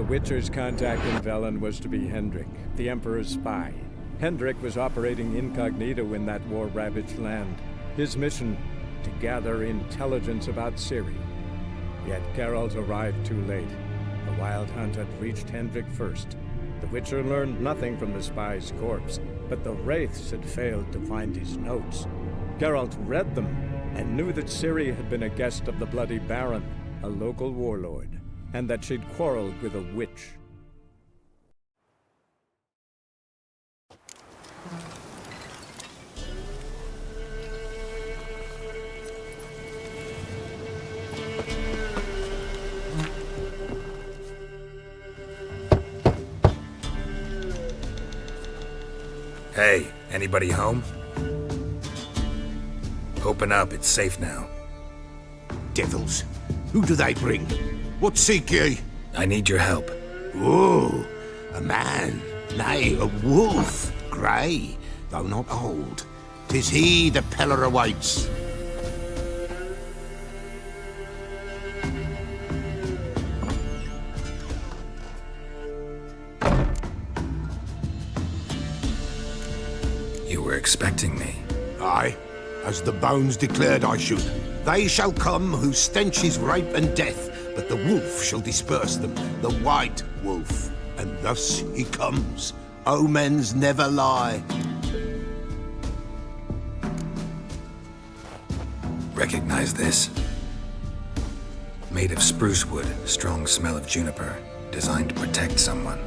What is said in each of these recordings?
the Witcher's contact in Velen was to be Hendrik, the Emperor's spy. Hendrik was operating incognito in that war-ravaged land. His mission, to gather intelligence about Ciri. Yet Geralt arrived too late. The Wild Hunt had reached Hendrik first. The Witcher learned nothing from the spy's corpse, but the Wraiths had failed to find his notes. Geralt read them and knew that Ciri had been a guest of the Bloody Baron, a local warlord, and that she'd quarreled with a witch. Hey, anybody home? Open up, it's safe now. Devils, who do they bring? What seek ye? I need your help. Oh, a man, nay, a wolf, grey, though not old. 'Tis he the Pellar awaits. You were expecting me. Aye, as the bones declared I should. They shall come whose stench is rape and death, but the wolf shall disperse them, the white wolf. And thus he comes. Omens never lie. Recognize this? Made of spruce wood, strong smell of juniper, designed to protect someone.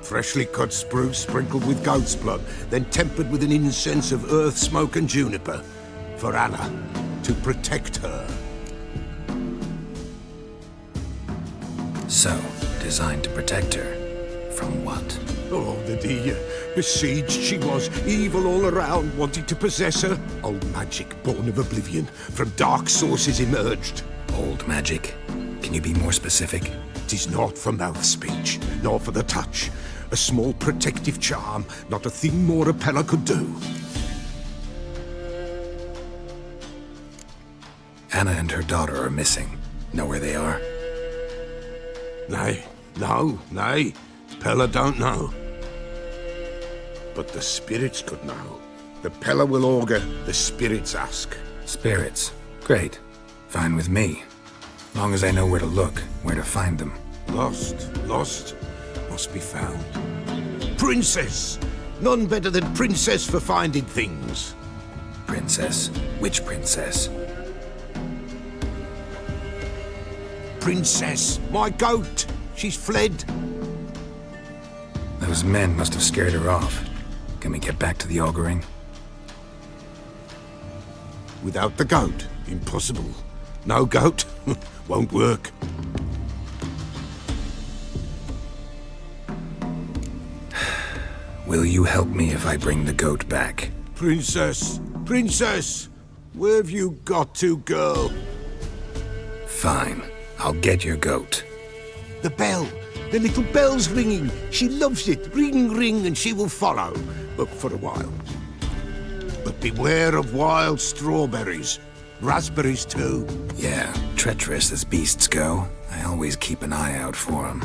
Freshly cut spruce sprinkled with goat's blood, then tempered with an incense of earth, smoke and juniper. For Anna, to protect her. So, designed to protect her. From what? Oh, the besieged she was, evil all around, wanting to possess her. Old magic born of oblivion, from dark sources emerged. Old magic? Can you be more specific? 'Tis not for mouth speech, nor for the touch. A small protective charm, not a thing more a Pellar could do. Anna and her daughter are missing. Know where they are? Nay, Pellar don't know. But the spirits could know. The Pellar will augur, the spirits ask. Spirits. Great. Fine with me. Long as I know where to look, where to find them. Lost, must be found. Princess! None better than Princess for finding things. Princess? Which princess? Princess, my goat! She's fled. Those men must have scared her off. Can we get back to the auguring? Without the goat, impossible. No goat, won't work. Will you help me if I bring the goat back? Princess! Where have you got to, girl? Fine. I'll get your goat. The bell! The little bell's ringing. She loves it. Ring, ring, and she will follow. But for a while. But beware of wild strawberries. Raspberries, too. Yeah, treacherous as beasts go. I always keep an eye out for them.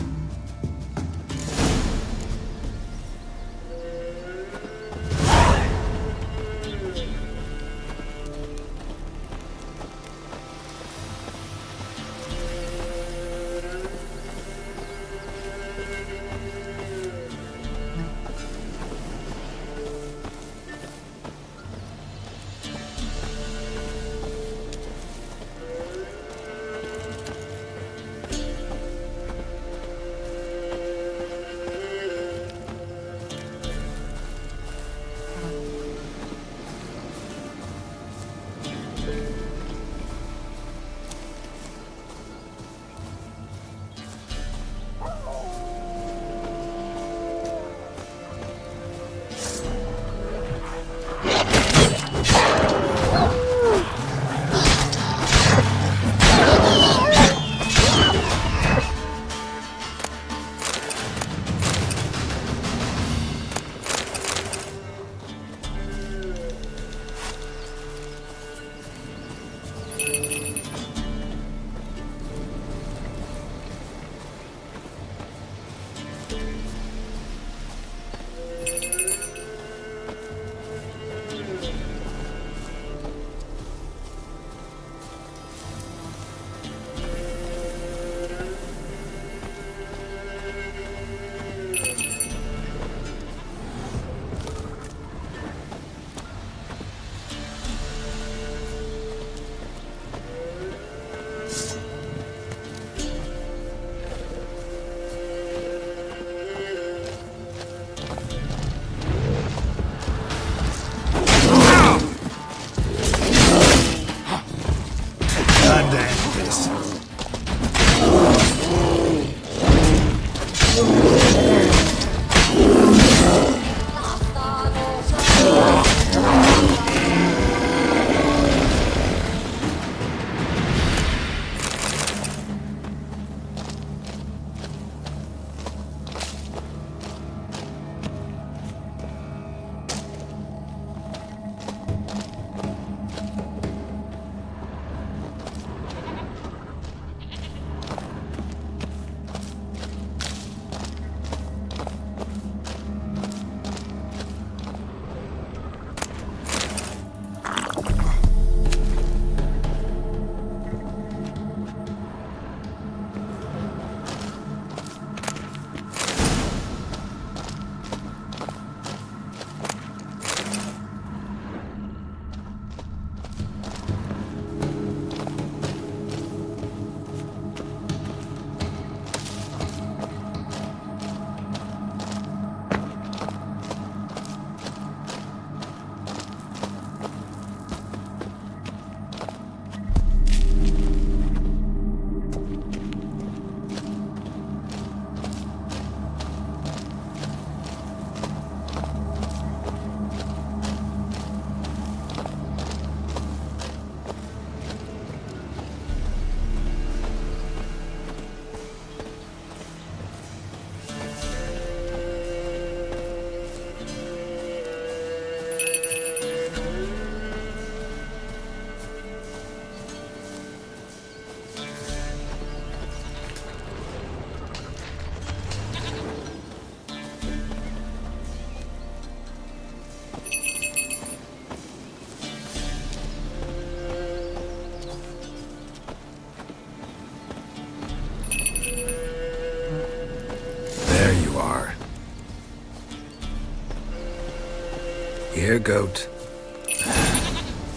Here, goat.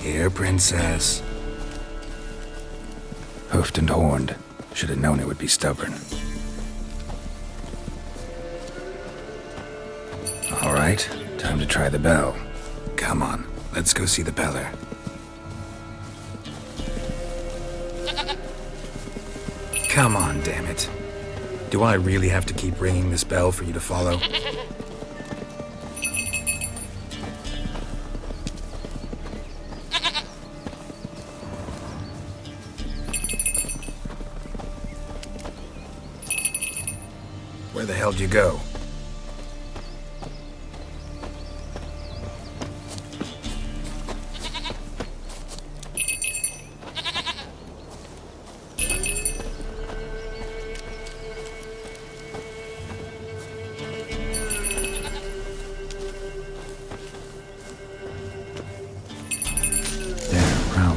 Here, princess. Hoofed and horned. Should have known it would be stubborn. All right, time to try the bell. Come on, let's go see the Peller. Come on, damn it. Do I really have to keep ringing this bell for you to follow? Where the hell'd you go?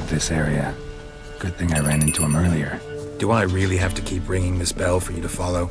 This area. Good thing I ran into him earlier. Do I really have to keep ringing this bell for you to follow?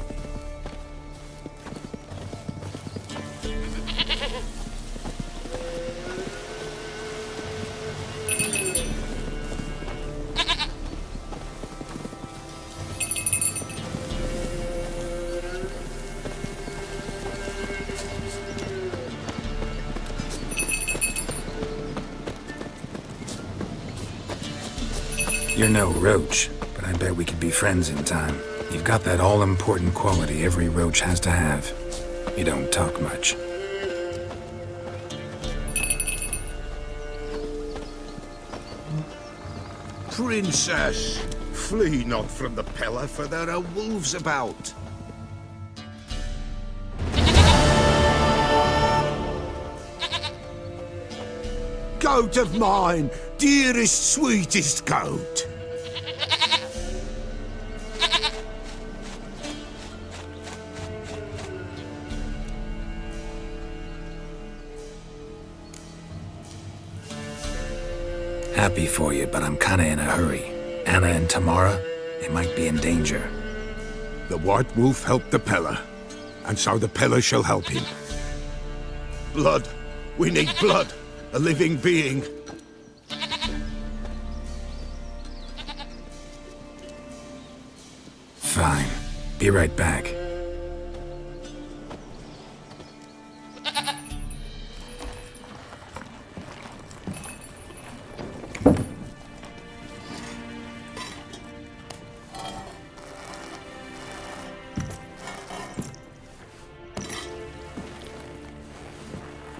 You're no roach, but I bet we could be friends in time. You've got that all-important quality every roach has to have. You don't talk much. Princess, flee not from the Peller, for there are wolves about. Goat of mine, dearest, sweetest goat. Happy for you, but I'm kinda in a hurry. Anna and Tamara, they might be in danger. The White Wolf helped the Peller, and so the Peller shall help him. Blood. We need blood. A living being. Fine. Be right back.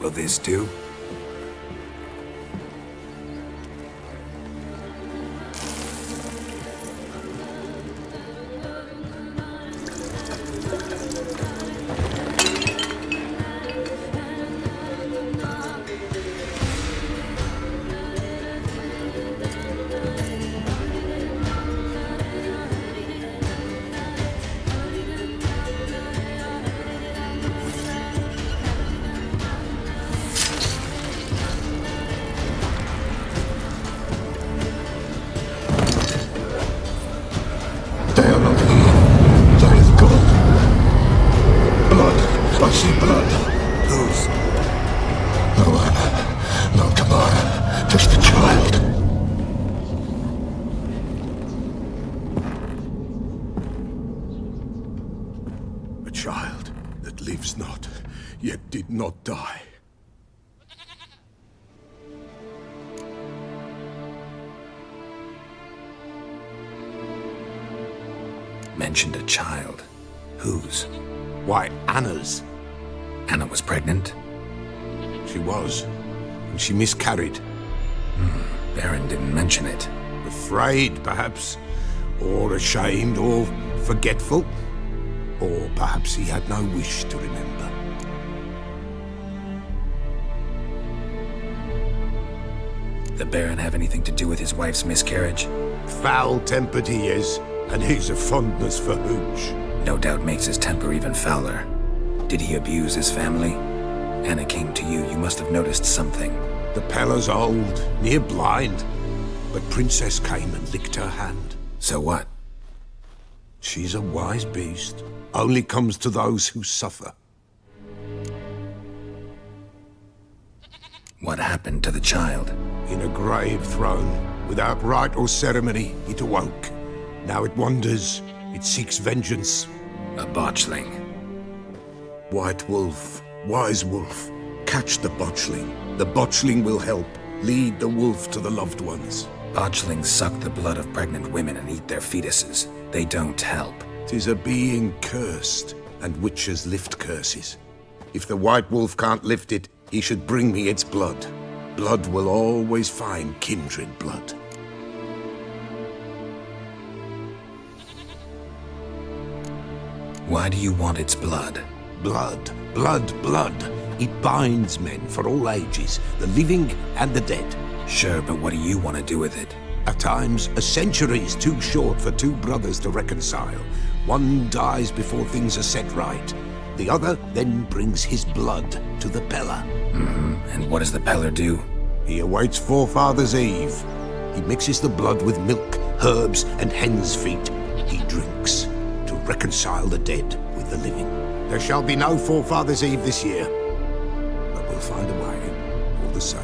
Will this do? They are not here. They have gone. Blood. I see blood. Whose? No Anna. No Tamara. Just a child. A child that lives not, yet did not die. Mentioned a child. Whose? Why, Anna's. Anna was pregnant? She was, and she miscarried. Baron didn't mention it. Afraid, perhaps, or ashamed, or forgetful. Or perhaps he had no wish to remember. The Baron have anything to do with his wife's miscarriage? Foul-tempered he is, and he's a fondness for hooch. No doubt makes his temper even fouler. Did he abuse his family? Anna came to you, you must have noticed something. The Peller's old, near blind, but Princess came and licked her hand. So what? She's a wise beast, only comes to those who suffer. What happened to the child? In a grave thrown, without rite or ceremony, it awoke. Now it wanders, it seeks vengeance. A botchling. White wolf, wise wolf, catch the botchling. The botchling will help, lead the wolf to the loved ones. Botchlings suck the blood of pregnant women and eat their fetuses. They don't help. 'Tis a being cursed, and witches lift curses. If the white wolf can't lift it, he should bring me its blood. Blood will always find kindred blood. Why do you want its blood? Blood, blood, blood. It binds men for all ages, the living and the dead. Sure, but what do you want to do with it? At times, a century is too short for two brothers to reconcile. One dies before things are set right. The other then brings his blood to the Peller. And what does the Peller do? He awaits Forefathers' Eve. He mixes the blood with milk, herbs, and hen's feet. He drinks to reconcile the dead with the living. There shall be no Forefathers' Eve this year, but we'll find a way, all the same.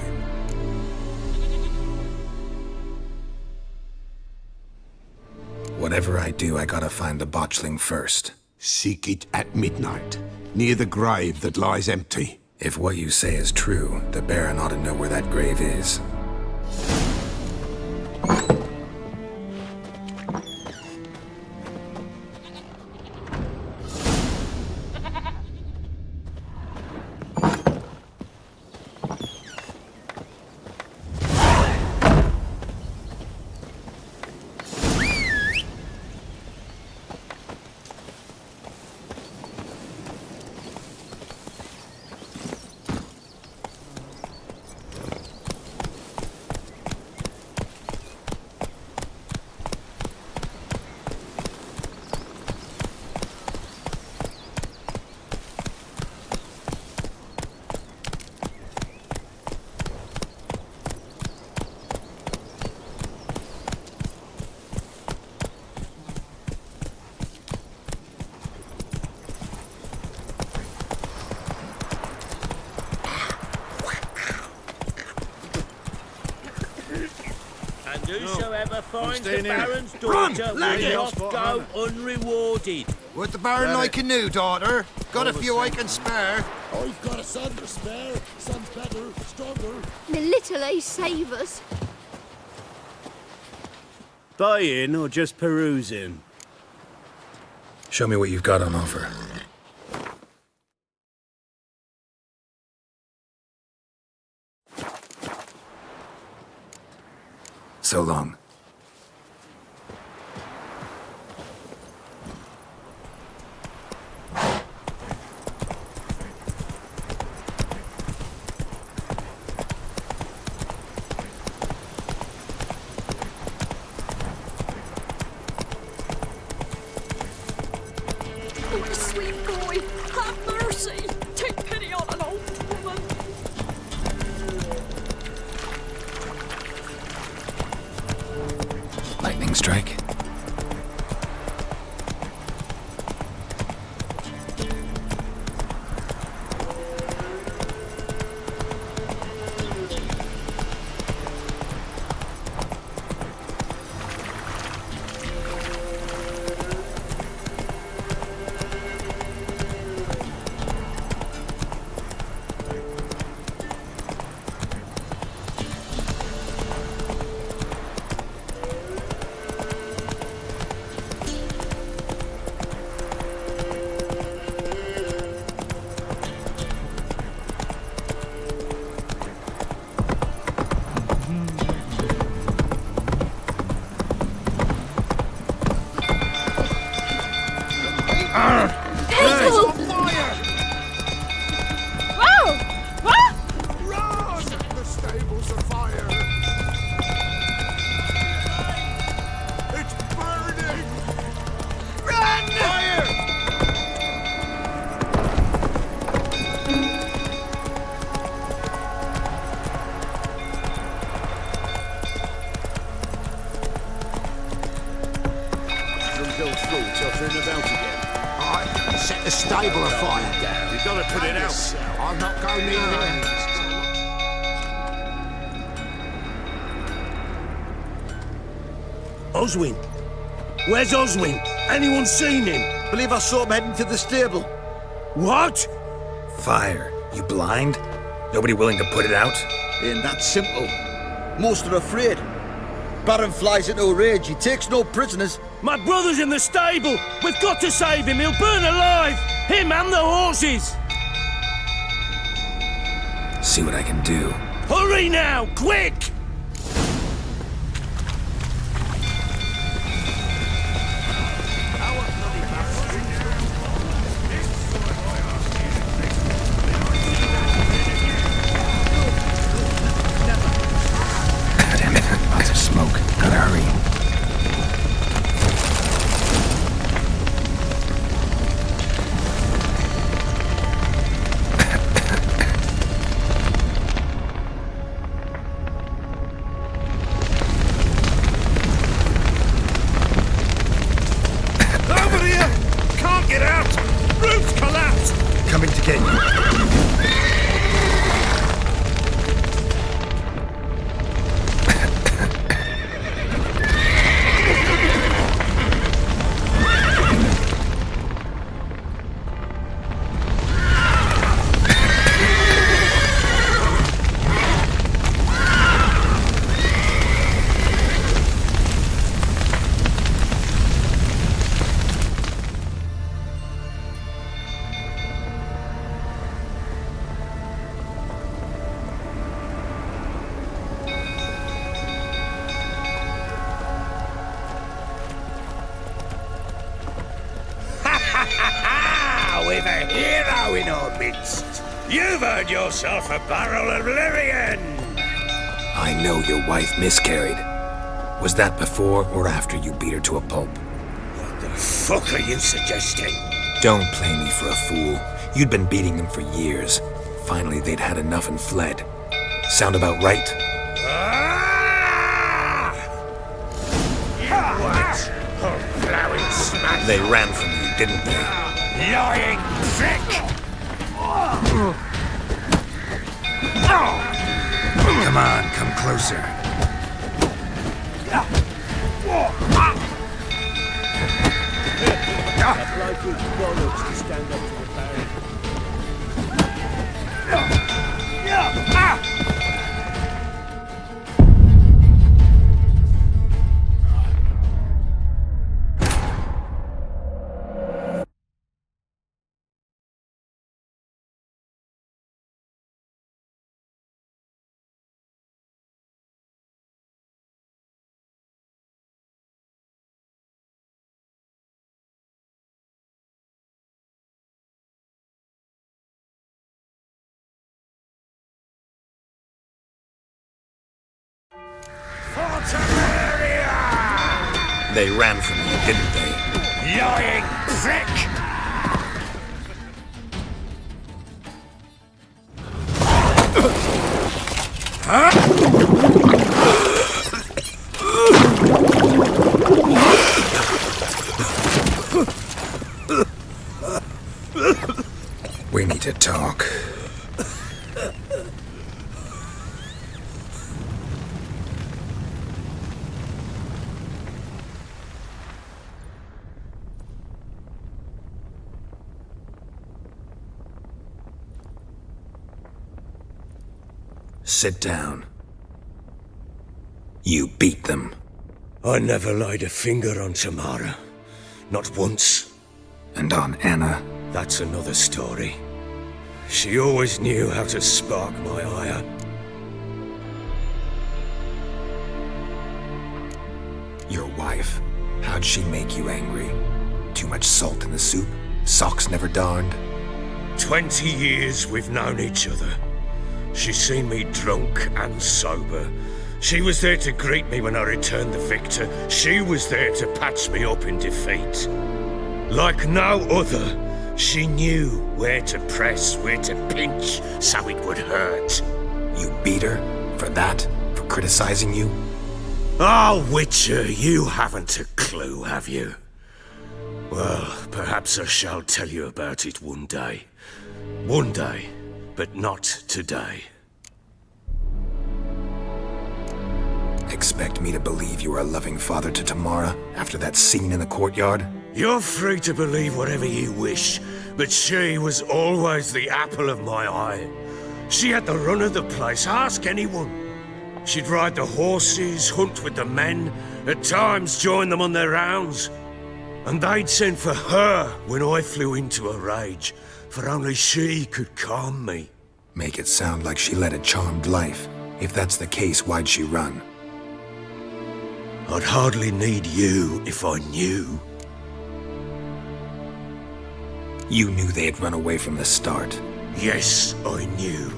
Whatever I do, I gotta find the botchling first. Seek it at midnight, near the grave that lies empty. If what you say is true, the Baron ought to know where that grave is. Whosoever finds the Baron's daughter will not go unrewarded. Would the Baron like a new daughter? Got a few I can spare. I've got a son to spare. Son's better, stronger. The little ace save us. Buying or just perusing? Show me what you've got on offer. So long. Oh, sweet boy, have mercy. Take pity on an old woman. Lightning strike. The stable's afire! It's burning! Run! Fire! Some Bill Thru tottering about again. I set the stable afire. You've got to put it out. I'll not go near it. Oswin? Where's Oswin? Anyone seen him? Believe I saw him heading to the stable. What? Fire. You blind? Nobody willing to put it out? Ain't that simple. Most are afraid. Baron flies into a rage. He takes no prisoners. My brother's in the stable. We've got to save him. He'll burn alive. Him and the horses. See what I can do. Hurry now, quick! Damn it. Lots of smoke. Gotta hurry. Over here! Can't get out! Roof's collapsed! Coming to get you. We've a hero in our midst. You've earned yourself a barrel of Lyrian. I know your wife miscarried. Was that before or after you beat her to a pulp? What the fuck are you suggesting? Don't play me for a fool. You'd been beating them for years. Finally, they'd had enough and fled. Sound about right? Ah! You what? Oh, blowing smash. They ran from you, didn't they? Lying prick! Come on, come closer. That bloke with bollocks to stand up to the Baron. They ran from you, didn't they? Lying prick! We need to talk. Sit down. You beat them. I never laid a finger on Tamara. Not once. And on Anna. That's another story. She always knew how to spark my ire. Your wife. How'd she make you angry? Too much salt in the soup? Socks never darned? 20 years we've known each other. She's seen me drunk and sober. She was there to greet me when I returned the victor. She was there to patch me up in defeat. Like no other, she knew where to press, where to pinch, so it would hurt. You beat her? For that? For criticizing you? Oh, Witcher, you haven't a clue, have you? Well, perhaps I shall tell you about it one day. One day, but not today. expect me to believe you were a loving father to Tamara after that scene in the courtyard? You're free to believe whatever you wish, but she was always the apple of my eye. She had the run of the place, ask anyone. She'd ride the horses, hunt with the men, at times join them on their rounds. And they'd send for her when I flew into a rage, for only she could calm me. Make it sound like she led a charmed life. If that's the case, why'd she run? I'd hardly need you if I knew. You knew they had run away from the start. Yes, I knew.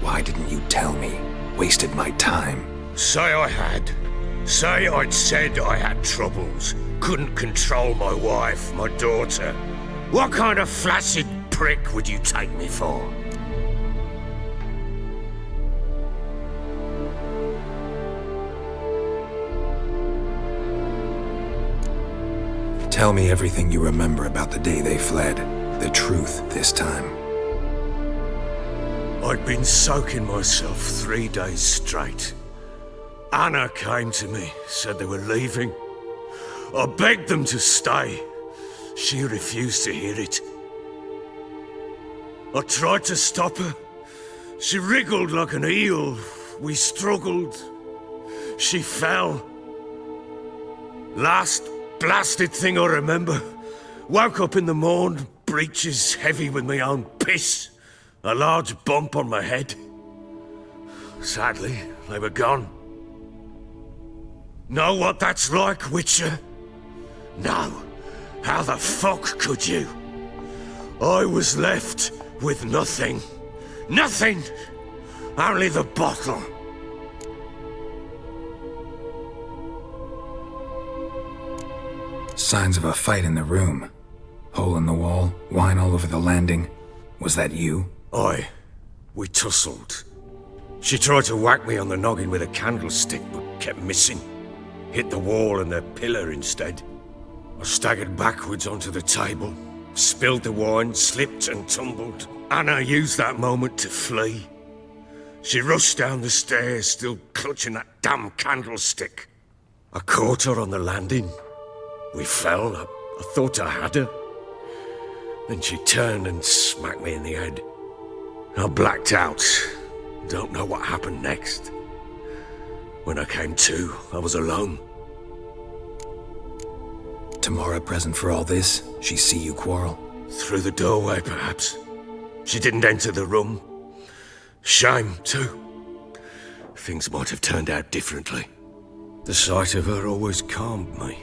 Why didn't you tell me? Wasted my time. Say I had. Say I'd said I had troubles. Couldn't control my wife, my daughter. What kind of flaccid prick would you take me for? Tell me everything you remember about the day they fled. The truth this time. I'd been soaking myself 3 days straight. Anna came to me, said they were leaving. I begged them to stay. She refused to hear it. I tried to stop her. She wriggled like an eel. We struggled. She fell. Last blasted thing I remember. Woke up in the morn, breeches heavy with my own piss. A large bump on my head. Sadly, they were gone. Know what that's like, Witcher? No. How the fuck could you? I was left with nothing. Nothing! Only the bottle. Signs of a fight in the room. Hole in the wall, wine all over the landing. Was that you? Aye. We tussled. She tried to whack me on the noggin with a candlestick, but kept missing. Hit the wall and the pillar instead. I staggered backwards onto the table, spilled the wine, slipped and tumbled. Anna used that moment to flee. She rushed down the stairs, still clutching that damn candlestick. I caught her on the landing. We fell. I thought I had her. Then she turned and smacked me in the head. I blacked out. Don't know what happened next. When I came to, I was alone. Tamara present for all this? She see you quarrel? Through the doorway, perhaps. She didn't enter the room. Shame, too. Things might have turned out differently. The sight of her always calmed me.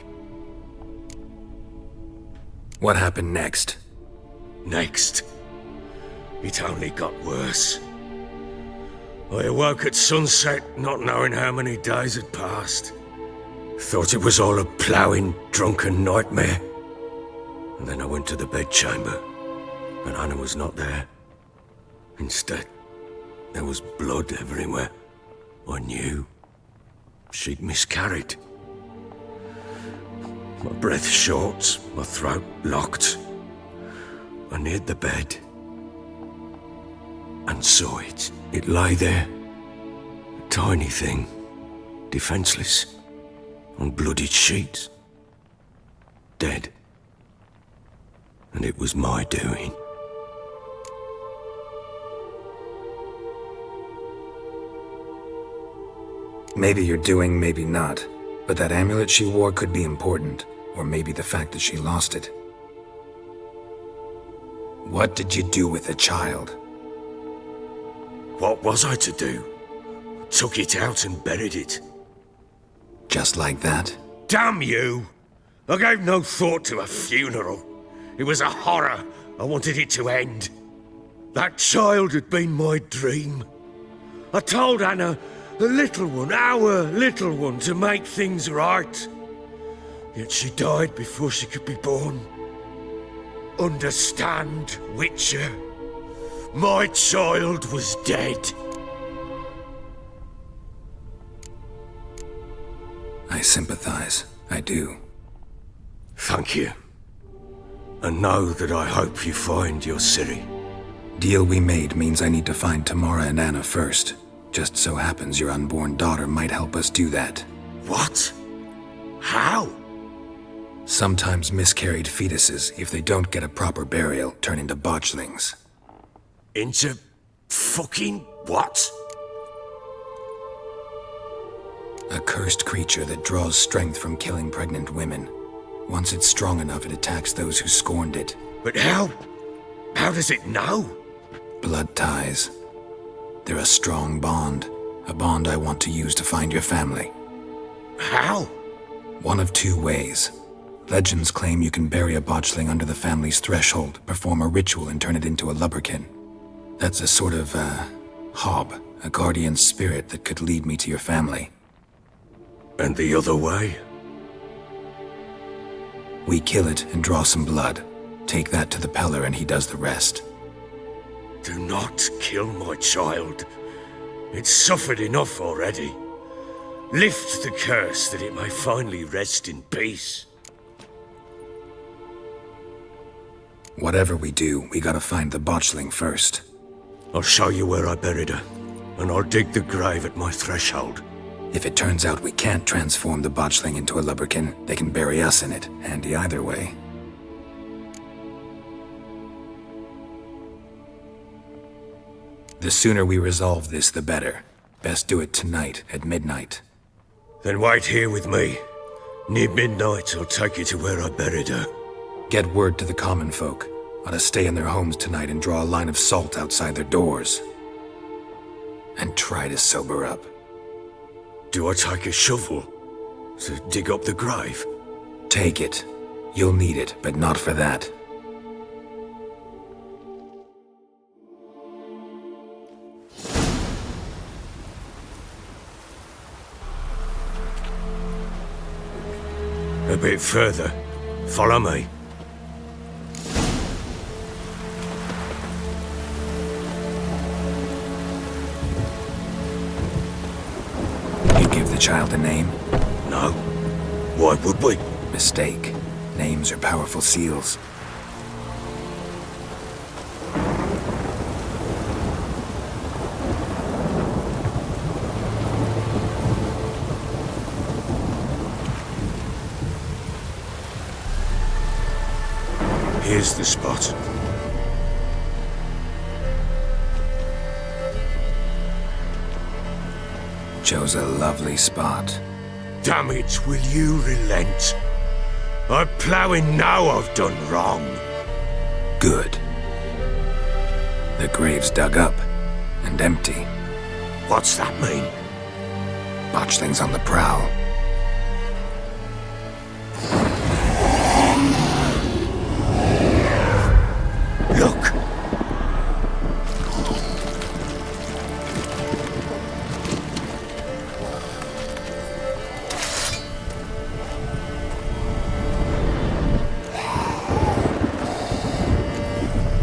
What happened next? Next, it only got worse. I awoke at sunset, not knowing how many days had passed. Thought it was all a ploughing, drunken nightmare. And then I went to the bedchamber, but Anna was not there. Instead, there was blood everywhere. I knew she'd miscarried. My breath short, my throat locked. I neared the bed and saw it. It lay there, a tiny thing, defenseless, on bloodied sheets, dead. And it was my doing. Maybe you're doing, maybe not. But that amulet she wore could be important. Or maybe the fact that she lost it. What did you do with the child? What was I to do? Took it out and buried it. Just like that? Damn you! I gave no thought to a funeral. It was a horror. I wanted it to end. That child had been my dream. I told Anna, the little one, our little one, to make things right. Yet she died before she could be born. Understand, Witcher? My child was dead. I sympathize. I do. Thank you. And know that I hope you find your Ciri. Deal we made means I need to find Tamara and Anna first. Just so happens your unborn daughter might help us do that. What? How? Sometimes miscarried fetuses, if they don't get a proper burial, turn into botchlings. Into fucking what? A cursed creature that draws strength from killing pregnant women. Once it's strong enough, it attacks those who scorned it. But how? How does it know? Blood ties. They're a strong bond. A bond I want to use to find your family. How? One of two ways. Legends claim you can bury a botchling under the family's threshold, perform a ritual, and turn it into a lubberkin. That's a sort of, hob, a guardian spirit that could lead me to your family. And the other way? We kill it and draw some blood. Take that to the Peller and he does the rest. Do not kill my child. It's suffered enough already. Lift the curse that it may finally rest in peace. Whatever we do, we gotta find the botchling first. I'll show you where I buried her, and I'll dig the grave at my threshold. If it turns out we can't transform the botchling into a lubberkin, they can bury us in it. Handy either way. The sooner we resolve this, the better. Best do it tonight, at midnight. Then wait here with me. Near midnight, I'll take you to where I buried her. Get word to the common folk. Ought to stay in their homes tonight and draw a line of salt outside their doors. And try to sober up. Do I take a shovel to dig up the grave? Take it. You'll need it, but not for that. A bit further. Follow me. You give the child a name? No. Why would we? Mistake. Names are powerful seals. Here's the spot. Chose a lovely spot. Damn it, will you relent? I'm ploughing now I've done wrong. Good. The grave's dug up and empty. What's that mean? Botchling's on the prowl. Look!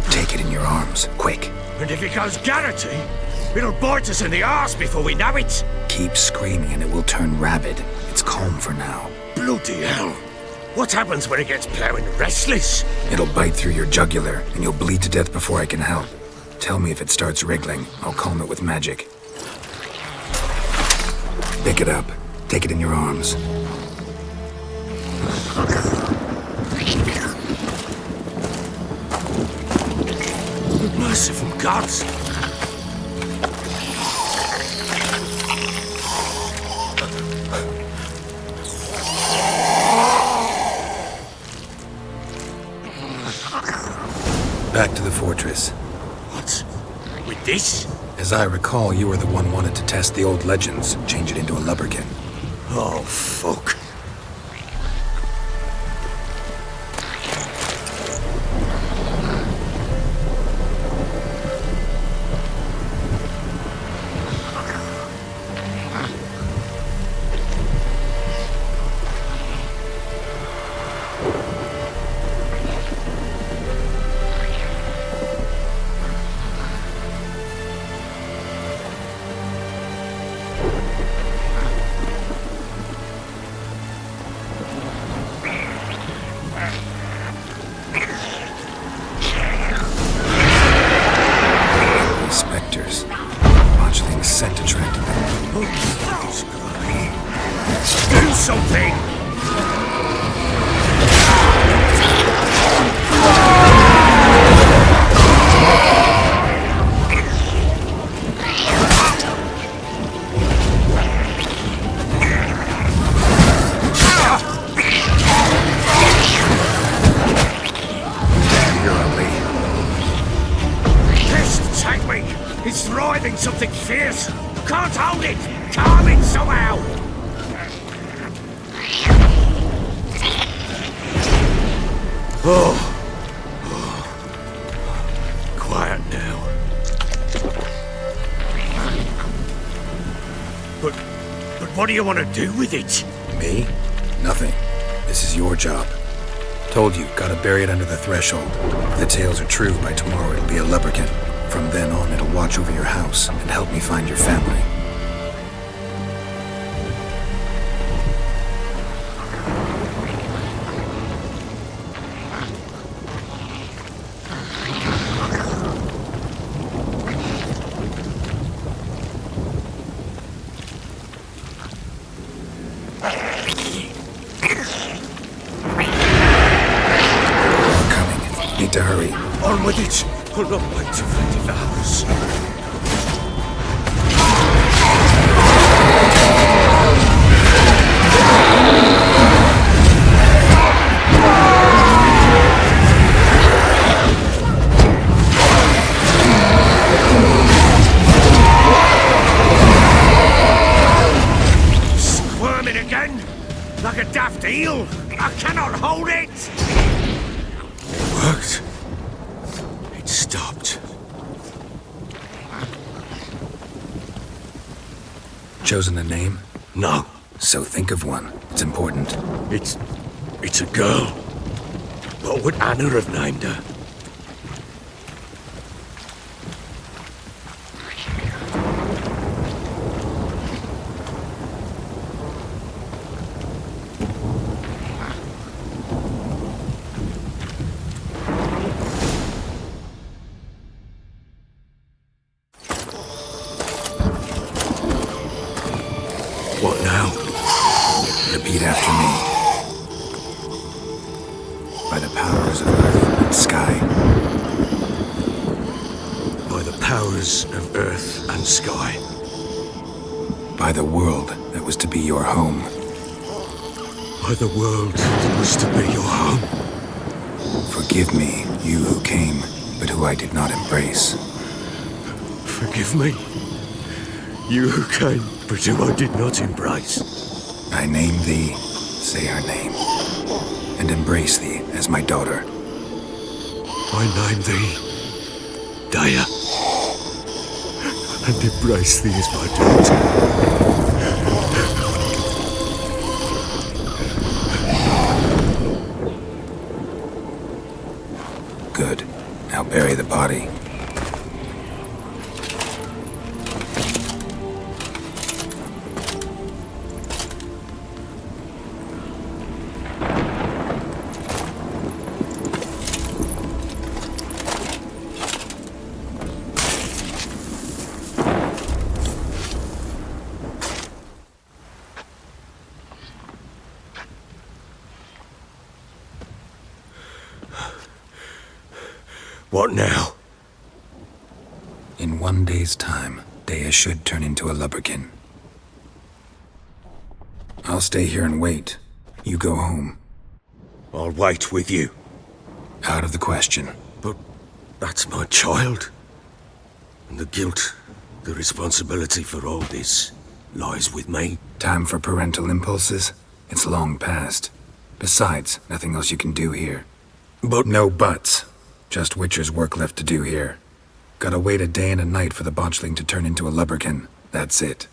Take it in your arms, quick. And if it goes Garrity, it'll bite us in the arse before we know it. Keep screaming and it will turn rabid. It's calm for now. Bloody hell. What happens when it gets ploughing restless? It'll bite through your jugular and you'll bleed to death before I can help. Tell me if it starts wriggling. I'll calm it with magic. Pick it up. Take it in your arms. Merciful gods! Back to the fortress. What? With this? As I recall, you were the one wanted to test the old legends, change it into a lubberkin. Oh, fuck. Scry. Do something! It's writhing something fierce! Can't hold it! Calm it somehow! Oh. Quiet now. But what do you want to do with it? Me? Nothing. This is your job. Told you, gotta bury it under the threshold. If the tales are true, by tomorrow it'll be a lubberkin. From then on, it'll watch over your house and help me find your family. We're coming. Need to hurry. On with it! We'll not wait to find the house. Squirming again? Like a daft eel? I cannot hold it! It worked. Stopped. Chosen a name? No. So think of one. It's important. It's a girl. What would Anna have named her? What now? Repeat after me. By the powers of earth and sky. By the powers of earth and sky. By the world that was to be your home. By the world that was to be your home. Forgive me, you who came, but who I did not embrace. Forgive me. You who came, but who I did not embrace. I name thee, say her name, and embrace thee as my daughter. I name thee Daya, and embrace thee as my daughter. Good. Now bury the body. What now? In 1 day's time, Daya should turn into a lubberkin. I'll stay here and wait. You go home. I'll wait with you. Out of the question. But that's my child. And the guilt, the responsibility for all this lies with me. Time for parental impulses? It's long past. Besides, nothing else you can do here. But No buts. Just Witcher's work left to do here. Gotta wait a day and a night for the botchling to turn into a lubberkin. That's it.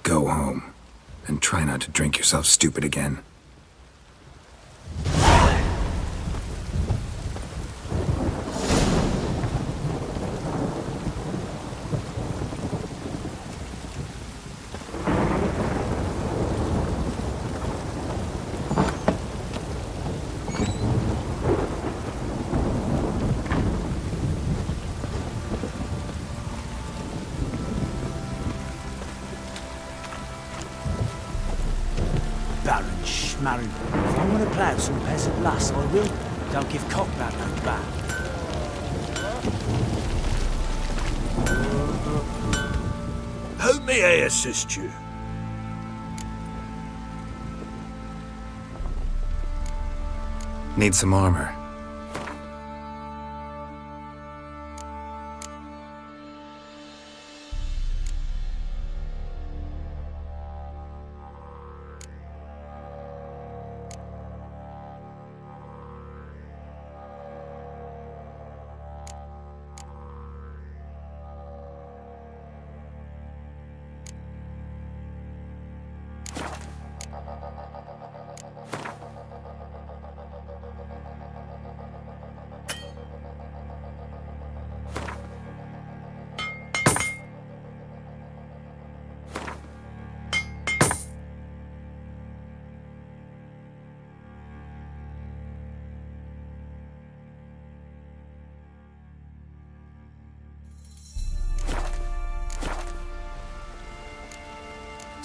Go home. And try not to drink yourself stupid again. Baron Schmarren. If I want to play some peasant lass, I will. Don't give cock that no back. How may I assist you? Need some armor.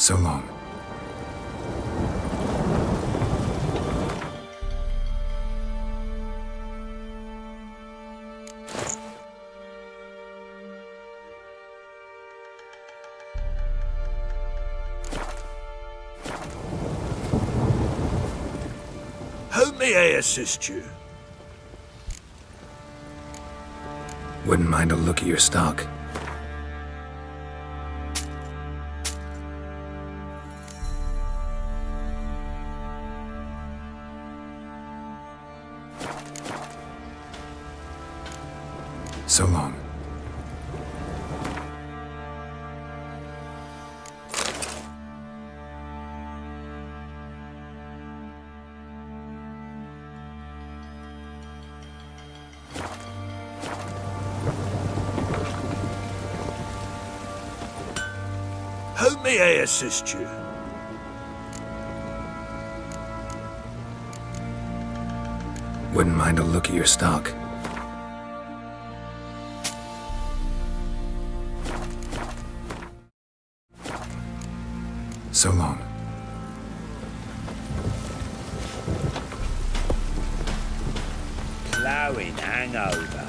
So long. How may I assist you? Wouldn't mind a look at your stock. So long. How may I assist you? Wouldn't mind a look at your stock. So long. Plowing hangover.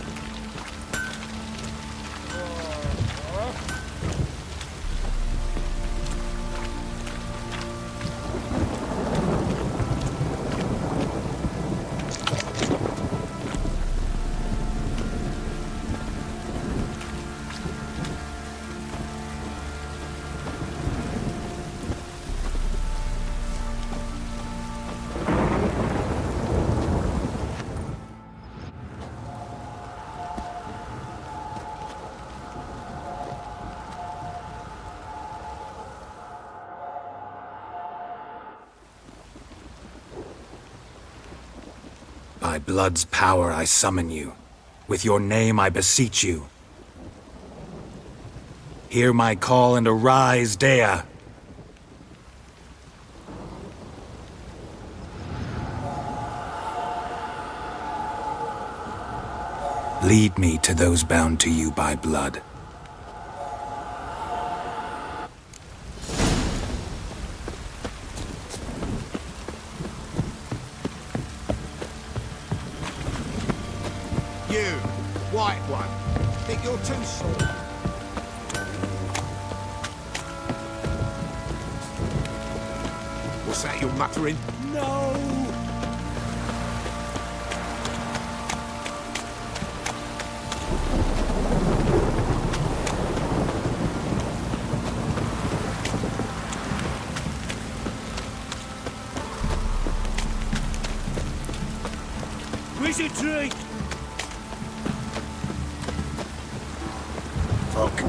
By blood's power I summon you. With your name I beseech you. Hear my call and arise, Dea. Lead me to those bound to you by blood. You, white one, think you're too short. What's that you're muttering? No! Wizardry! Fuck.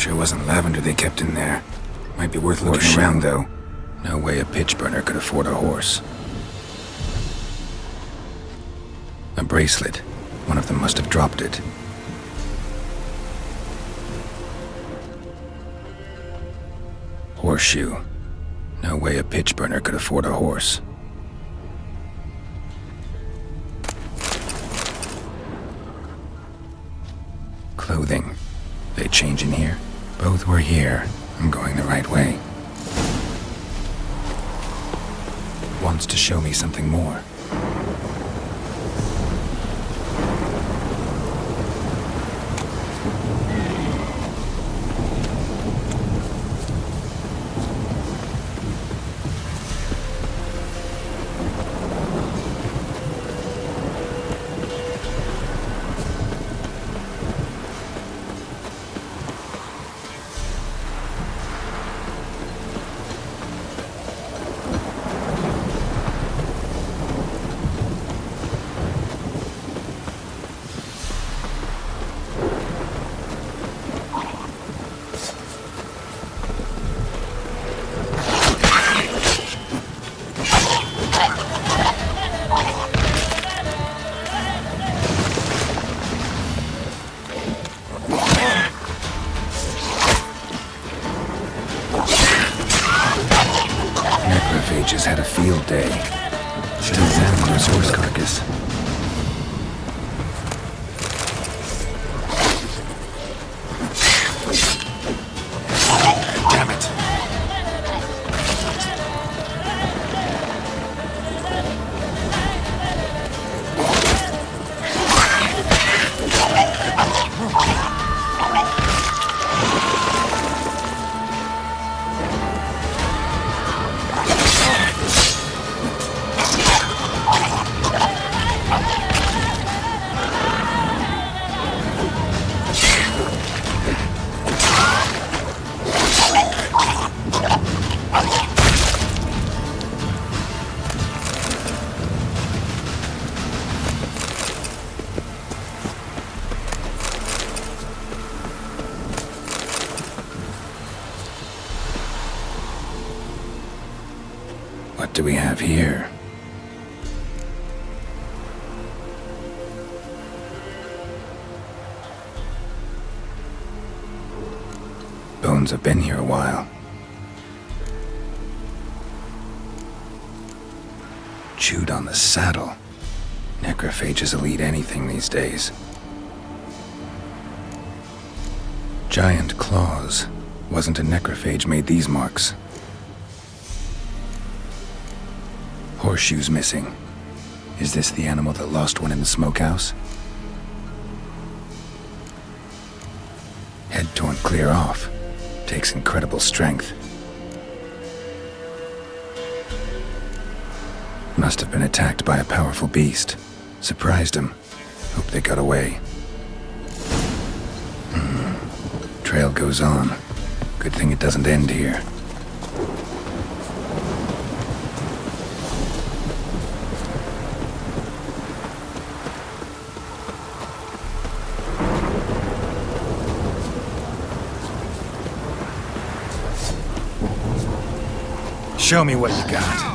Sure wasn't lavender they kept in there. Might be worth looking around, though. No way a pitch burner could afford a horse. A bracelet. One of them must have dropped it. Horseshoe. No way a pitch burner could afford a horse. Clothing. They change in here? Both were here. I'm going the right way. Wants to show me something more. Just had a field day. Should have examined his horse carcass. Damn it. What do we have here? Bones have been here a while. Chewed on the saddle. Necrophages will eat anything these days. Giant claws. Wasn't a necrophage made these marks. Horseshoes missing. Is this the animal that lost one in the smokehouse? Head torn clear off. Takes incredible strength. Must have been attacked by a powerful beast. Surprised him. Hope they got away. Trail goes on. Good thing it doesn't end here. Show me what you got.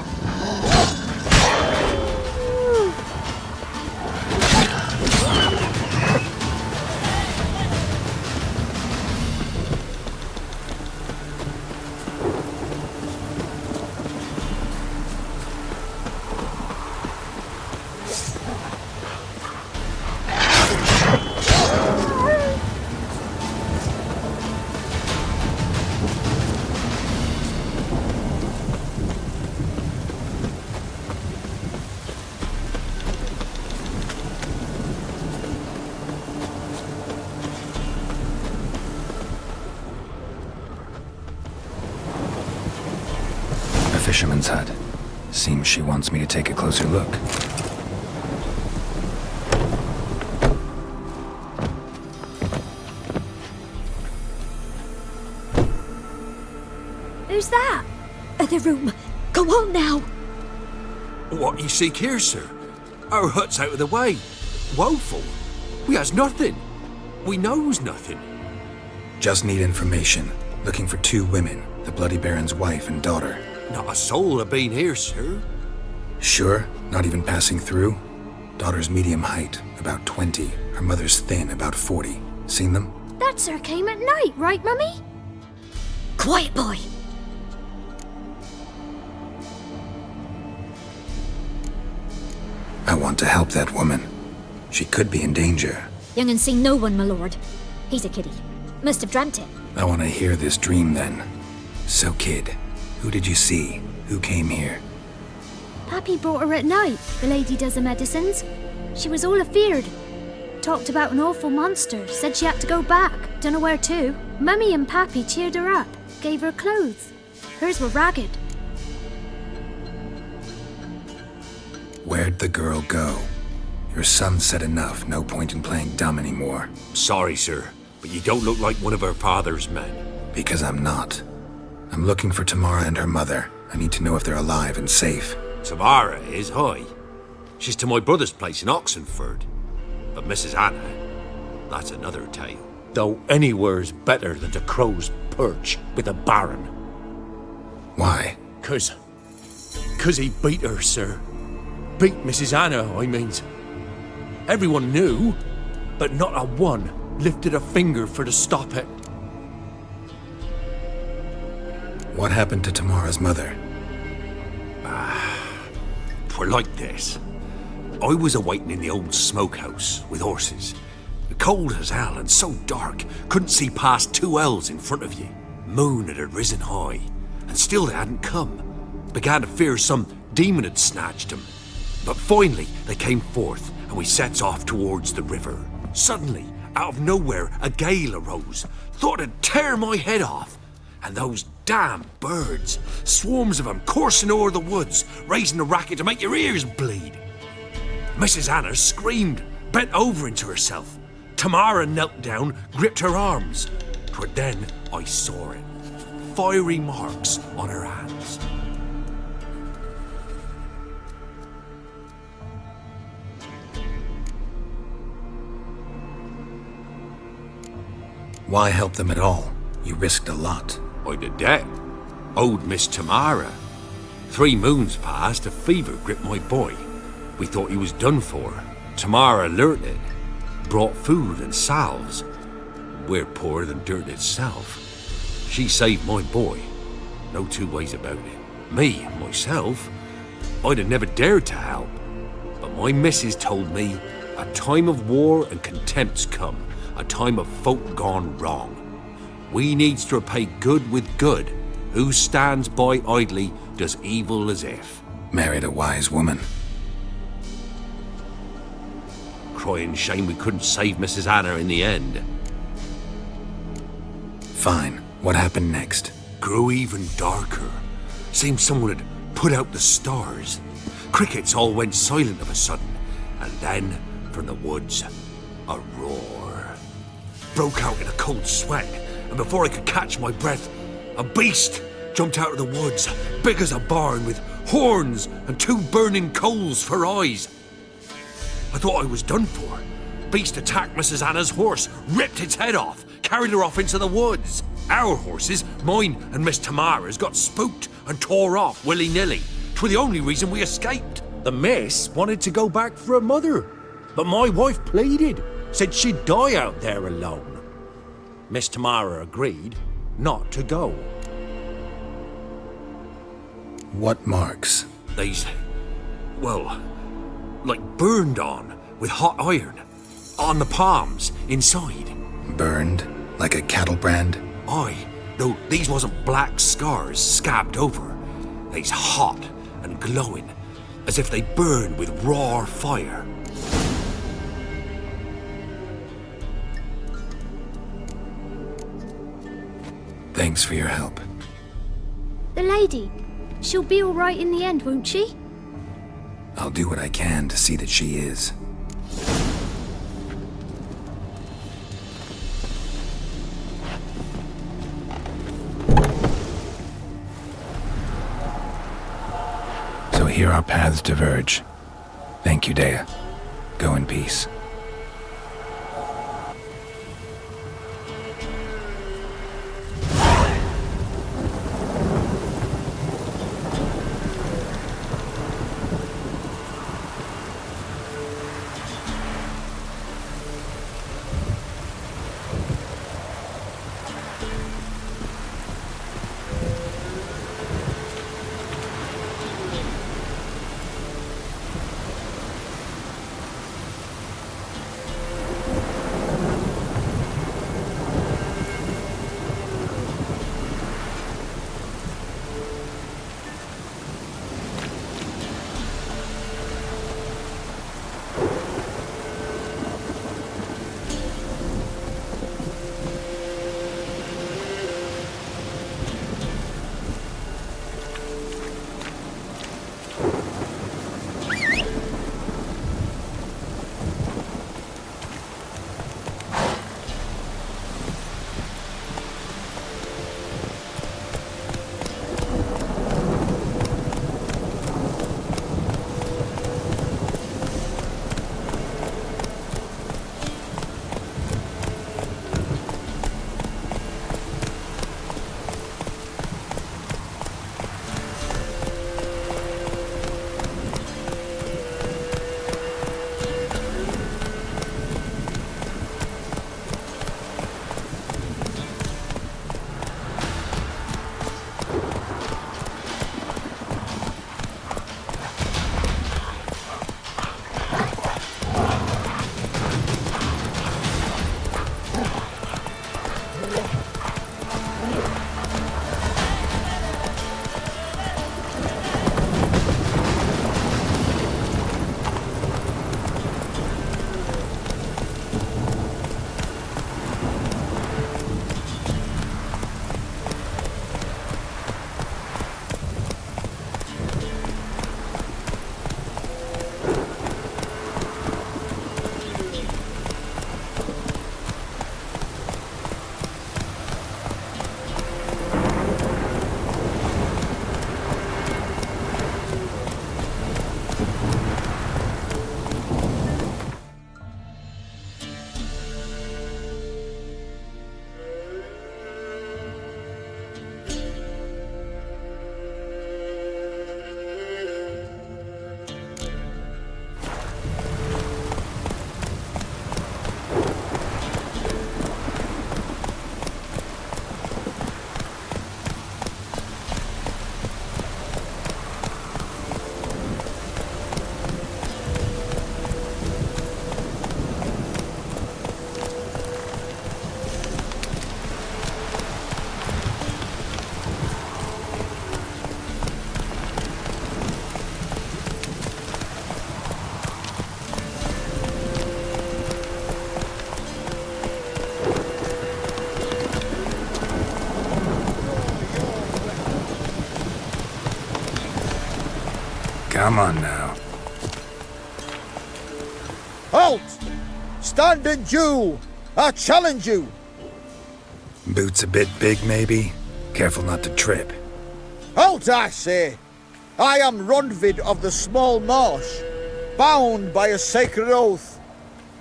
Fisherman's hut. Seems she wants me to take a closer look. Who's that? The room. Go on now. What you seek here, sir? Our hut's out of the way. Woeful. We has nothing. We knows nothing. Just need information. Looking for 2 women, the Bloody Baron's wife and daughter. Not a soul have been here, sir. Sure? Not even passing through? Daughter's medium height, about 20. Her mother's thin, about 40. Seen them? That sir came at night, right, Mummy? Quiet, boy. I want to help that woman. She could be in danger. Young and seen no one, my lord. He's a kiddie. Must have dreamt it. I want to hear this dream then. So, kid, who did you see? Who came here? Pappy brought her at night, the lady does the medicines. She was all afeared. Talked about an awful monster, said she had to go back, dunno where to. Mummy and Pappy cheered her up, gave her clothes. Hers were ragged. Where'd the girl go? Your son said enough, no point in playing dumb anymore. Sorry, sir, but you don't look like one of her father's men. Because I'm not. I'm looking for Tamara and her mother. I need to know if they're alive and safe. Tamara is, hi. She's to my brother's place in Oxenford. But Mrs. Anna, that's another tale. Though anywhere's better than the Crow's Perch with a baron. Why? 'Cause he beat her, sir. Beat Mrs. Anna, I means. Everyone knew, but not a one lifted a finger for to stop it. What happened to Tamara's mother? Twere like this. I was awaiting in the old smokehouse with horses. Cold as hell and so dark, couldn't see past 2 ells in front of you. Moon had risen high, and still they hadn't come. Began to fear some demon had snatched them. But finally they came forth, and we sets off towards the river. Suddenly, out of nowhere, a gale arose. Thought it'd tear my head off. And those damn birds, swarms of them coursing o'er the woods, raising a racket to make your ears bleed. Mrs. Anna screamed, bent over into herself. Tamara knelt down, gripped her arms. 'Twere then I saw it. Fiery marks on her hands. Why help them at all? You risked a lot. I did that. Owed Miss Tamara. 3 moons passed, a fever gripped my boy. We thought he was done for. Tamara alerted, brought food and salves. We're poorer than dirt itself. She saved my boy. No 2 ways about it. Me, myself, I'd have never dared to help. But my missus told me a time of war and contempt's come, a time of folk gone wrong. We needs to repay good with good. Who stands by idly does evil as if. Married a wise woman. Crying shame we couldn't save Mrs. Anna in the end. Fine. What happened next? Grew even darker. Seemed someone had put out the stars. Crickets all went silent of a sudden. And then, from the woods, a roar. Broke out in a cold sweat. And before I could catch my breath, a beast jumped out of the woods, big as a barn, with horns and 2 burning coals for eyes. I thought I was done for. Beast attacked Mrs. Anna's horse, ripped its head off, carried her off into the woods. Our horses, mine and Miss Tamara's, got spooked and tore off willy-nilly. 'Twere the only reason we escaped. The miss wanted to go back for her mother, but my wife pleaded, said she'd die out there alone. Miss Tamara agreed not to go. What marks? They's, well, like burned on with hot iron. On the palms, inside. Burned? Like a cattle brand? Aye, though these wasn't black scars scabbed over. They's hot and glowing, as if they burned with raw fire. Thanks for your help. The lady, she'll be all right in the end, won't she? I'll do what I can to see that she is. So here our paths diverge. Thank you, Dea. Go in peace. Come on now. Halt! Stand and duel! I challenge you! Boots a bit big, maybe? Careful not to trip. Halt, I say! I am Ronvid of the Small Marsh, bound by a sacred oath.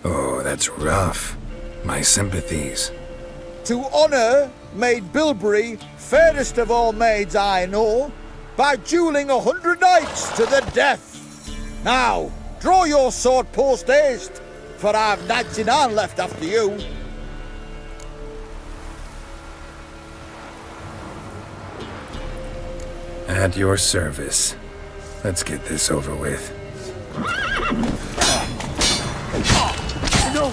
Oh, that's rough. My sympathies. To honour Maid Bilberry, fairest of all maids I know, by duelling 100 knights to the death. Now, draw your sword post haste, for I've 99 left after you. At your service. Let's get this over with. No,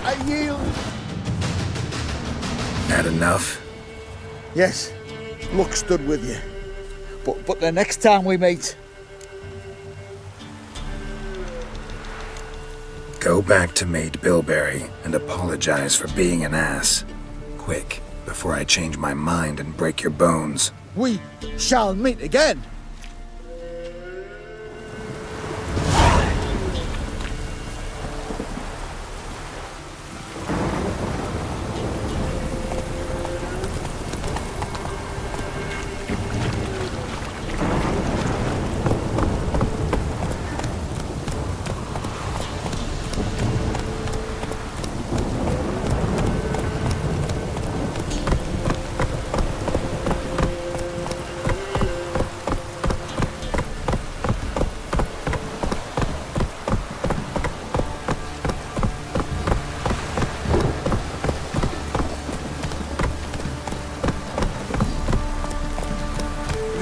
I yield. Had enough? Yes, luck stood with you. But the next time we meet... Go back to Maid Bilberry and apologize for being an ass. Quick, before I change my mind and break your bones. We shall meet again.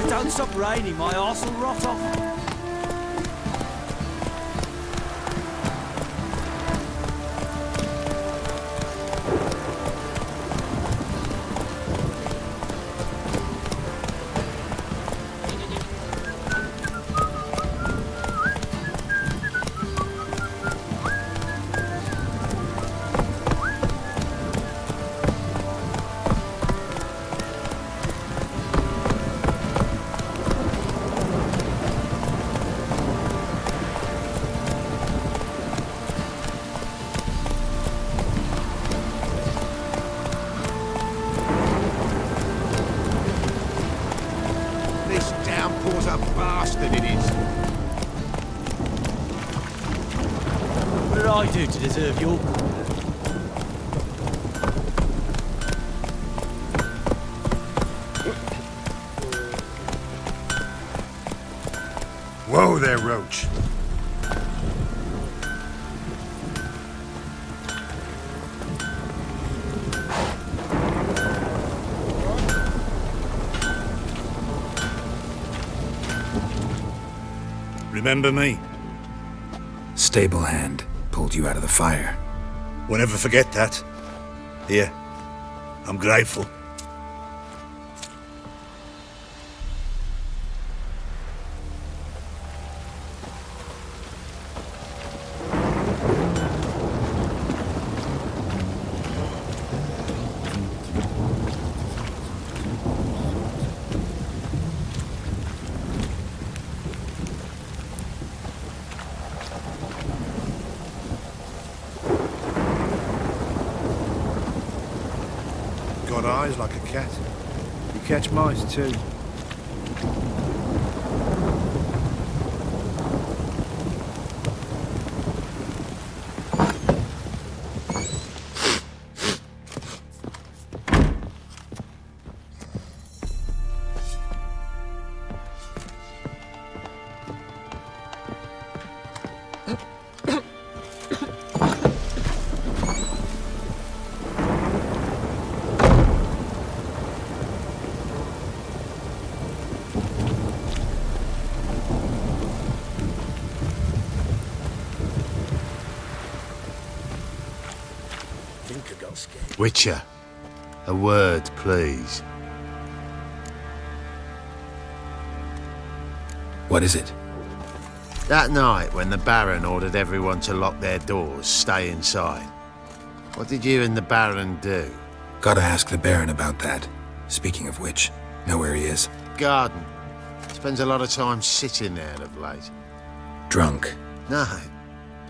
Don't stop raining, my arse will rot off. This downpour's a bastard, it is. What did I do to deserve your... Whoa there, Roach. Remember me? Stable hand pulled you out of the fire. Won't ever forget that. Here, I'm grateful. Got eyes like a cat. You catch mice too. Witcher, a word, please. What is it? That night when the Baron ordered everyone to lock their doors, stay inside. What did you and the Baron do? Gotta ask the Baron about that. Speaking of which, know where he is? Garden. Spends a lot of time sitting there of late. Drunk. No,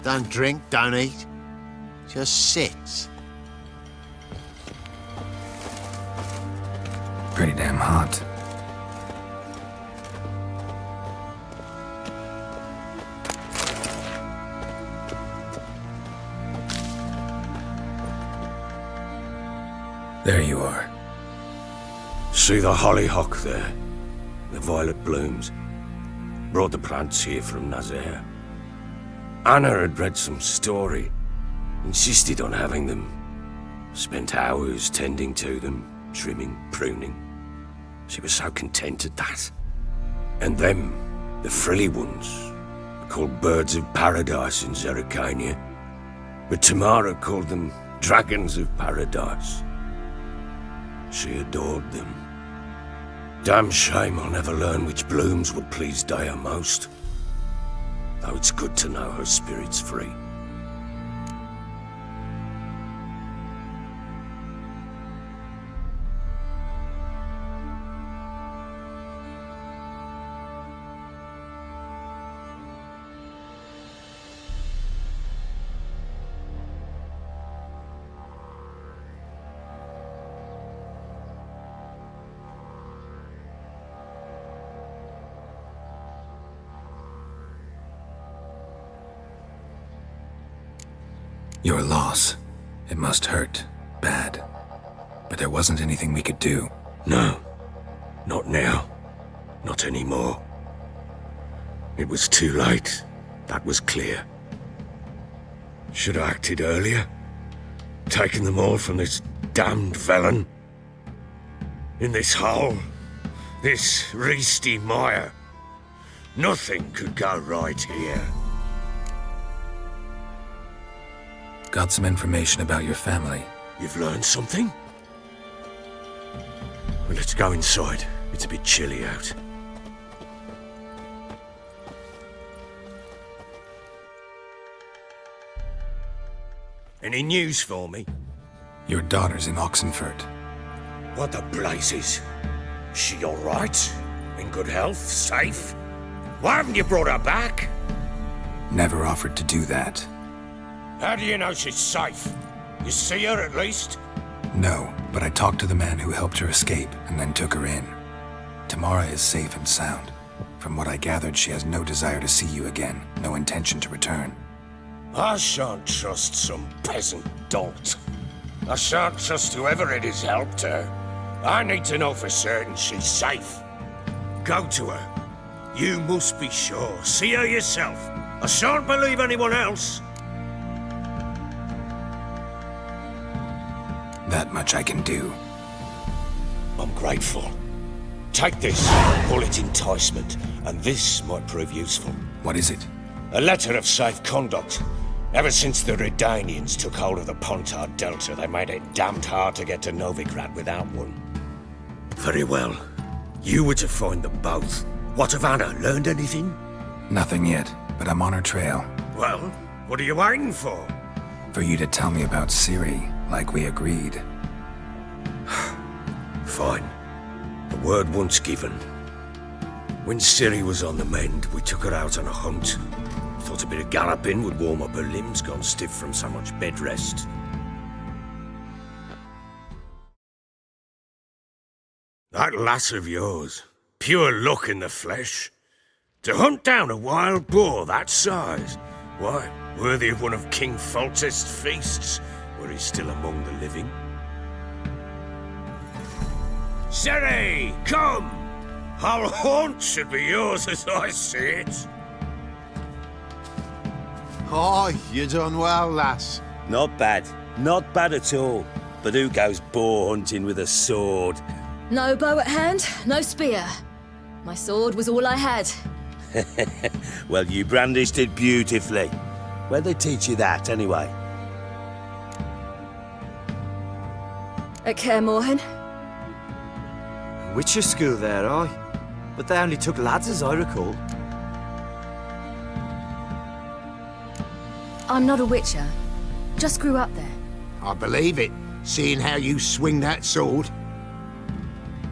don't drink, don't eat. Just sits. Pretty damn hot. There you are. See the hollyhock there? The violet blooms. Brought the plants here from Nazaire. Anna had read some story. Insisted on having them. Spent hours tending to them, trimming, pruning. She was so content at that. And them, the frilly ones, called birds of paradise in Zerrikania. But Tamara called them dragons of paradise. She adored them. Damn shame I'll never learn which blooms would please Dea most. Though it's good to know her spirit's free. Your loss. It must hurt. Bad. But there wasn't anything we could do. No. Not now. Not anymore. It was too late. That was clear. Should have acted earlier. Taken them all from this damned felon. In this hole. This reesty mire. Nothing could go right here. Got some information about your family. You've learned something? Well, let's go inside. It's a bit chilly out. Any news for me? Your daughter's in Oxenfurt. What the blazes? She all right? In good health? Safe? Why haven't you brought her back? Never offered to do that. How do you know she's safe? You see her at least? No, but I talked to the man who helped her escape and then took her in. Tamara is safe and sound. From what I gathered, she has no desire to see you again, no intention to return. I shan't trust some peasant dolt. I shan't trust whoever it is helped her. I need to know for certain she's safe. Go to her. You must be sure. See her yourself. I shan't believe anyone else. That much I can do. I'm grateful. Take this, call it enticement, and this might prove useful. What is it? A letter of safe conduct. Ever since the Redanians took hold of the Pontard Delta, they made it damned hard to get to Novigrad without one. Very well. You were to find them both. What of Anna? Learned anything? Nothing yet, but I'm on her trail. Well, what are you waiting for? For you to tell me about Ciri, like we agreed. Fine. The word once given. When Ciri was on the mend, we took her out on a hunt. Thought a bit of galloping would warm up her limbs, gone stiff from so much bed rest. That lass of yours, pure luck in the flesh. To hunt down a wild boar that size, why, worthy of one of King Foltest's feasts, where he's still among the living. Ciri, come! Our haunt should be yours as I see it. Oh, you done well, lass. Not bad. Not bad at all. But who goes boar hunting with a sword? No bow at hand, no spear. My sword was all I had. Well, you brandished it beautifully. Where'd they teach you that, anyway? At Kaer Morhen. Witcher school there, aye. But they only took lads, as I recall. I'm not a witcher. Just grew up there. I believe it, seeing how you swing that sword.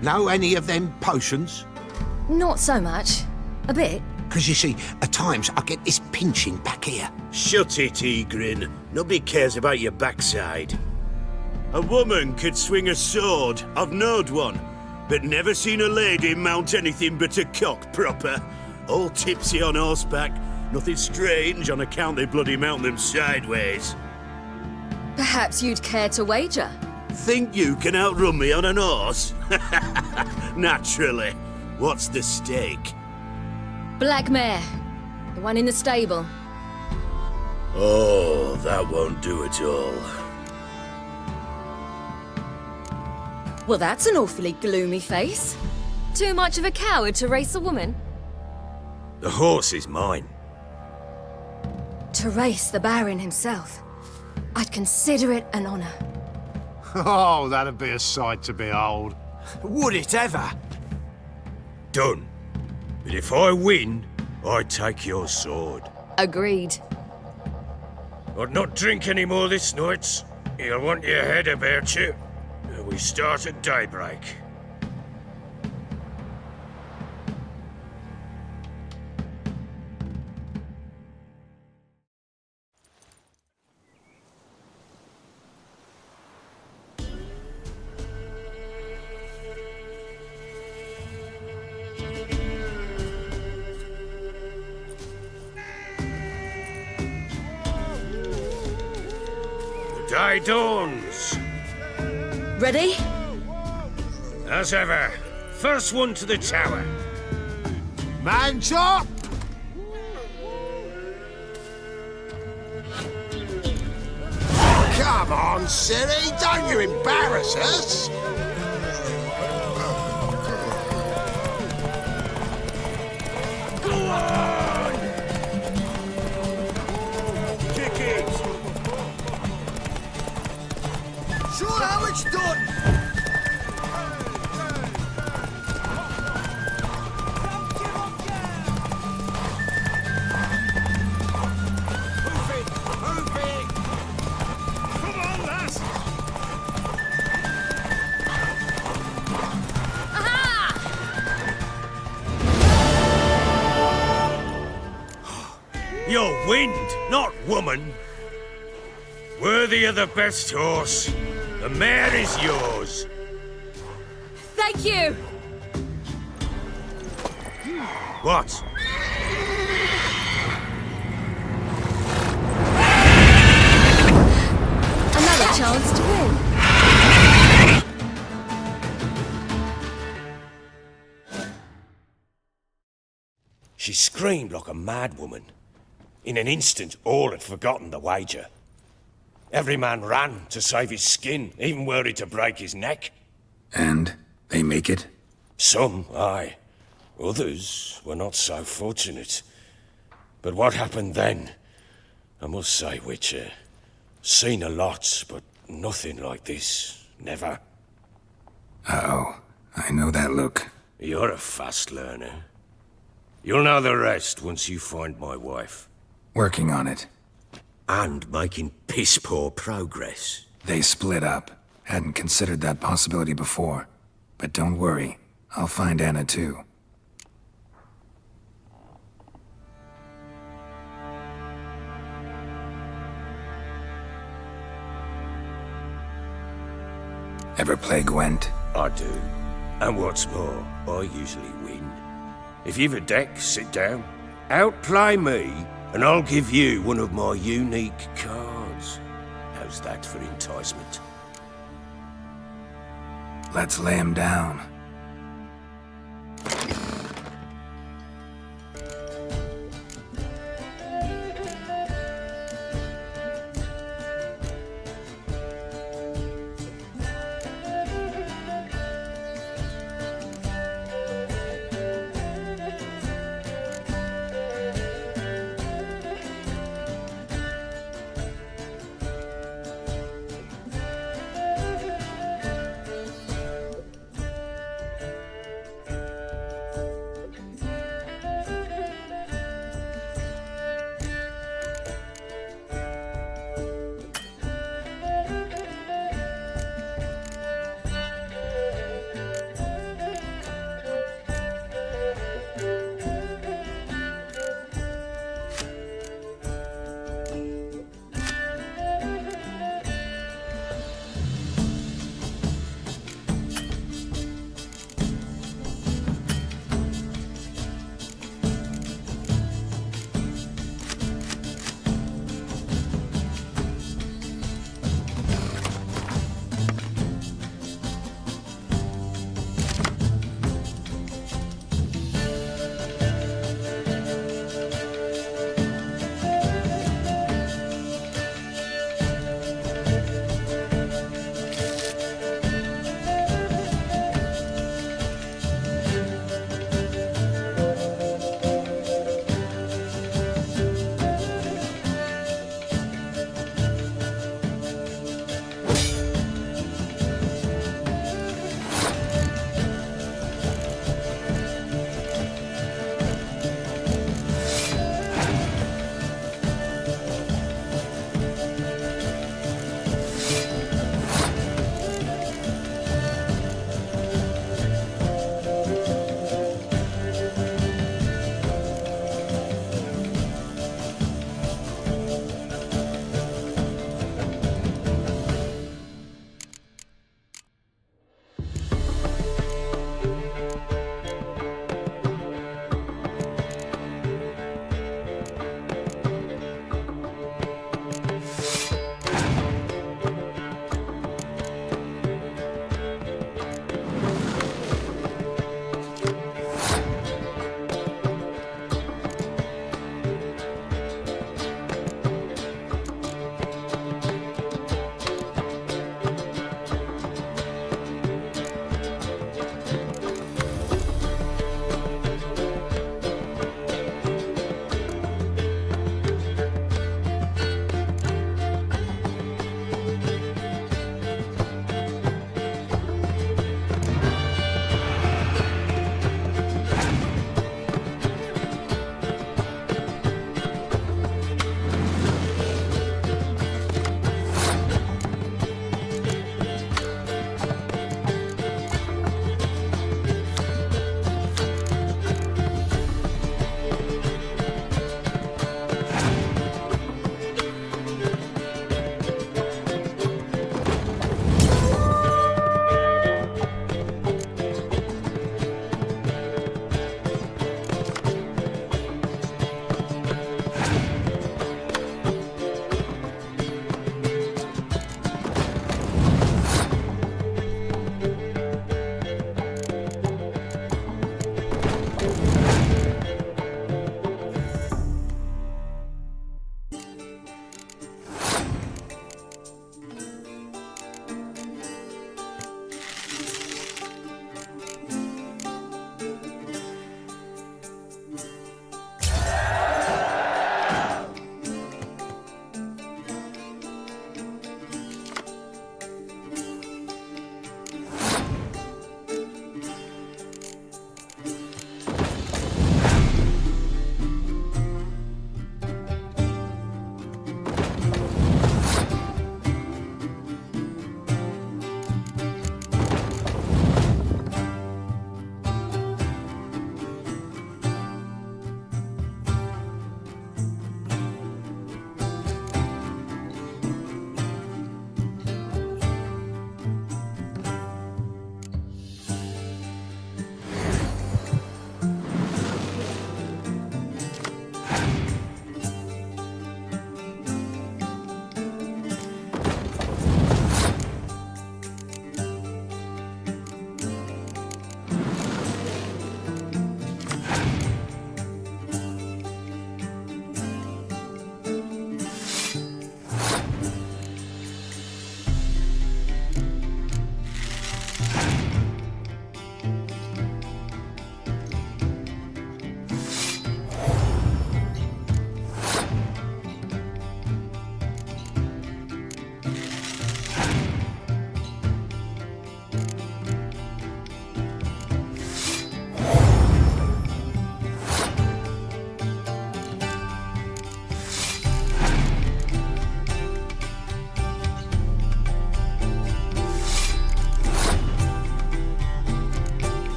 Know any of them potions? Not so much. A bit. Because you see, at times I get this pinching back here. Shut it, Egrin. Nobody cares about your backside. A woman could swing a sword. I've knowed one. But never seen a lady mount anything but a cock proper. All tipsy on horseback. Nothing strange on account they bloody mount them sideways. Perhaps you'd care to wager? Think you can outrun me on an horse? Naturally. What's the stake? Black mare. The one in the stable. Oh, that won't do at all. Well, that's an awfully gloomy face. Too much of a coward to race a woman? The horse is mine. To race the Baron himself. I'd consider it an honor. Oh, that'd be a sight to behold. Would it ever? Done. But if I win, I take your sword. Agreed. I'd not drink any more this night. You'll want your head about you. We start at daybreak. The day dawns. Ready? As ever, first one to the tower. Man's up! Come on, silly, don't you embarrass us! Go on! Kick it! Sure how it's done! You're wind, not woman. Worthy of the best horse. The mare is yours. Thank you! What? Another chance to win. She screamed like a mad woman. In an instant, all had forgotten the wager. Every man ran to save his skin, even worried to break his neck. And they make it? Some, aye. Others were not so fortunate. But what happened then? I must say, Witcher, seen a lot, but nothing like this. Never. Uh-oh. I know that look. You're a fast learner. You'll know the rest once you find my wife. Working on it. And making piss-poor progress. They split up. Hadn't considered that possibility before. But don't worry. I'll find Anna too. Ever play Gwent? I do. And what's more, I usually win. If you've a deck, sit down. Outplay me, and I'll give you one of my unique cards. How's that for enticement? Let's lay him down.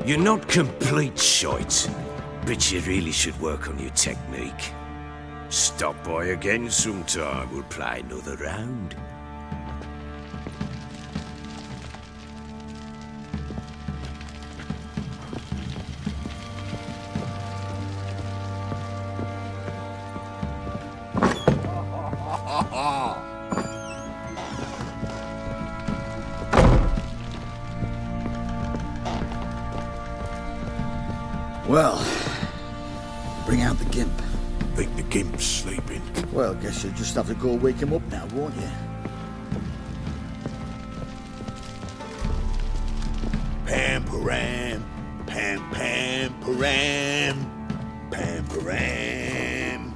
You're not complete shite, but you really should work on your technique. Stop by again sometime, we'll play another round. Well, bring out the gimp. Think the gimp's sleeping. Well, guess you'll just have to go wake him up now, won't you? Pam-param, pam-pam-param, pam-param.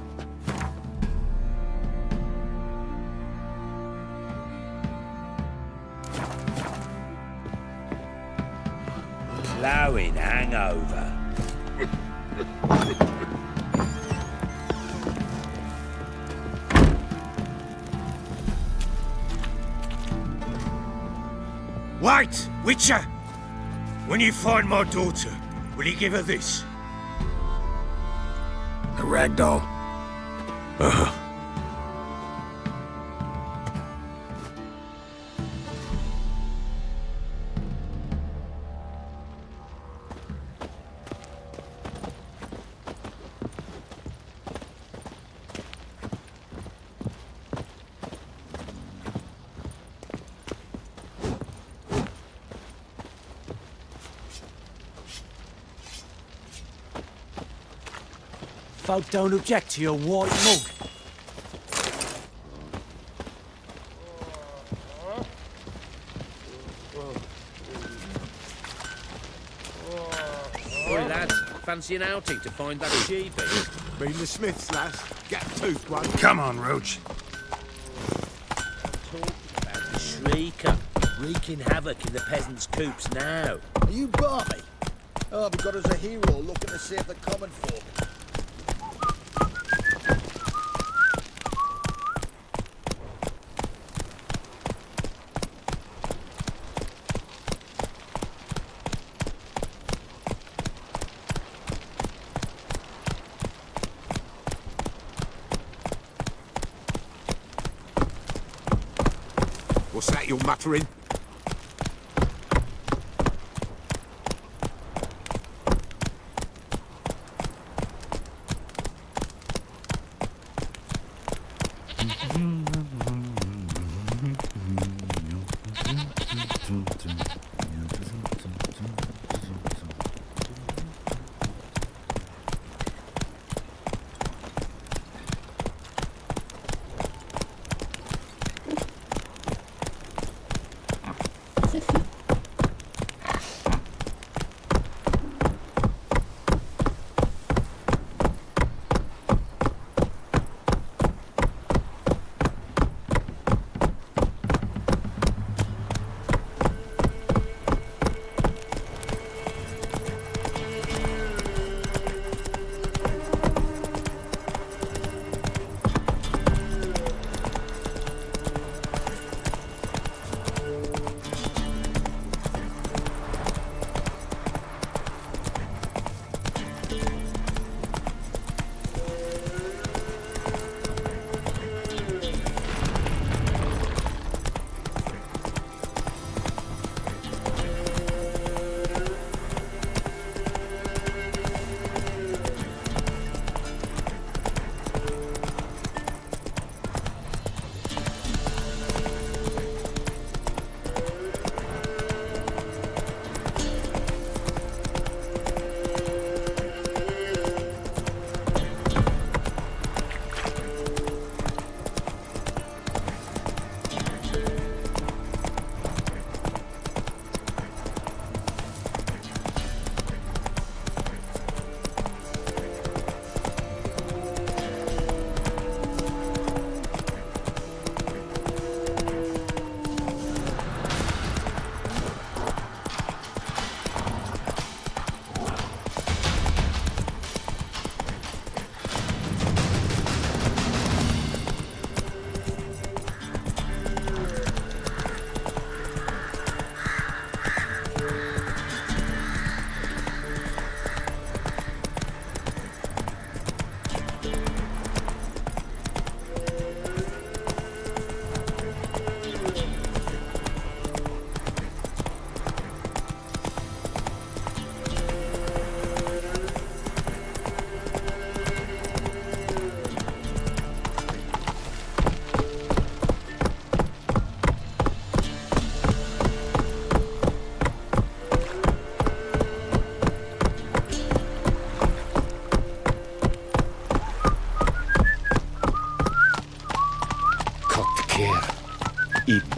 Plowing hangover. Wait, Witcher! When you find my daughter, will you give her this? A rag doll. Uh-huh. Folk don't object to your white mug. Oi, lads, fancy an outing to find that sheepy? Mean the Smiths, lass. Get a tooth one. Come on, Roach. Talking about the shrieker, wreaking havoc in the peasants' coops now. Are you by? Oh, we've got us a hero looking to save the common folk. What's that you're muttering?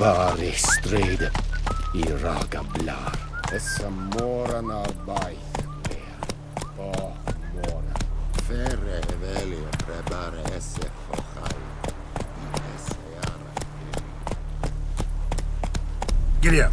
Bari strid I raga blar. Essa moran arbaith bear. Oh, mora. Ferre evelio prebare esse fochai. Esse ara. Giddy up.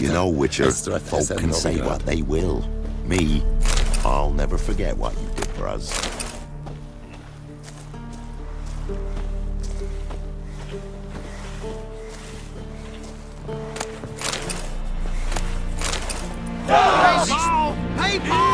You know, Witcher, folk can say what they will. Me, I'll never forget what you did for us. Hey, Paul!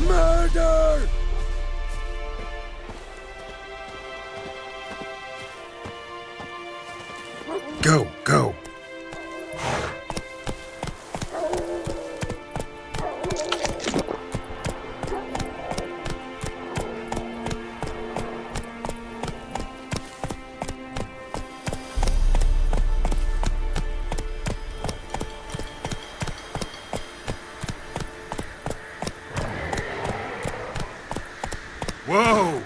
Murder! Go, go. Whoa!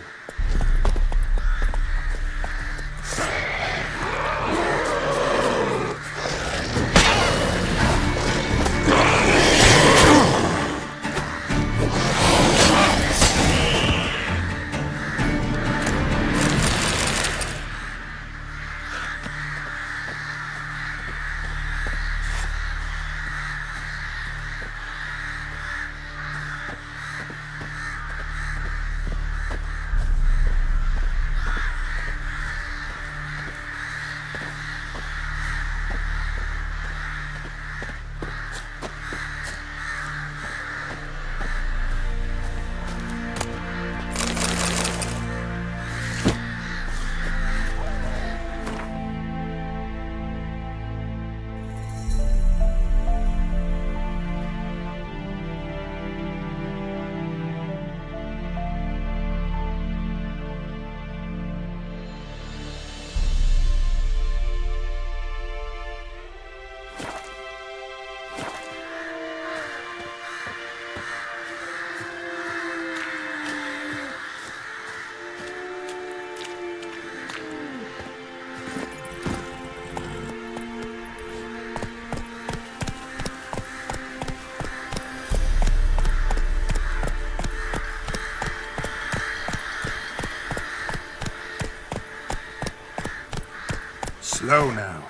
Slow now.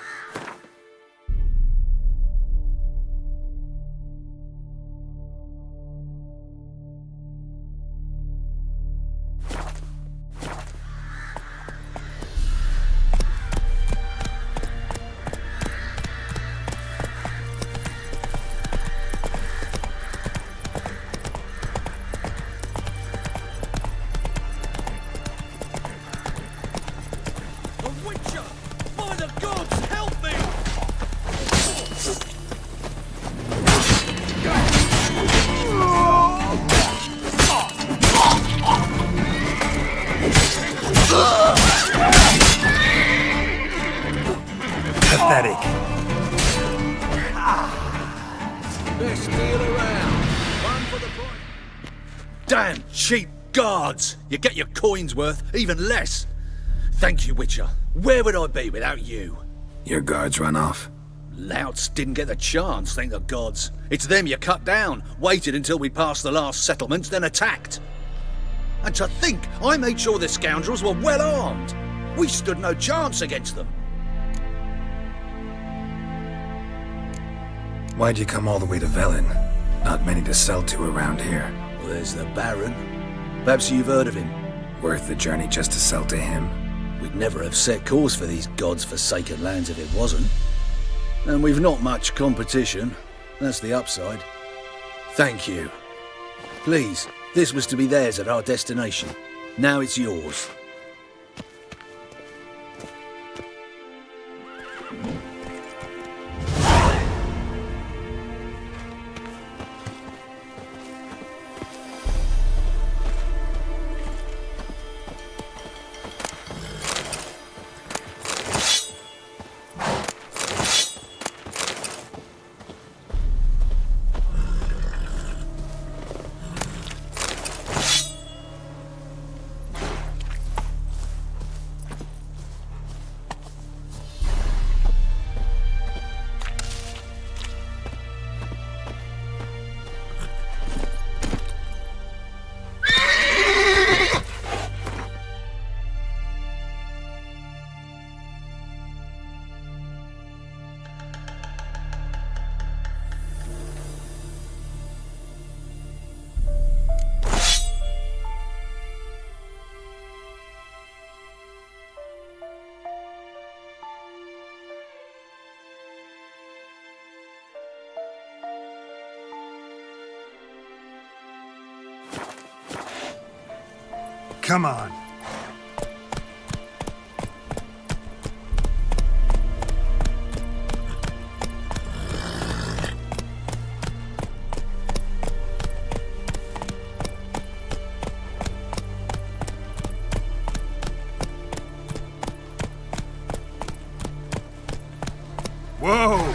Pathetic. Best deal around. One for the point. Damn cheap guards! You get your coin's worth, even less. Thank you, Witcher. Where would I be without you? Your guards run off. Louts didn't get the chance, thank the gods. It's them you cut down, waited until we passed the last settlements, then attacked. And to think, I made sure the scoundrels were well armed. We stood no chance against them. Why'd you come all the way to Velen? Not many to sell to around here. Well, there's the Baron. Perhaps you've heard of him. Worth the journey just to sell to him? We'd never have set course for these gods-forsaken lands if it wasn't. And we've not much competition. That's the upside. Thank you. Please, this was to be theirs at our destination. Now it's yours. Come on. Whoa!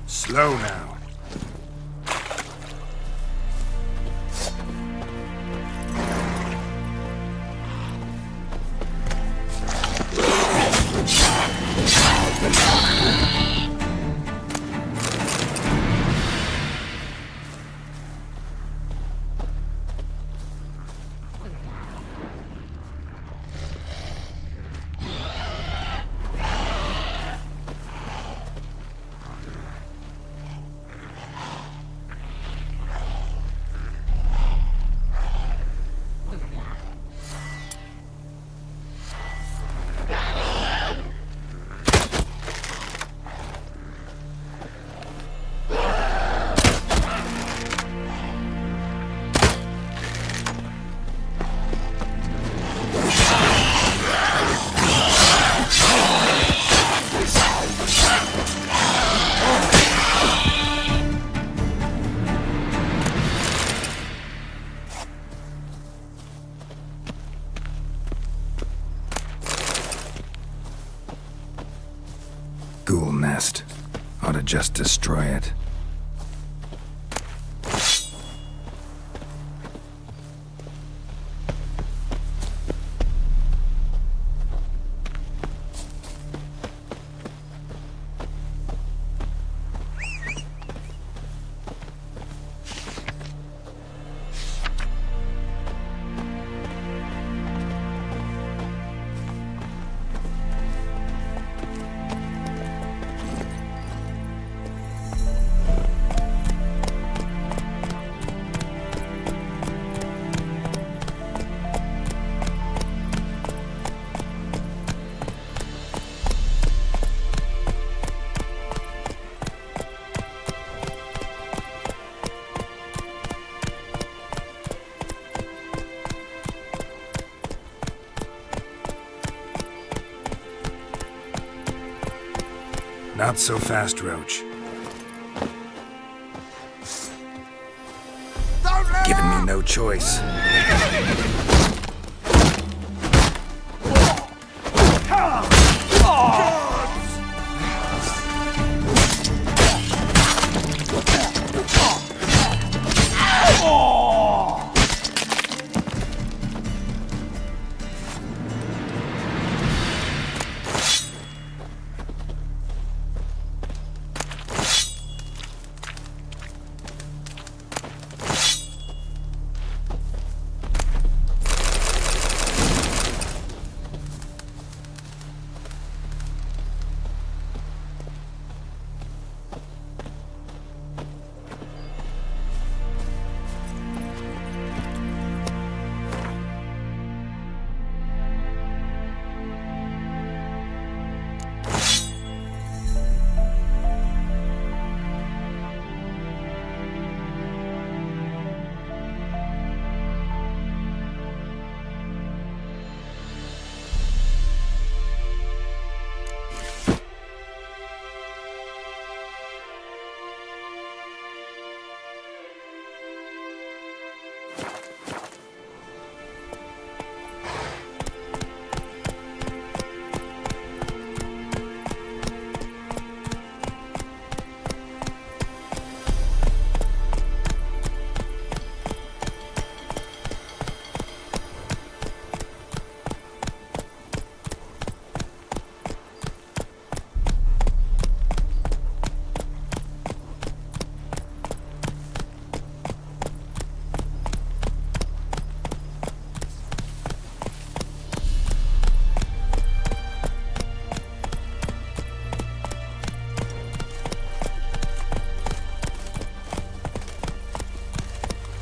Slow now. nest. Ought to just destroy it. Not so fast, Roach. Giving me no choice.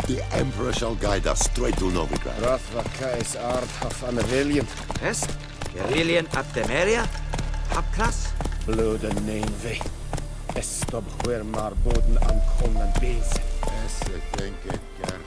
The Emperor shall guide us straight to Novigrad. Rothvaka is art of an rebellion. Est? Rebellion at Temeria? Habkras? Blood and name vi. Estob where marboden am kongen bees. Esse denke gern.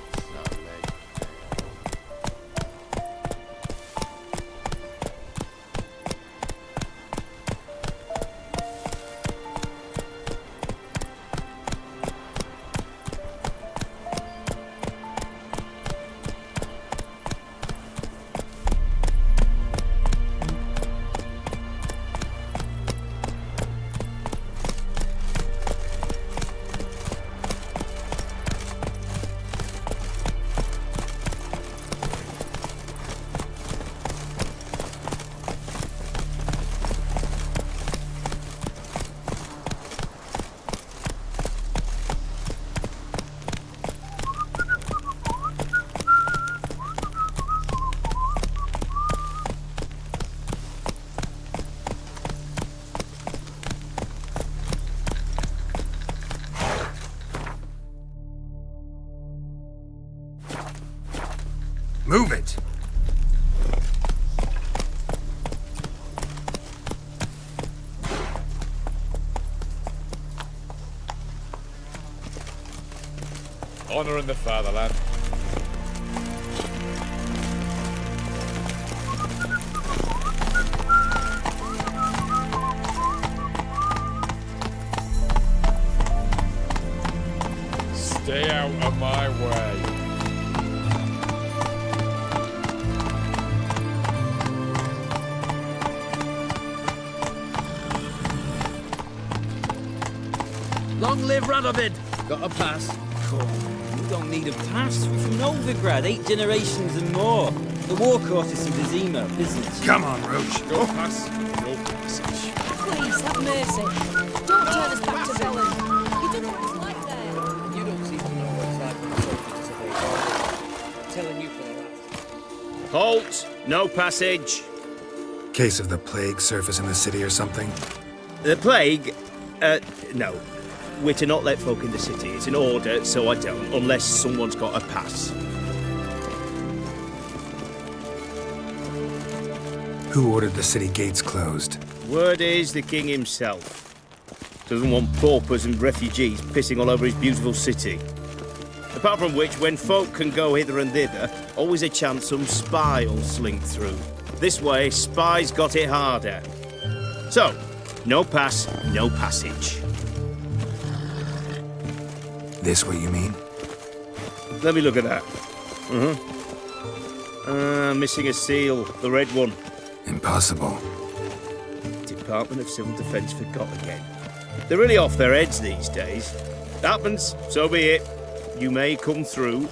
Move it! Honor in the fatherland. Stay out of my way. live, Radovid? Got a pass? Come, you don't need a pass. We're from Novigrad, 8 generations and more. The war course is some Vizima business. Come on, Roach. No pass, no passage. Please, have mercy. Don't turn us back to Velen. You don't know what it's like there. You don't seem to know what it's like when the soldiers disobey. Telling you for the last. Halt! No passage. Case of the plague surface in the city or something? The plague? No. We're to not let folk in the city. It's an order, so I don't, unless someone's got a pass. Who ordered the city gates closed? Word is the king himself. Doesn't want paupers and refugees pissing all over his beautiful city. Apart from which, when folk can go hither and thither, always a chance some spy will slink through. This way, spies got it harder. So, no pass, no passage. This what you mean? Let me look at that. Missing a seal, the red one. Impossible. Department of Civil Defence forgot again. They're really off their heads these days. Happens, so be it. You may come through.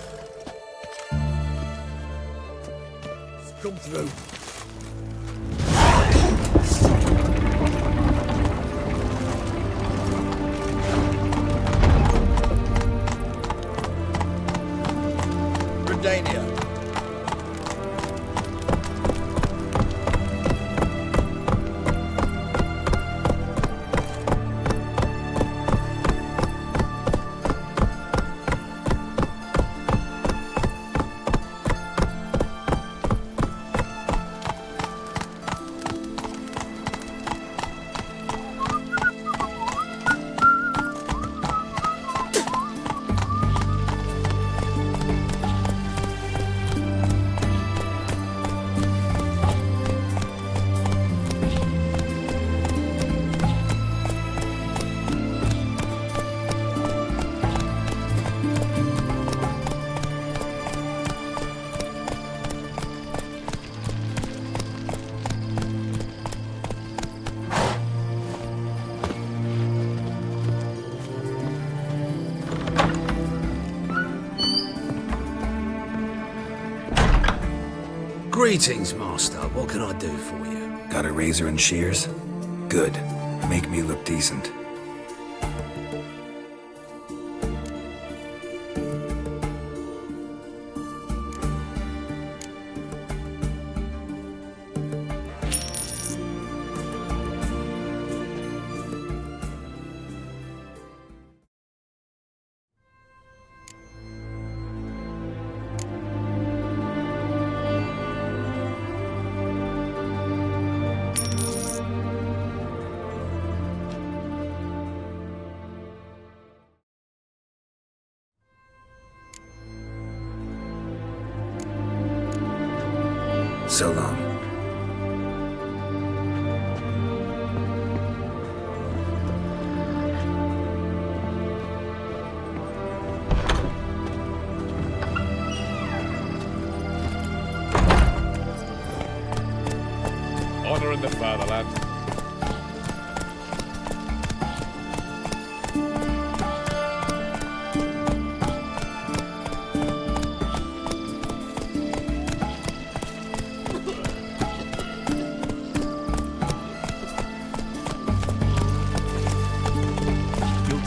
Come through. Redania. Greetings, Master. What can I do for you? Got a razor and shears? Good. Make me look decent. So long. Honor in the fatherland.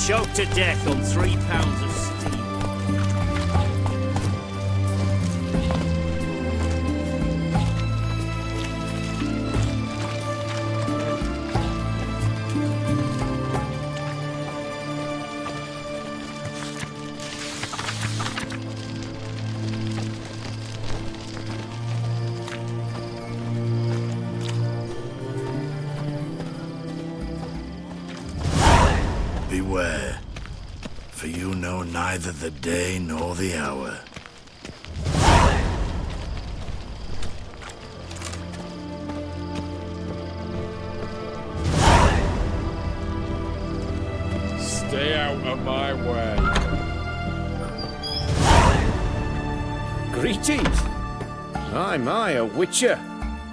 Choked to death on 3 pounds of steel. Beware, for you know neither the day nor the hour. Stay out of my way. Greetings. My, a witcher.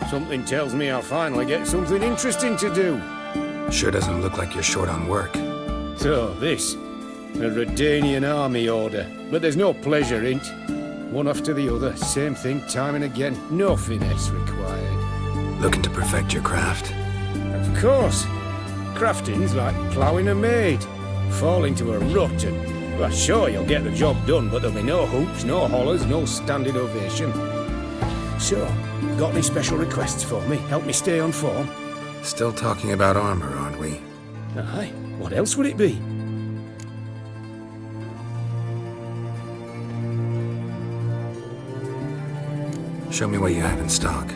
Something tells me I'll finally get something interesting to do. Sure doesn't look like you're short on work. So, this. A Redanian army order, but there's no pleasure in't. One after the other, same thing time and again, no finesse required. Looking to perfect your craft? Of course. Crafting's like ploughing a maid. Fall into a rut and, well, sure, you'll get the job done, but there'll be no hoops, no hollers, no standing ovation. So, got any special requests for me? Help me stay on form? Still talking about armor, aren't we? Aye, what else would it be? Show me what you have in stock.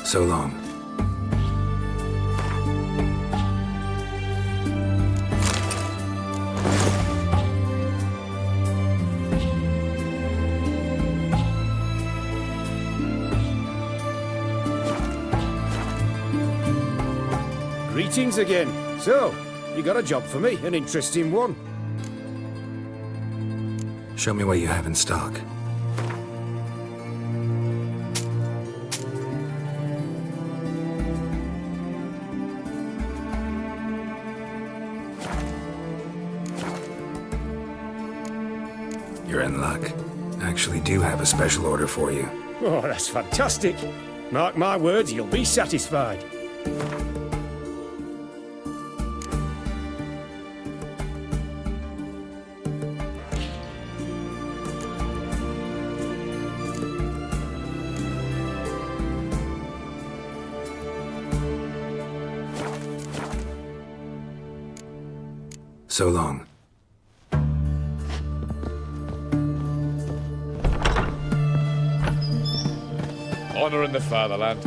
So long. Greetings again. So, you got a job for me, an interesting one. Show me what you have in stock. You're in luck. I actually do have a special order for you. Oh, that's fantastic. Mark my words, you'll be satisfied. So long. Honor in the fatherland.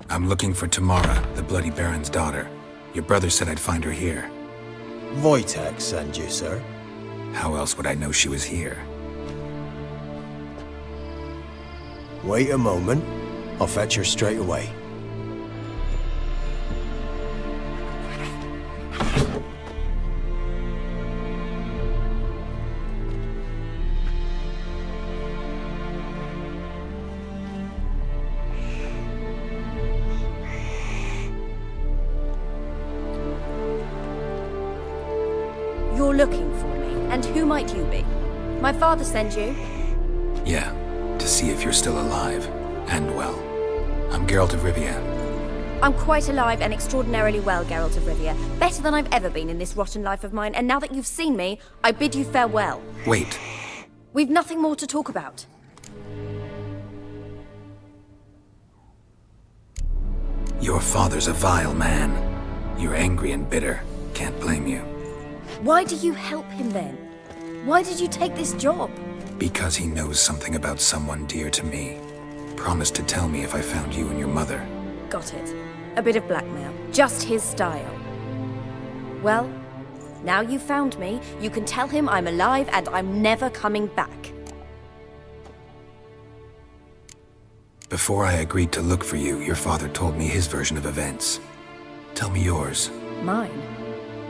I'm looking for Tamara, the Bloody Baron's daughter. Your brother said I'd find her here. Wojtek sent you, sir. How else would I know she was here? Wait a moment. I'll fetch her straight away. You're looking for me, and who might you be? My father sent you? Yeah, to see if you're still alive, and well. I'm Geralt of Rivia. I'm quite alive and extraordinarily well, Geralt of Rivia. Better than I've ever been in this rotten life of mine, and now that you've seen me, I bid you farewell. Wait. We've nothing more to talk about. Your father's a vile man. You're angry and bitter. Can't blame you. Why do you help him then? Why did you take this job? Because he knows something about someone dear to me. Promised to tell me if I found you and your mother. Got it. A bit of blackmail. Just his style. Well, now you've found me, you can tell him I'm alive and I'm never coming back. Before I agreed to look for you, your father told me his version of events. Tell me yours. Mine?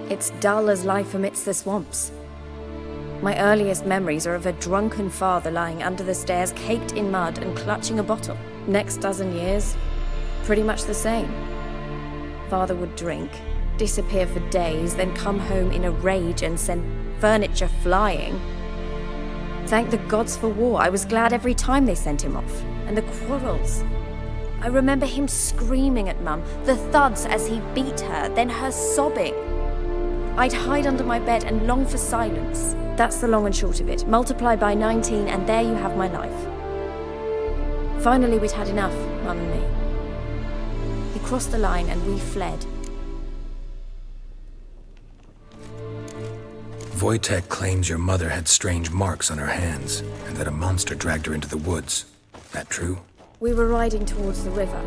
It's dull as life amidst the swamps. My earliest memories are of a drunken father lying under the stairs, caked in mud and clutching a bottle. Next dozen years, pretty much the same. Father would drink, disappear for days, then come home in a rage and send furniture flying. Thank the gods for war. I was glad every time they sent him off. And the quarrels. I remember him screaming at Mum, the thuds as he beat her, then her sobbing. I'd hide under my bed and long for silence. That's the long and short of it. Multiply by 19 and there you have my life. Finally, we'd had enough, Mum and me. He crossed the line and we fled. Wojtek claims your mother had strange marks on her hands, and that a monster dragged her into the woods. That true? We were riding towards the river.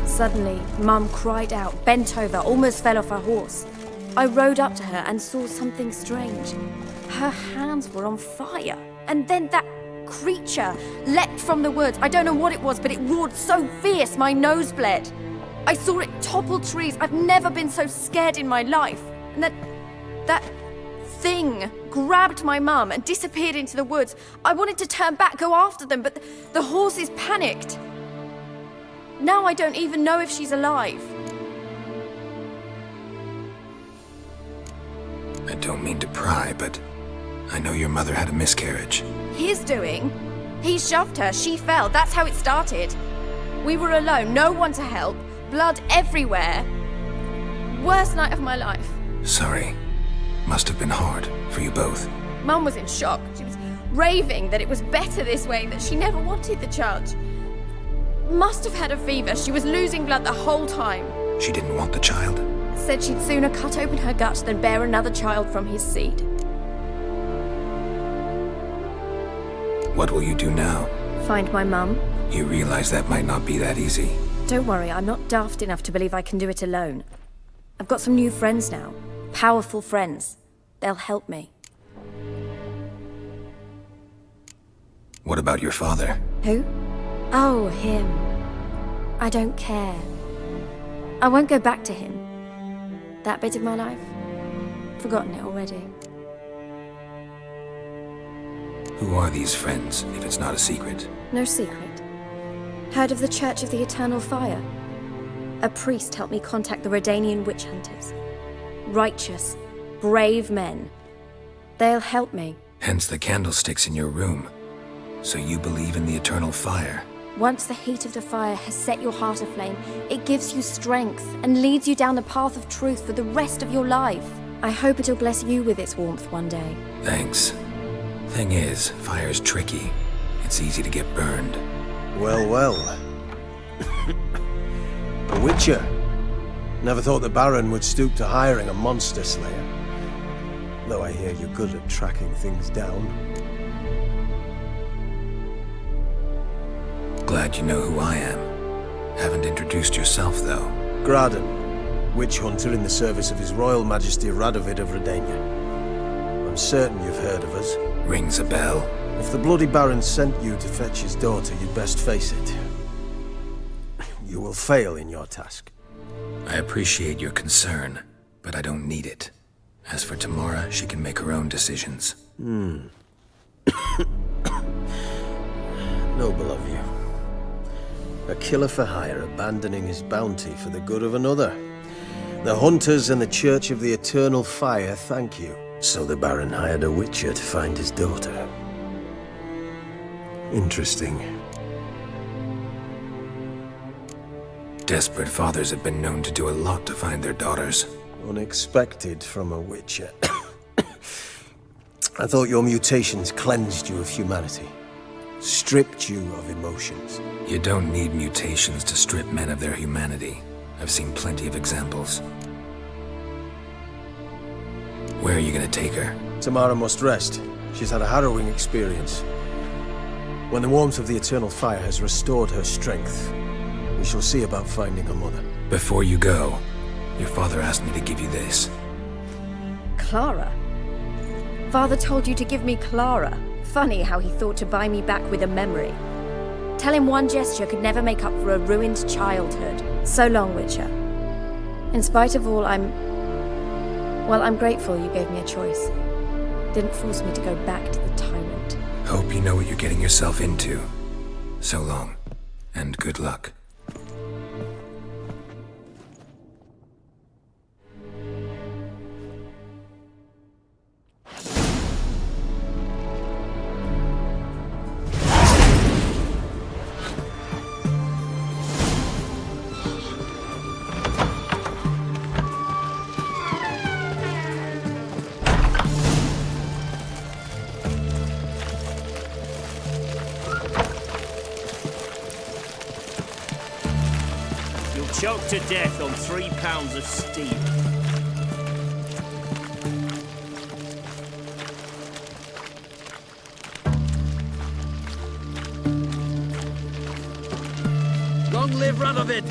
Suddenly, Mum cried out, bent over, almost fell off her horse. I rode up to her and saw something strange. Her hands were on fire. And then that creature leapt from the woods. I don't know what it was, but it roared so fierce my nose bled. I saw it topple trees. I've never been so scared in my life. And that thing grabbed my mum and disappeared into the woods. I wanted to turn back, go after them, but the horses panicked. Now I don't even know if she's alive. I don't mean to pry, but I know your mother had a miscarriage. His doing? He shoved her, she fell, that's how it started. We were alone, no one to help, blood everywhere. Worst night of my life. Sorry. Must have been hard for you both. Mum was in shock. She was raving that it was better this way, that she never wanted the child. Must have had a fever. She was losing blood the whole time. She didn't want the child? Said she'd sooner cut open her gut than bear another child from his seed. What will you do now? Find my mum. You realize that might not be that easy. Don't worry, I'm not daft enough to believe I can do it alone. I've got some new friends now. Powerful friends. They'll help me. What about your father? Who? Oh, him. I don't care. I won't go back to him. That bit of my life? Forgotten it already. Who are these friends, if it's not a secret? No secret. Heard of the Church of the Eternal Fire? A priest helped me contact the Redanian witch hunters. Righteous, brave men. They'll help me. Hence the candlesticks in your room. So you believe in the eternal fire? Once the heat of the fire has set your heart aflame, it gives you strength and leads you down the path of truth for the rest of your life. I hope it'll bless you with its warmth one day. Thanks. Thing is, fire's tricky. It's easy to get burned. Well, well. A witcher. Never thought the Baron would stoop to hiring a monster slayer. Though I hear you're good at tracking things down. Glad you know who I am. Haven't introduced yourself, though. Graden, witch hunter in the service of His Royal Majesty Radovid of Redania. I'm certain you've heard of us. Rings a bell. If the bloody Baron sent you to fetch his daughter, you'd best face it. You will fail in your task. I appreciate your concern, but I don't need it. As for Tamara, she can make her own decisions. Noble of you. A killer for hire abandoning his bounty for the good of another. The hunters and the Church of the Eternal Fire thank you. So the Baron hired a witcher to find his daughter. Interesting. Desperate fathers have been known to do a lot to find their daughters. Unexpected from a witcher. I thought your mutations cleansed you of humanity. Stripped you of emotions. You don't need mutations to strip men of their humanity. I've seen plenty of examples. Where are you gonna take her? Tamara must rest. She's had a harrowing experience. When the warmth of the eternal fire has restored her strength, we shall see about finding her mother. Before you go, your father asked me to give you this. Clara? Father told you to give me Clara. Funny how he thought to buy me back with a memory. Tell him one gesture could never make up for a ruined childhood. So long, Witcher. In spite of all, I'm grateful you gave me a choice. Didn't force me to go back to the tyrant. Hope you know what you're getting yourself into. So long, and good luck. Choked to death on 3 pounds of steam. Long live Radovid!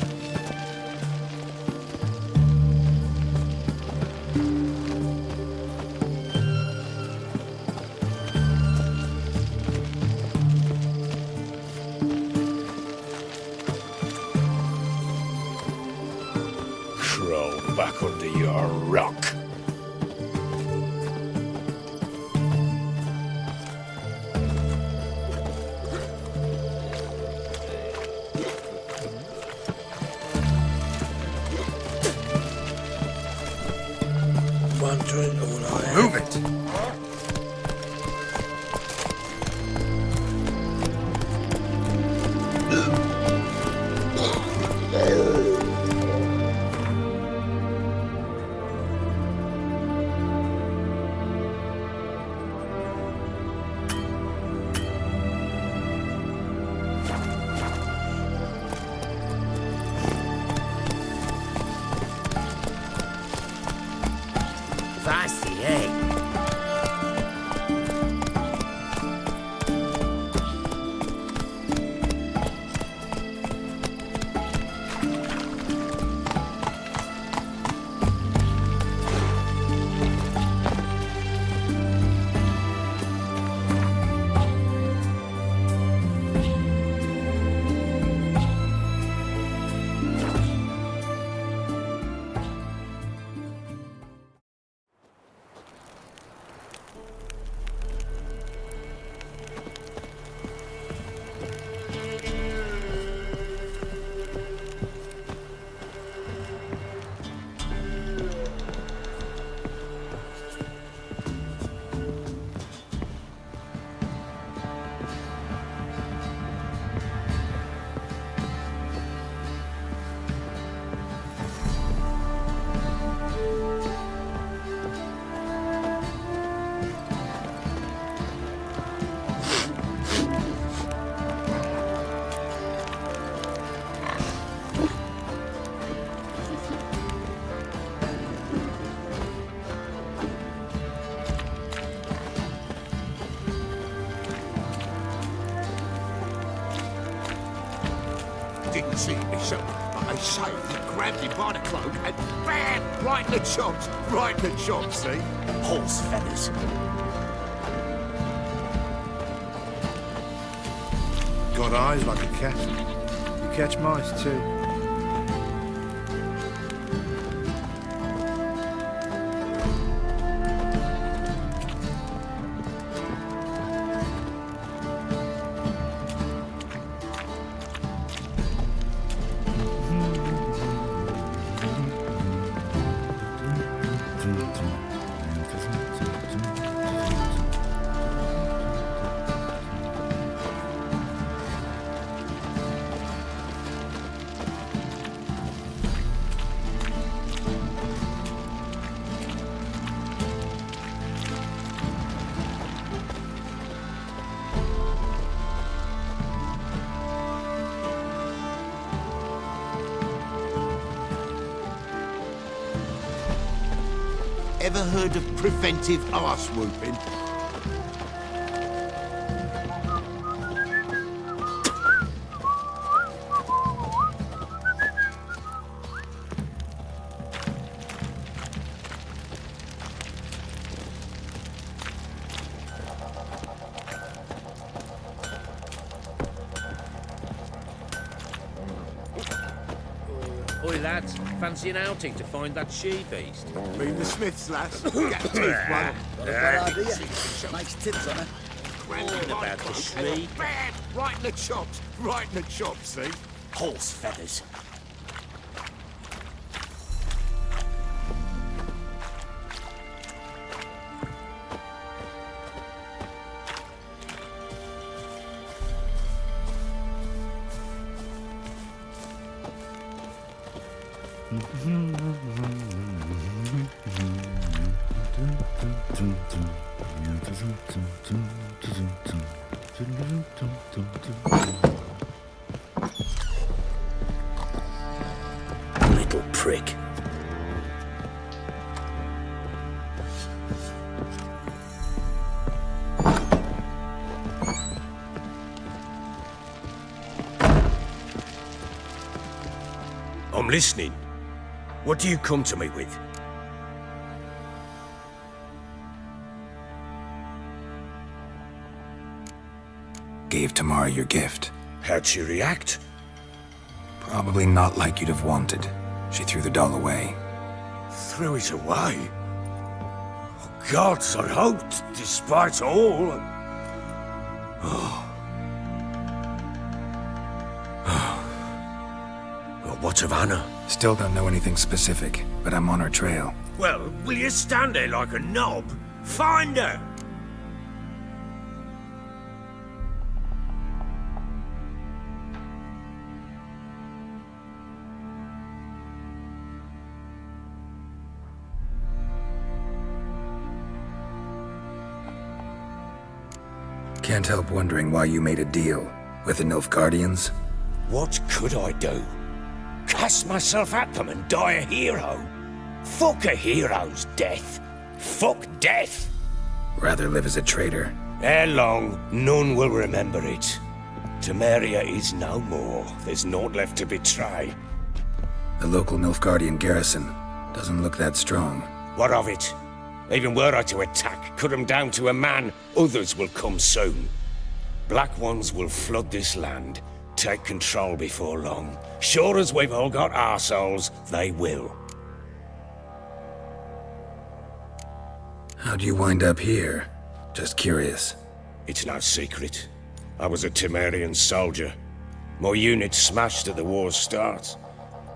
Back under your rock. Wondering all I Move it! Fancy, eh? Didn't see me, so I saved him, grabbed him by the cloak, and bam! Right in the chops! Right in the chops, see? Horse feathers. Got eyes like a cat. You catch mice too. Ever heard of preventive arse whooping? Oi, lads, fancy an outing to find that she-beast? Mean the Smiths, lass. Get a teeth one. Got a bad idea. Makes tips on her. Talking about the shriek. Bad! Right in the chops. Right in the chops, see? Horse feathers. Little prick. I'm listening. What do you come to me with? Gave Tamara your gift. How'd she react? Probably not like you'd have wanted. She threw the doll away. Threw it away? Oh, gods, I hoped, despite all. Well, what of Anna? Still don't know anything specific, but I'm on her trail. Well, will you stand there like a knob? Find her! Can't help wondering why you made a deal with the Nilfgaardians. What could I do? Cast myself at them and die a hero? Fuck a hero's death. Fuck death. Rather live as a traitor. Ere long, none will remember it. Temeria is no more. There's naught left to betray. The local Nilfgaardian garrison doesn't look that strong. What of it? Even were I to attack, cut them down to a man, others will come soon. Black Ones will flood this land, take control before long. Sure as we've all got arseholes, they will. How'd you wind up here? Just curious. It's no secret. I was a Temerian soldier. My unit smashed at the war's start.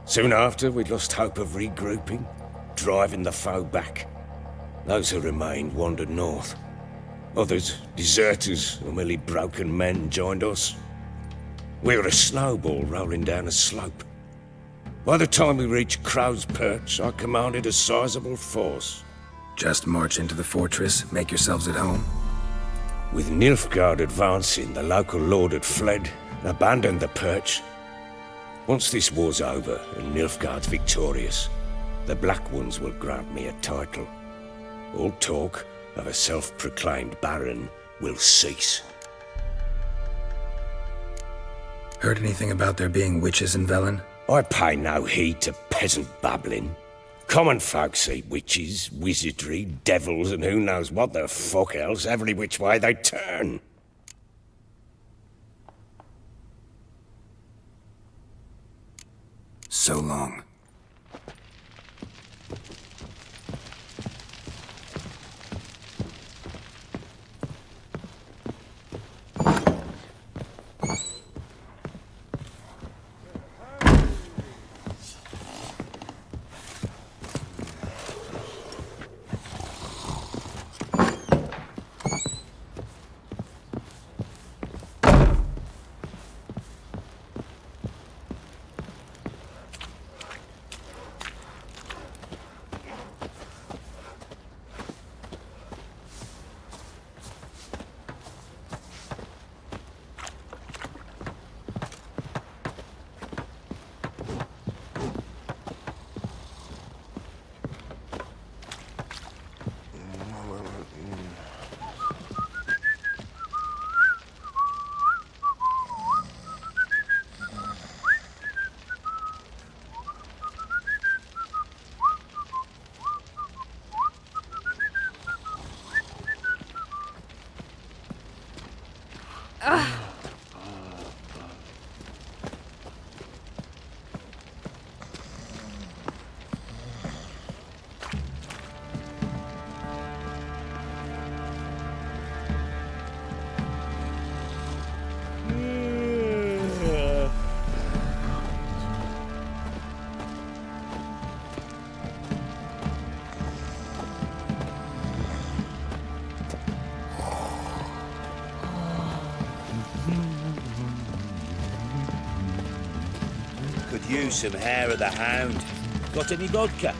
Soon after, we'd lost hope of regrouping, driving the foe back. Those who remained wandered north. Others, deserters or merely broken men, joined us. We were a snowball rolling down a slope. By the time we reached Crow's Perch, I commanded a sizable force. Just march into the fortress, make yourselves at home? With Nilfgaard advancing, the local lord had fled, abandoned the perch. Once this war's over and Nilfgaard's victorious, the Black Ones will grant me a title. All talk of a self-proclaimed baron will cease. Heard anything about there being witches in Velen? I pay no heed to peasant babbling. Common folk see witches, wizardry, devils, and who knows what the fuck else every which way they turn. So long. you some hair of the hound. Got any vodka?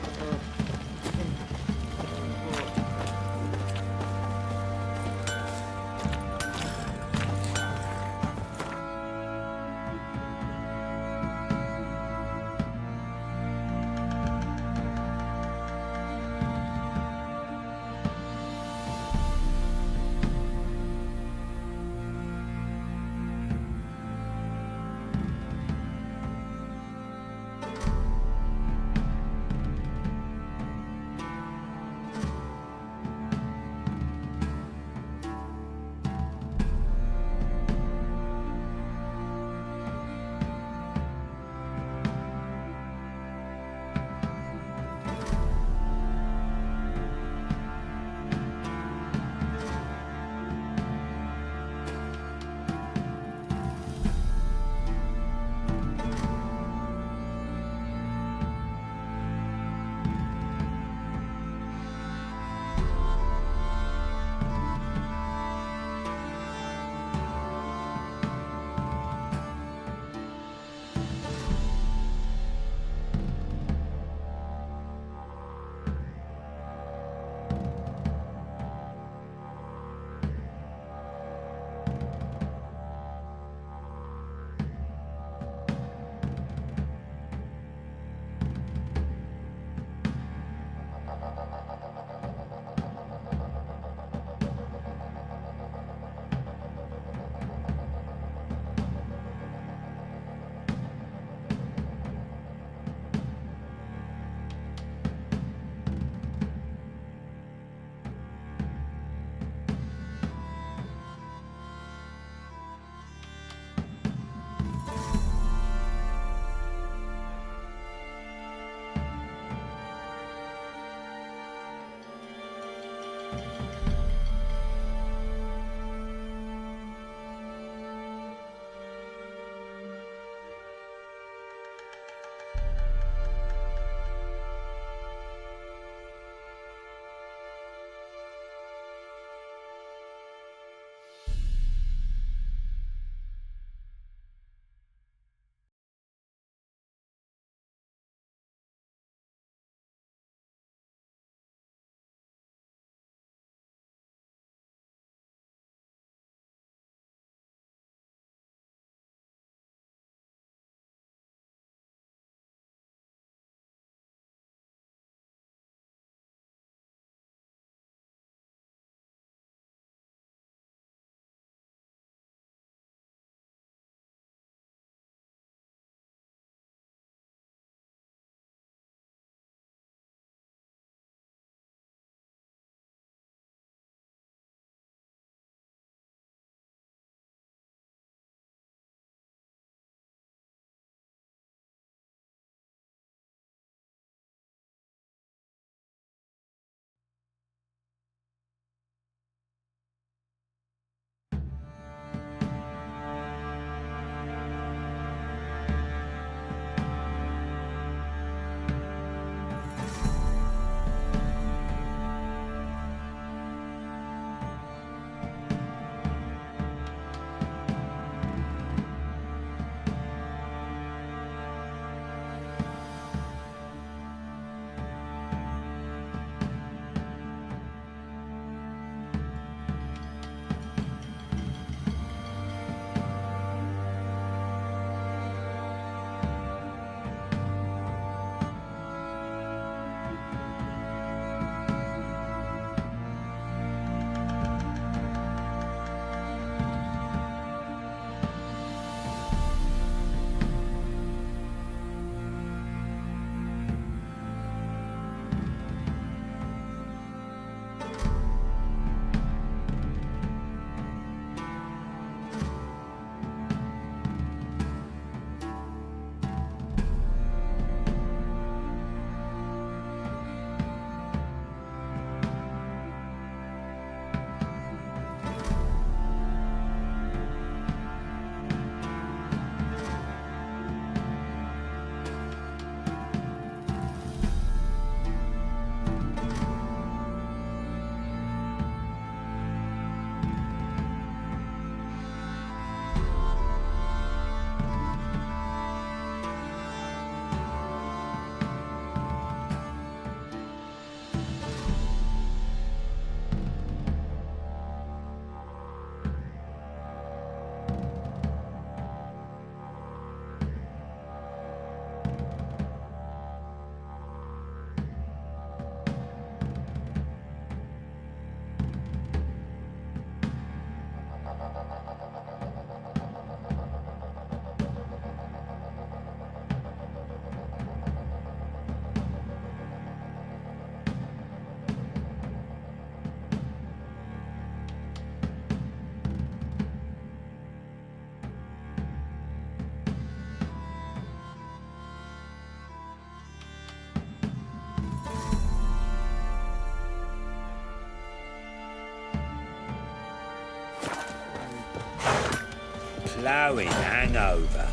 ploughing hangover.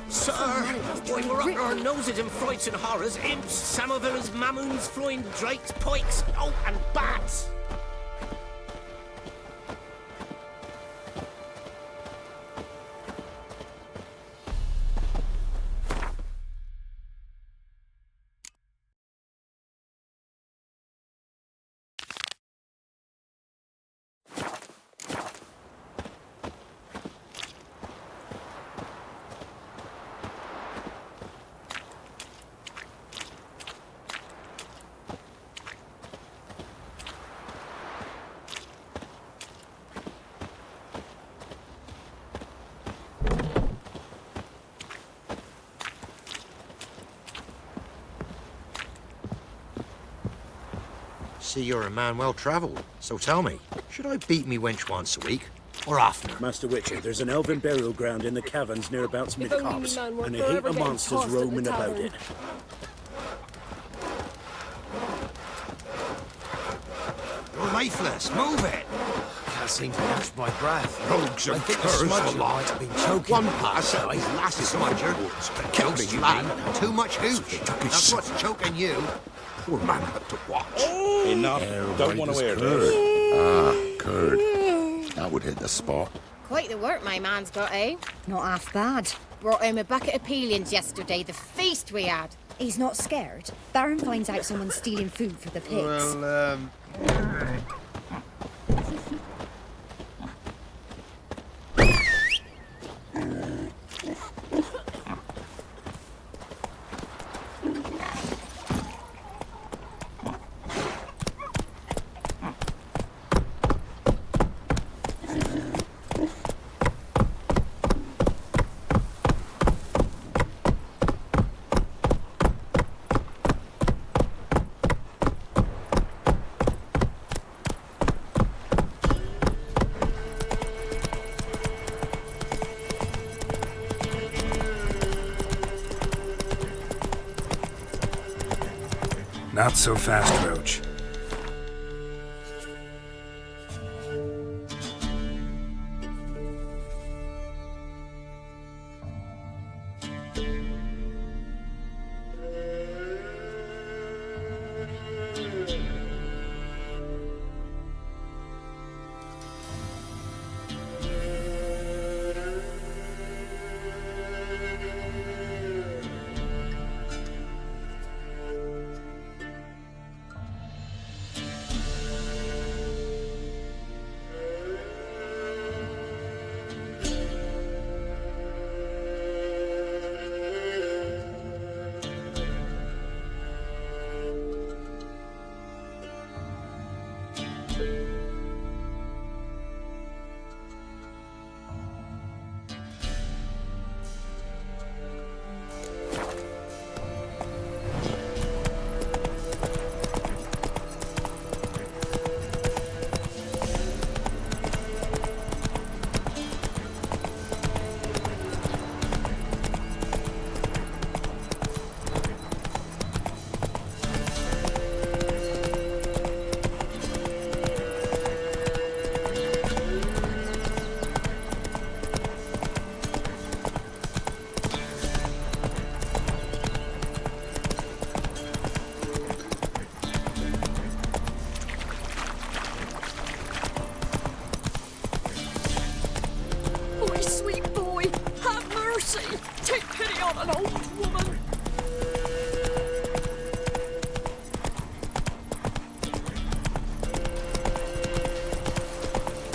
Sir, why we're up our noses in frights and horrors, imps, samovers, mamoons, flying drakes, pikes, oh, and bats. See, you're a man well travelled. So tell me, should I beat me wench once a week, or oftener? Master Witcher, there's an elven burial ground in the caverns nearabouts mid-copse, and a heap of monsters roaming about it. You're lifeless. Move it. Can't seem to catch my breath. Rogues and I think the curs smudger for might have been choking. One pass-size lassie smudger, killed slang, too much hooch. That's what's choking you. Poor man had to watch. Enough. Don't want to hear this. Ah, curd. That would hit the spot. Quite the work my man's got, eh? Not half bad. Brought home a bucket of peelings yesterday, the feast we had. He's not scared. Baron finds out someone's stealing food for the pigs. Well, Not so fast, Roach.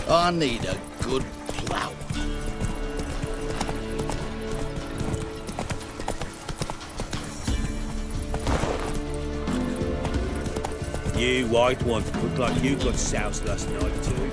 I need a good plough. You white one, look like you got soused last night too.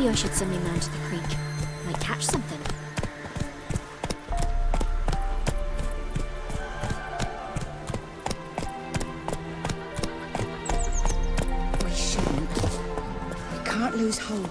Maybe I should send me man to the creek. Might catch something. We shouldn't. We can't lose hope.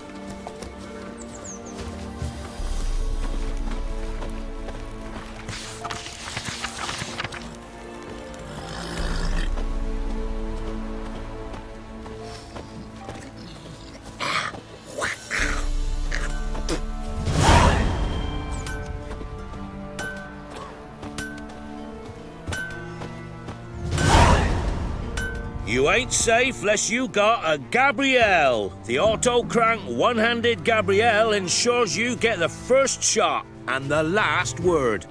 You ain't safe less you got a Gabrielle. The auto-crank one-handed Gabrielle ensures you get the first shot and the last word.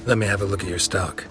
Let me have a look at your stock.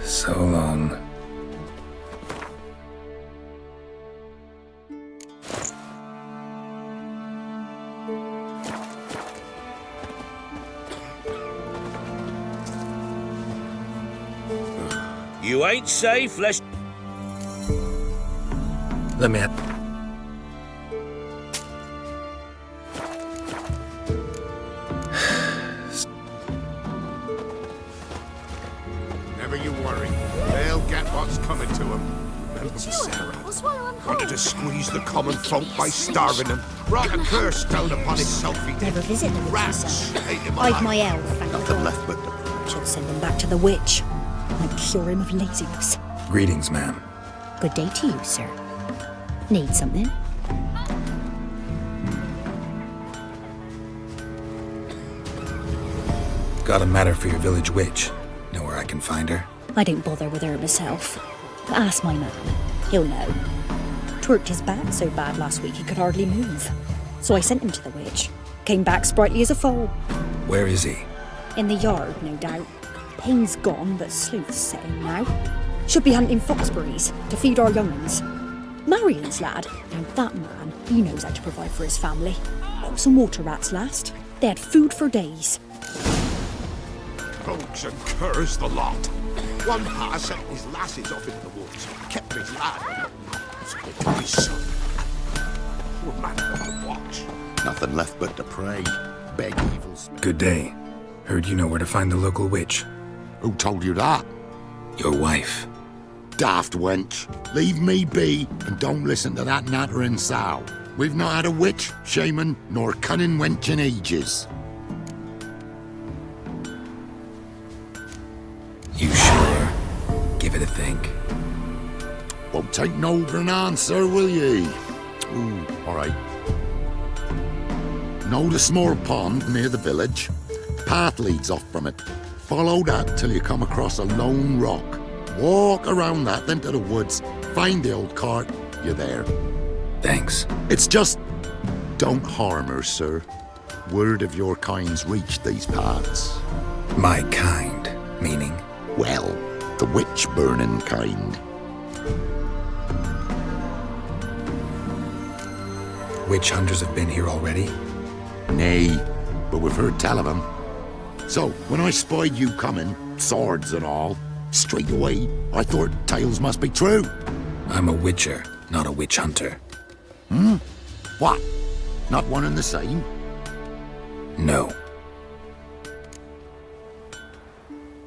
So long. You ain't safe less... Let me have... Never you worry. They'll get what's coming to them. Remember Sarah wanted to squeeze the common folk by starving them. Brought a curse down upon himself he did. Never visit the witch Rats myself. ate him I've alive. my elf, thank Nothing God. left but the... Should send him back to the witch. Might cure him of laziness. Greetings, ma'am. Good day to you, sir. Need something? Got a matter for your village witch. Know where I can find her? I don't bother with her myself. But ask my man. He'll know. Twerked his back so bad last week he could hardly move. So I sent him to the witch. Came back sprightly as a foal. Where is he? In the yard, no doubt. Pain's gone, but sleuth's setting now. Should be hunting foxberries to feed our young'uns. Marion's lad. Now that man, he knows how to provide for his family. Got some water rats last. They had food for days. Rogues and curs the lot. One pa sent his lasses off into the woods, kept his lad. His son. Poor man on the watch. Nothing left but to pray. Beg evil spirits. Good day. Heard you know where to find the local witch. Who told you that? Your wife. Daft wench. Leave me be and don't listen to that nattering sow. We've not had a witch, shaman, nor cunning wench in ages. You sure? Give it a think. Won't take no for an answer, will ye? Ooh, all right. Know the small pond near the village? Path leads off from it. Follow that till you come across a lone rock. Walk around that, then to the woods. Find the old cart. You're there. Thanks. It's just... don't harm her, sir. Word of your kind's reached these parts. My kind, meaning? Well, the witch-burning kind. Witch hunters have been here already? Nay, but we've heard tell of them. So, when I spied you coming, swords and all, straight away, I thought tales must be true. I'm a witcher, not a witch hunter. Hmm? What? Not one and the same? No.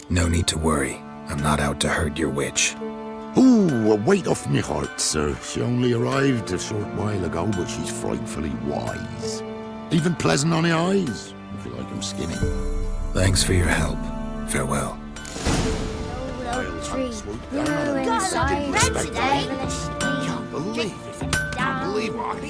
No need to worry. I'm not out to hurt your witch. Ooh, a weight off me heart, sir. She only arrived a short while ago, but she's frightfully wise. Even pleasant on the eyes, if you like 'em skinny. Thanks for your help. Farewell. Can't believe what I hear.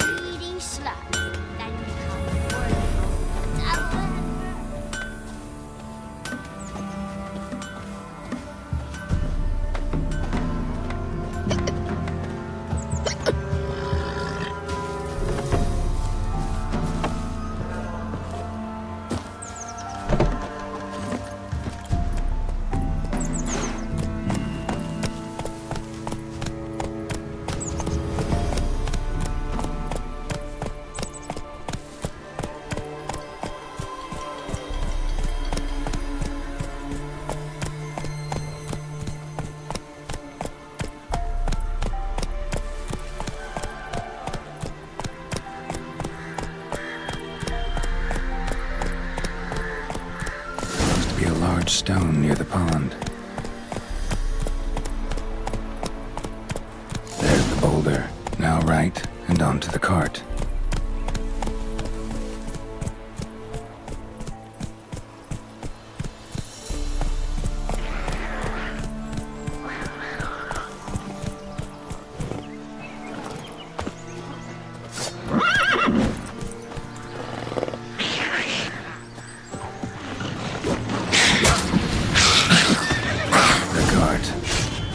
Stone near the pond. There's the boulder. Now right, and onto the cart.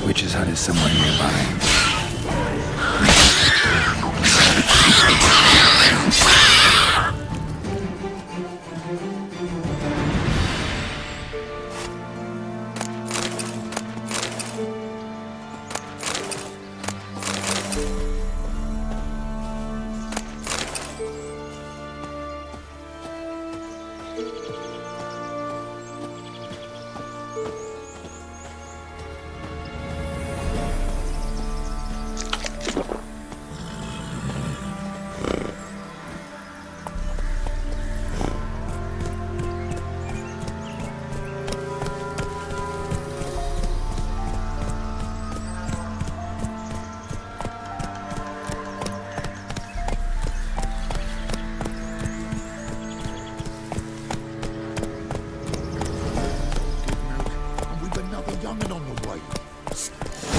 Witch's hut is somewhere nearby.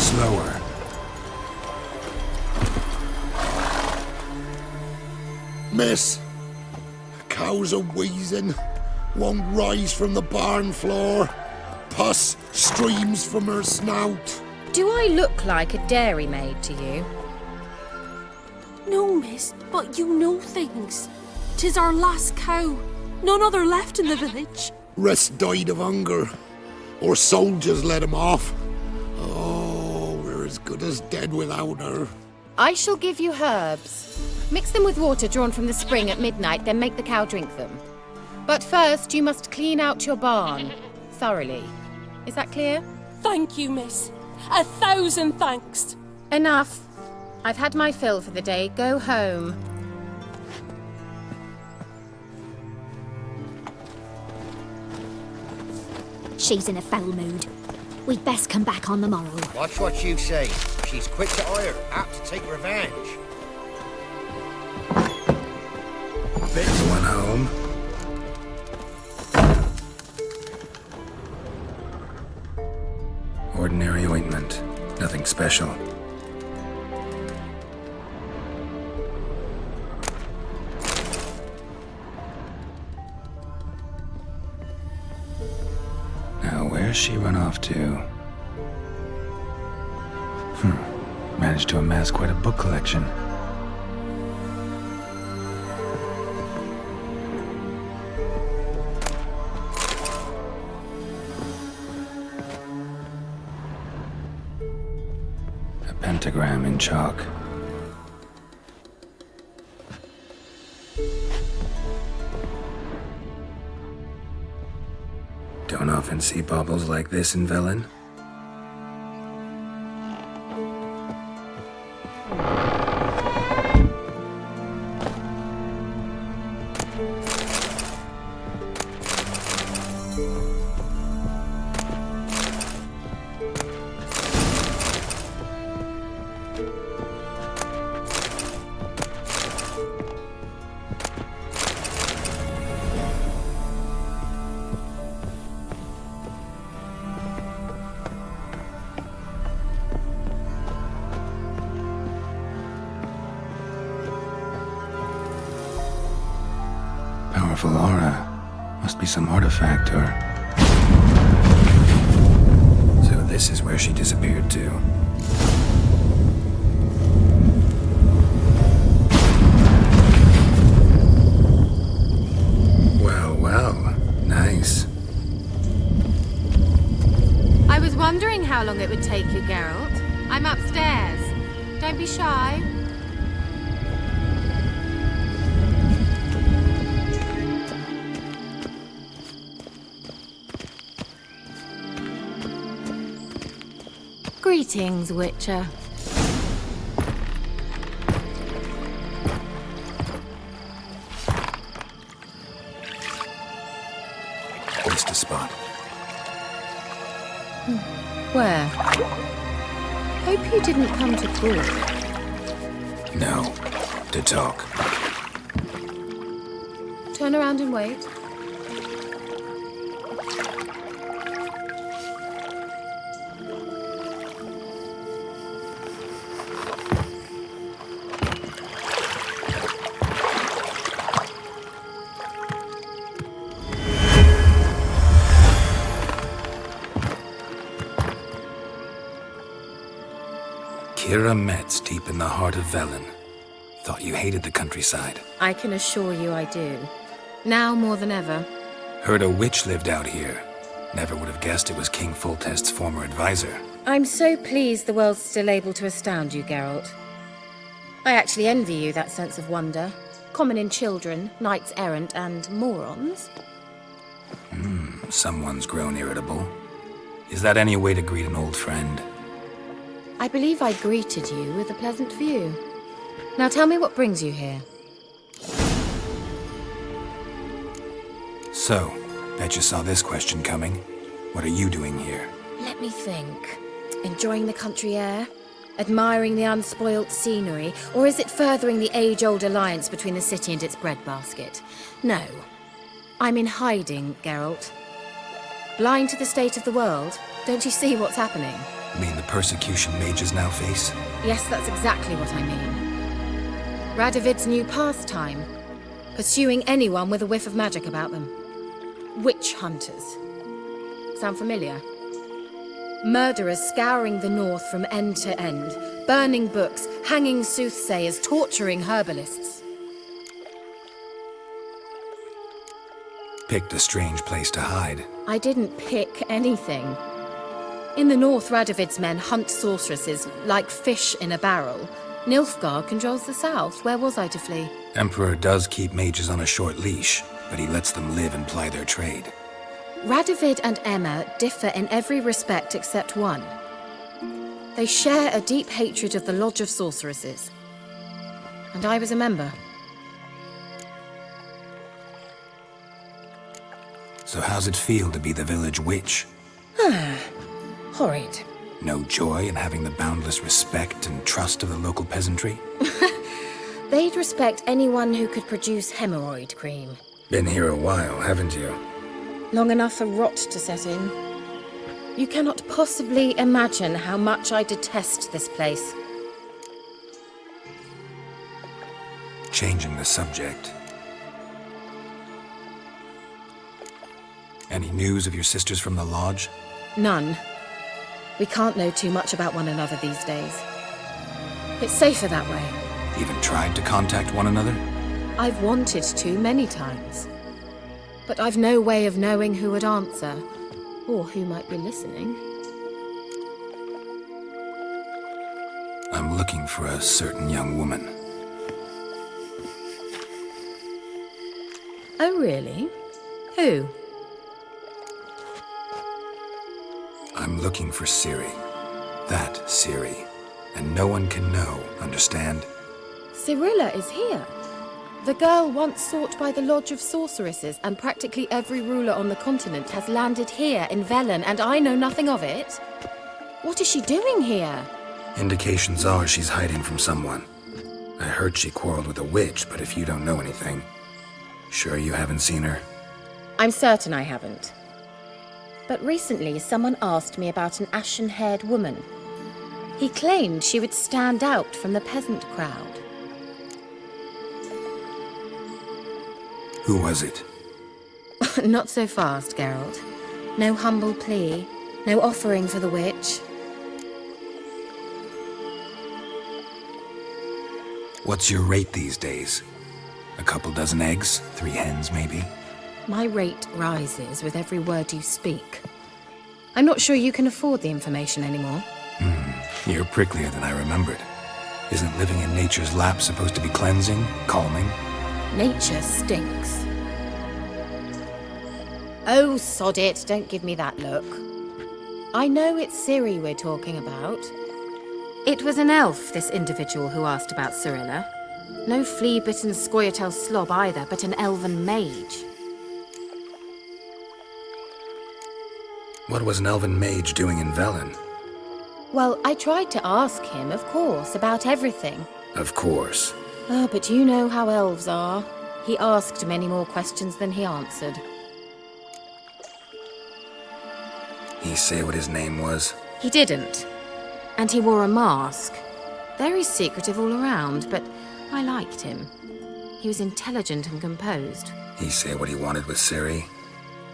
Slower. Miss, cows are wheezing, won't rise from the barn floor. Pus streams from her snout. Do I look like a dairymaid to you? No, miss, but you know things. 'Tis our last cow. None other left in the village. Rest died of hunger, or soldiers let him off. Oh, we're as good as dead without her. I shall give you herbs. Mix them with water drawn from the spring at midnight, then make the cow drink them. But first, you must clean out your barn thoroughly. Is that clear? Thank you, miss. 1,000 thanks. Enough. I've had my fill for the day. Go home. She's in a foul mood. We'd best come back on the morrow. Watch what you say. She's quick to ire, apt to take revenge. Anyone home? Ordinary ointment. Nothing special. Now, where's she run off to? Managed to amass quite a book collection. A pentagram in chalk. Don't often see baubles like this in Velen. powerful aura. Must be some artifact or... So this is where she disappeared to. Well, nice. I was wondering how long it would take you, Geralt. I'm upstairs. Don't be shy. Greetings, Witcher. Missed a spot. Where? Hope you didn't come to talk. No, to talk. Turn around and wait. Kira Metz, deep in the heart of Velen. Thought you hated the countryside. I can assure you I do. Now more than ever. Heard a witch lived out here. Never would have guessed it was King Foltest's former advisor. I'm so pleased the world's still able to astound you, Geralt. I actually envy you that sense of wonder. Common in children, knights errant, and morons. Someone's grown irritable. Is that any way to greet an old friend? I believe I greeted you with a pleasant view. Now tell me what brings you here. So, bet you saw this question coming. What are you doing here? Let me think. Enjoying the country air? Admiring the unspoilt scenery? Or is it furthering the age-old alliance between the city and its breadbasket? No. I'm in hiding, Geralt. Blind to the state of the world? Don't you see what's happening? Mean the persecution mages now face? Yes, that's exactly what I mean. Radovid's new pastime. Pursuing anyone with a whiff of magic about them. Witch hunters. Sound familiar? Murderers scouring the north from end to end, burning books, hanging soothsayers, torturing herbalists. Picked a strange place to hide. I didn't pick anything. In the north, Radovid's men hunt sorceresses like fish in a barrel. Nilfgaard controls the south. Where was I to flee? Emperor does keep mages on a short leash, but he lets them live and ply their trade. Radovid and Emma differ in every respect except one. They share a deep hatred of the Lodge of Sorceresses. And I was a member. So how's it feel to be the village witch? Horrid. No joy in having the boundless respect and trust of the local peasantry? They'd respect anyone who could produce hemorrhoid cream. Been here a while, haven't you? Long enough for rot to set in. You cannot possibly imagine how much I detest this place. Changing the subject. Any news of your sisters from the lodge? None. We can't know too much about one another these days. It's safer that way. Even tried to contact one another? I've wanted to many times. But I've no way of knowing who would answer, or who might be listening. I'm looking for a certain young woman. Oh, really? Who? I'm looking for Ciri. That Ciri. And no one can know, understand? Cirilla is here. The girl once sought by the Lodge of Sorceresses, and practically every ruler on the continent has landed here in Velen, and I know nothing of it. What is she doing here? Indications are she's hiding from someone. I heard she quarreled with a witch, but if you don't know anything, sure you haven't seen her? I'm certain I haven't. But recently, someone asked me about an ashen-haired woman. He claimed she would stand out from the peasant crowd. Who was it? Not so fast, Geralt. No humble plea, no offering for the witch. What's your rate these days? A couple dozen eggs? 3 hens, maybe? My rate rises with every word you speak. I'm not sure you can afford the information anymore. You're pricklier than I remembered. Isn't living in nature's lap supposed to be cleansing, calming? Nature stinks. Oh, sod it, don't give me that look. I know it's Ciri we're talking about. It was an elf, this individual who asked about Cirilla. No flea-bitten Scoia'tael slob either, but an elven mage. What was an elven mage doing in Velen? Well, I tried to ask him, of course, about everything. Of course. Oh, but you know how elves are. He asked many more questions than he answered. He say what his name was? He didn't. And he wore a mask. Very secretive all around, but I liked him. He was intelligent and composed. He say what he wanted with Ciri?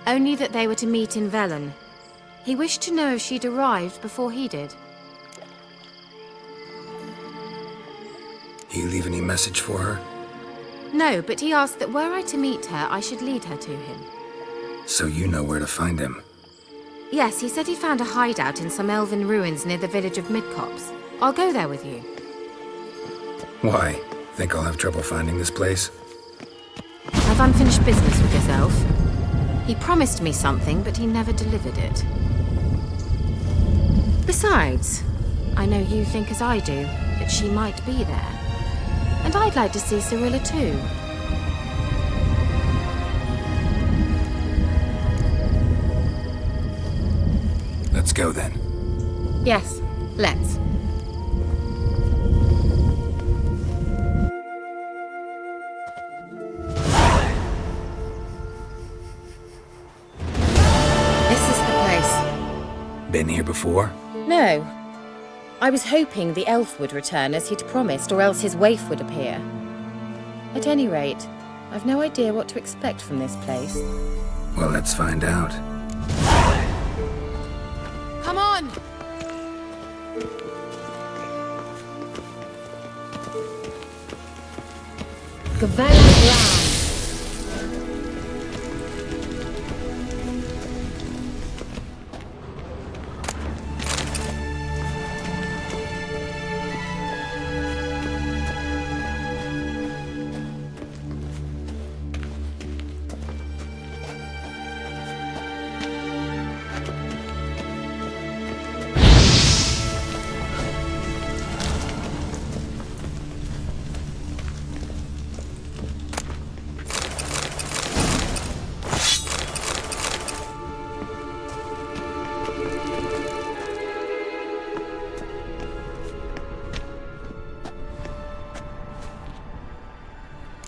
Only that they were to meet in Velen. He wished to know if she'd arrived before he did. He leave any message for her? No, but he asked that were I to meet her, I should lead her to him. So you know where to find him? Yes, he said he found a hideout in some elven ruins near the village of Midcopse. I'll go there with you. Why? Think I'll have trouble finding this place? I've unfinished business with this elf. He promised me something, but he never delivered it. Besides, I know you think as I do, that she might be there. And I'd like to see Cirilla too. Let's go then. Yes, let's. This is the place. Been here before? No. I was hoping the elf would return as he'd promised, or else his waif would appear. At any rate, I've no idea what to expect from this place. Well, let's find out. Come on! Gavella Brown.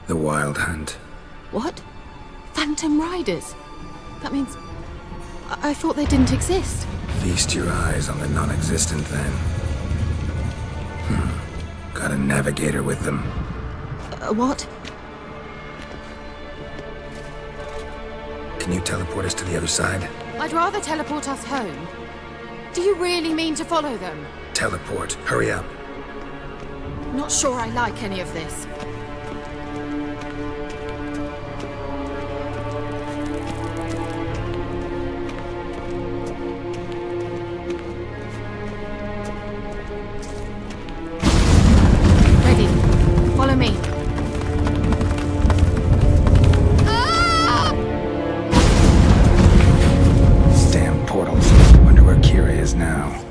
The Wild Hunt. What? Phantom Riders? That means... I thought they didn't exist. Feast your eyes on the non-existent then. Got a navigator with them. What? Can you teleport us to the other side? I'd rather teleport us home. Do you really mean to follow them? Teleport. Hurry up. Not sure I like any of this. Ready. Follow me. Damn portals. Wonder where Kira is now.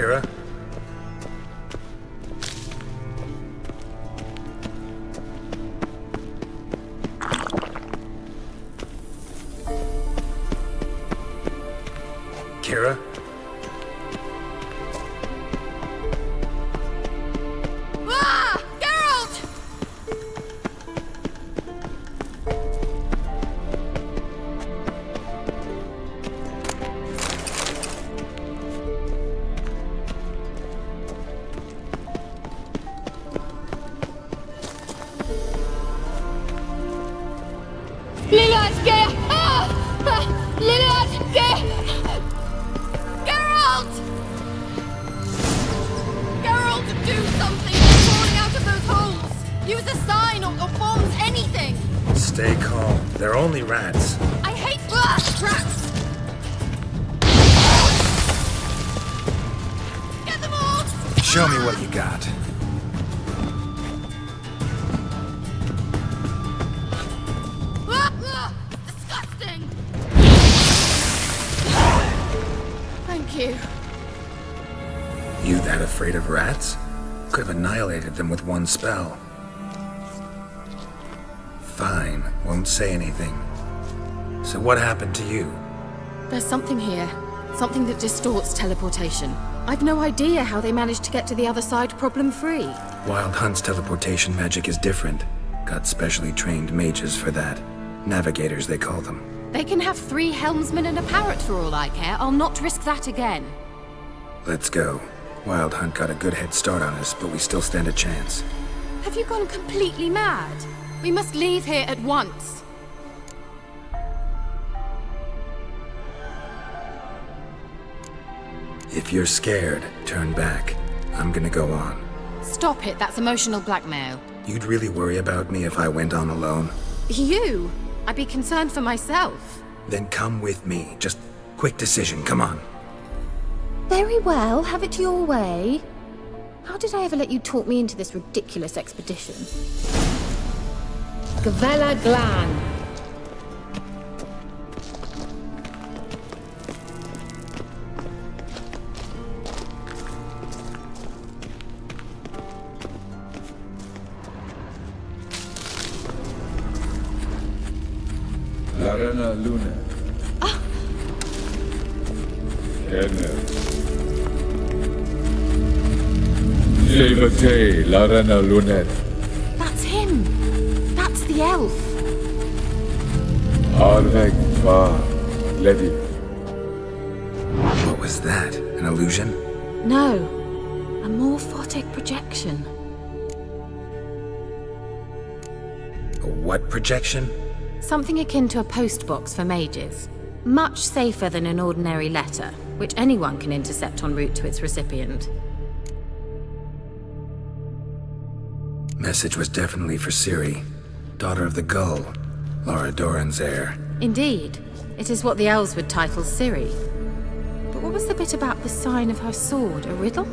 Kira? Kira? Ah! Geralt! Lillard's Lillard! Geralt! Geralt, do something! They're falling out of those holes! Use a sign or bombs, anything! Stay calm. They're only rats. I hate rats! Get them all! Show me what you got. Disgusting! Thank you. You that afraid of rats? Could have annihilated them with one spell. Fine, won't say anything. So what happened to you? There's something here. Something that distorts teleportation. I've no idea how they managed to get to the other side problem-free. Wild Hunt's teleportation magic is different. Got specially trained mages for that. Navigators, they call them. They can have 3 helmsmen and a parrot for all I care. I'll not risk that again. Let's go. Wild Hunt got a good head start on us, but we still stand a chance. Have you gone completely mad? We must leave here at once. If you're scared, turn back. I'm gonna go on. Stop it, that's emotional blackmail. You'd really worry about me if I went on alone? You? I'd be concerned for myself. Then come with me. Just quick decision, come on. Very well, have it your way. How did I ever let you talk me into this ridiculous expedition? Gavella Glan. Larena Luna. Kenneth. Levate, Larena Lunet. That's him. That's the elf. Arvek Va Ledi. What was that? An illusion? No. A morphotic projection. A what projection? Something akin to a postbox for mages. Much safer than an ordinary letter, which anyone can intercept en route to its recipient. Message was definitely for Ciri, daughter of the Gull, Lara Doran's heir. Indeed. It is what the elves would title Ciri. But what was the bit about the sign of her sword? A riddle?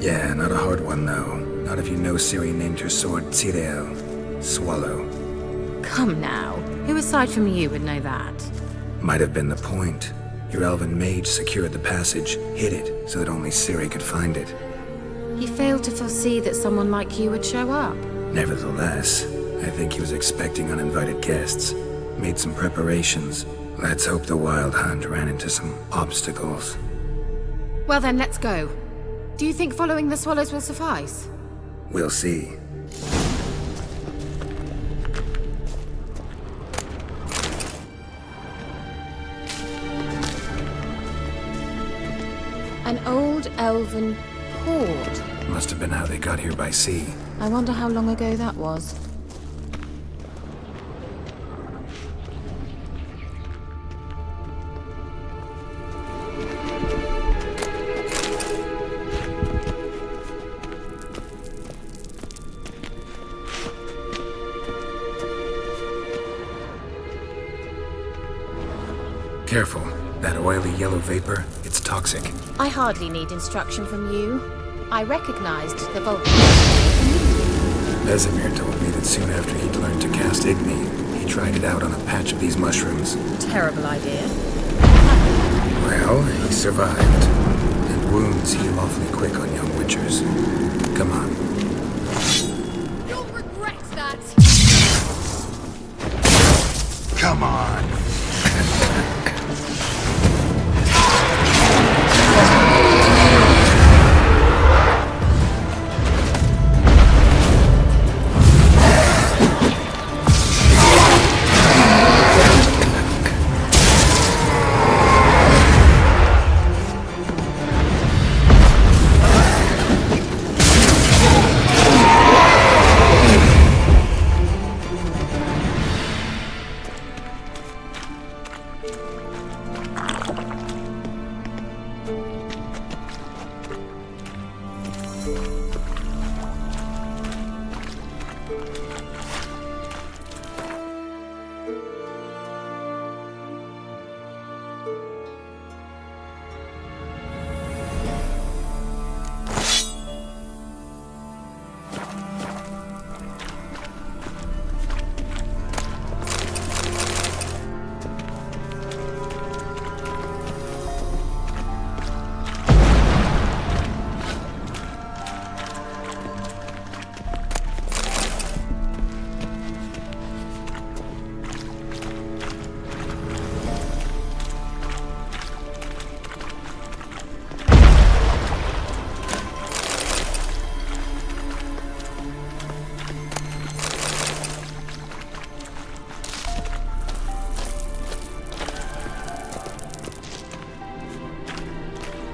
Yeah, not a hard one, though. Not if you know Ciri named her sword Tsirel, Swallow. Come now. Who aside from you would know that? Might have been the point. Your elven mage secured the passage, hid it, so that only Ciri could find it. He failed to foresee that someone like you would show up. Nevertheless, I think he was expecting uninvited guests. Made some preparations. Let's hope the Wild Hunt ran into some obstacles. Well then, let's go. Do you think following the swallows will suffice? We'll see. An old elven port. Must have been how they got here by sea. I wonder how long ago that was. Careful. That oily yellow vapor, it's toxic. I hardly need instruction from you. I recognized the Vulcan. Vesemir told me that soon after he'd learned to cast Igni, he tried it out on a patch of these mushrooms. Terrible idea. Well, he survived. And wounds heal awfully quick on young witchers. Come on. You'll regret that! Come on.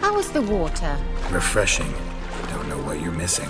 How was the water? Refreshing. Don't know what you're missing.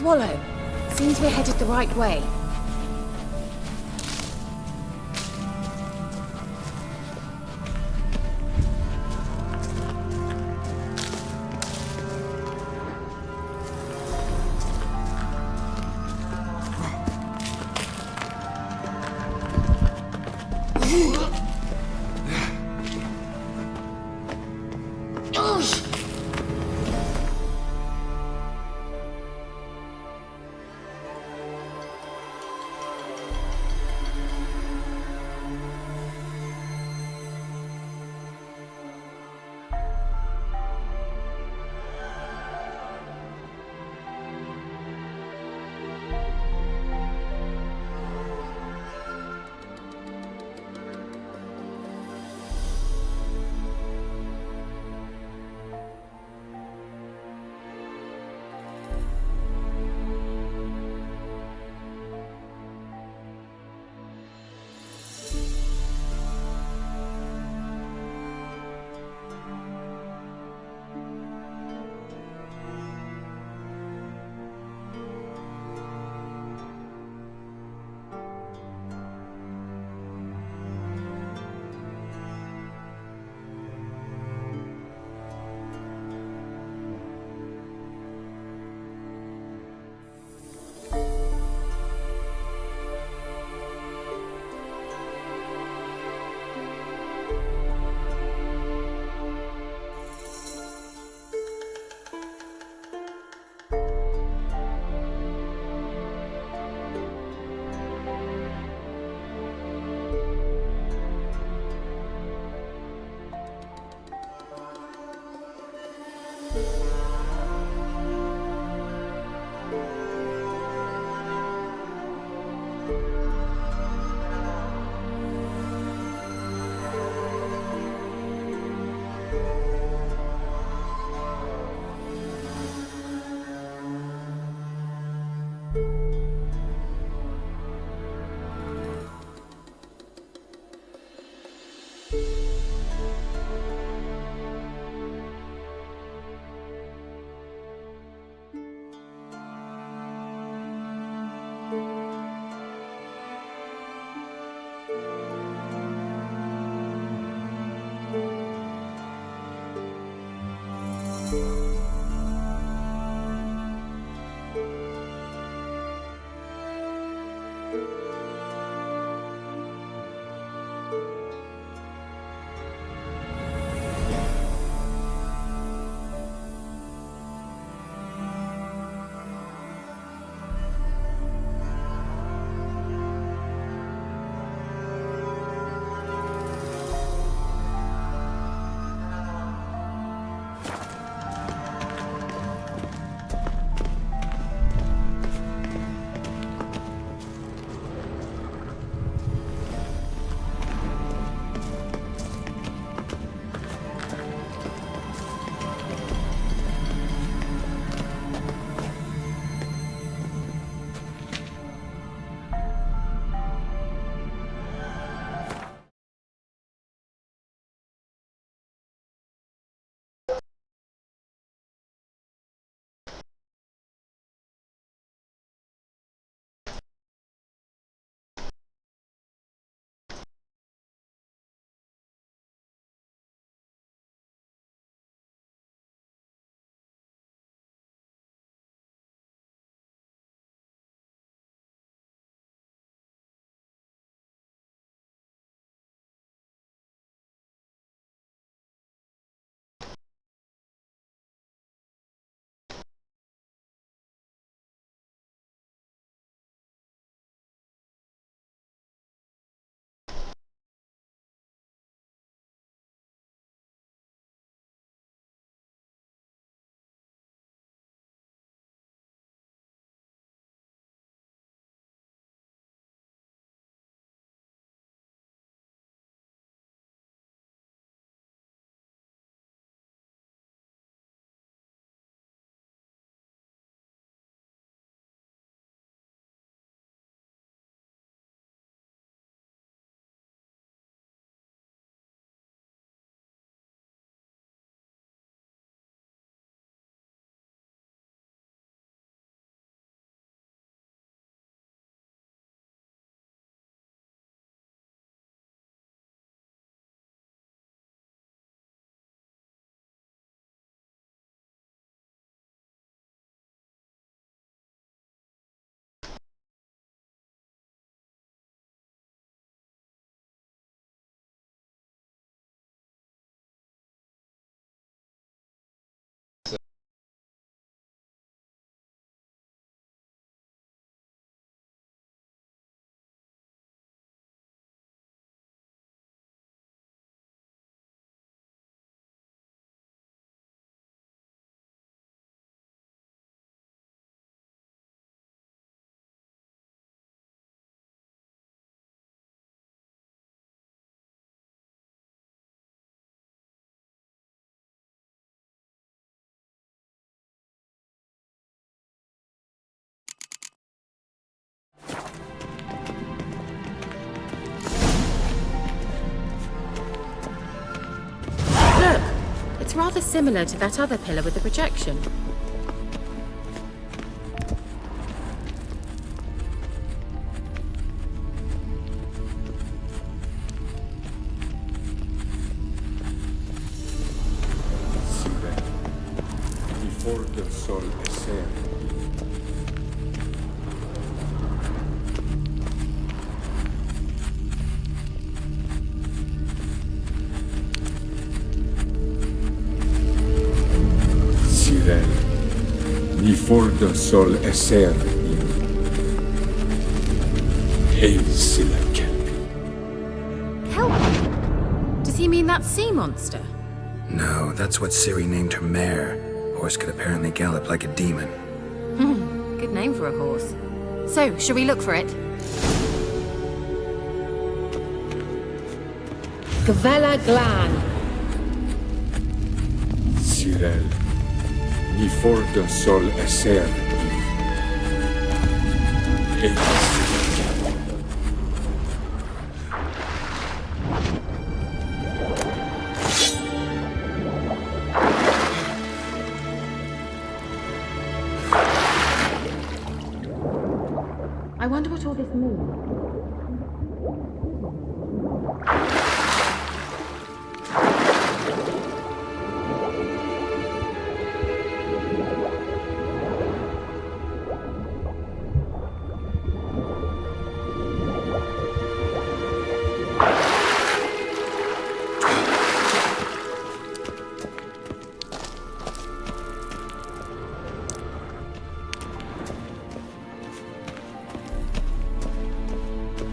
Swallow. Seems we're headed the right way. It's rather similar to that other pillar with the projection. Before the sol eser. Sirel, before the sol eser. Hail Silla Kelpie. Kelpie? Does he mean that sea monster? No, that's what Ciri named her mare. Horse could apparently gallop like a demon. Good name for a horse. So, shall we look for it? Gavella Glan. Sirel, before the sol eser. Hail Silla Kelpie. I wonder what all this means.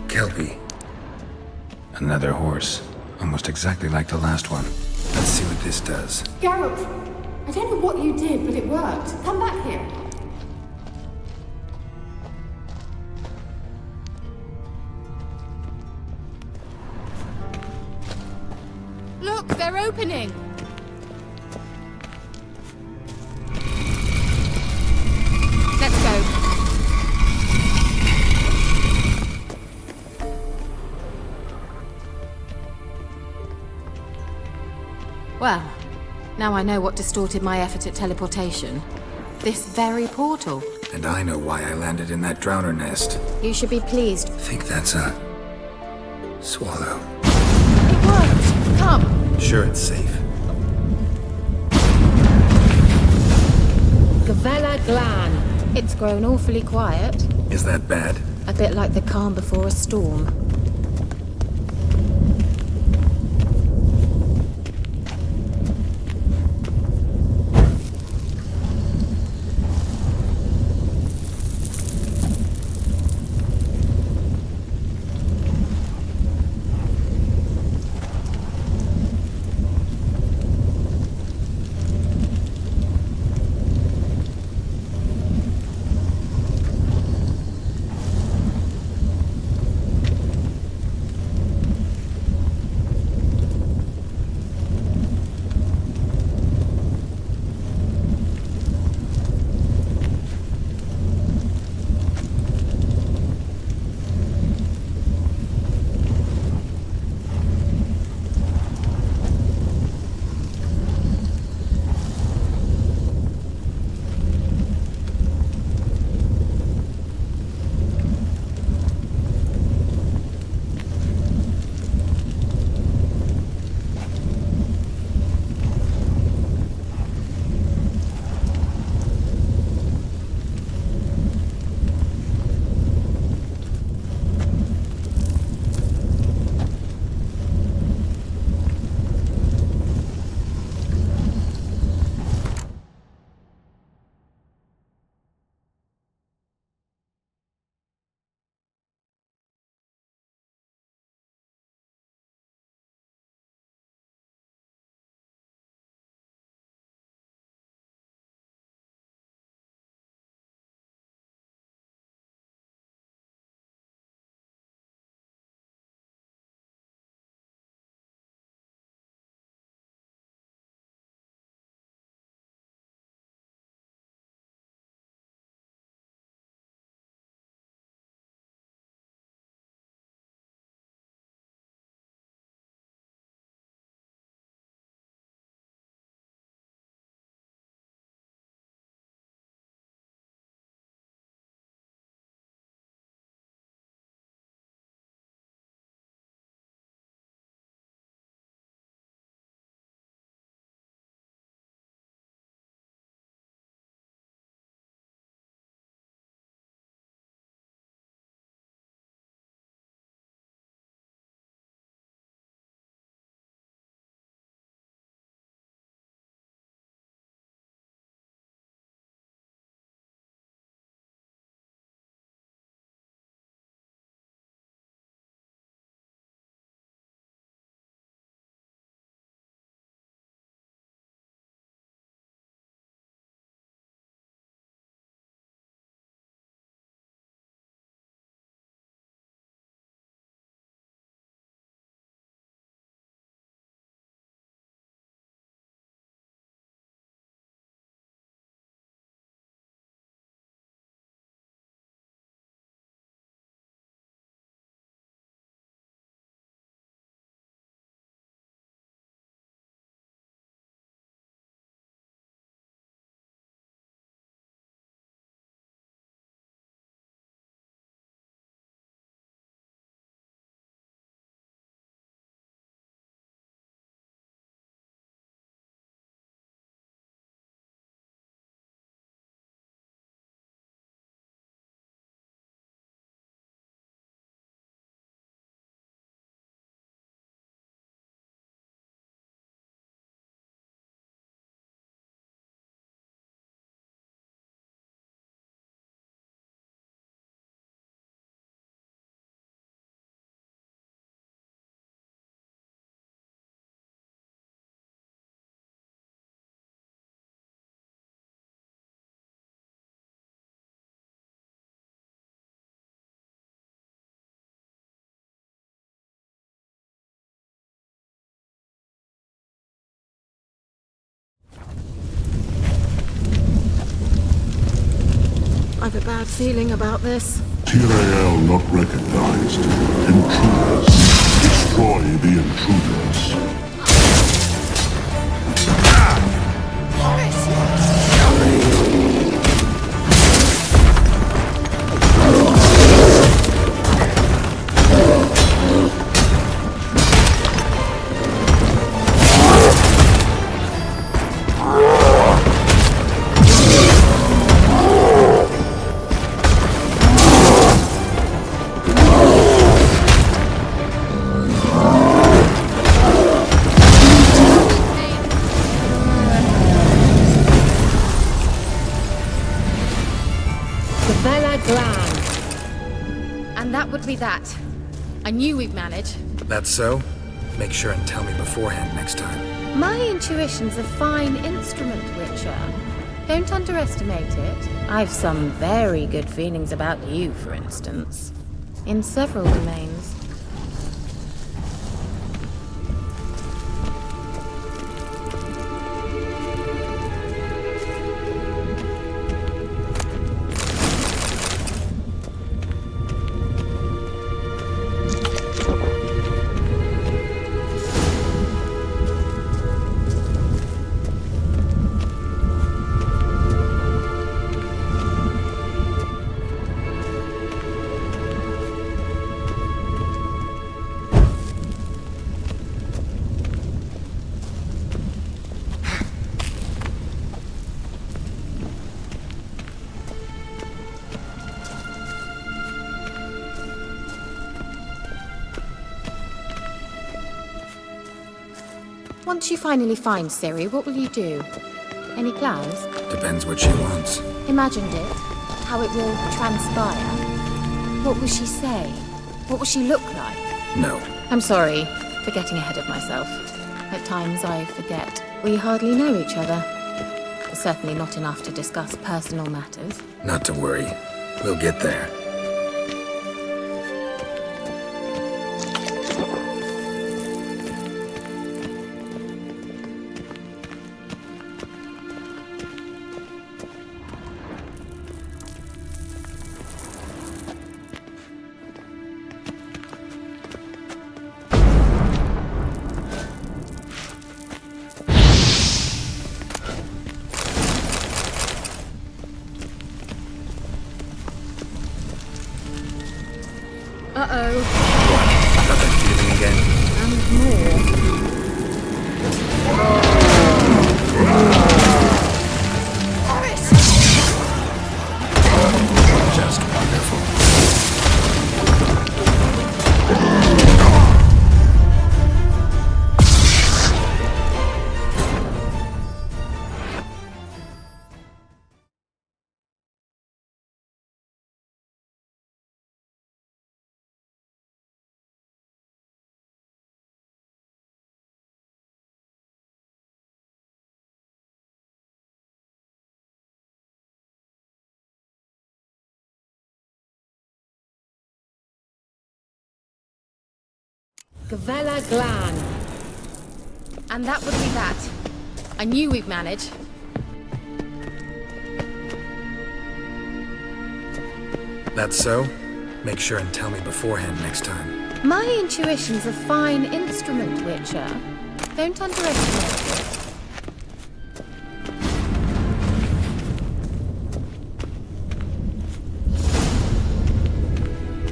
Kelpie. Another horse. Almost exactly like the last one. Let's see what this does. Geralt, I don't know what you did, but it worked. Come back here. Look, they're opening. Let's go. Well, now I know what distorted my effort at teleportation. This very portal. And I know why I landed in that drowner nest. You should be pleased. Think that's a swallow. It worked! Come! Sure, it's safe. Gavella Glan. It's grown awfully quiet. Is that bad? A bit like the calm before a storm. I've a bad feeling about this. Tyrael not recognized. Intruders. Destroy the intruders. And that would be that. I knew we'd manage. That's so? Make sure and tell me beforehand next time. My intuition's a fine instrument, Witcher. Don't underestimate it. I've some very good feelings about you, for instance. In several domains. Once you finally find Ciri, what will you do? Any plans? Depends what she wants. Imagined it? How it will transpire? What will she say? What will she look like? No. I'm sorry for getting ahead of myself. At times I forget. We hardly know each other. Certainly not enough to discuss personal matters. Not to worry. We'll get there. Uh-oh. Got that feeling again? And more. Just wonderful. Gavella Glan. And that would be that. I knew we'd manage. That's so? Make sure and tell me beforehand next time. My intuition's a fine instrument, Witcher. Don't underestimate it.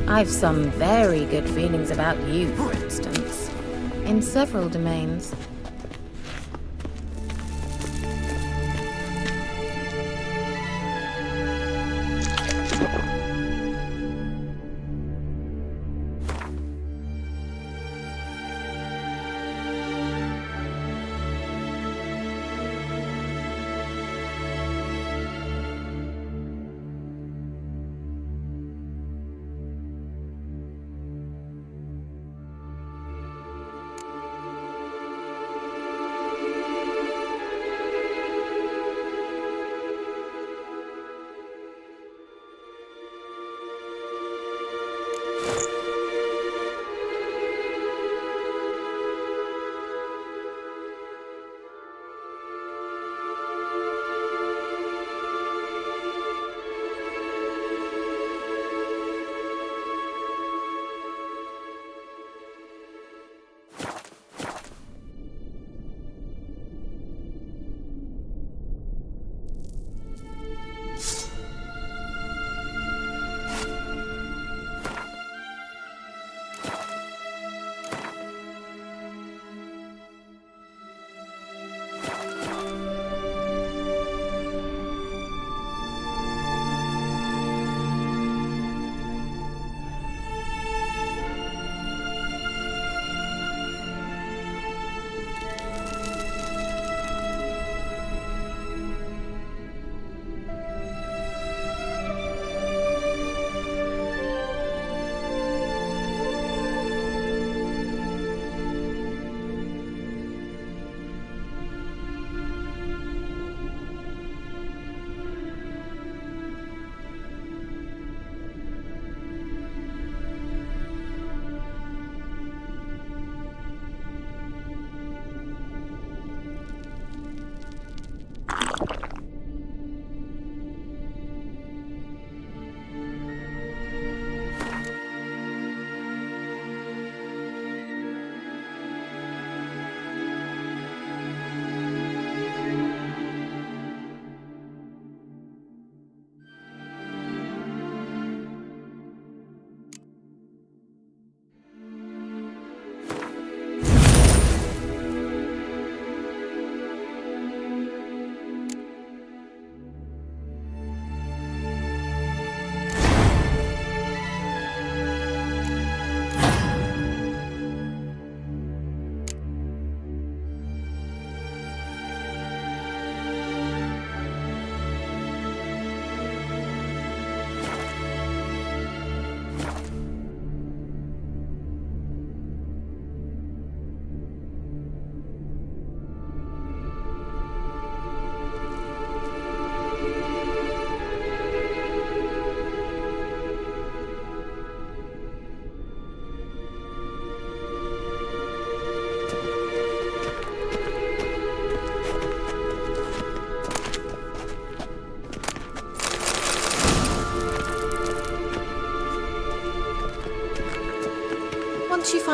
I've some very good feelings about you, for instance. In several domains.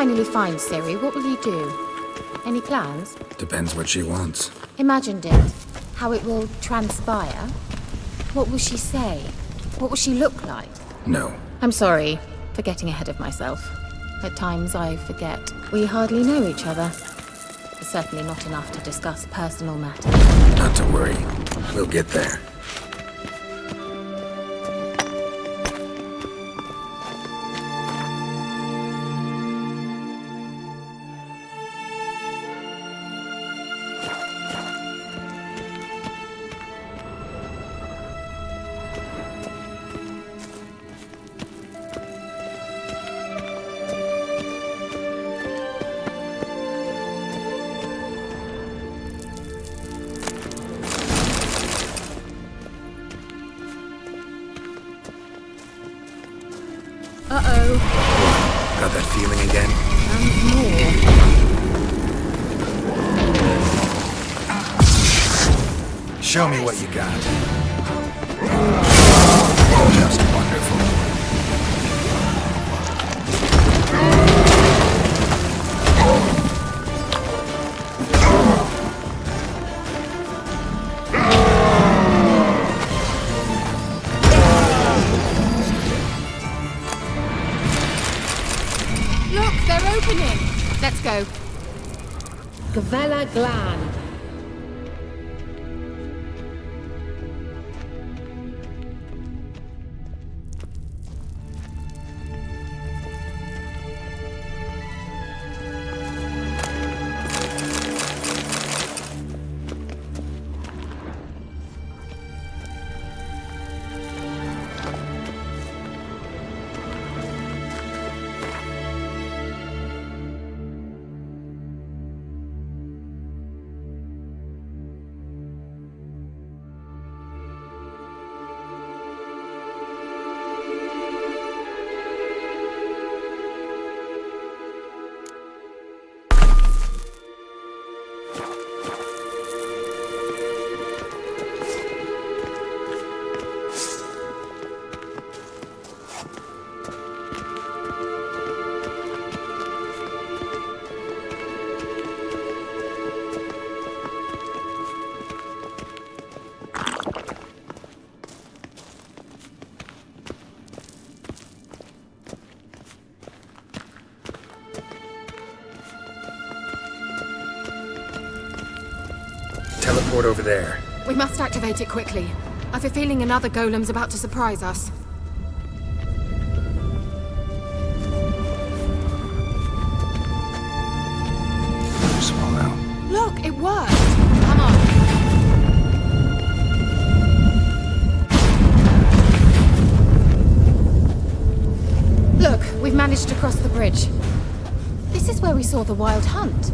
finally find Ciri, what will you do? Any plans? Depends what she wants. Imagined it. How it will transpire. What will she say? What will she look like? No. I'm sorry for getting ahead of myself. At times I forget we hardly know each other. It's certainly not enough to discuss personal matters. Not to worry. We'll get there. Uh-oh. Got that feeling again? And more. Show me what you got. Just wonderful. Let's go. Gavella Glan. Teleport over there. We must activate it quickly. I've a feeling another golem's about to surprise us. Swallow. Look, it worked! Come on. Look, we've managed to cross the bridge. This is where we saw the wild hunt.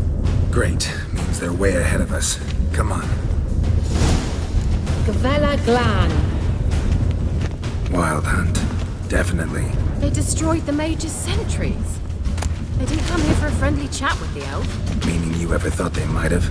Great. Means they're way ahead of us. Come on. Gavella Glan. Wild hunt. Definitely. They destroyed the mage's sentries. They didn't come here for a friendly chat with the elf. Meaning you ever thought they might have?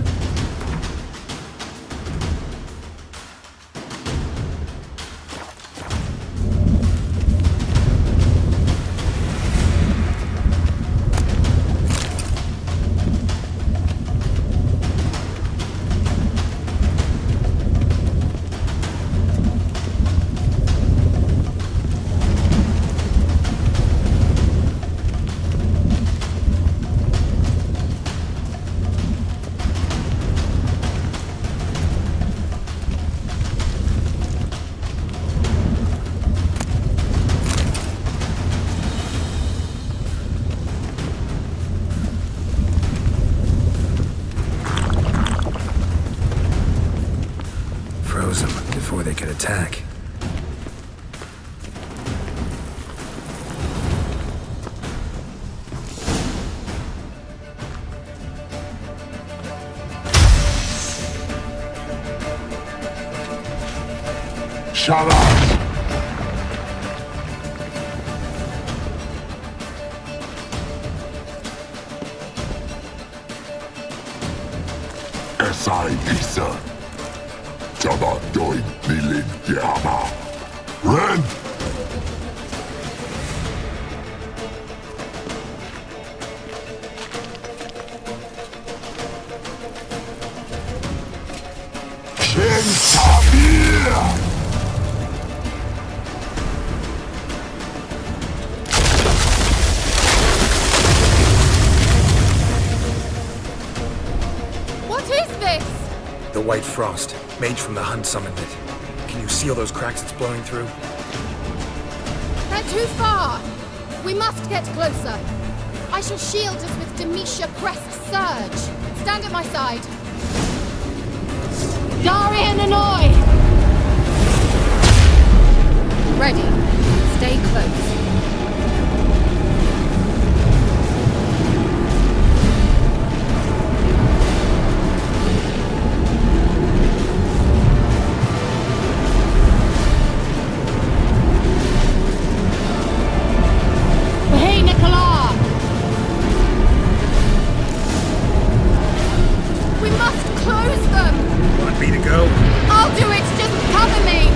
Froze them before they could attack. Shut up! Esai Pisa. Jabba doin Nilin Yama. Ren! What is this? The White Frost. Mage from the Hunt summoned it. Can you seal those cracks it's blowing through? They're too far. We must get closer. I shall shield us with Demetia Crest's surge. Stand at my side. Darian Annoy! Ready. Stay close. Hey, Nicola! We must close them! Want me to go? I'll do it! Just cover me!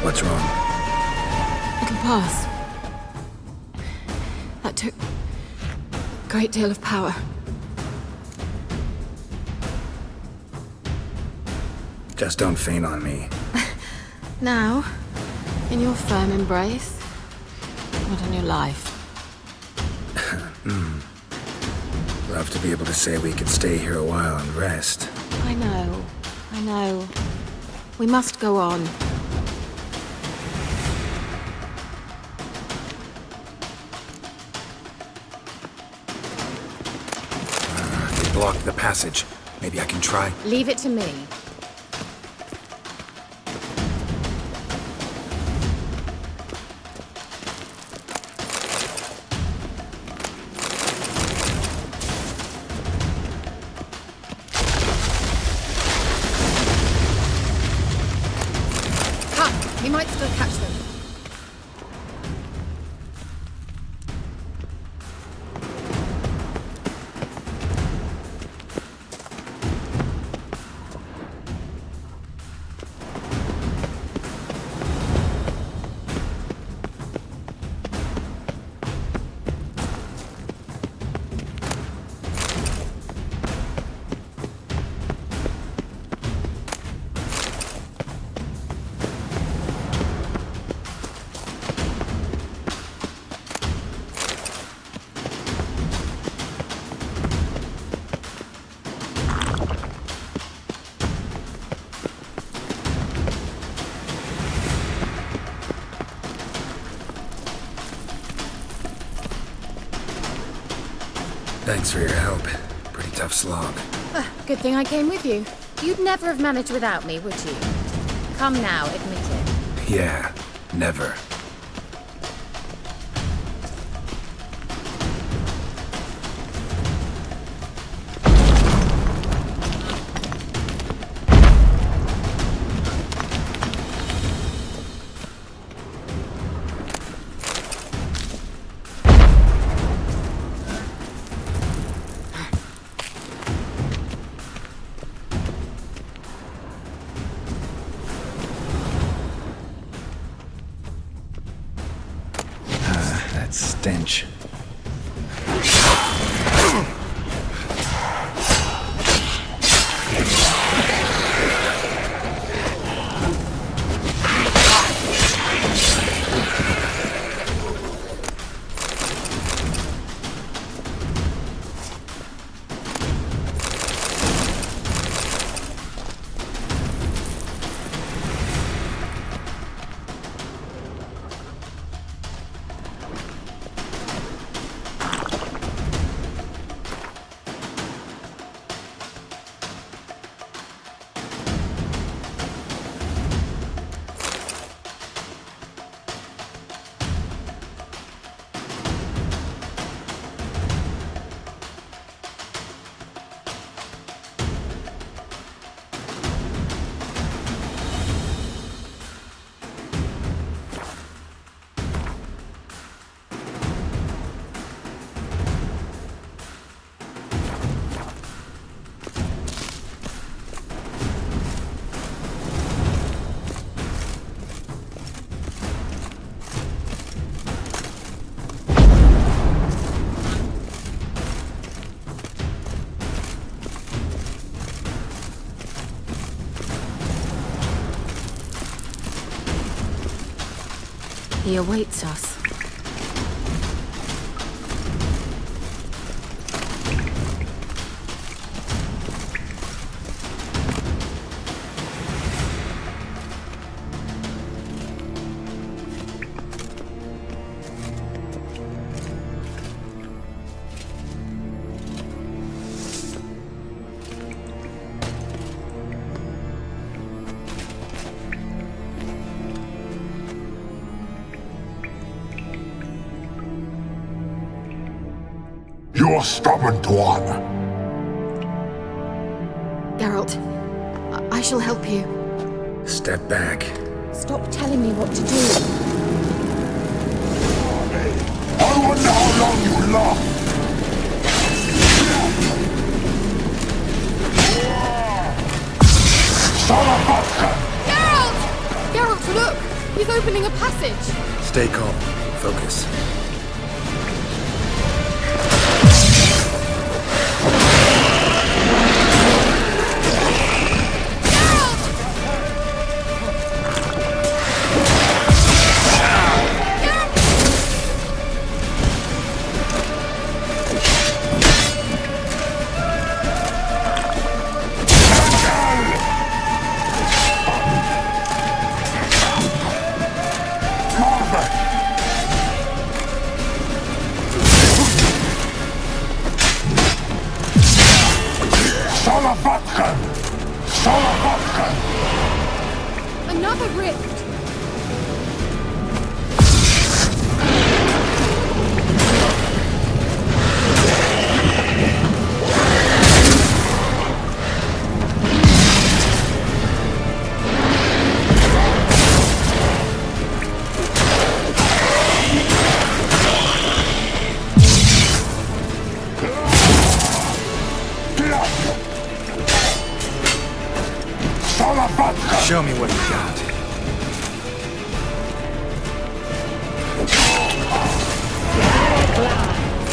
What's wrong? It'll pass. That took a great deal of power. Just don't faint on me. Now, in your firm embrace, what a new life. Love to be able to say we could stay here a while and rest. I know. We must go on. They blocked the passage. Maybe I can try. Leave it to me. We might still catch them. Thanks for your help. Pretty tough slog. Good thing I came with you. You'd never have managed without me, would you? Come now, admit it. Yeah, never. That stench. He awaits us. You're stubborn, Tuan. Geralt, I shall help you. Step back. Stop telling me what to do. I wonder how long you last. Geralt! Geralt, look! He's opening a passage. Stay calm. Focus. Another rift! Show me what you got.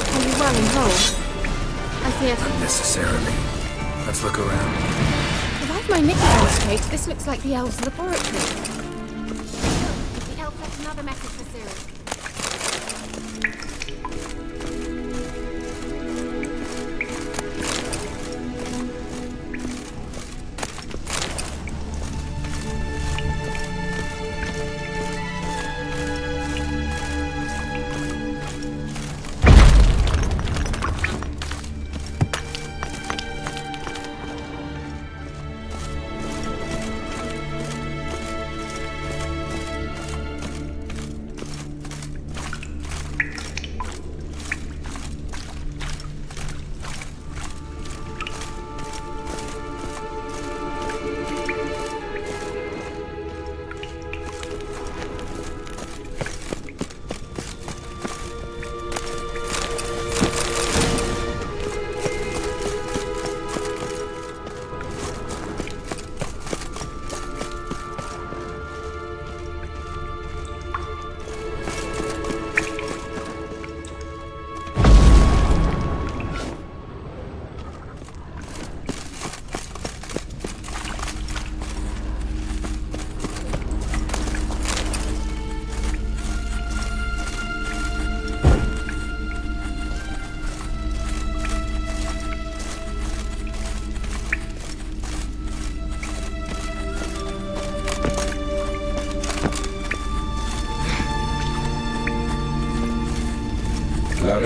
Are you running home? I see it. Unnecessarily. Let's look around. If I've my knickers on straight, this looks like the elves' laboratory. The elf left another message for Ciri.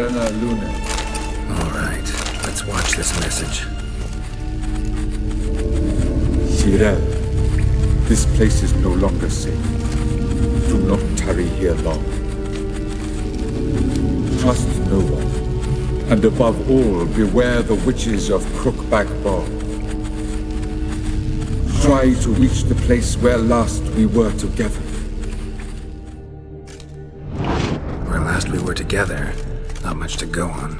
Serena Luna. All right, let's watch this message. Cyril, this place is no longer safe. Do not tarry here long. Trust no one. And above all, beware the witches of Crookback Bog. Try to reach the place where last we were together. Where last we were together, not much to go on.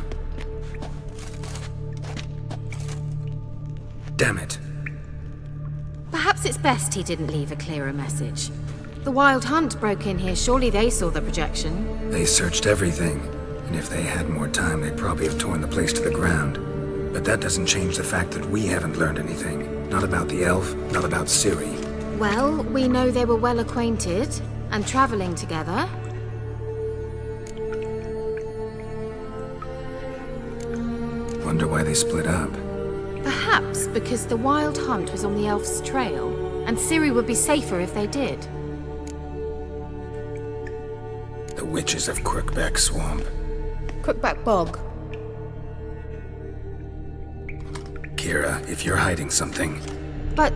Damn it. Perhaps it's best he didn't leave a clearer message. The Wild Hunt broke in here. Surely they saw the projection. They searched everything, and if they had more time, they'd probably have torn the place to the ground. But that doesn't change the fact that we haven't learned anything. Not about the elf, not about Ciri. Well, we know they were well acquainted and traveling together. Wonder why they split up. Perhaps because the Wild Hunt was on the elf's trail, and Ciri would be safer if they did. The witches of Crookback Swamp. Crookback Bog. Kira, if you're hiding something... But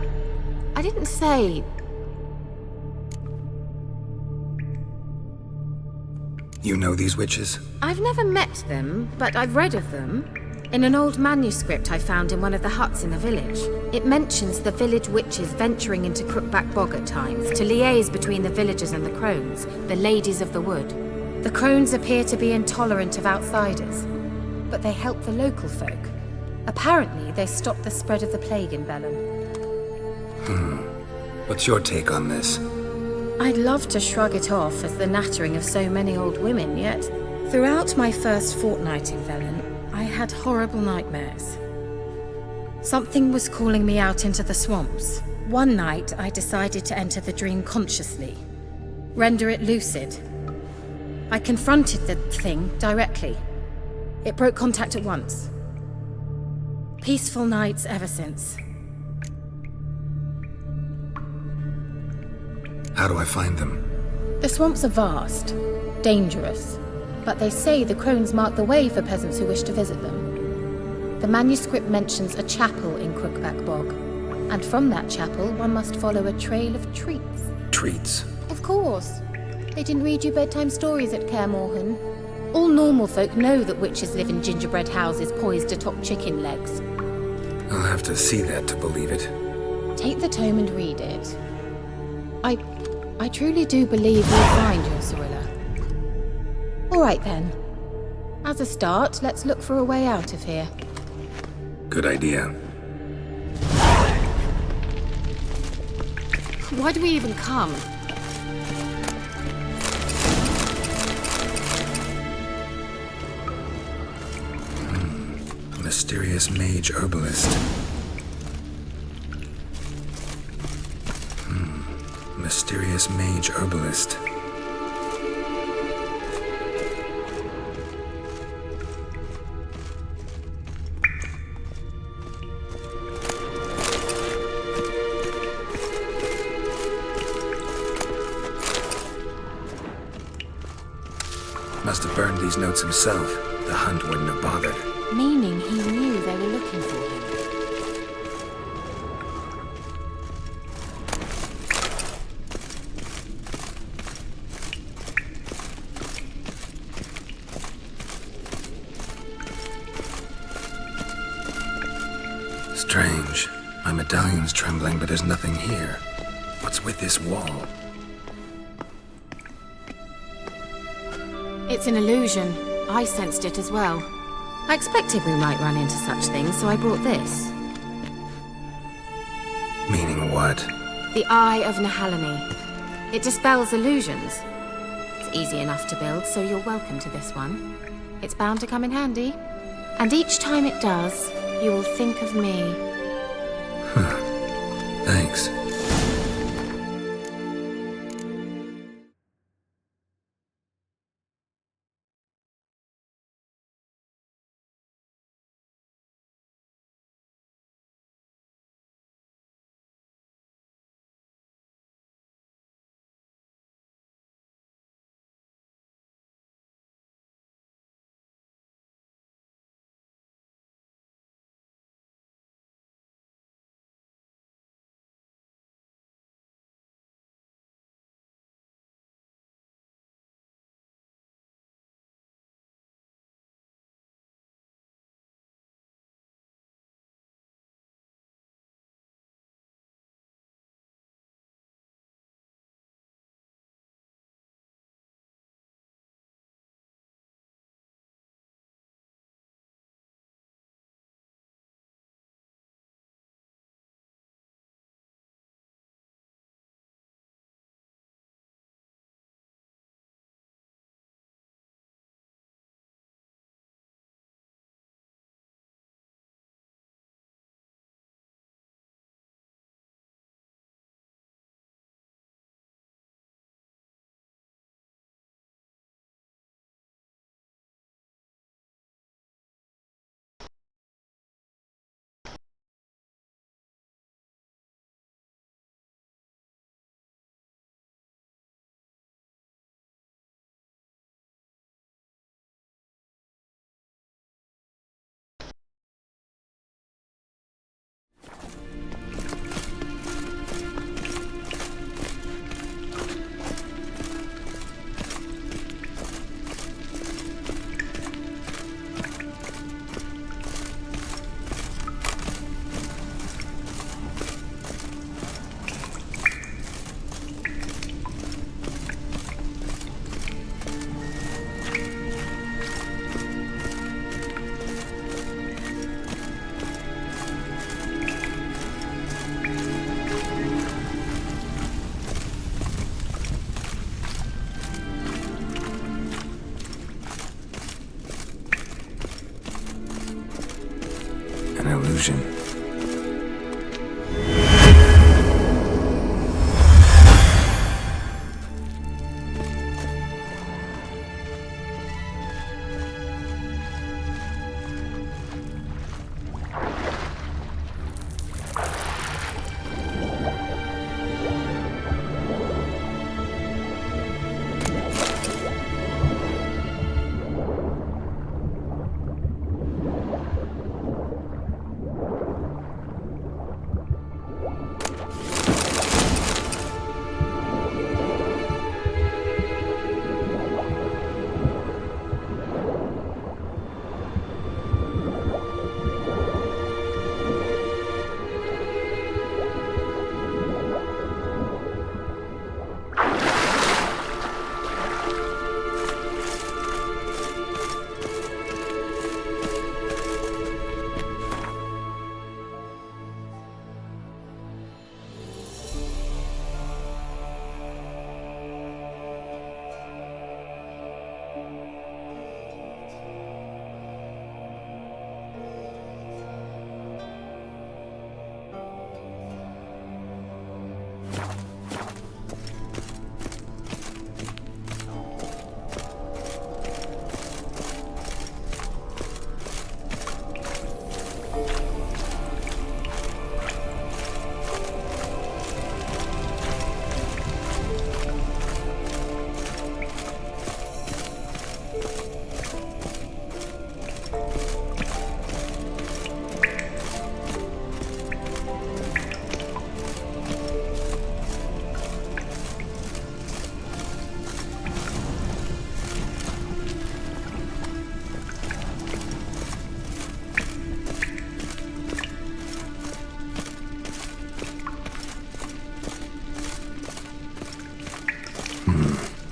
I didn't say... You know these witches? I've never met them, but I've read of them. In an old manuscript I found in one of the huts in the village, it mentions the village witches venturing into Crookback Bog at times to liaise between the villagers and the crones, the ladies of the wood. The crones appear to be intolerant of outsiders, but they help the local folk. Apparently, they stopped the spread of the plague in Bellum. What's your take on this? I'd love to shrug it off as the nattering of so many old women, yet throughout my first fortnight in Velen, I had horrible nightmares. Something was calling me out into the swamps. One night, I decided to enter the dream consciously, render it lucid. I confronted the thing directly. It broke contact at once. Peaceful nights ever since. How do I find them? The swamps are vast, dangerous, but they say the crones mark the way for peasants who wish to visit them. The manuscript mentions a chapel in Crookback Bog, and from that chapel one must follow a trail of treats. Treats? Of course. They didn't read you bedtime stories at Kaer Morhen. All normal folk know that witches live in gingerbread houses poised atop chicken legs. I'll have to see that to believe it. Take the tome and read it. I truly do believe you'll find your Cirilla. All right then. As a start, let's look for a way out of here. Good idea. Why do we even come? Mysterious mage herbalist. Mysterious mage herbalist. Must have burned these notes himself. The hunt wouldn't have bothered. Meaning he knew they were looking for him. Strange. My medallion's trembling, but there's nothing here. What's with this wall? It's an illusion. I sensed it as well. I expected we might run into such things, so I brought this. Meaning what? The Eye of Nahalani. It dispels illusions. It's easy enough to build, so you're welcome to this one. It's bound to come in handy. And each time it does, you will think of me. Thanks. An illusion.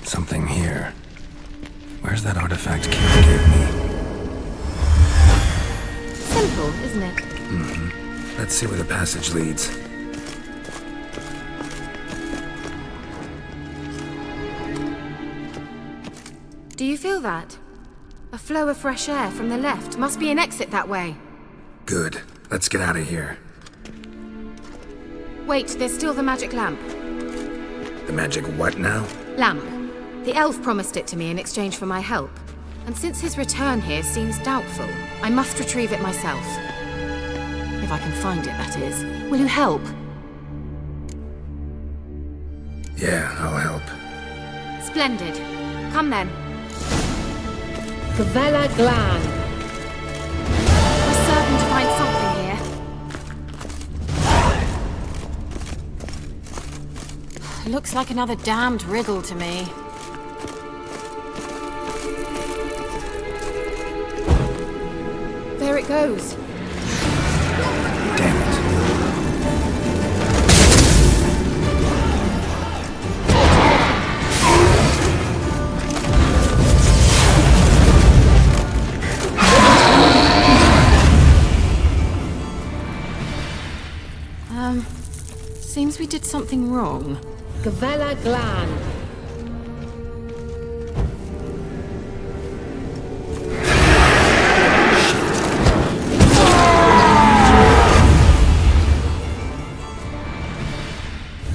Something here. Where's that artifact Kira gave me? Simple, isn't it? Mm-hmm. Let's see where the passage leads. Do you feel that? A flow of fresh air from the left. Must be an exit that way. Good. Let's get out of here. Wait, there's still the magic lamp. The magic what now? Lamp. The elf promised it to me in exchange for my help. And since his return here seems doubtful, I must retrieve it myself. If I can find it, that is. Will you help? Yeah, I'll help. Splendid. Come then. Gavella Glan. We're certain to find something here. Looks like another damned wriggle to me. There it goes. Damn it. Seems we did something wrong. Gavella Glan.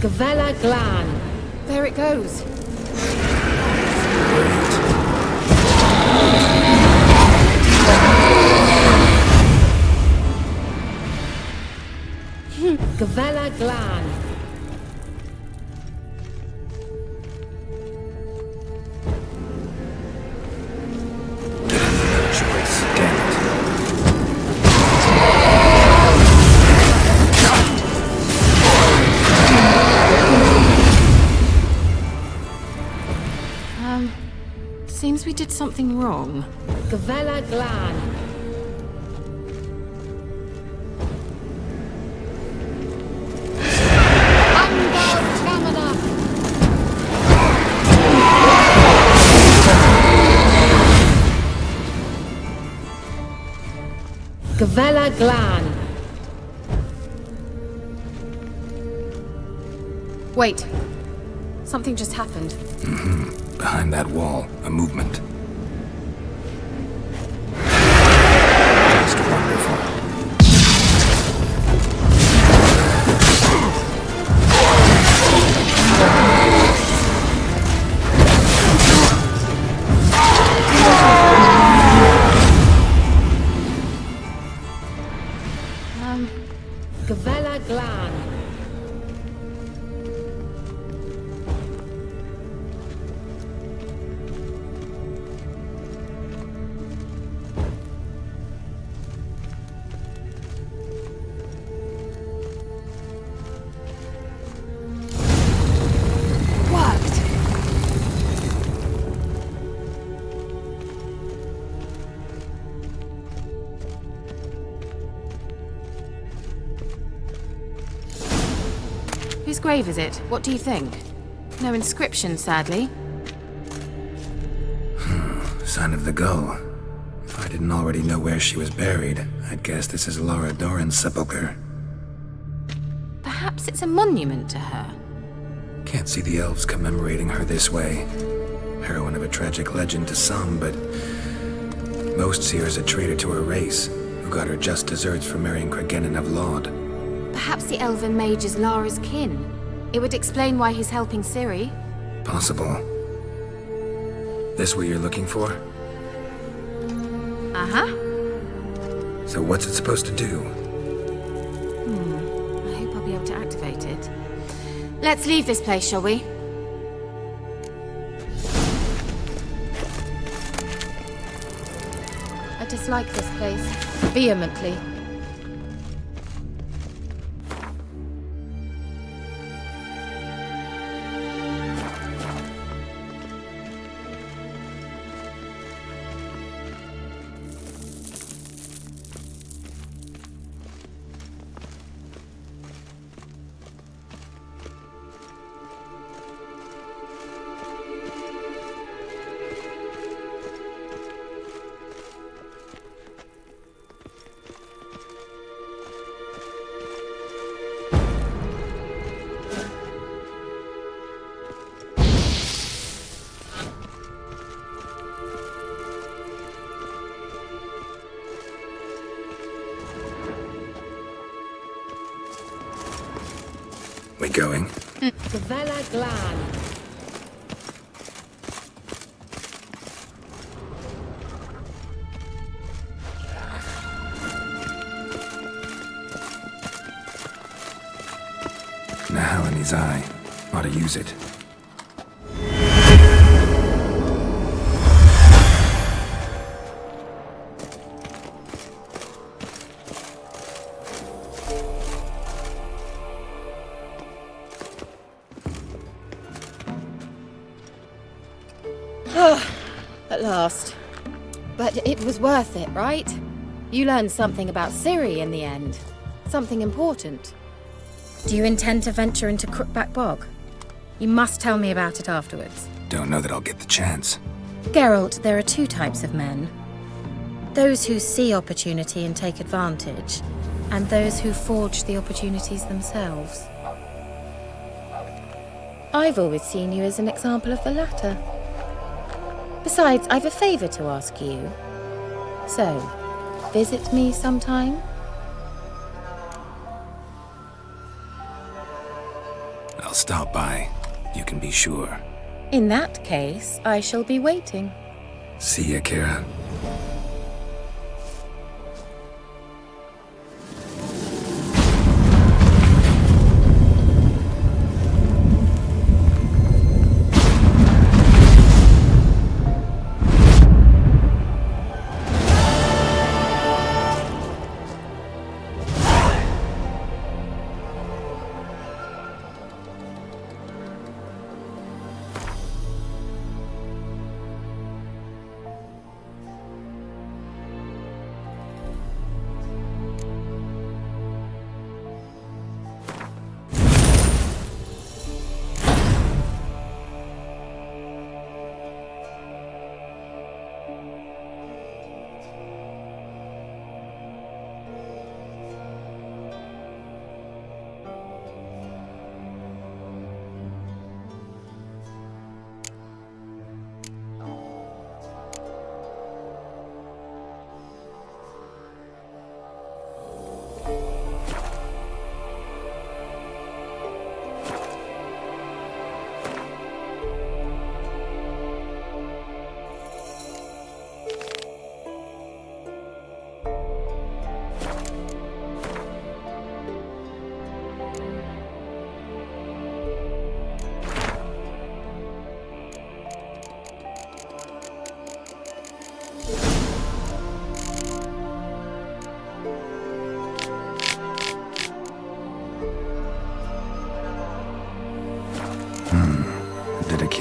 Gavella Glan. There it goes. Gavella Glan. Seems we did something wrong. Gavella Glan. Gavella Glan. Wait. Something just happened. Mm-hmm. Behind that wall, a movement. Just wonderful. Gavella Glan. Whose grave is it? What do you think? No inscription, sadly. Sign of the Gull. If I didn't already know where she was buried, I'd guess this is Laura Doran's sepulchre. Perhaps it's a monument to her. Can't see the elves commemorating her this way. Heroine of a tragic legend to some, but most see her as a traitor to her race, who got her just deserts for marrying Cregennan of Laud. Perhaps the elven mage is Lara's kin. It would explain why he's helping Ciri. Possible. This what you're looking for? Uh-huh. So what's it supposed to do? I hope I'll be able to activate it. Let's leave this place, shall we? I dislike this place vehemently. We going? Gavella Glan. Nahal in his eye. Ought to use it. At last. But it was worth it, right? You learned something about Ciri in the end. Something important. Do you intend to venture into Crookback Bog? You must tell me about it afterwards. Don't know that I'll get the chance. Geralt, there are two types of men. Those who see opportunity and take advantage, and those who forge the opportunities themselves. I've always seen you as an example of the latter. Besides, I've a favor to ask you. So, visit me sometime? I'll stop by. You can be sure. In that case, I shall be waiting. See ya, Kira.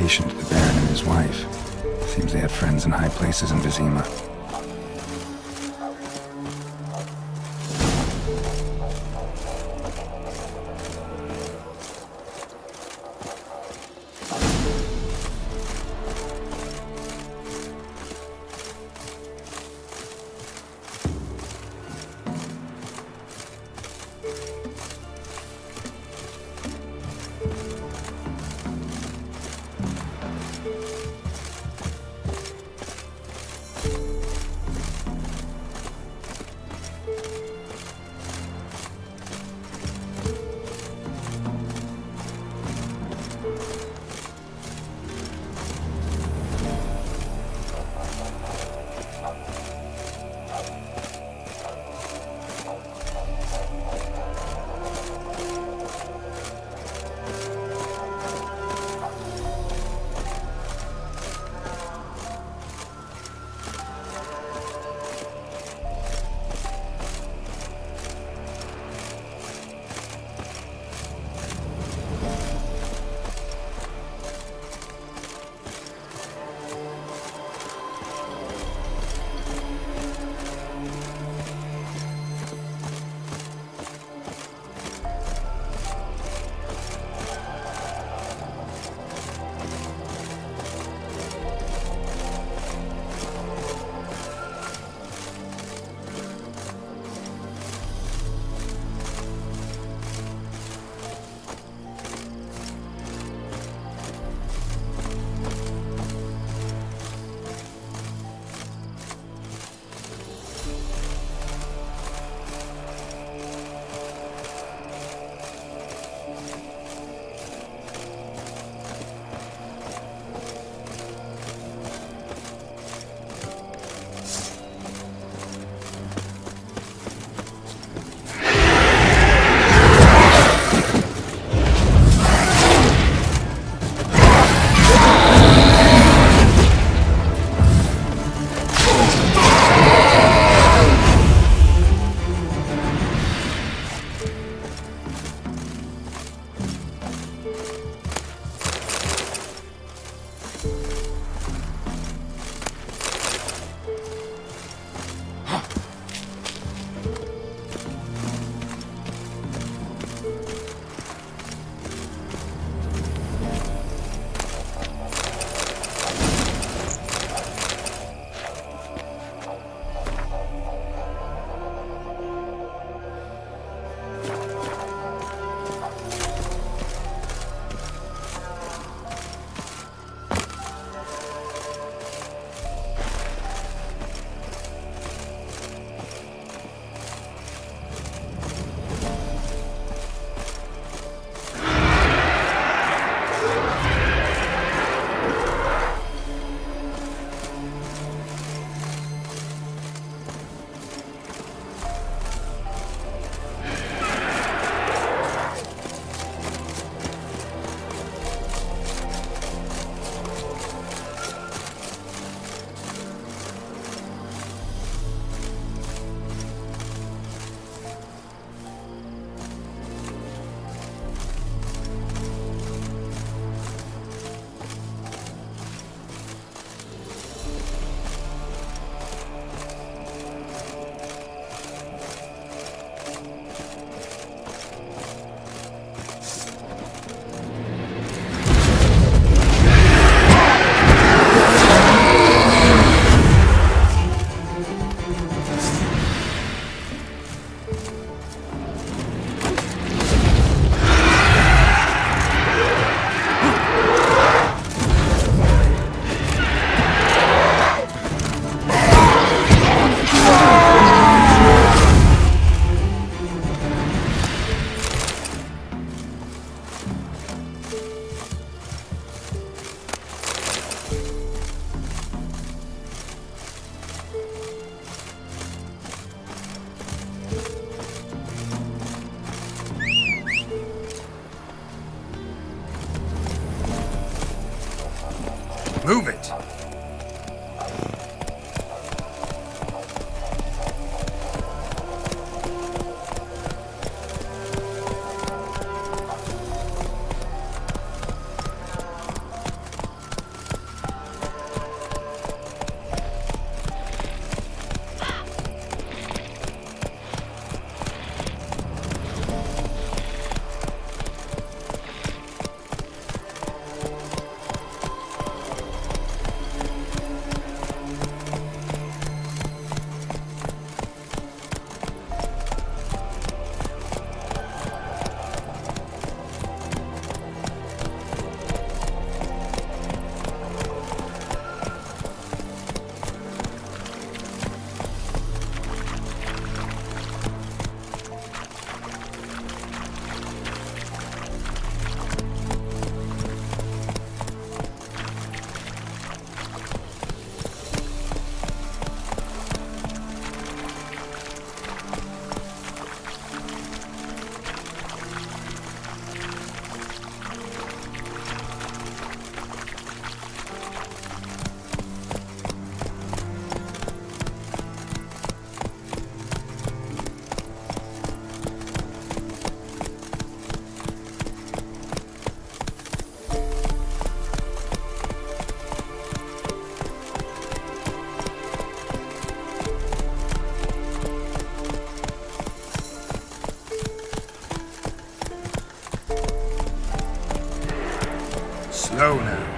relation to the Baron and his wife. Seems they had friends in high places in Vizima. Move it! Slow now.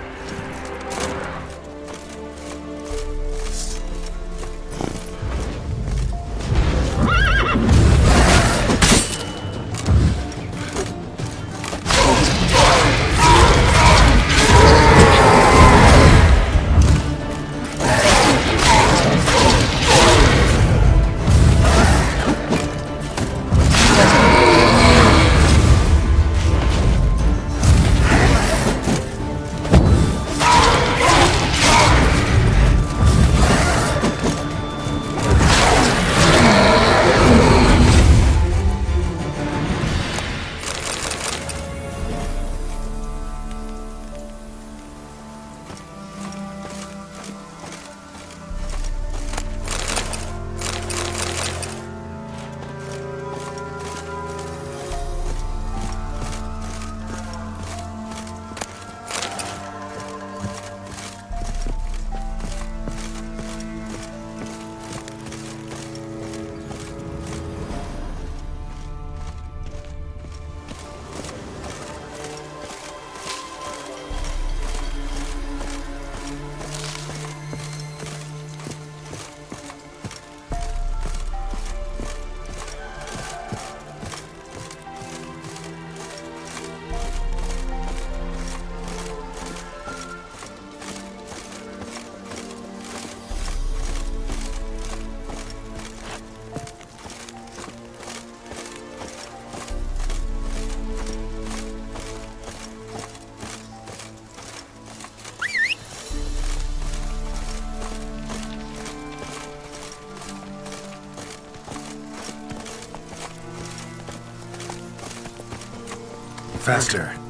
Faster.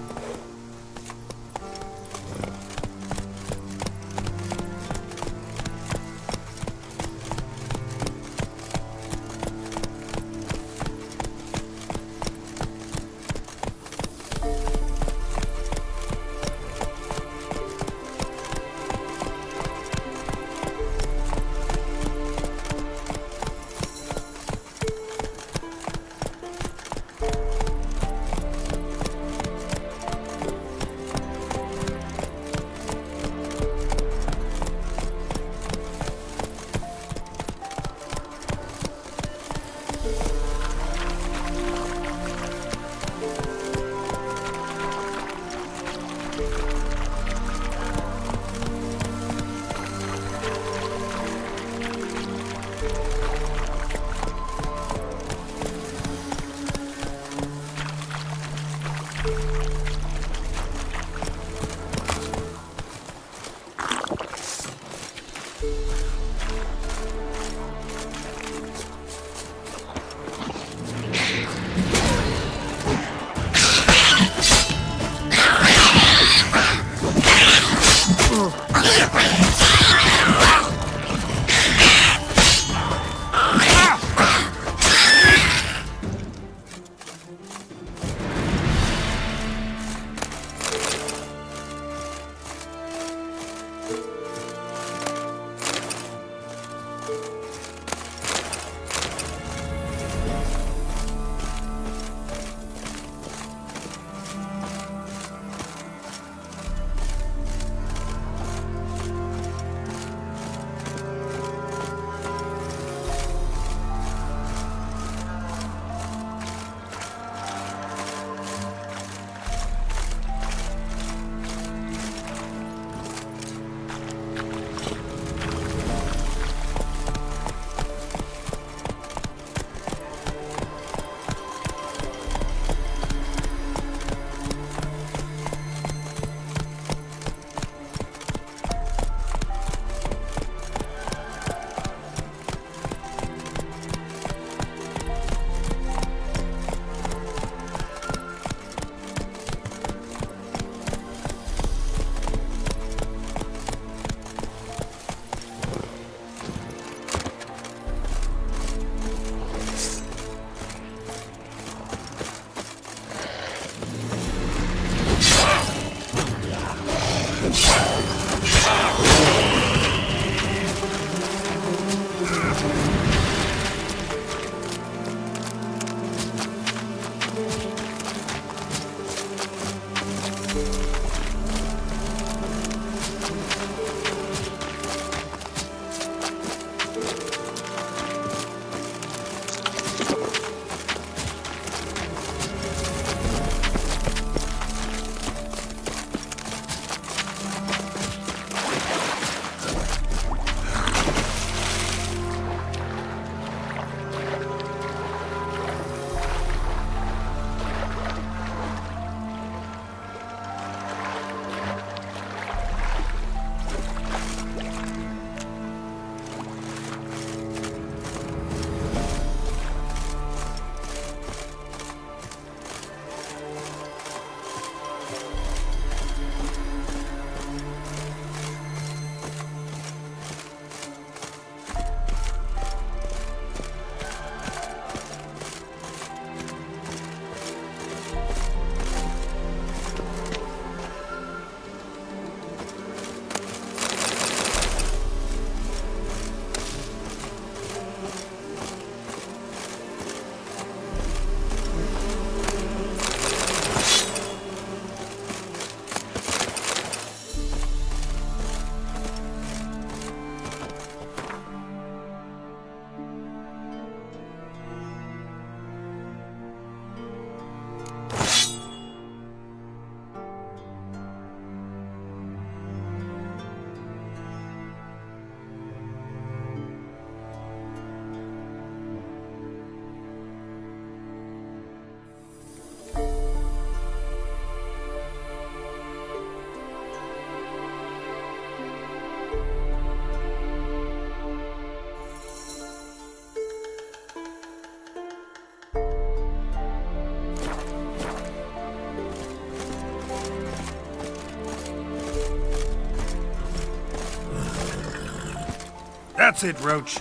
That's it, Roach.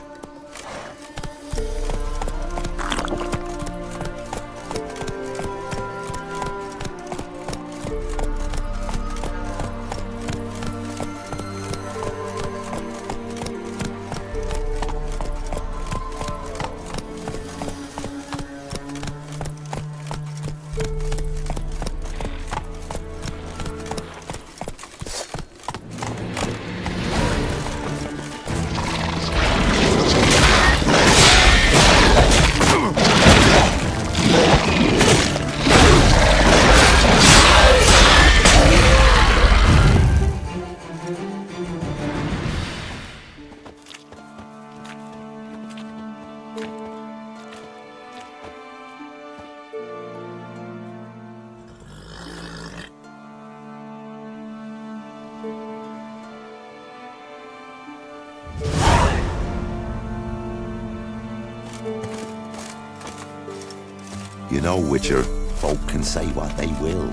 You know, Witcher, folk can say what they will.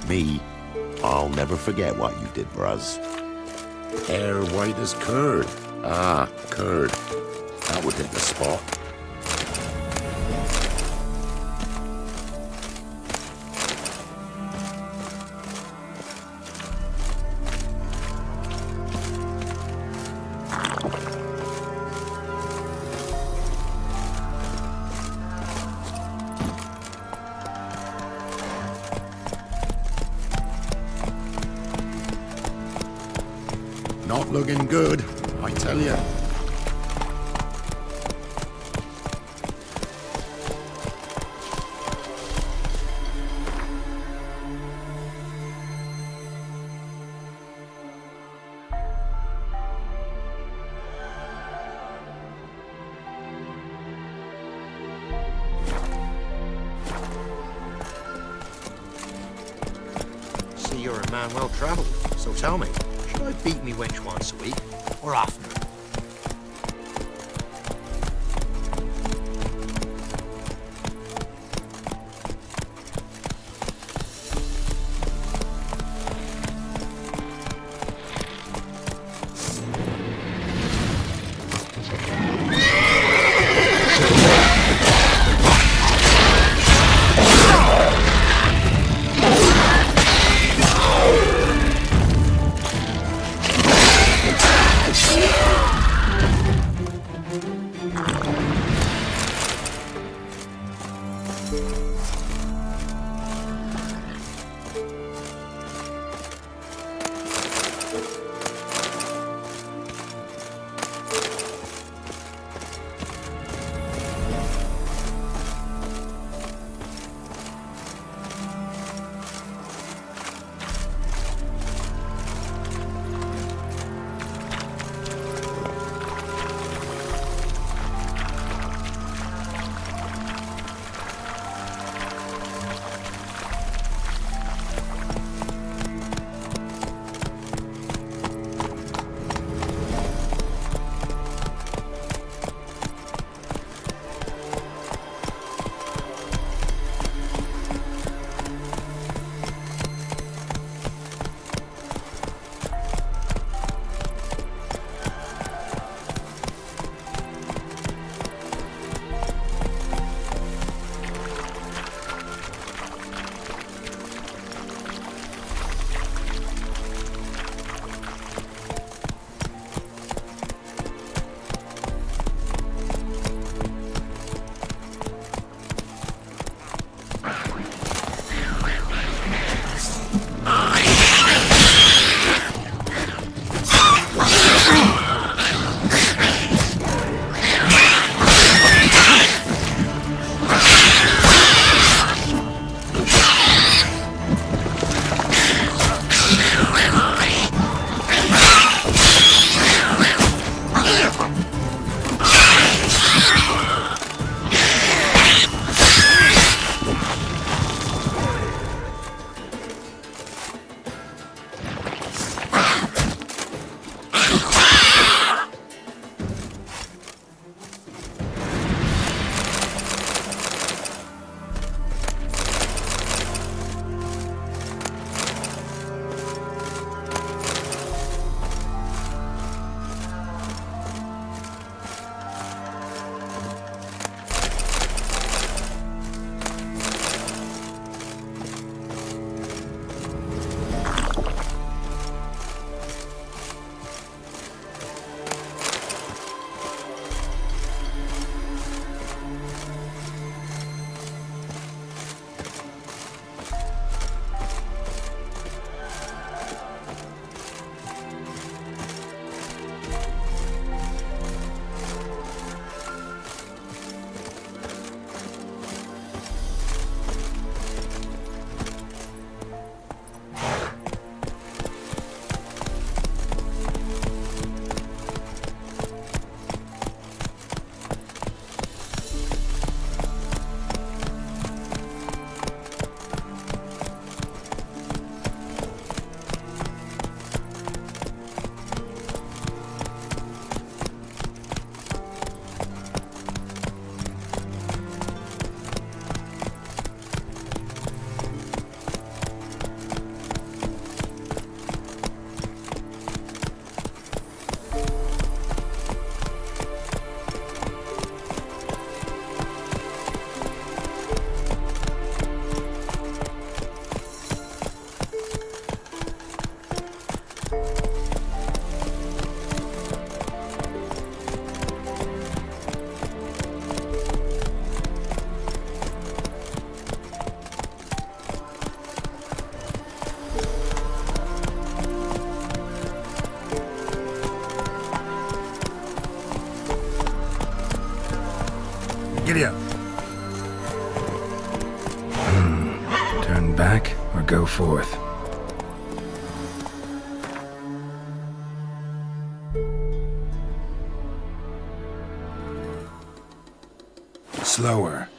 Me, I'll never forget what you did for us. Hair white as curd. Ah, curd. That would hit the spot. Not looking good, I tell you. See, you're a man well travelled, so tell me, should I beat me wench once a week, or oftener? back or go forth? Slower.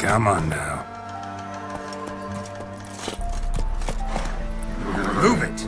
Come on now. Move it!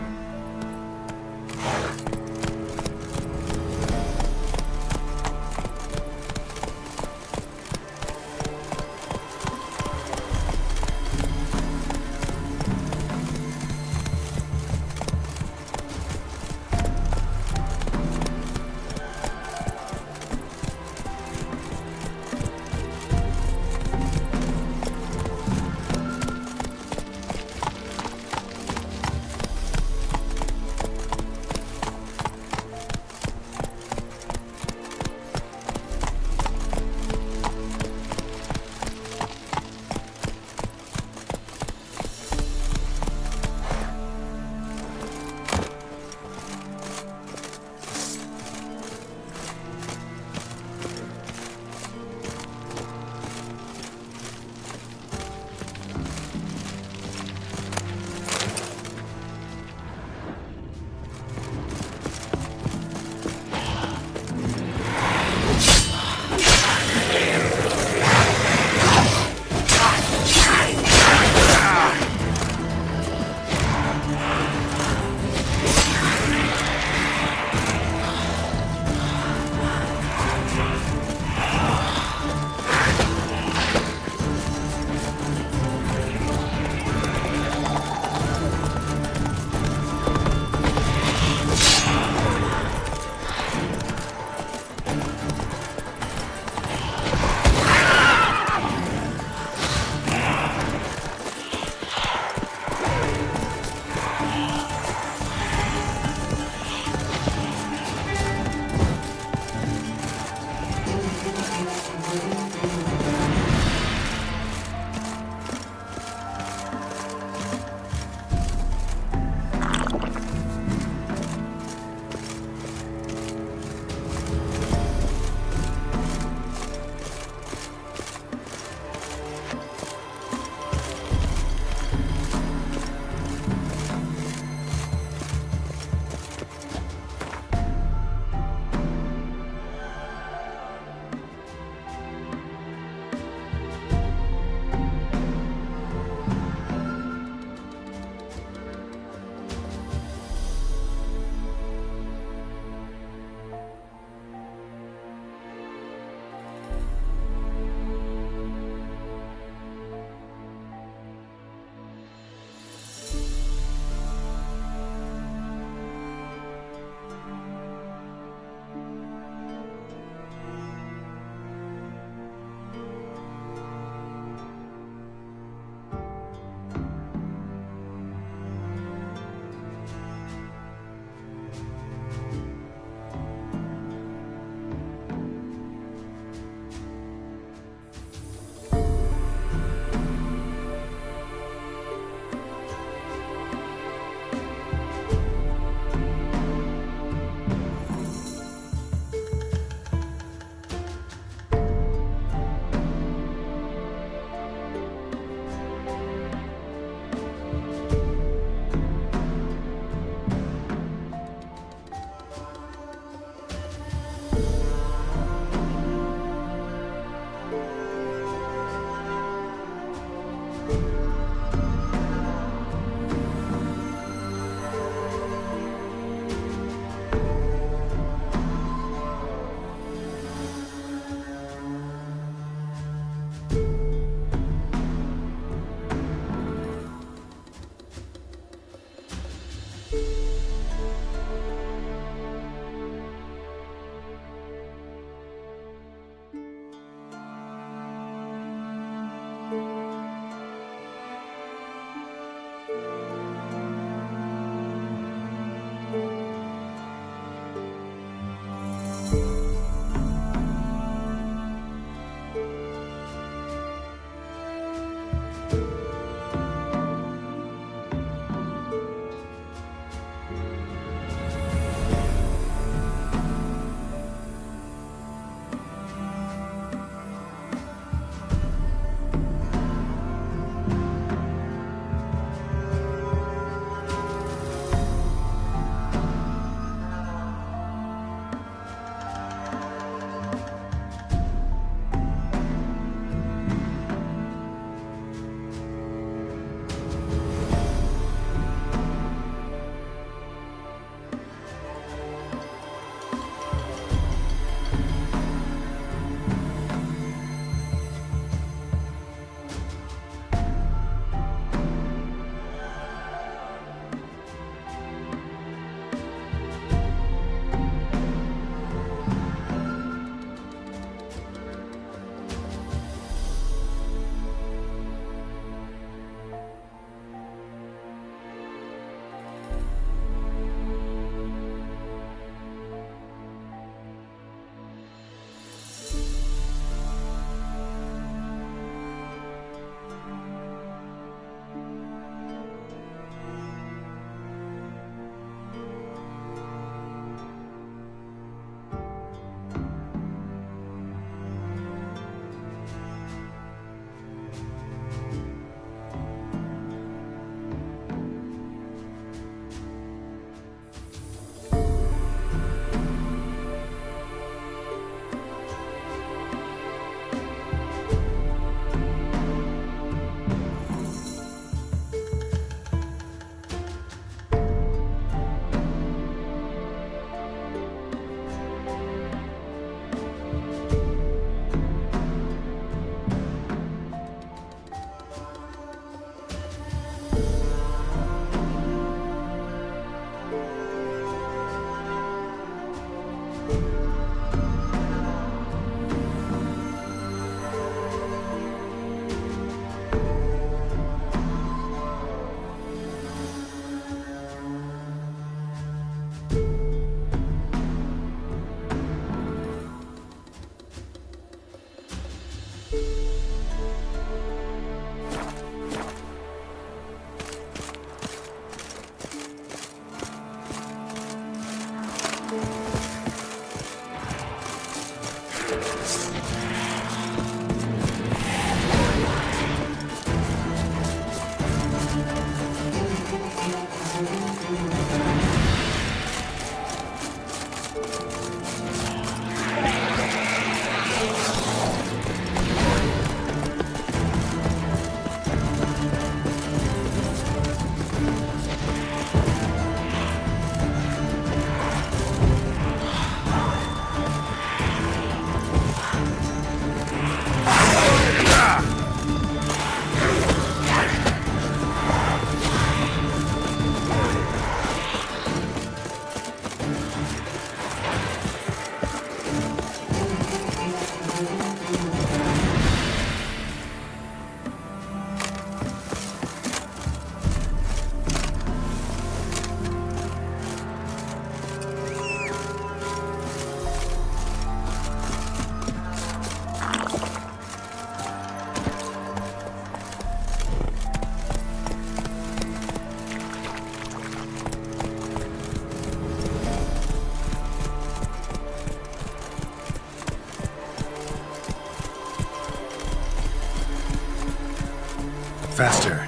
Faster.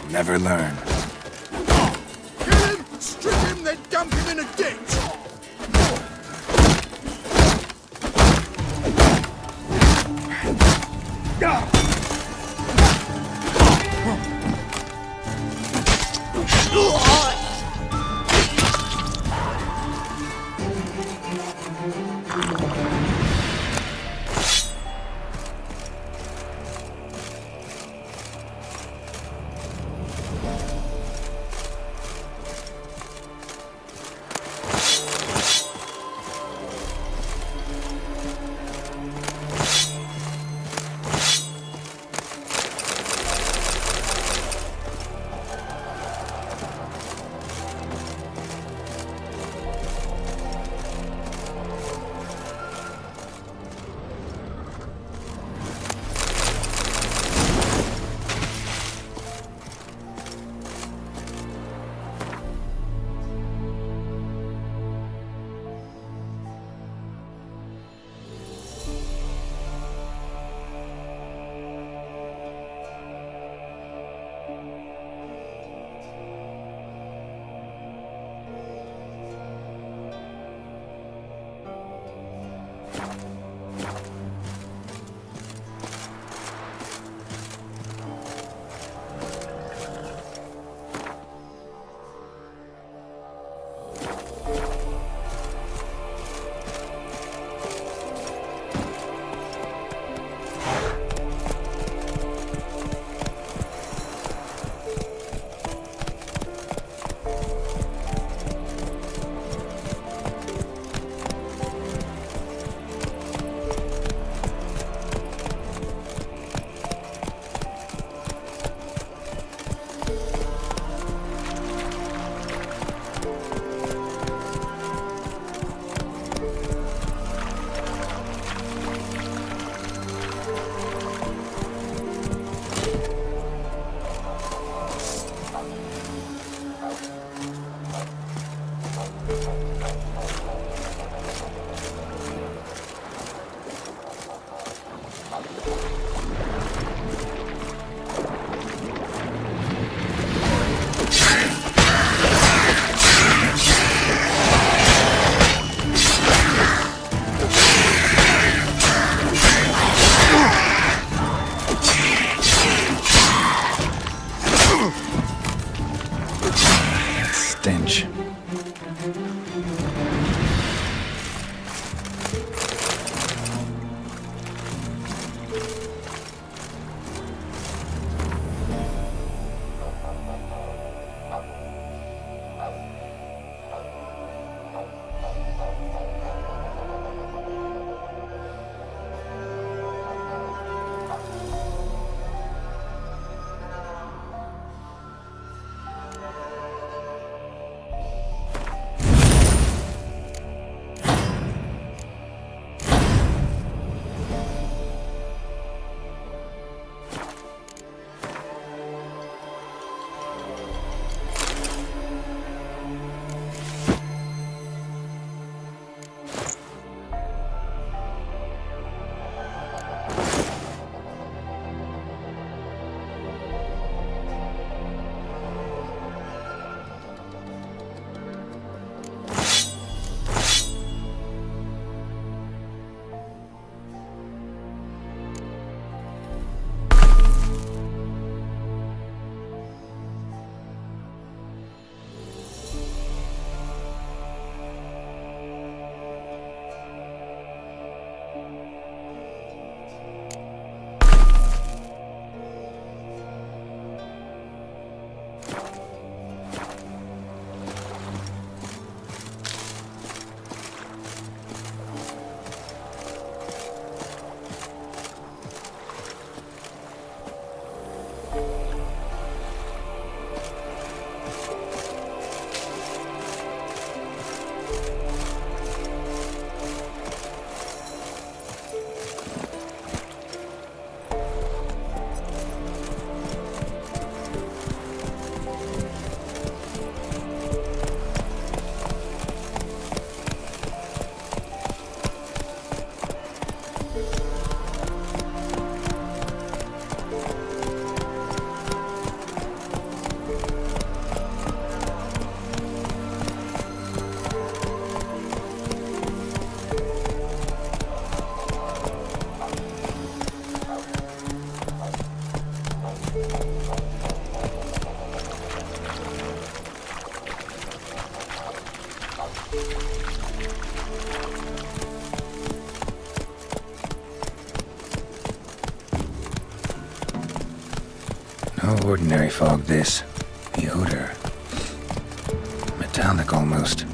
Never learn. Kill him, strip him, then dump him in a ditch! No ordinary fog, this. The odor. Metallic almost.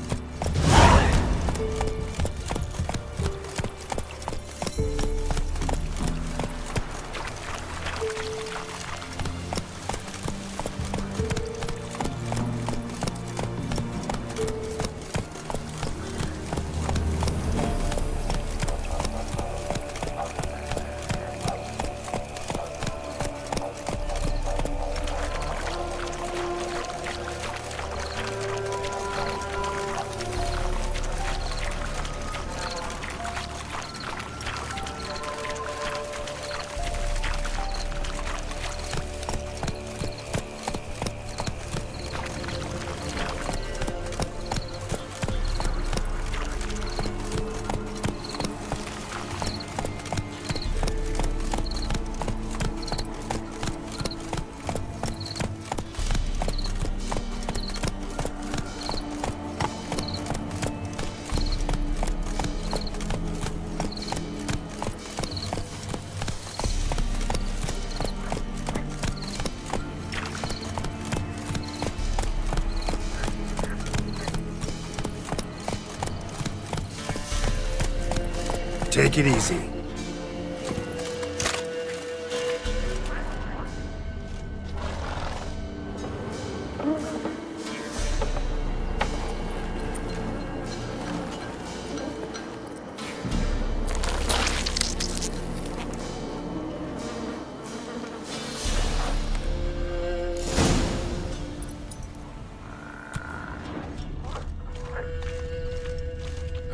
Take it easy.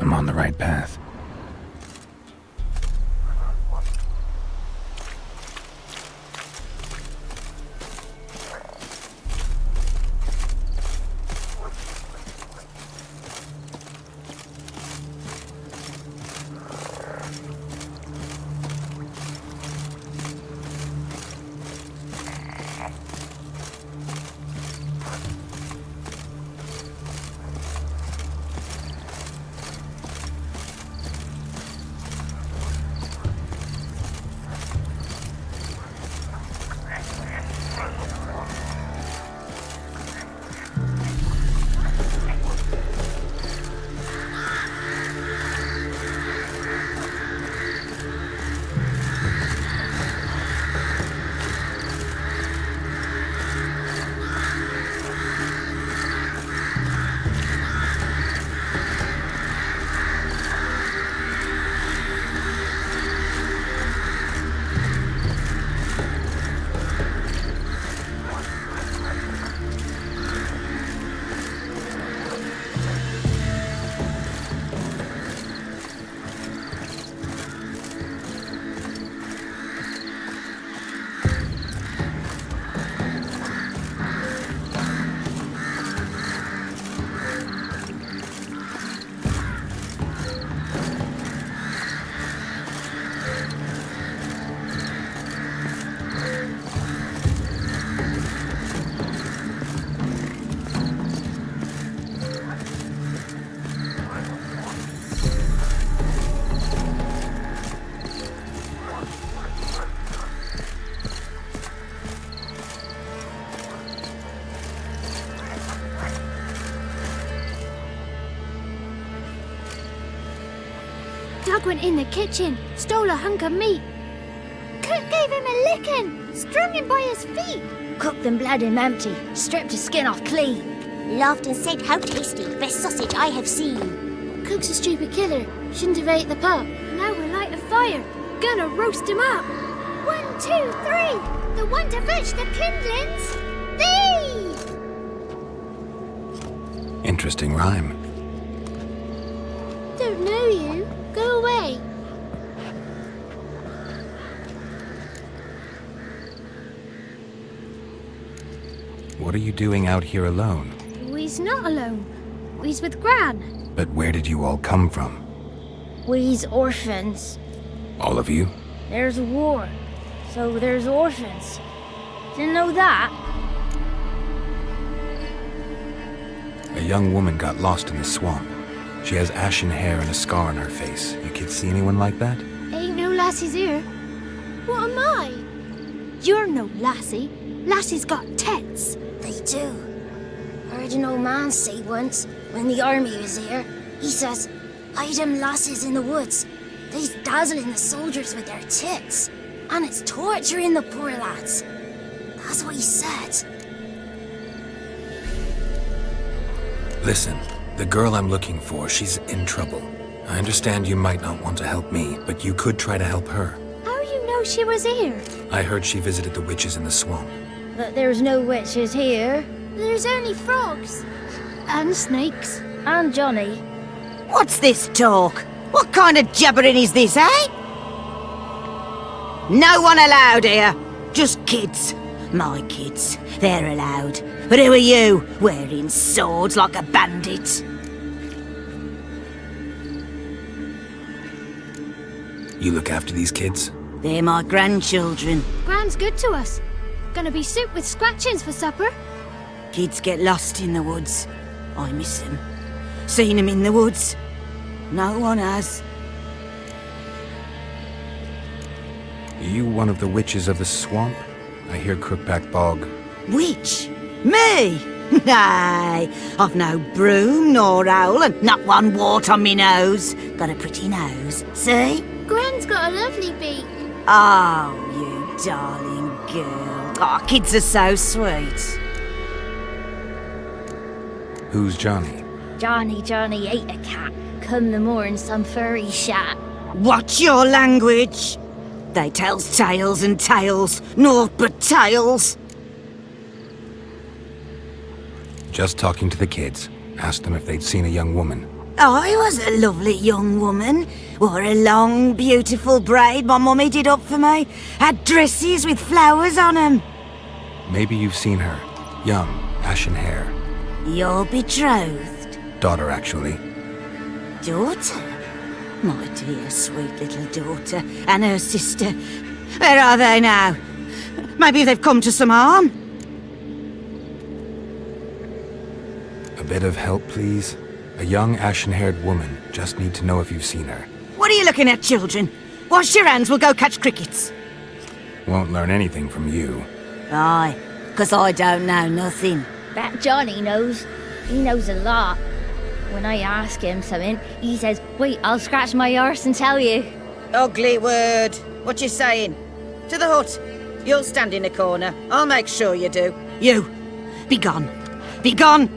I'm on the right path. Doug went in the kitchen, stole a hunk of meat. Cook gave him a licking, strung him by his feet. Cooked and bled him empty, stripped his skin off clean. Laughed and said how tasty, best sausage I have seen. Cook's a stupid killer, shouldn't have ate the pup. Now we'll light a fire, gonna roast him up. 1, 2, 3, the one to fetch the kindlings. Thee! Interesting rhyme. Don't know you. Go away. What are you doing out here alone? We's not alone. We's with Gran. But where did you all come from? We's orphans. All of you? There's a war, so there's orphans. Didn't know that? A young woman got lost in the swamp. She has ashen hair and a scar on her face. You kids see anyone like that? Ain't no lassies here. What am I? You're no lassie. Lassies got tits. They do. I heard an old man say once, when the army was here, he says, hide them lasses in the woods. They's dazzling the soldiers with their tits. And it's torturing the poor lads. That's what he said. Listen, the girl I'm looking for, she's in trouble. I understand you might not want to help me, but you could try to help her. How you know she was here? I heard she visited the witches in the swamp. But there's no witches here. There's only frogs. And snakes. And Johnny. What's this talk? What kind of jabbering is this, eh? No one allowed here. Just kids. My kids. They're allowed. But who are you, wearing swords like a bandit? You look after these kids? They're my grandchildren. Gran's good to us. Gonna be soup with scratchings for supper. Kids get lost in the woods. I miss them. Seen them in the woods. No one has. Are you one of the witches of the swamp? I hear Crookback Bog. Witch? Me? Nay, I've no broom nor owl and not one wart on me nose. Got a pretty nose, see? Gran's got a lovely beak. Oh, you darling girl. Oh, kids are so sweet. Who's Johnny? Johnny ate a cat. Come the more in some furry shat. Watch your language. They tells tales and tales, naught but tales. Just talking to the kids. Asked them if they'd seen a young woman. I was a lovely young woman. Wore a long, beautiful braid my mummy did up for me. Had dresses with flowers on 'em. Maybe you've seen her. Young, ashen hair. Your betrothed? Daughter, actually. Daughter? My dear, sweet little daughter. And her sister. Where are they now? Maybe they've come to some harm? A bit of help, please? A young, ashen-haired woman. Just need to know if you've seen her. What are you looking at, children? Wash your hands, we'll go catch crickets. Won't learn anything from you. Aye, 'cause I don't know nothing. That Johnny knows. He knows a lot. When I ask him something, he says, wait, I'll scratch my arse and tell you. Ugly word. What you saying? To the hut. You'll stand in a corner. I'll make sure you do. You, be gone. Be gone!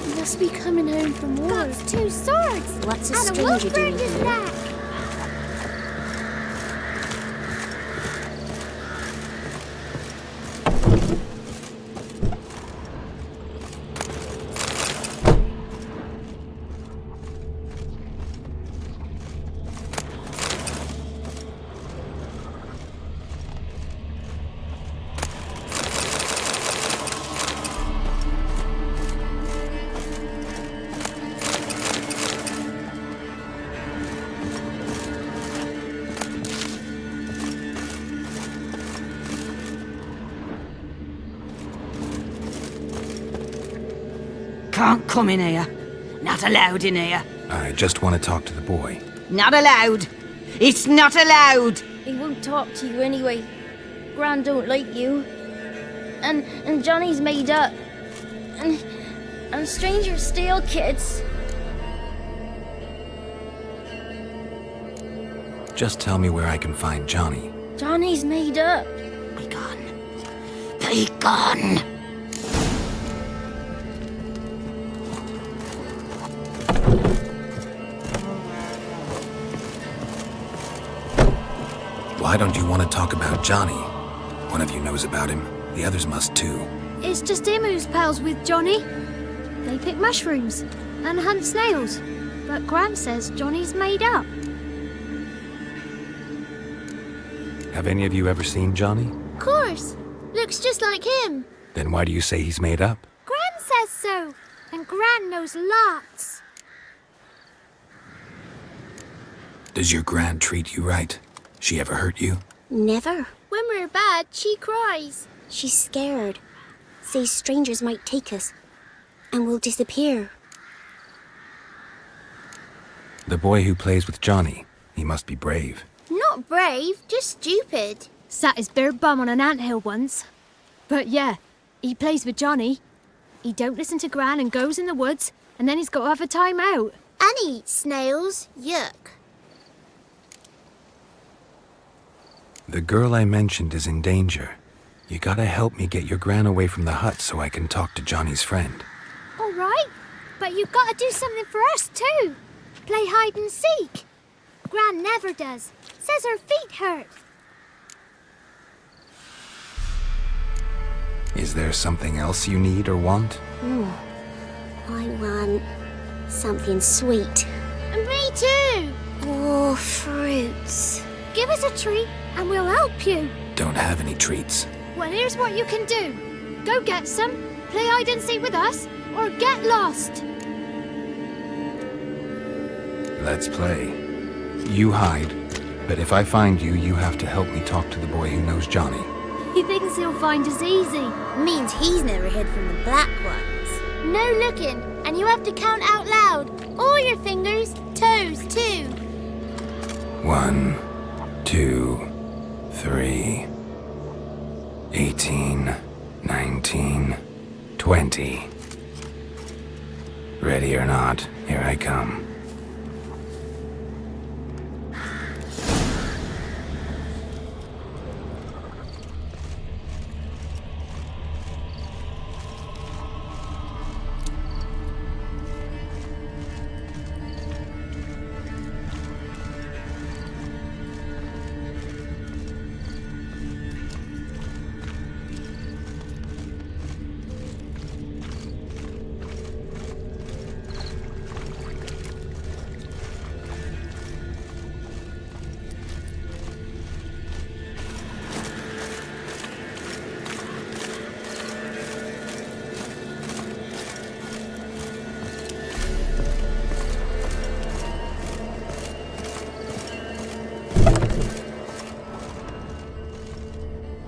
He must be coming home from war. Got 2 swords. What's a and stranger a wolf doing round his here? neck. can't come in here. Not allowed in here. I just want to talk to the boy. Not allowed. It's not allowed. He won't talk to you anyway. Gran don't like you. And Johnny's made up. And strangers steal kids. Just tell me where I can find Johnny. Johnny's made up. Be gone. Be gone. Why don't you want to talk about Johnny? One of you knows about him. The others must too. It's just him who's pals with Johnny. They pick mushrooms and hunt snails. But Gran says Johnny's made up. Have any of you ever seen Johnny? Of course. Looks just like him. Then why do you say he's made up? Gran says so. And Gran knows lots. Does your Gran treat you right? She ever hurt you? Never. When we're bad, she cries. She's scared. Says strangers might take us. And we'll disappear. The boy who plays with Johnny, he must be brave. Not brave, just stupid. Sat his bare bum on an anthill once. But yeah, he plays with Johnny. He don't listen to Gran and goes in the woods, and then he's got to have a time out. And he eats snails. Yuck. The girl I mentioned is in danger. You gotta help me get your Gran away from the hut so I can talk to Johnny's friend. All right, but you gotta do something for us too. Play hide and seek. Gran never does. Says her feet hurt. Is there something else you need or want? I want something sweet. And me too. Oh, fruits. Give us a treat and we'll help you. Don't have any treats. Well, here's what you can do. Go get some, play hide and seek with us, or get lost. Let's play. You hide, but if I find you, you have to help me talk to the boy who knows Johnny. He thinks he'll find us easy. Means he's never hid from the black ones. No looking, and you have to count out loud. All your fingers, toes too. 1, 2, 3, 18, 19, 20. Ready or not, here I come.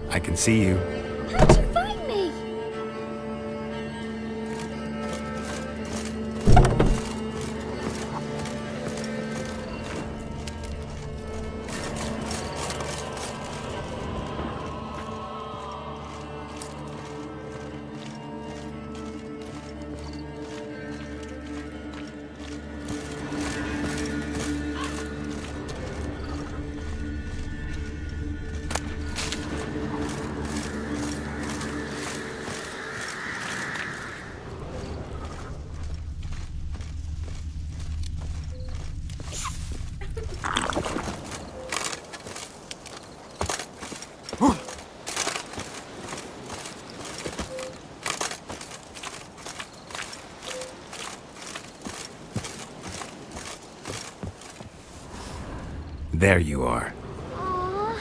I can see you. How'd you find me? There you are. Aww.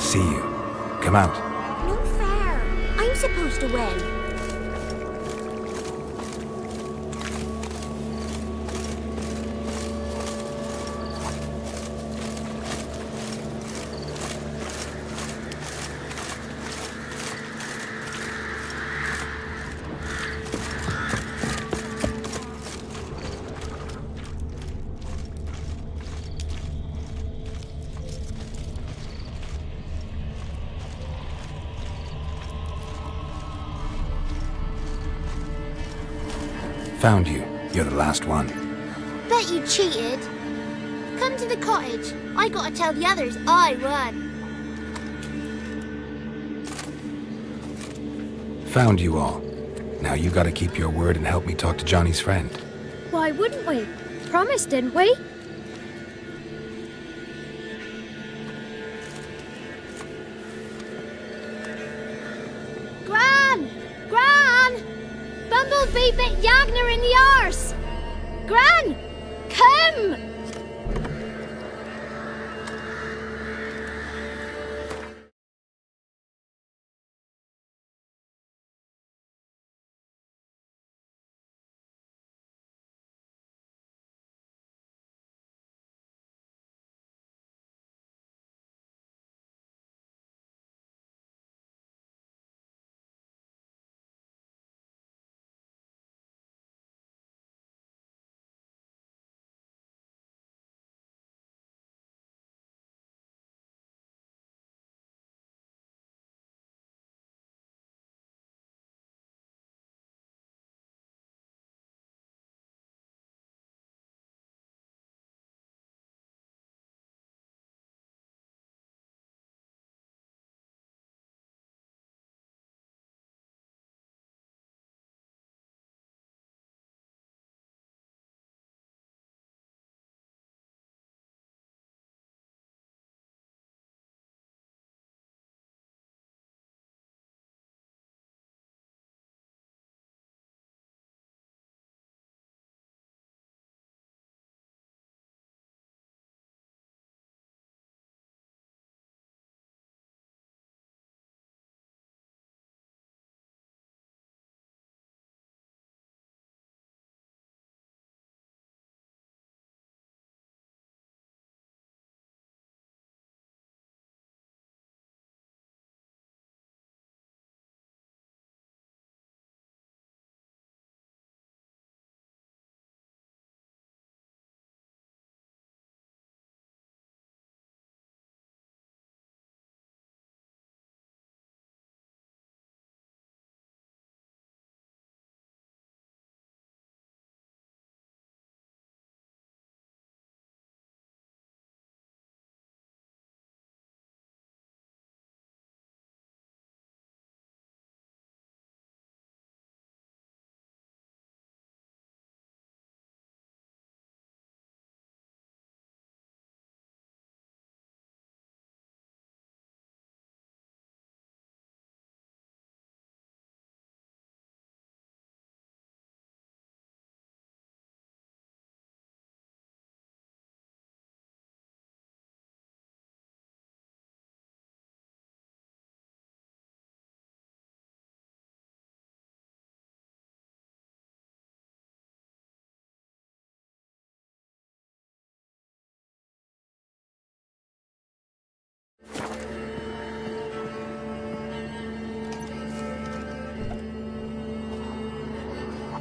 See you. Come out. No fair. I'm supposed to win. Found you. You're the last one. Bet you cheated. Come to the cottage. I gotta tell the others I won. Found you all. Now you gotta keep your word and help me talk to Johnny's friend. Why wouldn't we? Promised, didn't we? Gran! Gran! Bumblebee bit Yagner in the arse! Gran! Come!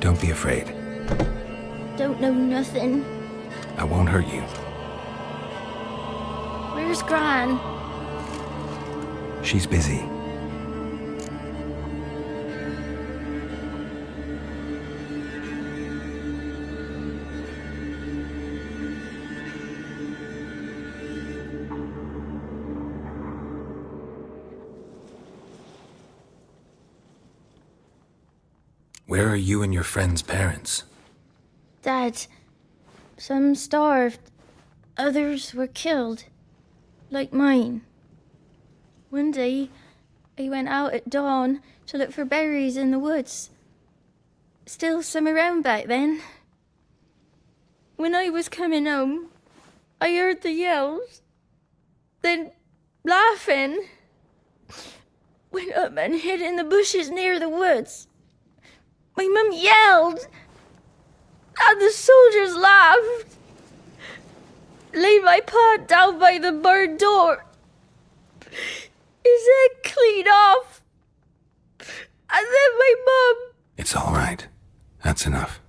Don't be afraid. Don't know nothing. I won't hurt you. Where's Gran? She's busy. Where are you and your friend's parents? Dad, some starved. Others were killed. Like mine. One day, I went out at dawn to look for berries in the woods. Still some around back then. When I was coming home, I heard the yells. Then, laughter. laughing. Went up and hid in the bushes near the woods. My mum yelled, and the soldiers laughed. Laid my pa down by the barn door. His head clean off. And then my mum... It's all right. That's enough.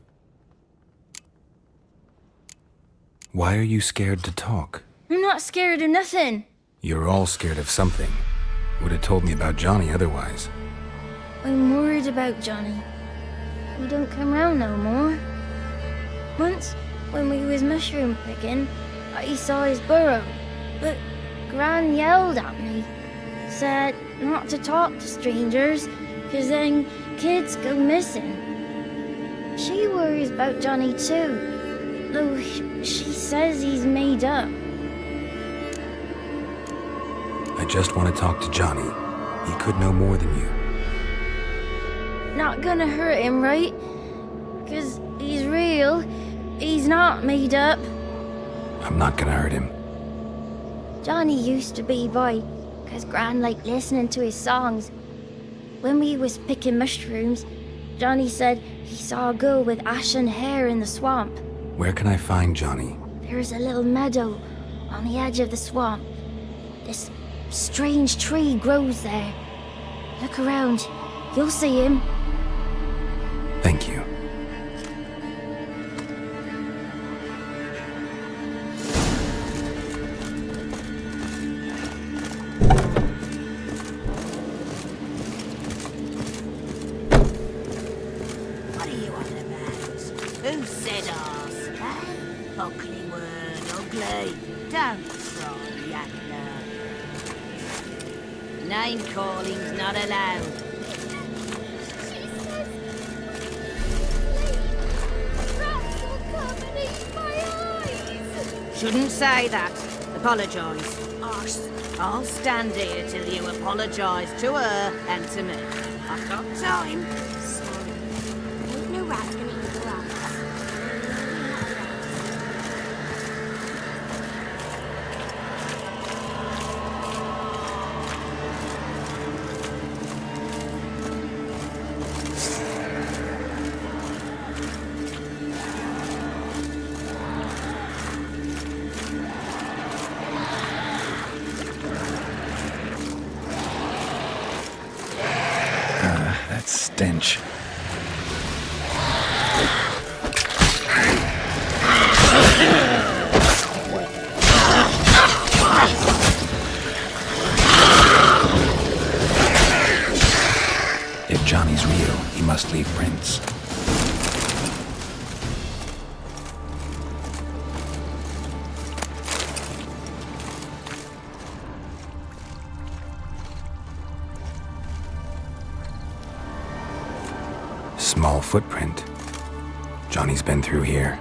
Why are you scared to talk? I'm not scared of nothing. You're all scared of something. Would have told me about Johnny otherwise. I'm worried about Johnny. He don't come round no more. Once, when we was mushroom picking, I saw his burrow, but Gran yelled at me. Said not to talk to strangers, 'cause then kids go missing. She worries about Johnny too, though she says he's made up. I just want to talk to Johnny. He could know more than you. Not gonna hurt him, right? 'Cause he's real. He's not made up. I'm not gonna hurt him. Johnny used to be boy, 'cause Gran liked listening to his songs. When we was picking mushrooms, Johnny said he saw a girl with ashen hair in the swamp. Where can I find Johnny? There's a little meadow on the edge of the swamp. This strange tree grows there. Look around. You'll see him. Thank you. What are you on about? Who said arse? Eh? Ugly word, ugly. Don't try, Yankler. Name calling's not allowed. Shouldn't say that. Apologise. Arse. I'll stand here till you apologise to her and to me. I've got time. Sorry. Ain't no rat gonna eat the rats. That stench. If Johnny's real, he must leave prints. Small footprint. Johnny's been through here.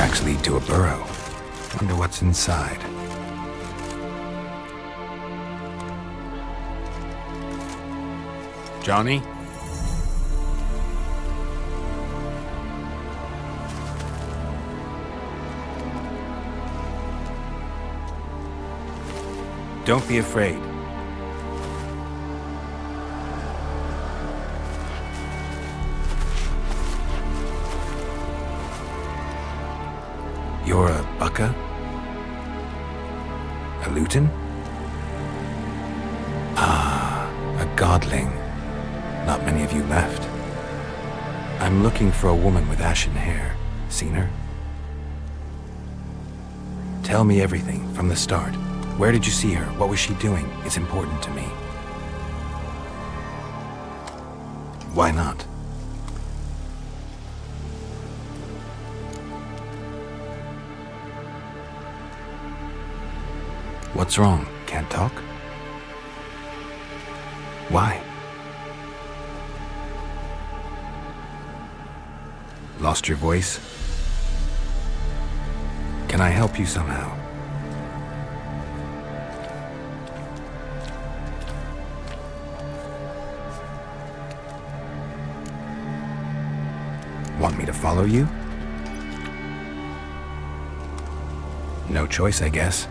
tracks lead to a burrow. Wonder what's inside. Johnny? Don't be afraid. You're a Bucka? A Luton? Ah, a godling. Not many of you left. I'm looking for a woman with ashen hair. Seen her? Tell me everything from the start. Where did you see her? What was she doing? It's important to me. Why not? What's wrong? Can't talk? Why? Lost your voice? Can I help you somehow? Want me to follow you? No choice, I guess.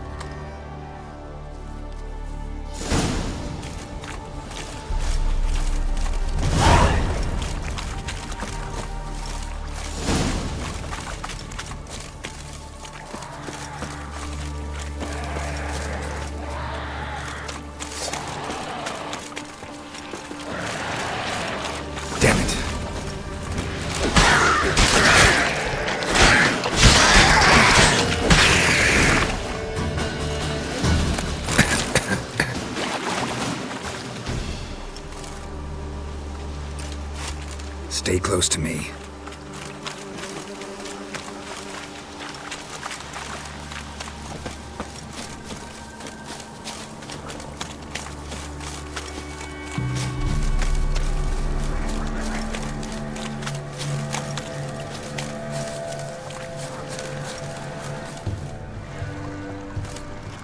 Stay close to me.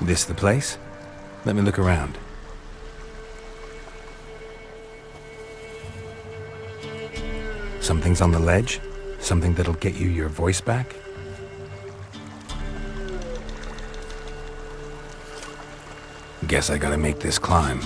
This the place? Let me look around. Something's on the ledge? Something that'll get you your voice back? Guess I gotta make this climb.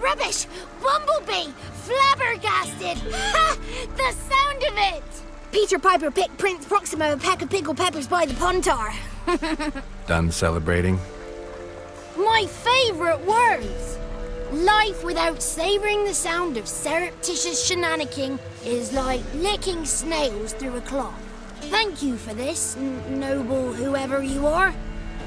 Rubbish! Bumblebee! Flabbergasted! Ha! The sound of it! Peter Piper picked Prince Proximo a peck of pickled peppers by the pontar. Done celebrating? My favourite words! Life without savouring the sound of surreptitious shenanigans is like licking snails through a cloth. Thank you for this, noble whoever you are.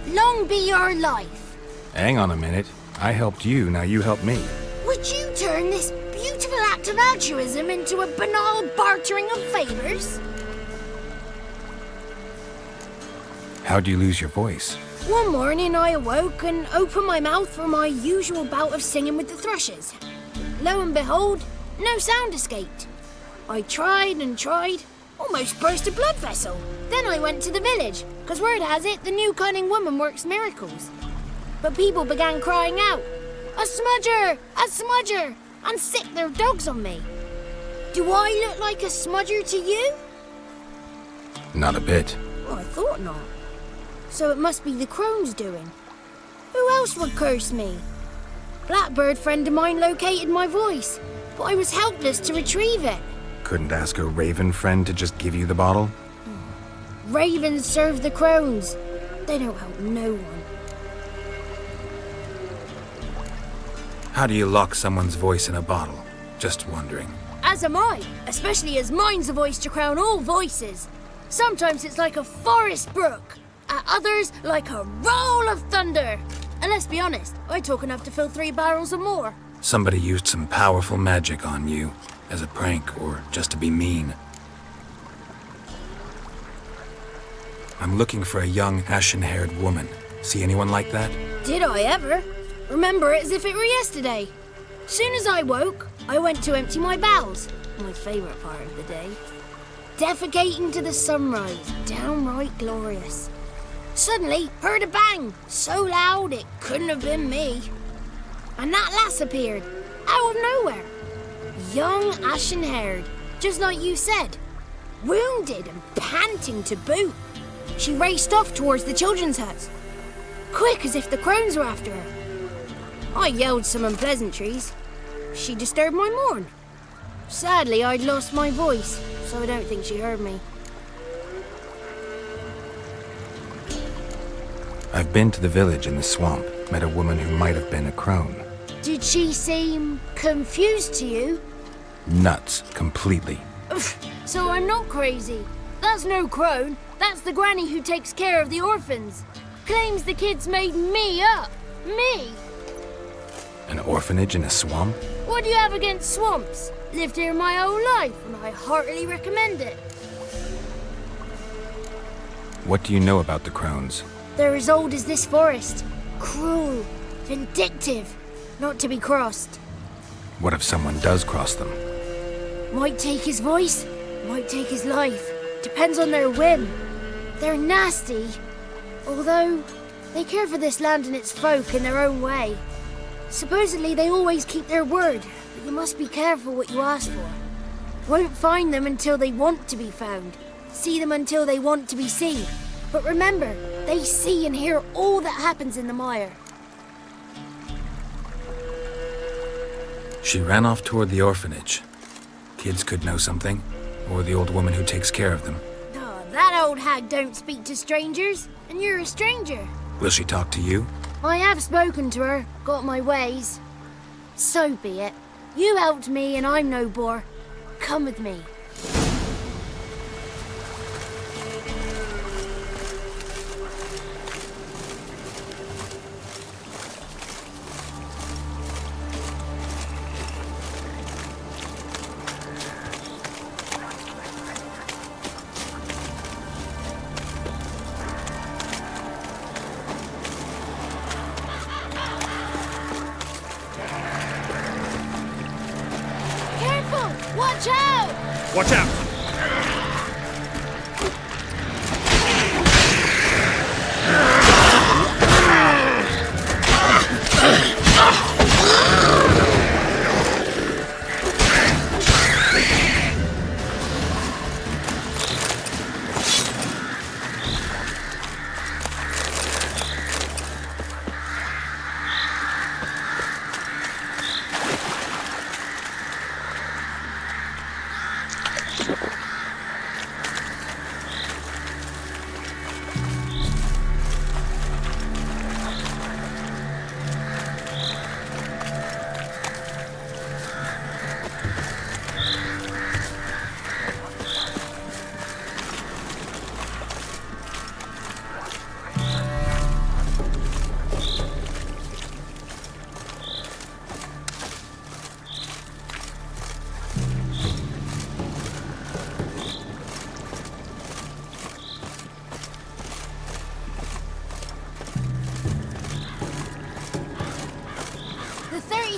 Long be your life. Hang on a minute. I helped you, now you help me. Would you turn this beautiful act of altruism into a banal bartering of favours? How'd you lose your voice? One morning I awoke and opened my mouth for my usual bout of singing with the thrushes. Lo and behold, no sound escaped. I tried and tried, almost burst a blood vessel. Then I went to the village, because word has it the new cunning woman works miracles. But people began crying out, "A smudger! A smudger!" and sick their dogs on me. Do I look like a smudger to you? Not a bit. Well, I thought not. So it must be the crone's doing. Who else would curse me? Blackbird friend of mine located my voice, but I was helpless to retrieve it. Couldn't ask a raven friend to just give you the bottle? Ravens serve the crones. They don't help no one. How do you lock someone's voice in a bottle? Just wondering. As am I, especially as mine's a voice to crown all voices. Sometimes it's like a forest brook, at others like a roll of thunder. And let's be honest, I talk enough to fill 3 barrels or more. Somebody used some powerful magic on you, as a prank or just to be mean. I'm looking for a young, ashen-haired woman. See anyone like that? Did I ever? Remember it as if it were yesterday. Soon as I woke, I went to empty my bowels. My favourite part of the day. Defecating to the sunrise, downright glorious. Suddenly, heard a bang, so loud it couldn't have been me. And that lass appeared, out of nowhere. Young, ashen-haired, just like you said. Wounded and panting to boot. She raced off towards the children's huts. Quick as if the crones were after her. I yelled some unpleasantries. She disturbed my morn. Sadly, I'd lost my voice, so I don't think she heard me. I've been to the village in the swamp, met a woman who might have been a crone. Did she seem confused to you? Nuts, completely. So I'm not crazy. That's no crone. That's the granny who takes care of the orphans. Claims the kids made me up. Me! An orphanage in a swamp? What do you have against swamps? Lived here my whole life, and I heartily recommend it. What do you know about the crones? They're as old as this forest. Cruel, vindictive, not to be crossed. What if someone does cross them? Might take his voice, might take his life. Depends on their whim. They're nasty, although they care for this land and its folk in their own way. Supposedly they always keep their word, but you must be careful what you ask for. Won't find them until they want to be found. See them until they want to be seen. But remember, they see and hear all that happens in the mire. She ran off toward the orphanage. Kids could know something, or the old woman who takes care of them. Oh, that old hag don't speak to strangers, and you're a stranger. Will she talk to you? I have spoken to her, got my ways. So be it. You helped me and I'm no bore. Come with me. Watch out! Watch out!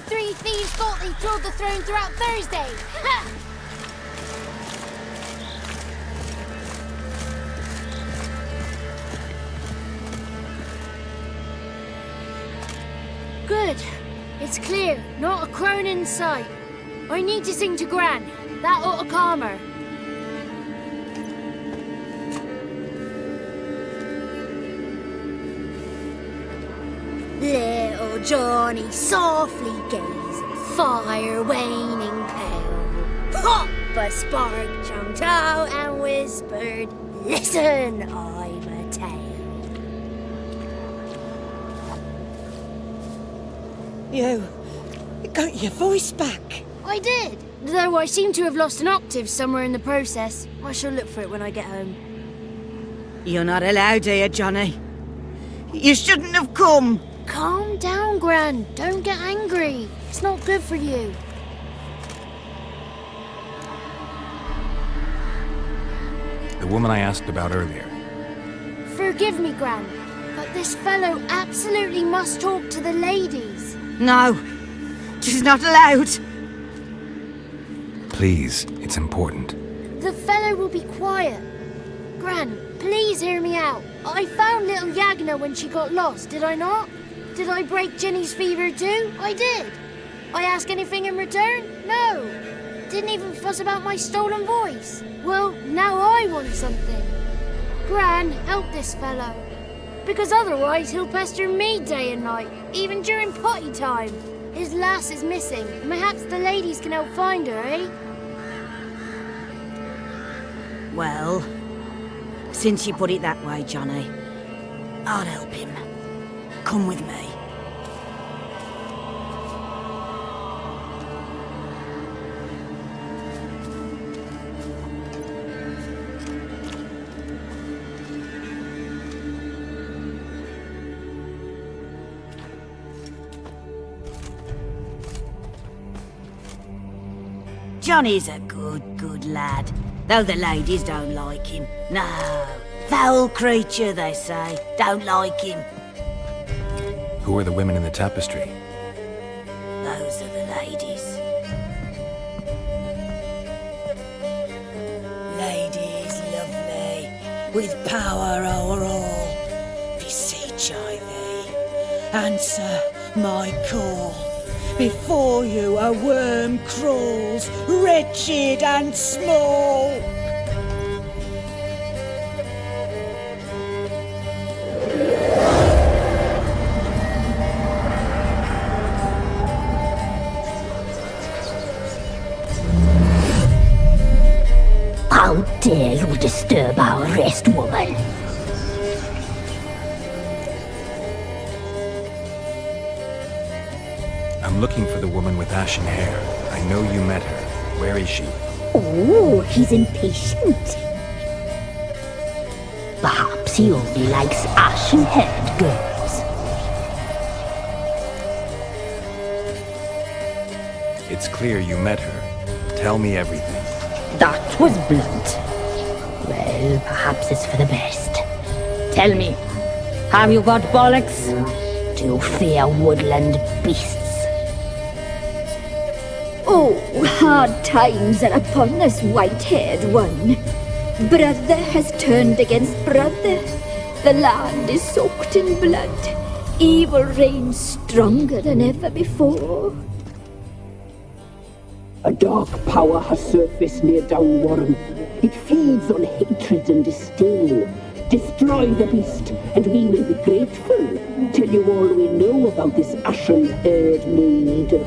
33 thieves thought they thrilled the throne throughout Thursday. Ha! Good. It's clear. Not a crone in sight. I need to sing to Gran. That ought to calm her. Little Johnny softly gazing, fire waning pale. Pop a spark jumped out and whispered, "Listen, I'm a tale." You got your voice back. I did, though I seem to have lost an octave somewhere in the process. I shall look for it when I get home. You're not allowed here, Johnny. You shouldn't have come. Calm down, Gran. Don't get angry. It's not good for you. The woman I asked about earlier. Forgive me, Gran, but this fellow absolutely must talk to the ladies. No, she's not allowed. Please, it's important. The fellow will be quiet. Gran, please hear me out. I found little Yagna when she got lost, did I not? Did I break Ginny's fever too? I did. I ask anything in return? No. Didn't even fuss about my stolen voice. Well, now I want something. Gran, help this fellow. Because otherwise he'll pester me day and night, even during potty time. His lass is missing. Perhaps the ladies can help find her, eh? Well, since you put it that way, Johnny, I'll help him. Come with me. Johnny's a good lad, though the ladies don't like him. No, foul creature, they say. Don't like him. Who are the women in the tapestry? Those are the ladies. Ladies lovely, with power o'er all. Beseech I thee, answer my call. Before you a worm crawls, wretched and small. How dare you disturb our rest, woman? I'm looking for the woman with ashen hair. I know you met her. Where is she? Oh, he's impatient. Perhaps he only likes ashen-haired girls. It's clear you met her. Tell me everything. That was blunt. Well, perhaps it's for the best. Tell me, have you got bollocks? Do you fear woodland beasts? Oh, hard times are upon us, white-haired one. Brother has turned against brother. The land is soaked in blood. Evil reigns stronger than ever before. A dark power has surfaced near Downwarren. It feeds on hatred and disdain. Destroy the beast, and we will be grateful. Tell you all we know about this ashen-haired maid.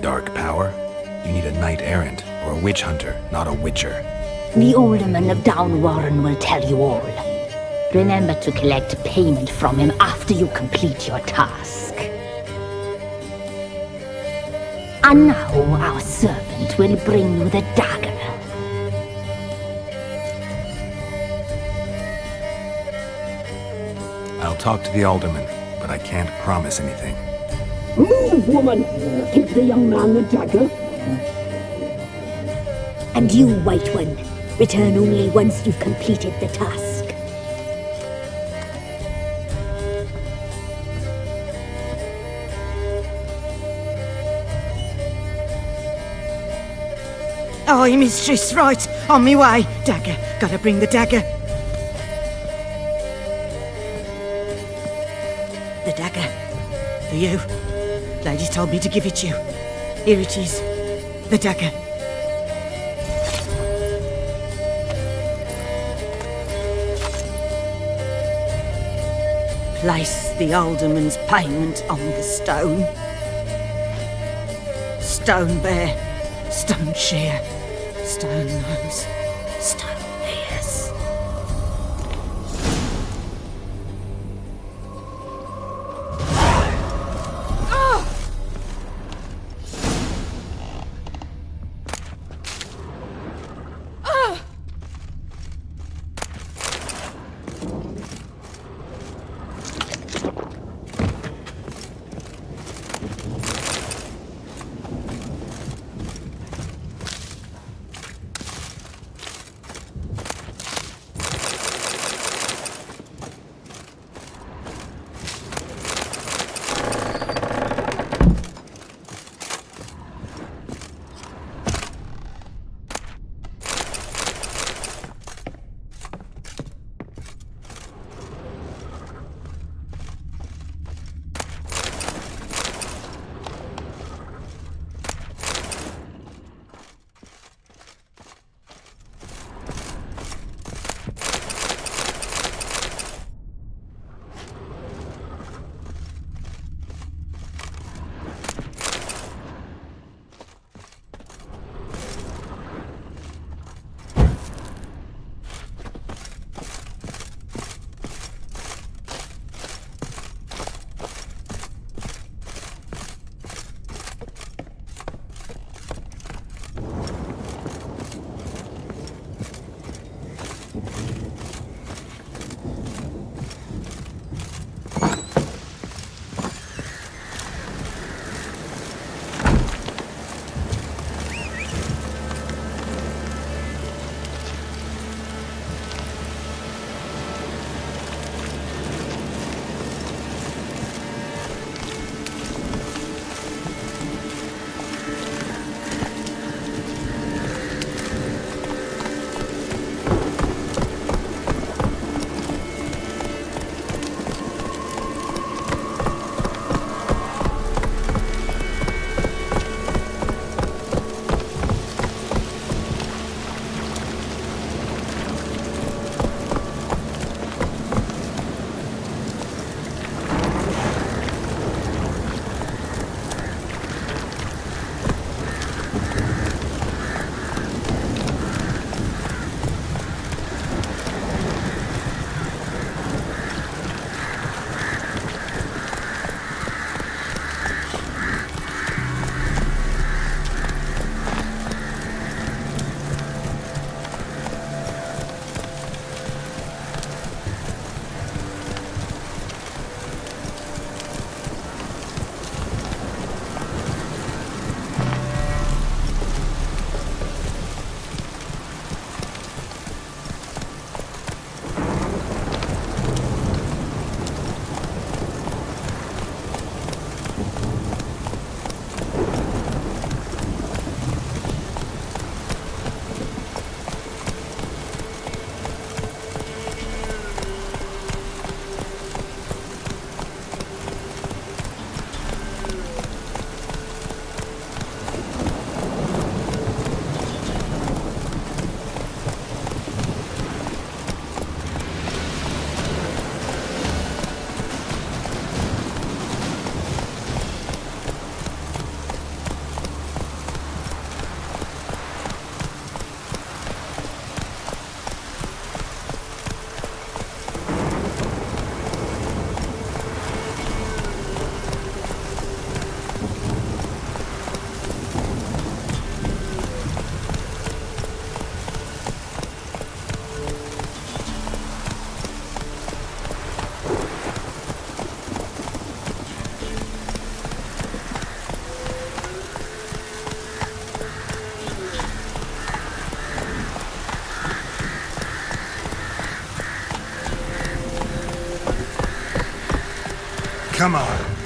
Dark power? You need a knight-errant, or a witch-hunter, not a witcher. The alderman of Downwarren will tell you all. Remember to collect payment from him after you complete your task. And now our servant will bring you the dagger. I'll talk to the alderman, but I can't promise anything. Move, woman! Give the young man the dagger. And you, White One, return only once you've completed the task. Aye, mistress, right. On me way. Dagger. Gotta bring the dagger. The dagger. For you. Lady told me to give it you. Here it is. The dagger. Place the alderman's payment on the stone. Stone bear, stone shear, stone nose, stone ears. Come on.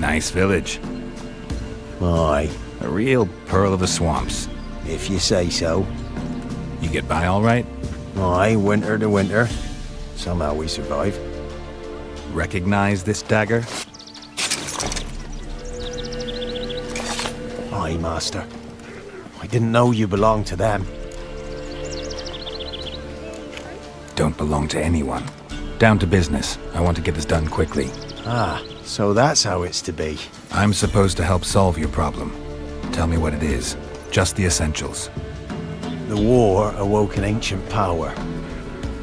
Nice village. Aye. A real pearl of the swamps. If you say so. You get by all right? Aye, winter to winter. Somehow we survive. Recognize this dagger? Aye, master. I didn't know you belonged to them. Don't belong to anyone. Down to business. I want to get this done quickly. Ah, so that's how it's to be. I'm supposed to help solve your problem. Tell me what it is. Just the essentials. The war awoke an ancient power.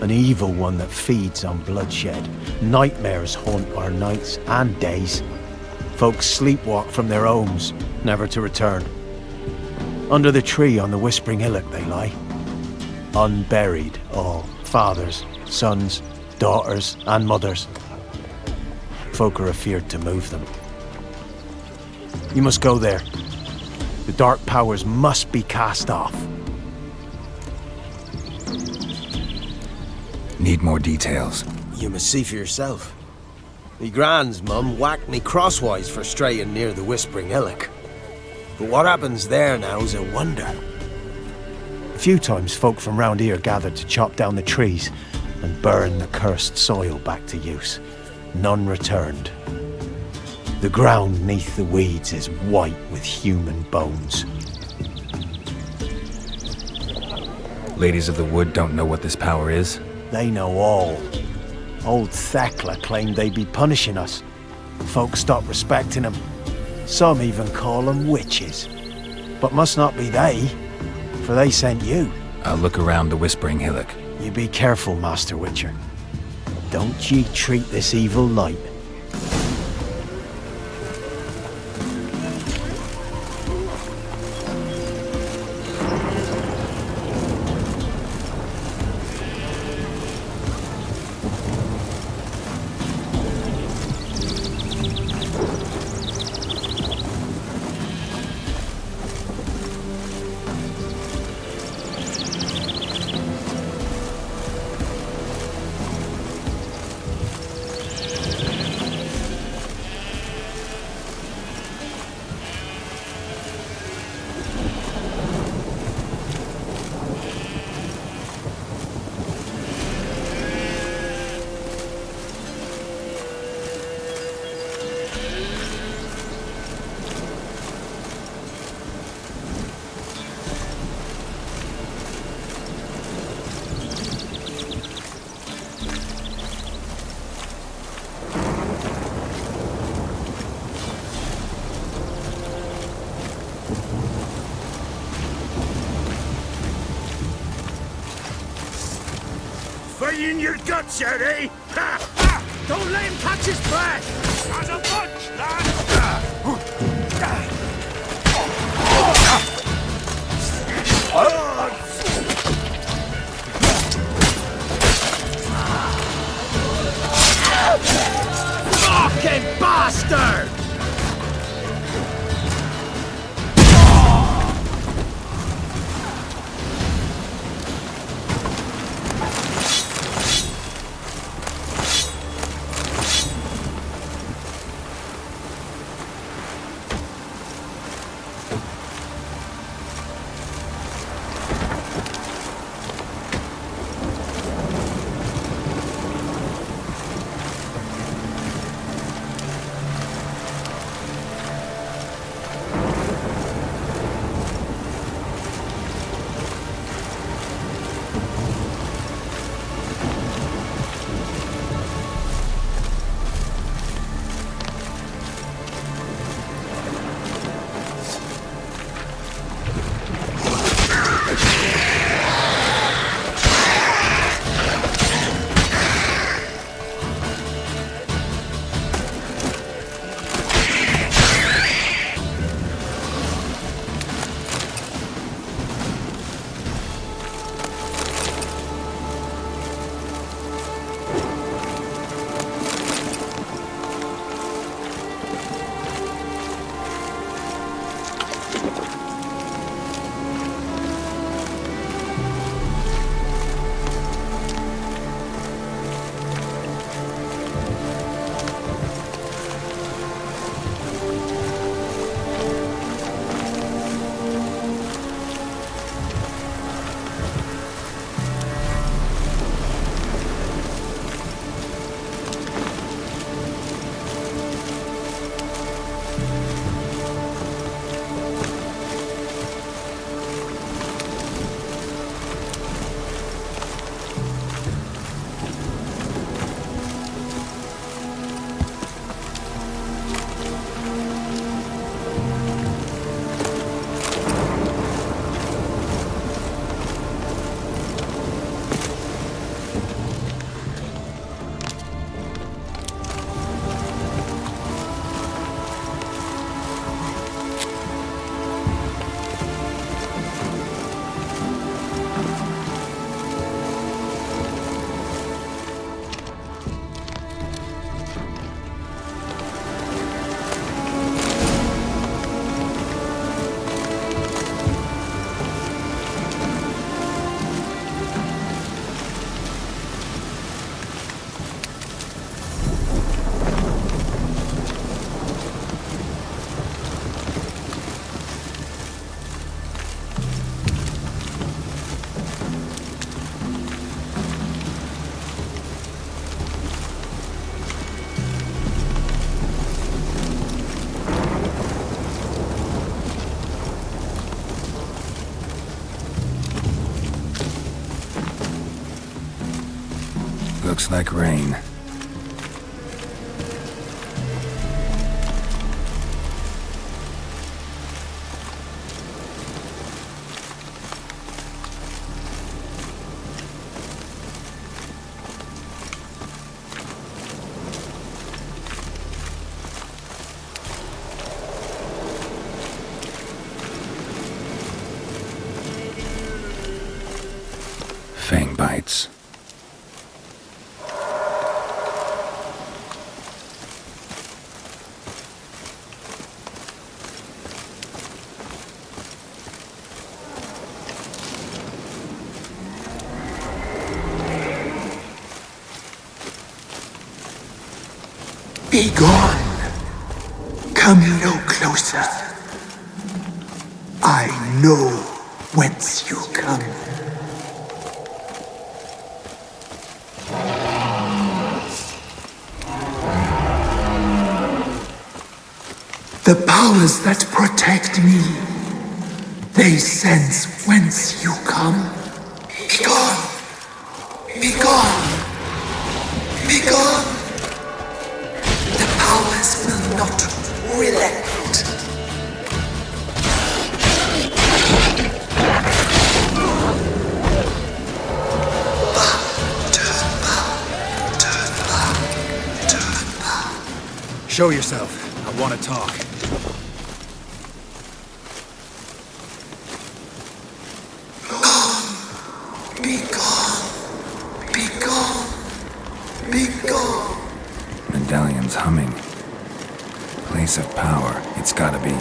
An evil one that feeds on bloodshed. Nightmares haunt our nights and days. Folks sleepwalk from their homes, never to return. Under the tree on the Whispering Hillock they lie. Unburied, all. Fathers, sons, daughters, and mothers. Folk are afeard to move them. You must go there. The dark powers must be cast off. Need more details. You must see for yourself. Me grand's mum whacked me crosswise for straying near the Whispering Hillock. But what happens there now is a wonder. A few times folk from round here gathered to chop down the trees and burn the cursed soil back to use. None returned. The ground neath the weeds is white with human bones. Ladies of the Wood don't know what this power is? They know all. Old Thekla claimed they'd be punishing us. Folk stopped respecting them. Some even call them witches. But must not be they, for they sent you. I'll look around the Whispering Hillock. You be careful, Master Witcher. Don't ye treat this evil light. In your guts, Eddie! Ha! Ha! Don't let him catch his breath! As a bunch, lad! Fucking bastard! Looks like rain. Fang bites. Be gone. Come no closer. I know whence you come. The powers that protect me, they sense whence you come. Be gone! Be gone! Be gone! The powers will not relent. Show yourself. I want to talk. Be gone! Be gone! Be gone! Medallion's humming. Place of power, it's gotta be.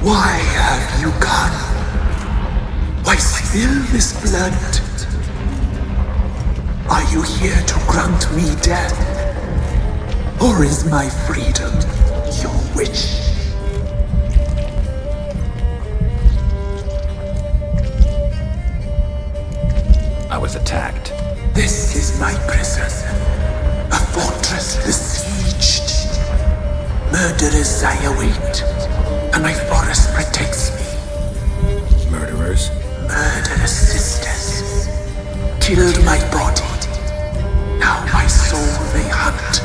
Why have you gone? Why spill this blood? Are you here to grant me death? Or is my freedom your wish? I was attacked. This is my prison. A fortress besieged. Murderers I await, and my forest protects me. orders? Murderous sisters killed my body. Now my soul they hunt,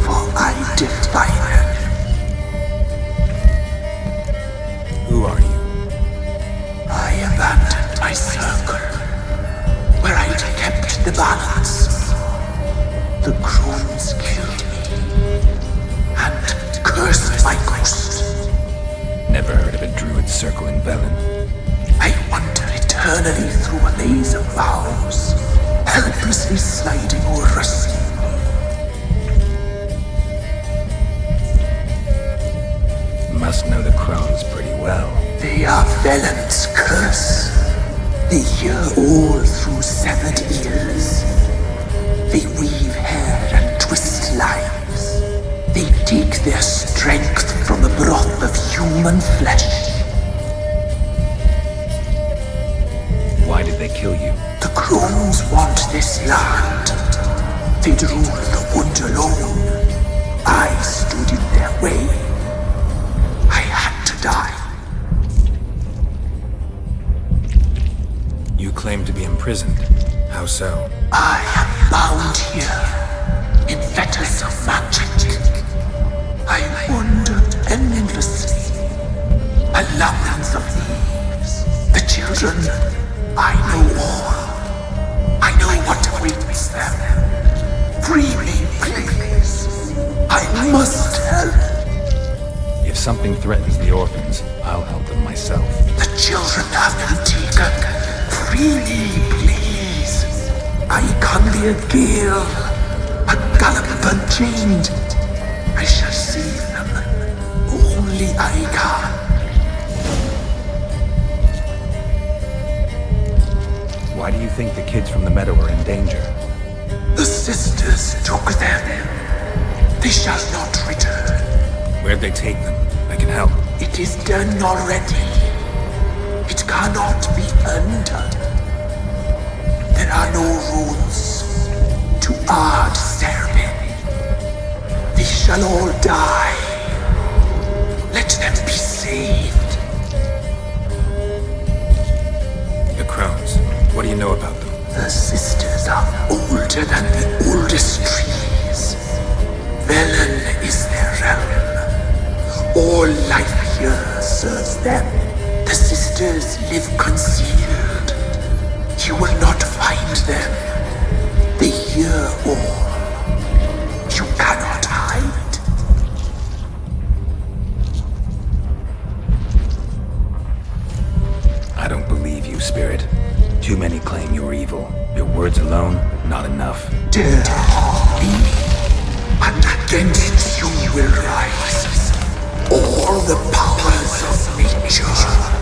for I defy them. Who are you? I abandoned my circle, where I'd kept the balance. The crones killed me, and cursed my ghost. Never heard of a druid circle in Velen. I wander eternally through a maze of vows, helplessly sliding over a sea. Must know the crones pretty well. They are Velen's curse. They hear all through severed ears. They weave hair and twist lives. They take their strength from the broth of human flesh. Why did they kill you? The crones want this land. They'd rule the wood alone. I stood in their way. I had to die. You claim to be imprisoned. How so? I am bound here, in fetters of magic. I wandered endlessly, a labyrinth of leaves. The children, I know all. I know what awaits them. Free me, please. I must help. If something threatens the orphans, I'll help them myself. The children have been taken. Free me, please. I can be a gale, a gallop unchained. I shall save them. Only I can. Why do you think the kids from the meadow are in danger? The sisters took them. They shall not return. Where'd they take them? I can help. It is done already. It cannot be undone. There are no rules to Ard Serbin. They shall all die. Let them be saved. The crones. What do you know about them? The sisters are older than the oldest trees. Velen is their realm. All life here serves them. The sisters live concealed. You will not find them. They hear all. You cannot hide. I don't believe you, Spirit. Too many claim you're evil. Your words alone, not enough. Dare harm me, and against you will rise all the powers of nature.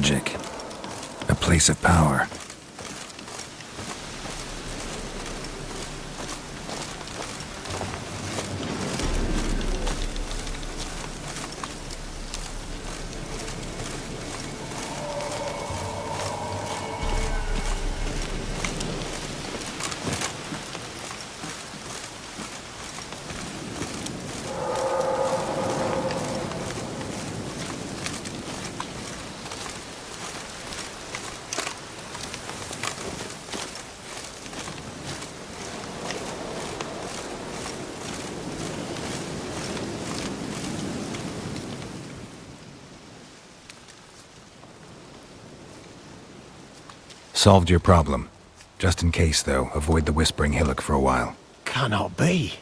magic. A place of power. Solved your problem. Just in case, though, avoid the Whispering Hillock for a while. Cannot be.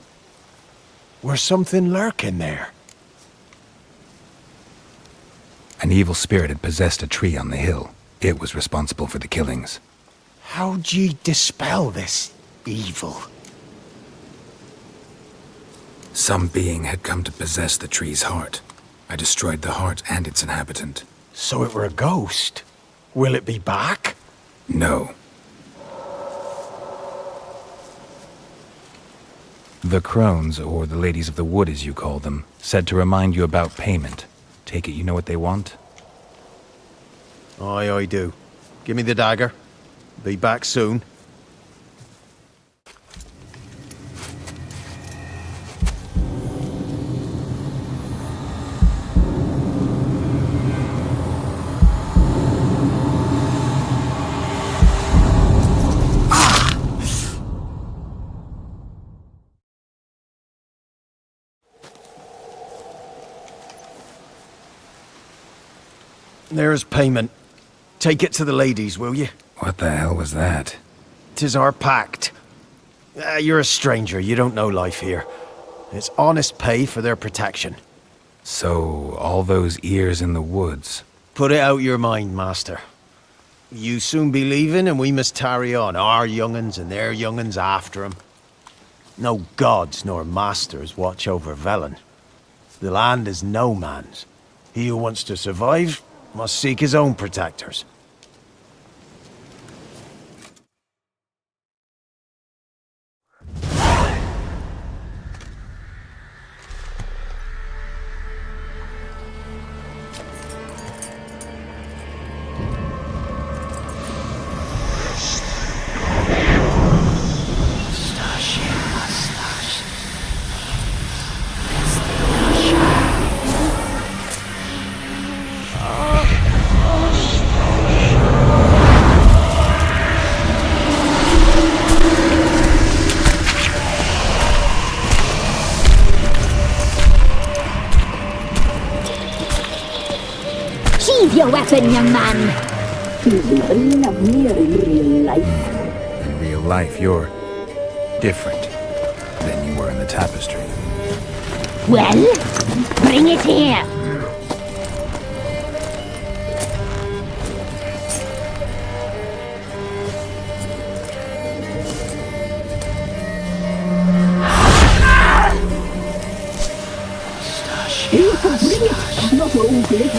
Where's something lurking there? An evil spirit had possessed a tree on the hill. It was responsible for the killings. How'd ye dispel this evil? Some being had come to possess the tree's heart. I destroyed the heart and its inhabitant. So it were a ghost. Will it be back? No. The crones, or the ladies of the wood as you call them, said to remind you about payment. Take it you know what they want? Aye, I do. Give me the dagger. Be back soon. There's payment. Take it to the ladies, will you? What the hell was that? 'Tis our pact. You're a stranger, you don't know life here. It's honest pay for their protection. So, all those ears in the woods. Put it out your mind, master. You soon be leaving and we must tarry on, our young'uns and their young'uns after 'em. No gods nor masters watch over Velen. The land is no man's. He who wants to survive must seek his own protectors. Sheathe your weapon, young man. He's even lovelier in real life. In real life, you're different than you were in the tapestry. Well, bring it here. You can bring it, not only.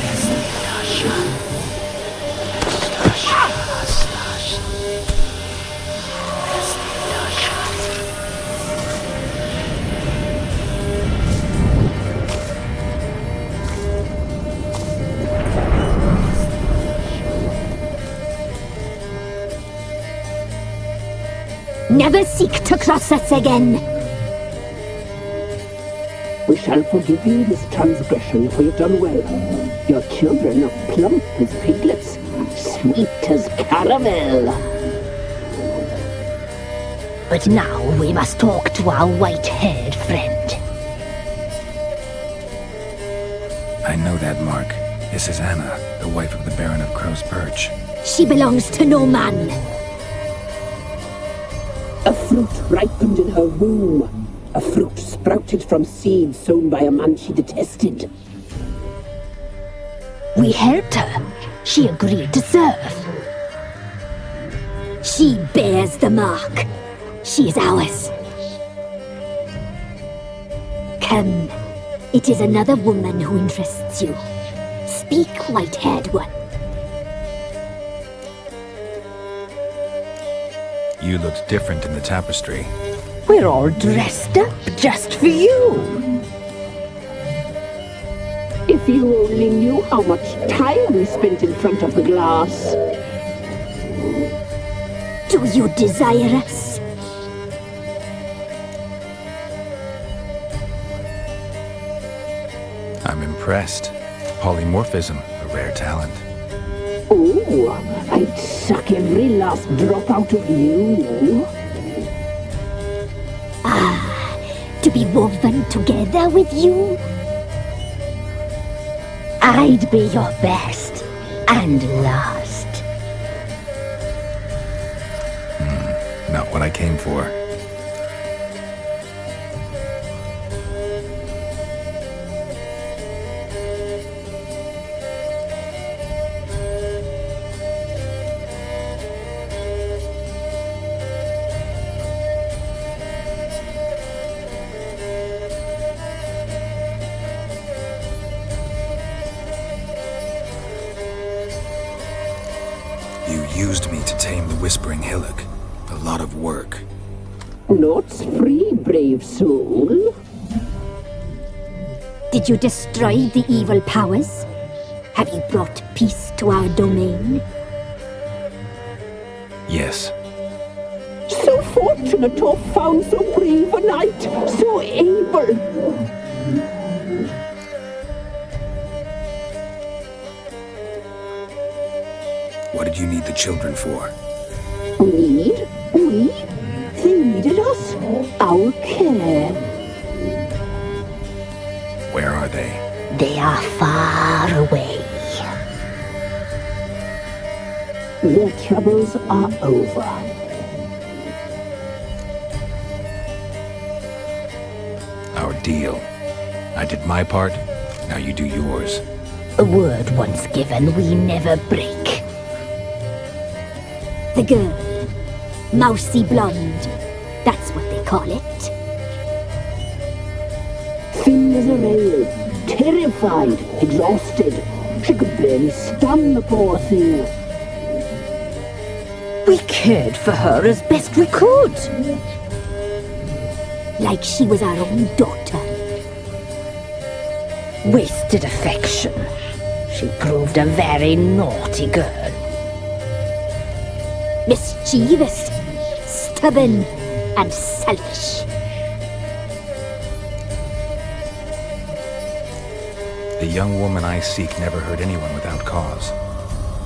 Never seek to cross us again. We shall forgive you this transgression, for you've done well. Your children are plump as piglets, sweet as caramel. But now we must talk to our white-haired friend. I know that mark. This is Anna, the wife of the Baron of Crow's Perch. She belongs to no man. A fruit ripened in her womb. A fruit sprouted from seeds sown by a man she detested. We helped her. She agreed to serve. She bears the mark. She is ours. Come. It is another woman who interests you. Speak, white-haired one. you looked different in the tapestry. We're all dressed up just for you. If you only knew how much time we spent in front of the glass. Do you desire us? I'm impressed. Polymorphism, a rare talent. Oh, I'd suck every last drop out of you. To be woven together with you? I'd be your best and last. Not what I came for. You used me to tame the Whispering Hillock. A lot of work. Naught's free, brave soul. Did you destroy the evil powers? Have you brought peace to our domain? Yes. So fortunate to have found so brave a knight, so able. What did you need the children for? Need? We? They needed us. Our care. Where are they? They are far away. Their troubles are over. Our deal. I did my part, now you do yours. A word once given, we never break. The girl, mousy blonde, that's what they call it. Thin as a rail, terrified, exhausted. She could barely stand the poor thing. We cared for her as best we could. Like she was our own daughter. Wasted affection. She proved a very naughty girl. Mischievous, stubborn, and selfish. The young woman I seek never hurt anyone without cause.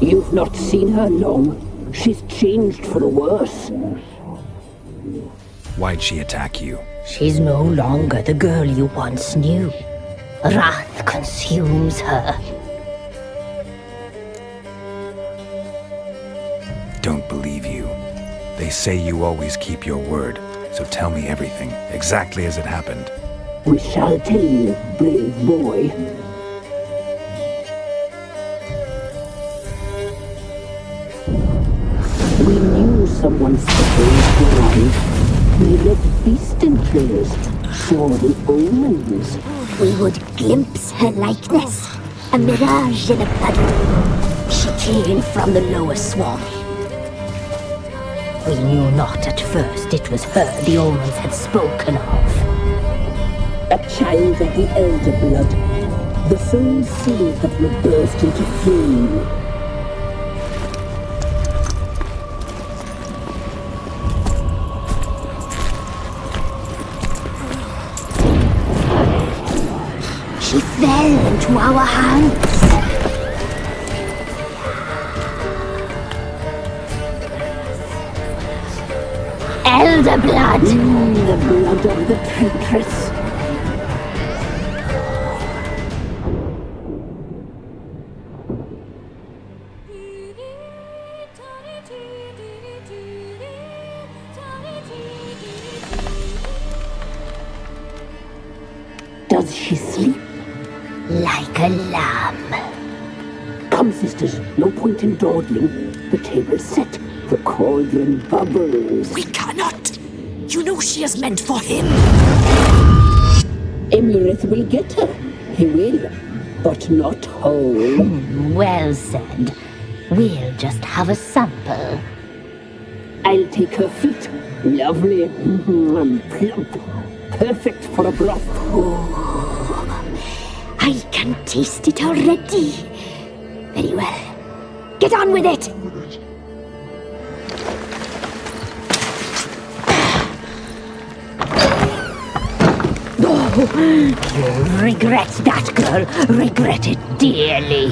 You've not seen her long. She's changed for the worse. Why'd she attack you? She's no longer the girl you once knew. Wrath consumes her. Don't believe you. They say you always keep your word, so tell me everything, exactly as it happened. We shall tell you, brave boy. We knew someone special would arrive. We led beast enclaves, saw the omens. We would glimpse her likeness, a mirage in a puddle. She came from the lower swamp. We knew not at first it was her the omens had spoken of. A child of the elder blood, the soul seed that will burst into flame. She fell into our hands. Elder blood! The blood of the traitress. Does she sleep? Like a lamb. Come, sisters, no point in dawdling. The table's set. The cauldron bubbles. We cannot! You know she is meant for him! Emirath will get her. He will, but not whole. Well said. We'll just have a sample. I I'll take her feet. Lovely. And plump. Perfect for a broth. I can taste it already. Very well. Get on with it! You'll regret that, girl. Regret it dearly.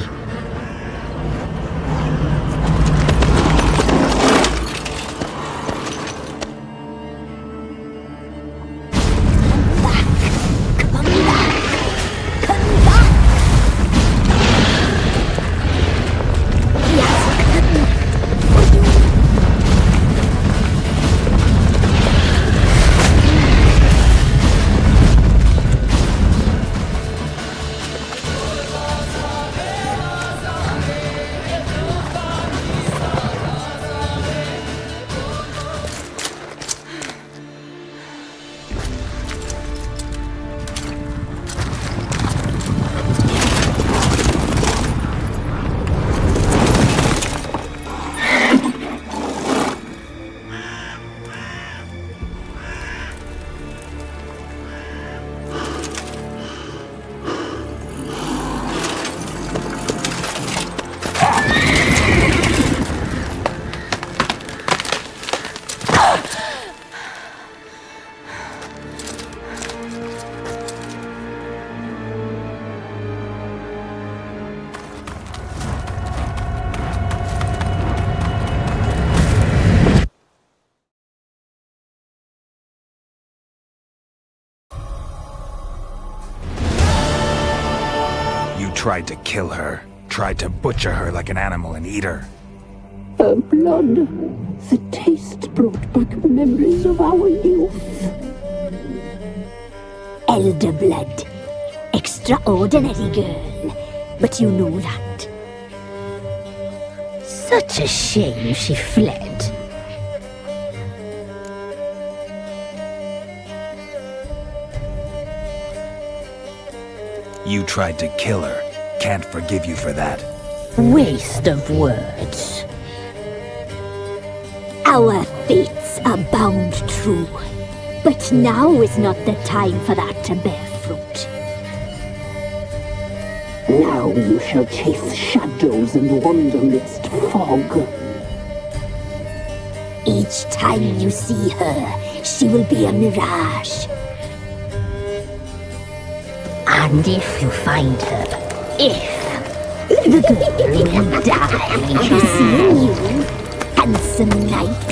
Tried to kill her. Tried to butcher her like an animal and eat her. Her blood. The taste brought back memories of our youth. Elder blood. Extraordinary girl. But you know that. Such a shame she fled. You tried to kill her. Can't forgive you for that. Waste of words. Our fates are bound true. But now is not the time for that to bear fruit. Now you shall chase shadows and wander midst fog. Each time you see her, she will be a mirage. And if you find her, the girl will die. Seeing you, handsome knight.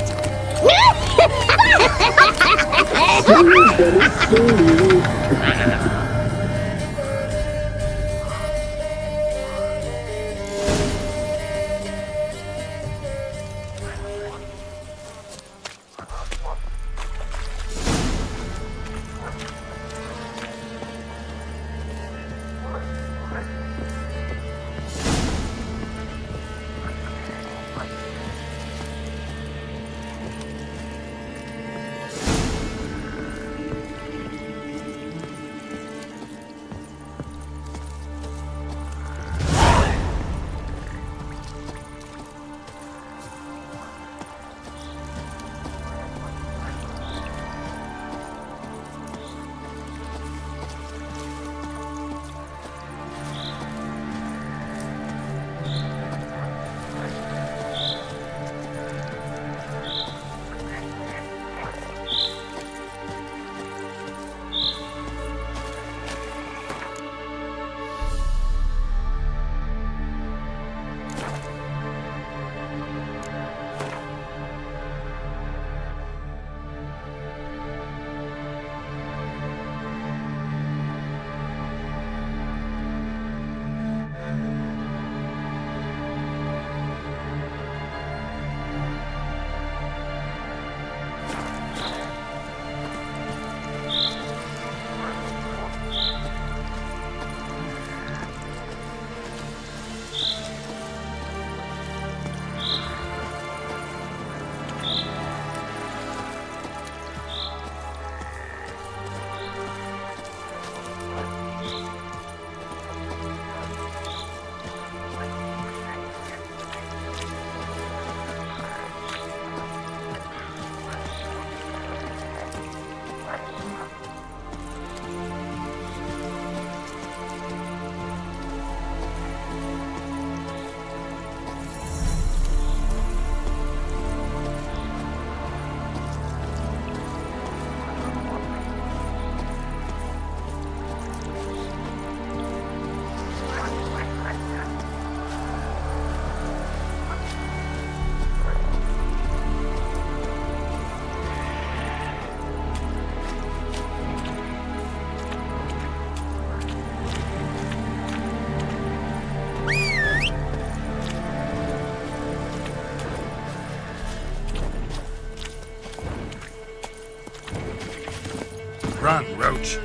Run, Roach.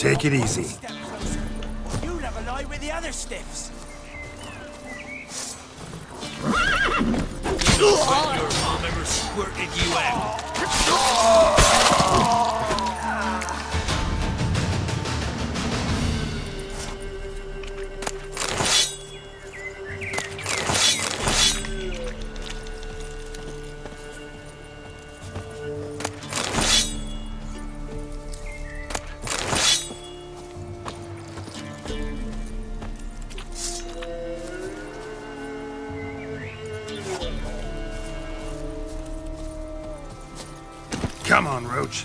Take it easy. You never lie with the other stiffs. Your mom ever squirted you out? Come on, Roach.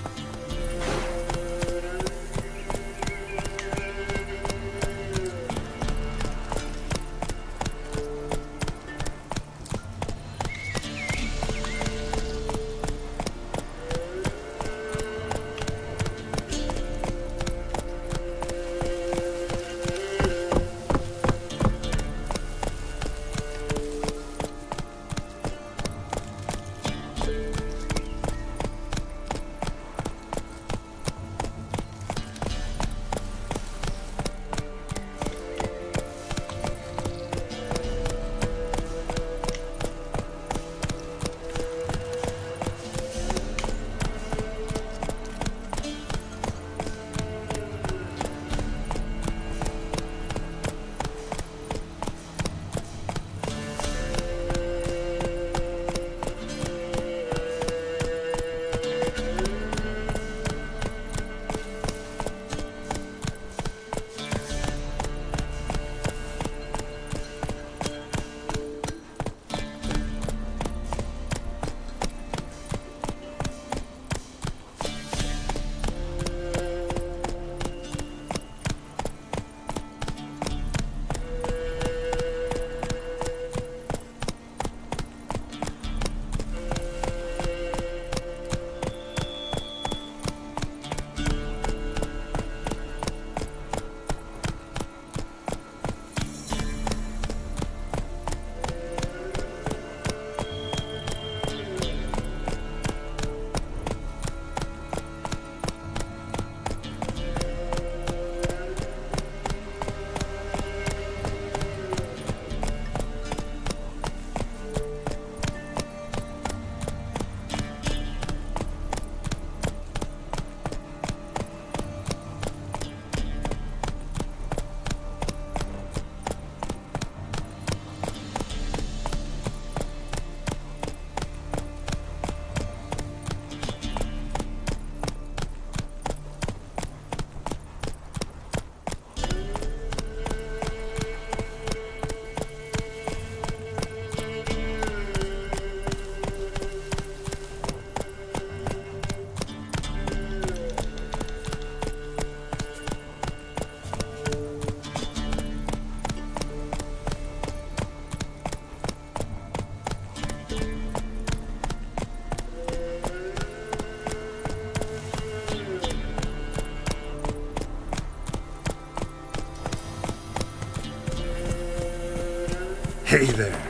Hey there.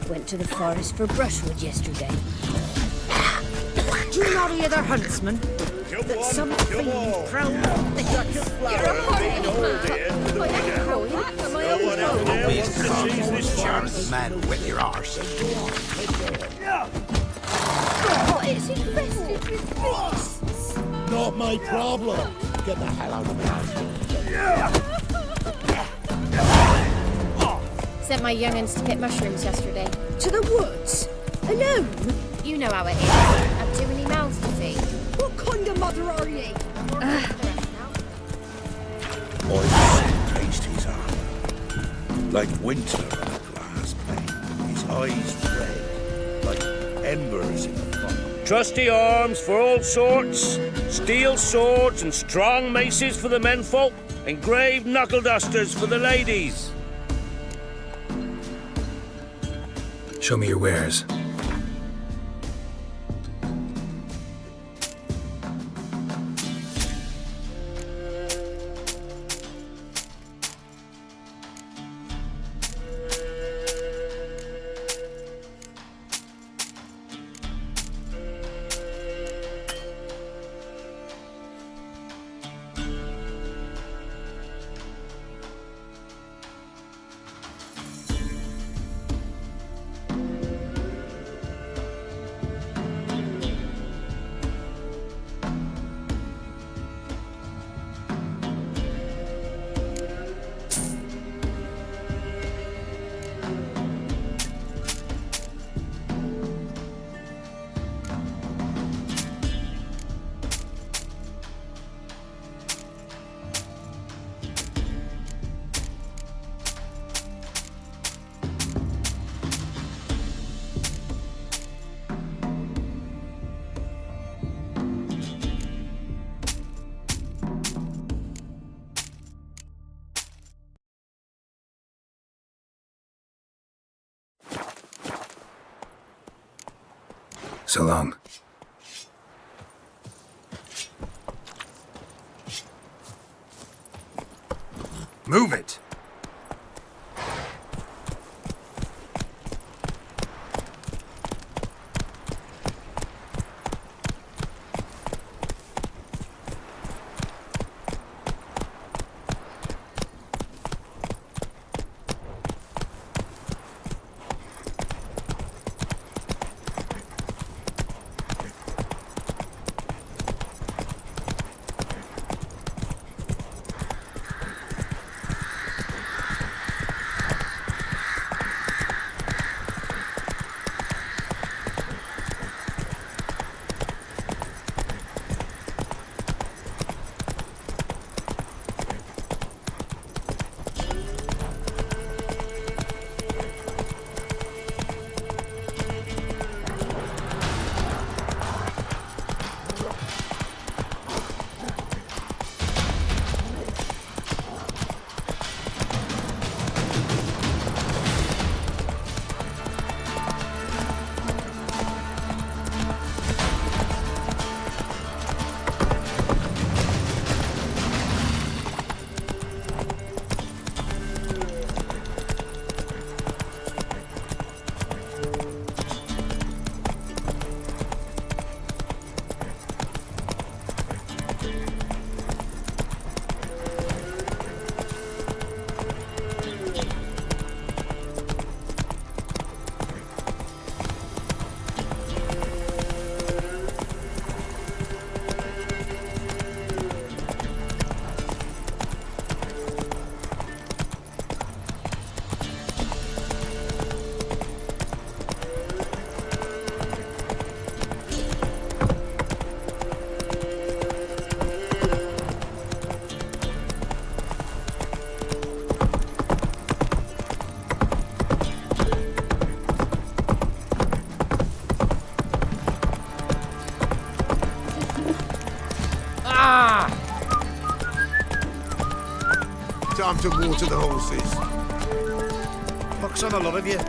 Went to the forest for brushwood yesterday. Do you not hear the huntsman? That some fiend prowls You're a Man, whip your arse. Oh, it's infested with beasts. Not my problem. Get the hell out of my house. Sent my young'uns to pick mushrooms yesterday. To the woods? Alone? You know how it is. Have too many mouths to feed. What kind of mother are ye? I've taste his armor. Like winter on a glass pane. His eyes red, like embers in a fire. Trusty arms for all sorts, steel swords and strong maces for the menfolk, engraved knuckle dusters for the ladies. Show me your wares. So long. Move it! Time to water the horses. Pox on the lot of you.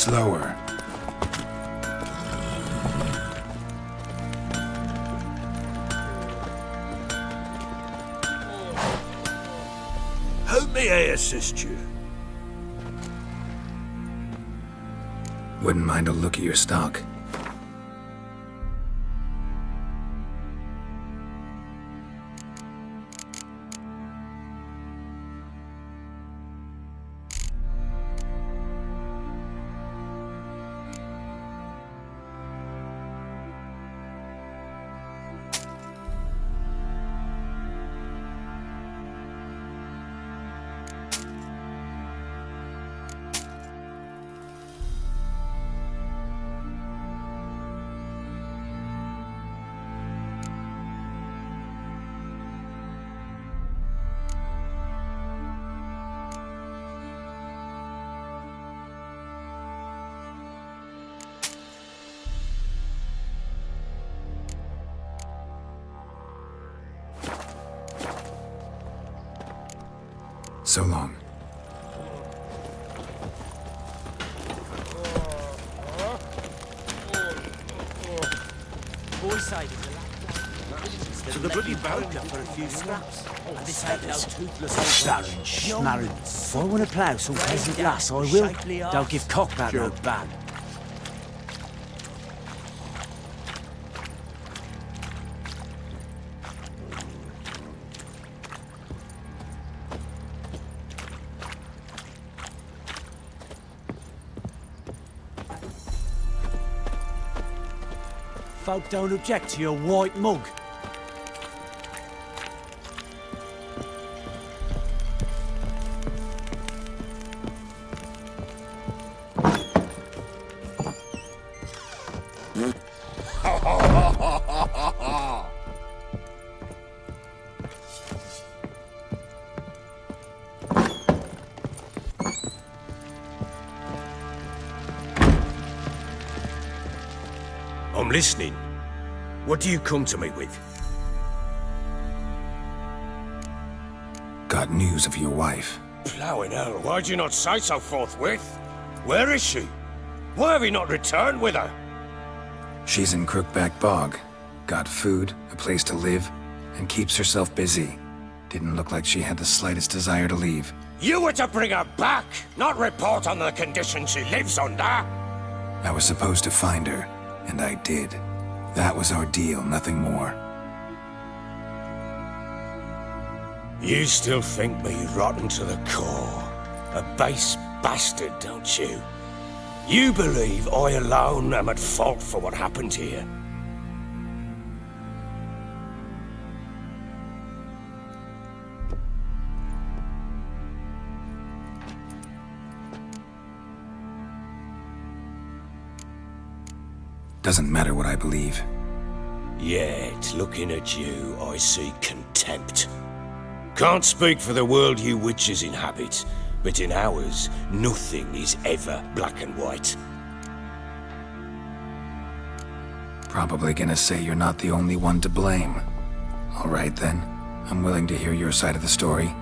Slower. How may I assist you? Wouldn't mind a look at your stock. So long. To the bloody barracker for a few scraps. And this ain't no toothless old Darren, schmarren. If I want to plough some peasant lass, I will. Don't give cock that no ban. Folk don't object to your white mug. I'm listening. What do you come to me with? Got news of your wife. Ploughing hell, why'd you not say so forthwith? Where is she? Why have you not returned with her? She's in Crookback Bog. Got food, a place to live, and keeps herself busy. Didn't look like she had the slightest desire to leave. You were to bring her back, not report on the conditions she lives under. I was supposed to find her, and I did. That was our deal, nothing more. You still think me rotten to the core. A base bastard, don't you? You believe I alone am at fault for what happened here. Doesn't matter what I believe. Yet, looking at you, I see contempt. Can't speak for the world you witches inhabit, but in ours, nothing is ever black and white. Probably gonna say you're not the only one to blame. All right then, I'm willing to hear your side of the story.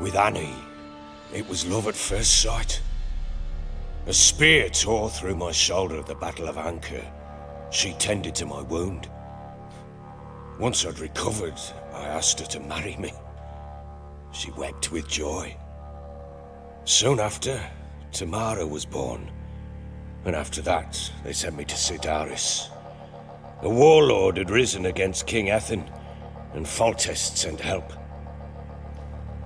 With Annie, it was love at first sight. A spear tore through my shoulder at the Battle of Anchor. She tended to my wound. Once I'd recovered, I asked her to marry me. She wept with joy. Soon after, Tamara was born. And after that, they sent me to Sidaris. A warlord had risen against King Ethan, and Foltest sent help.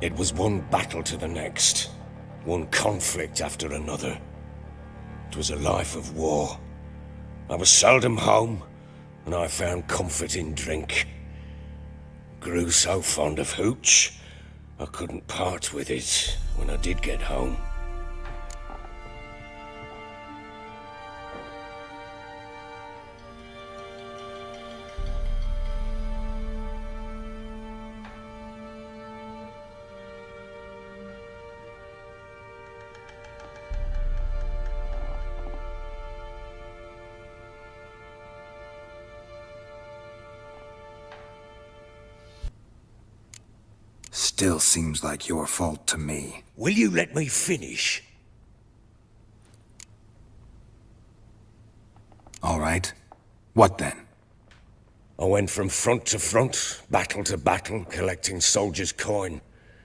It was one battle to the next, one conflict after another. It was a life of war. I was seldom home, and I found comfort in drink. Grew so fond of hooch, I couldn't part with it when I did get home. still seems like your fault to me. Will you let me finish? All right. What then? I went from front to front, battle to battle, collecting soldiers' coin,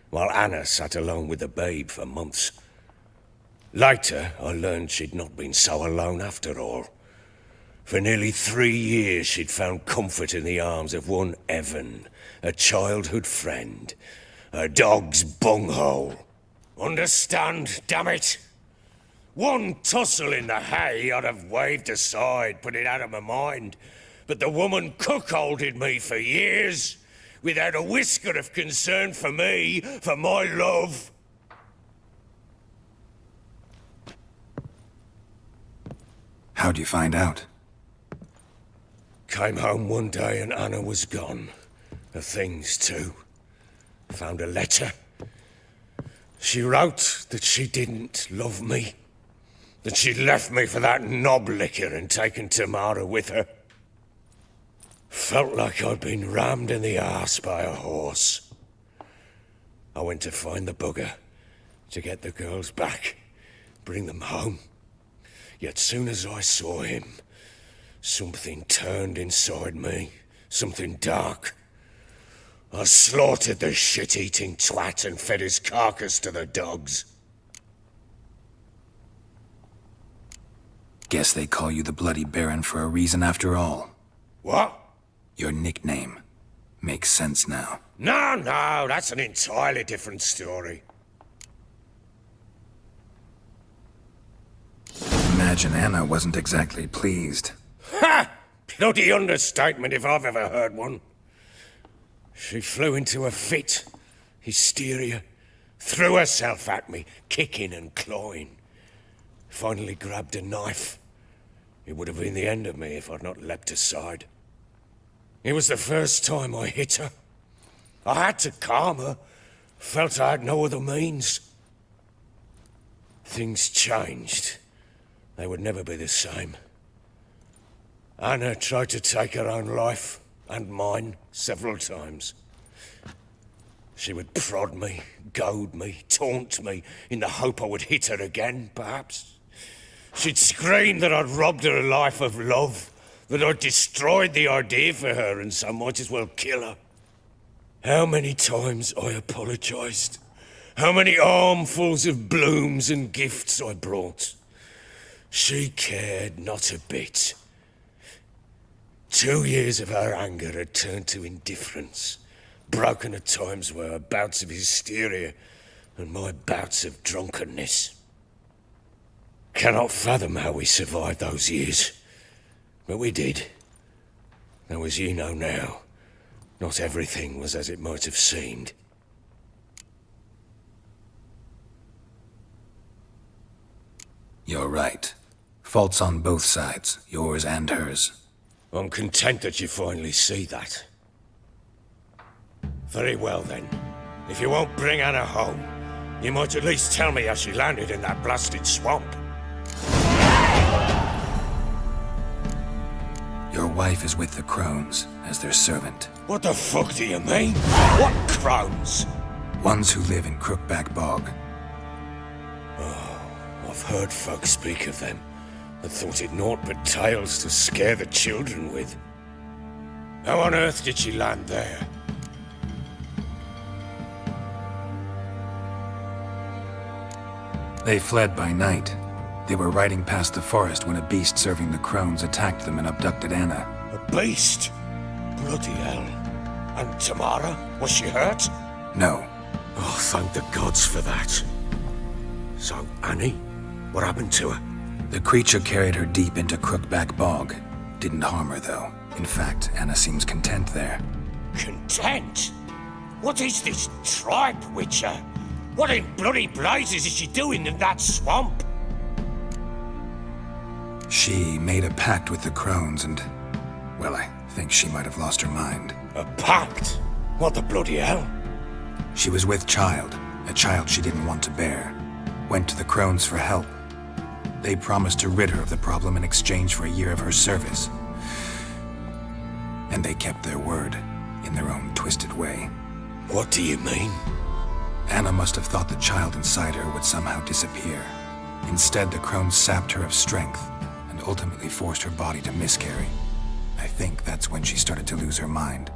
while Anna sat alone with the babe for months. Later, I learned she'd not been so alone after all. For nearly 3 years, she'd found comfort in the arms of one Evan, a childhood friend, a dog's bunghole. Understand, damn it? One tussle in the hay I'd have waved aside, put it out of my mind. But the woman cuckolded me for years, without a whisker of concern for me, for my love. How'd you find out? Came home one day and Anna was gone. Her things too. Found a letter. She wrote that she didn't love me. That she'd left me for that knob licker and taken Tamara with her. Felt like I'd been rammed in the arse by a horse. I went to find the bugger, to get the girls back, bring them home. Yet soon as I saw him, something turned inside me, something dark. I slaughtered the shit-eating twat and fed his carcass to the dogs. Guess they call you the Bloody Baron for a reason after all. What? Your nickname. Makes sense now. No, that's an entirely different story. Imagine Anna wasn't exactly pleased. Ha! Bloody understatement if I've ever heard one. She flew into a fit, hysteria, threw herself at me, kicking and clawing. Finally grabbed a knife. It would have been the end of me if I'd not leapt aside. It was the first time I hit her. I had to calm her. Felt I had no other means. Things changed. They would never be the same. Anna tried to take her own life, and mine, several times. She would prod me, goad me, taunt me, in the hope I would hit her again, perhaps. She'd scream that I'd robbed her life of love, that I'd destroyed the idea for her, and so might as well kill her. How many times I apologized. How many armfuls of blooms and gifts I brought. She cared not a bit. 2 years of her anger had turned to indifference, broken at times were her bouts of hysteria and my bouts of drunkenness. Cannot fathom how we survived those years, but we did. Though as you know now, not everything was as it might have seemed. You're right. Faults on both sides, yours and hers. I'm content that you finally see that. Very well then. If you won't bring Anna home, you might at least tell me how she landed in that blasted swamp. Your wife is with the Crones, as their servant. What the fuck do you mean? What Crones? Ones who live in Crookback Bog. Oh, I've heard folk speak of them, but thought it naught but tales to scare the children with. How on earth did she land there? They fled by night. They were riding past the forest when a beast serving the Crones attacked them and abducted Anna. A beast? Bloody hell. And Tamara? Was she hurt? No. Oh, thank the gods for that. So, Annie? What happened to her? The creature carried her deep into Crookback Bog. Didn't harm her, though. In fact, Anna seems content there. Content? What is this tripe, Witcher? What in bloody blazes is she doing in that swamp? She made a pact with the Crones and... well, I think she might have lost her mind. A pact? What the bloody hell? She was with child, a child she didn't want to bear. Went to the Crones for help. They promised to rid her of the problem in exchange for a year of her service. And they kept their word, in their own twisted way. What do you mean? Anna must have thought the child inside her would somehow disappear. Instead, the crones sapped her of strength and ultimately forced her body to miscarry. I think that's when she started to lose her mind.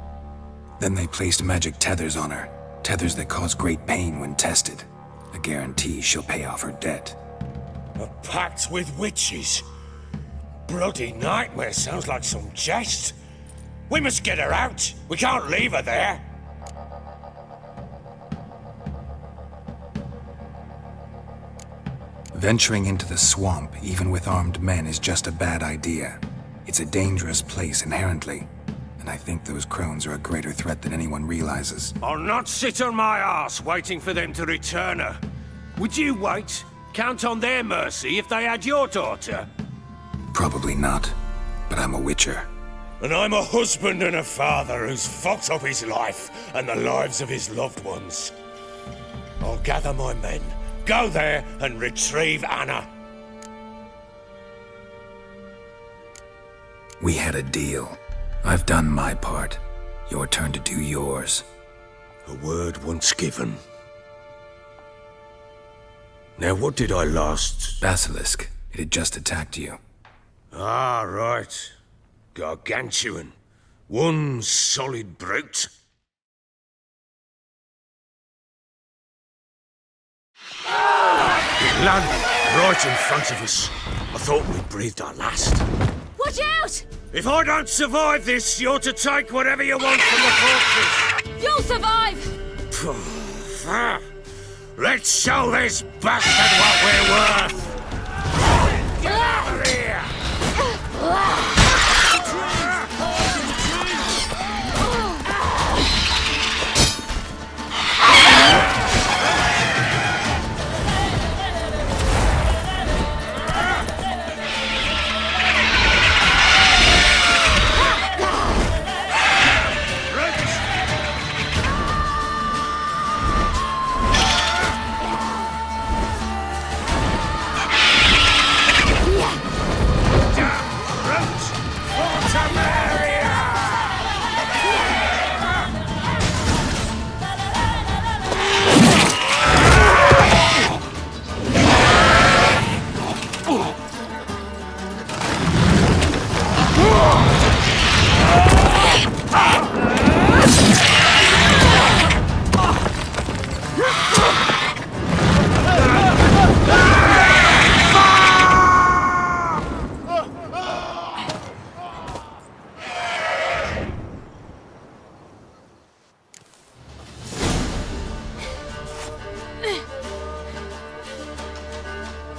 Then they placed magic tethers on her, tethers that cause great pain when tested. A guarantee she'll pay off her debt. A pact with witches? Bloody nightmare, sounds like some jest. We must get her out. We can't leave her there. Venturing into the swamp, even with armed men, is just a bad idea. It's a dangerous place inherently, and I think those crones are a greater threat than anyone realizes. I'll not sit on my arse waiting for them to return her. Would you wait? Count on their mercy if they had your daughter? Probably not, but I'm a witcher. And I'm a husband and a father who's fucked up his life and the lives of his loved ones. I'll gather my men, go there and retrieve Anna. We had a deal. I've done my part. Your turn to do yours. A word once given. Now what did I last... Basilisk. It had just attacked you. Ah, right. Gargantuan. One solid brute. It landed right in front of us. I thought we breathed our last. Watch out! If I don't survive this, you're to take whatever you want from the corpses. You'll survive! Let's show this bastard what we're worth! Get out of here!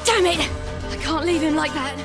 Damn it! I can't leave him like that.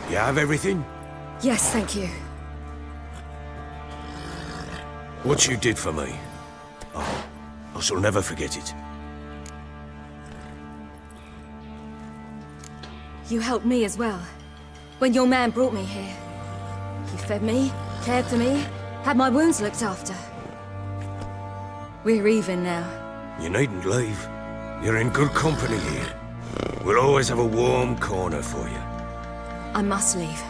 You have everything? Yes, thank you. What you did for me, oh, I shall never forget it. You helped me as well. When your man brought me here. You fed me, cared for me, had my wounds looked after. We're even now. You needn't leave. You're in good company here. We'll always have a warm corner for you. I must leave.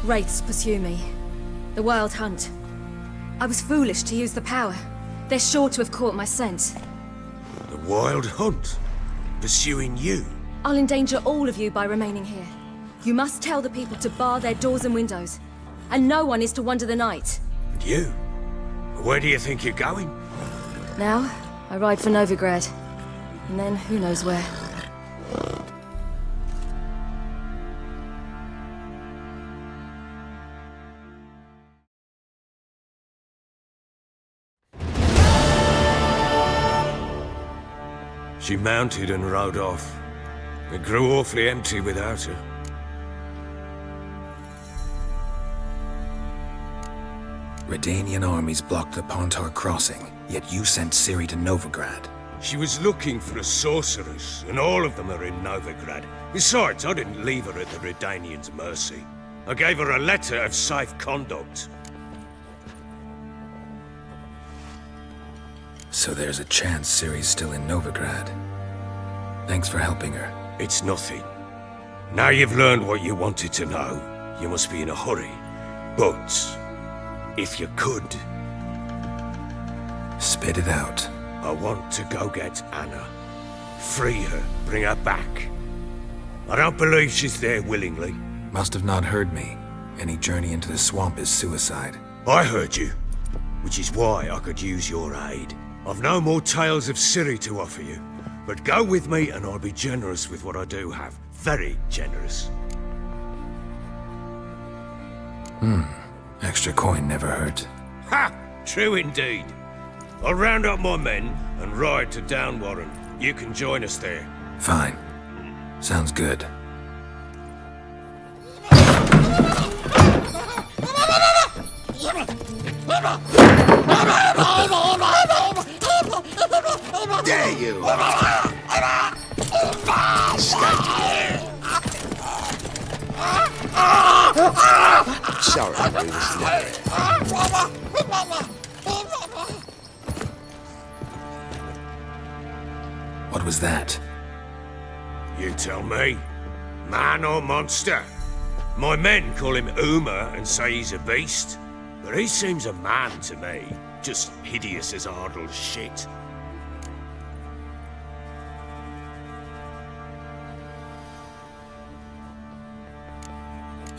Wraiths pursue me. The Wild Hunt. I was foolish to use the power. They're sure to have caught my scent. The Wild Hunt? Pursuing you? I'll endanger all of you by remaining here. You must tell the people to bar their doors and windows. And no one is to wander the night. And you? Where do you think you're going? Now, I ride for Novigrad. And then, who knows where. She mounted and rode off. It grew awfully empty without her. Redanian armies blocked the Pontar crossing, yet you sent Ciri to Novigrad. She was looking for a sorceress, and all of them are in Novigrad. Besides, I didn't leave her at the Redanians' mercy. I gave her a letter of safe conduct. So there's a chance Ciri's still in Novigrad. Thanks for helping her. It's nothing. Now you've learned what you wanted to know, you must be in a hurry. But if you could... Spit it out. I want to go get Anna. Free her, bring her back. I don't believe she's there willingly. Must have not heard me. Any journey into the swamp is suicide. I heard you, which is why I could use your aid. I've no more tales of Ciri to offer you, but go with me and I'll be generous with what I do have. Very generous. Extra coin never hurt. Ha! True indeed. I'll round up my men and ride to Downwarren. You can join us there. Fine. Sounds good. Dare you! Sorry, I was late. What was that? You tell me. Man or monster? My men call him Uma and say he's a beast, but he seems a man to me. Just hideous as Ardle's shit.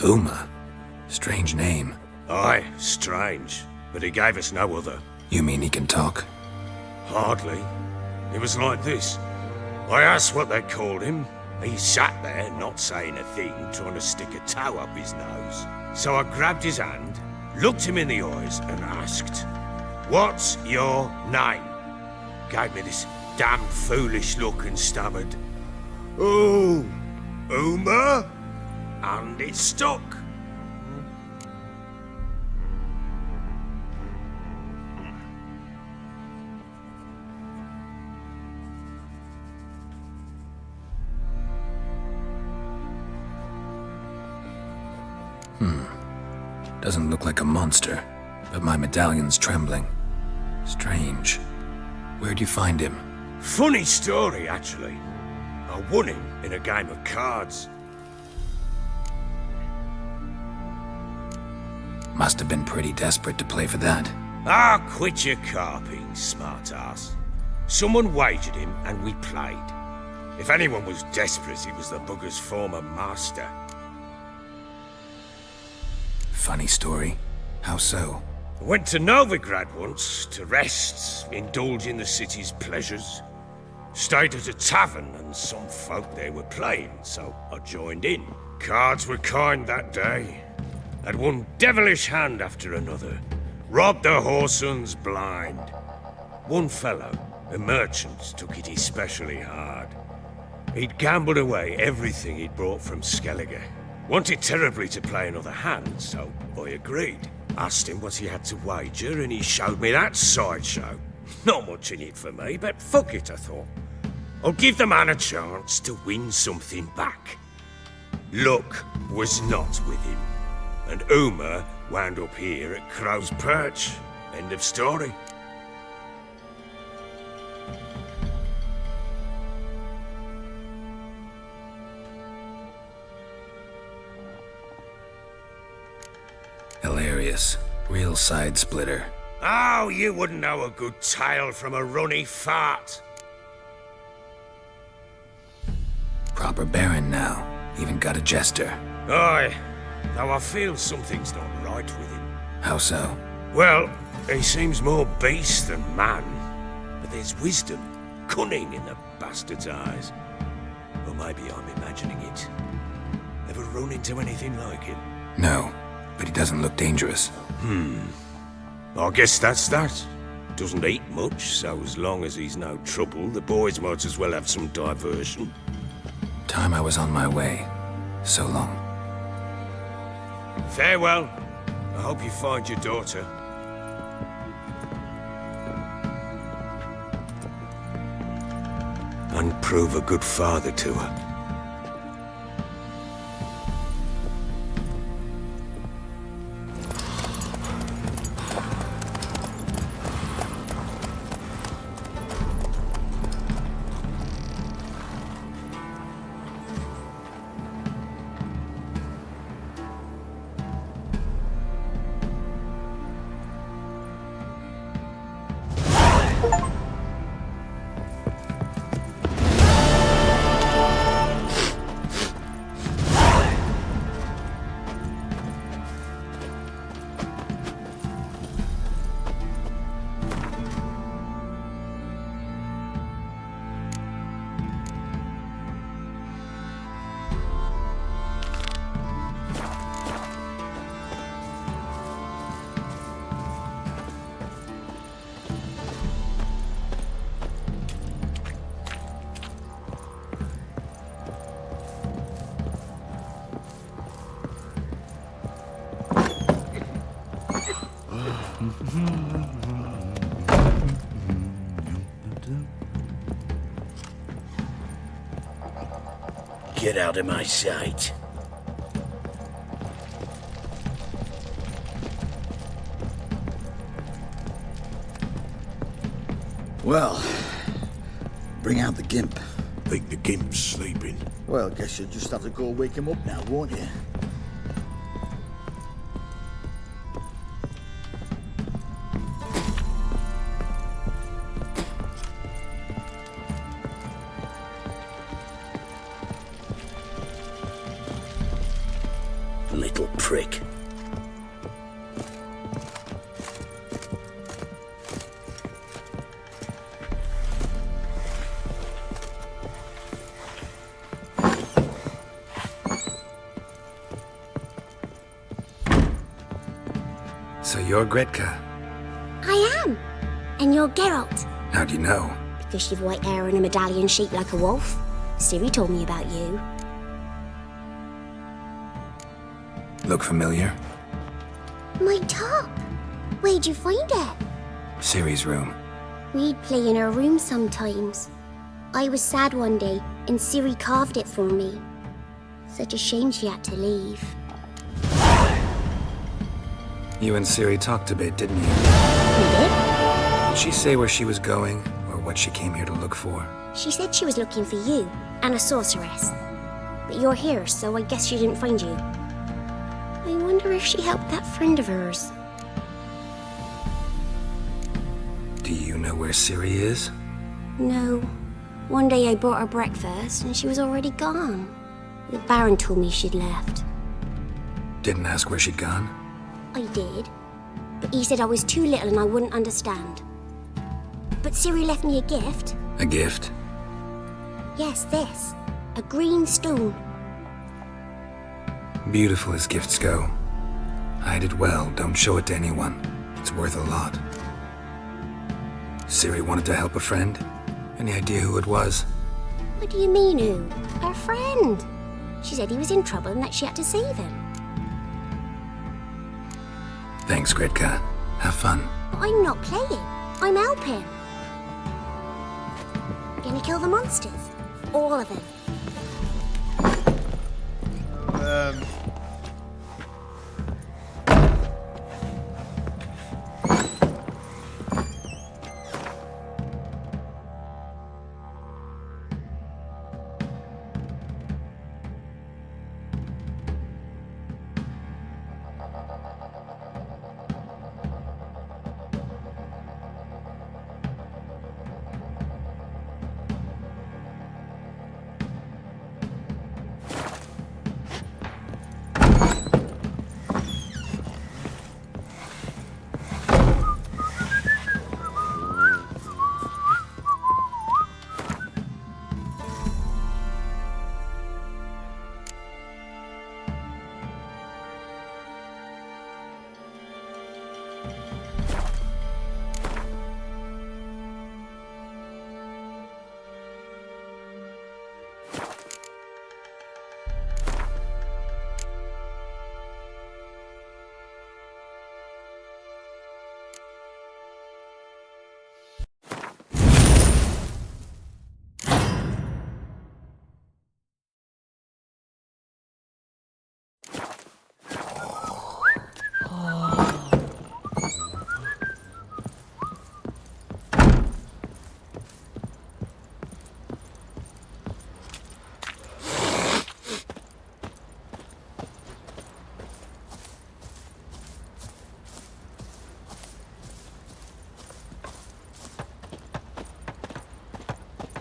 Uma? Strange name. Aye, strange. But he gave us no other. You mean he can talk? Hardly. It was like this. I asked what they called him. He sat there, not saying a thing, trying to stick a toe up his nose. So I grabbed his hand, looked him in the eyes, and asked, "What's your name?" Gave me this damn foolish look and stammered, "Oh, Uma?" And it stuck. Doesn't look like a monster, but my medallion's trembling. Strange. Where'd you find him? Funny story, actually. I won him in a game of cards. Must have been pretty desperate to play for that. Ah, quit your carping, smart-ass. Someone wagered him, and we played. If anyone was desperate, it was the bugger's former master. Funny story. How so? I went to Novigrad once to rest, indulge in the city's pleasures. Stayed at a tavern and some folk there were playing, so I joined in. Cards were kind that day. Had one devilish hand after another. Robbed the whoresun's blind. One fellow, a merchant, took it especially hard. He'd gambled away everything he'd brought from Skellige. Wanted terribly to play another hand, so I agreed. Asked him what he had to wager, and he showed me that sideshow. Not much in it for me, but fuck it, I thought. I'll give the man a chance to win something back. Luck was not with him, and Uma wound up here at Crow's Perch. End of story. Hilarious. Real side splitter. Oh, you wouldn't know a good tale from a runny fart. Proper baron now. Even got a jester. Aye, though I feel something's not right with him. How so? Well, he seems more beast than man. But there's wisdom, cunning in the bastard's eyes. Or maybe I'm imagining it. Ever run into anything like him? No, but he doesn't look dangerous. I guess that's that. Doesn't eat much, so as long as he's no trouble, the boys might as well have some diversion. Time I was on my way. So long. Farewell. I hope you find your daughter. And prove a good father to her. Get out of my sight. Well, bring out the gimp. Think the gimp's sleeping. Well, guess you'll just have to go wake him up now, won't you? Little prick. So you're Gretka. I am. And you're Geralt. How do you know? Because you've white hair and a medallion shaped like a wolf. Ciri told me about you. Look familiar? My top. Where'd you find it? Ciri's room. We'd play in her room sometimes. I was sad one day, and Ciri carved it for me. Such a shame she had to leave. You and Ciri talked a bit, didn't you? We did? Did she say where she was going, or what she came here to look for? She said she was looking for you, and a sorceress. But you're here, so I guess she didn't find you. I wonder if she helped that friend of hers. Do you know where Ciri is? No. One day I bought her breakfast, and she was already gone. The Baron told me she'd left. Didn't ask where she'd gone? I did. But he said I was too little and I wouldn't understand. But Ciri left me a gift. A gift? Yes, this. A green stone. Beautiful as gifts go. Hide it well, don't show it to anyone. It's worth a lot. Ciri wanted to help a friend? Any idea who it was? What do you mean, who? Her friend. She said he was in trouble and that she had to save him. Thanks, Gretka. Have fun. I'm not playing. I'm helping. Gonna kill the monsters. All of them.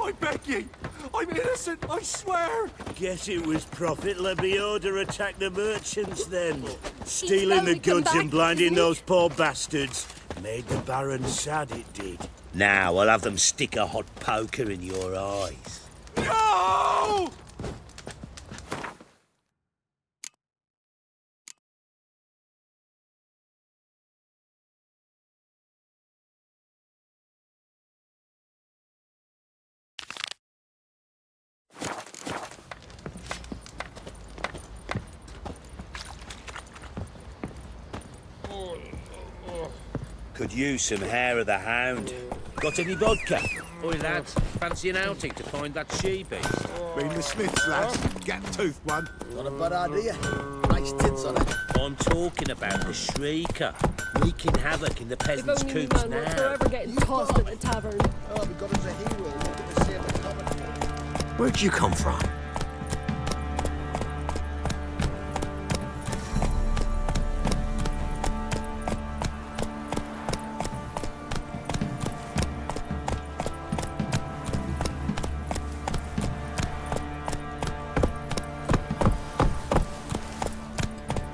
I beg ye! I'm innocent, I swear! Guess it was Prophet Lebioda attacked the merchants then. Stealing the goods and blinding those poor bastards. Made the Baron sad, it did. Now I'll have them stick a hot poker in your eyes. No! Could use some hair of the hound. Got any vodka? Oi, lads, fancy an outing to find that she-beast? Been the Smiths, lads. Get tooth one. Not a bad idea. Nice tits on it. I'm talking about the Shrieker, wreaking havoc in the peasants' If only coops man were now. forever getting tossed at the tavern. Oh, we got us a hero. Look at the same common. Where'd you come from?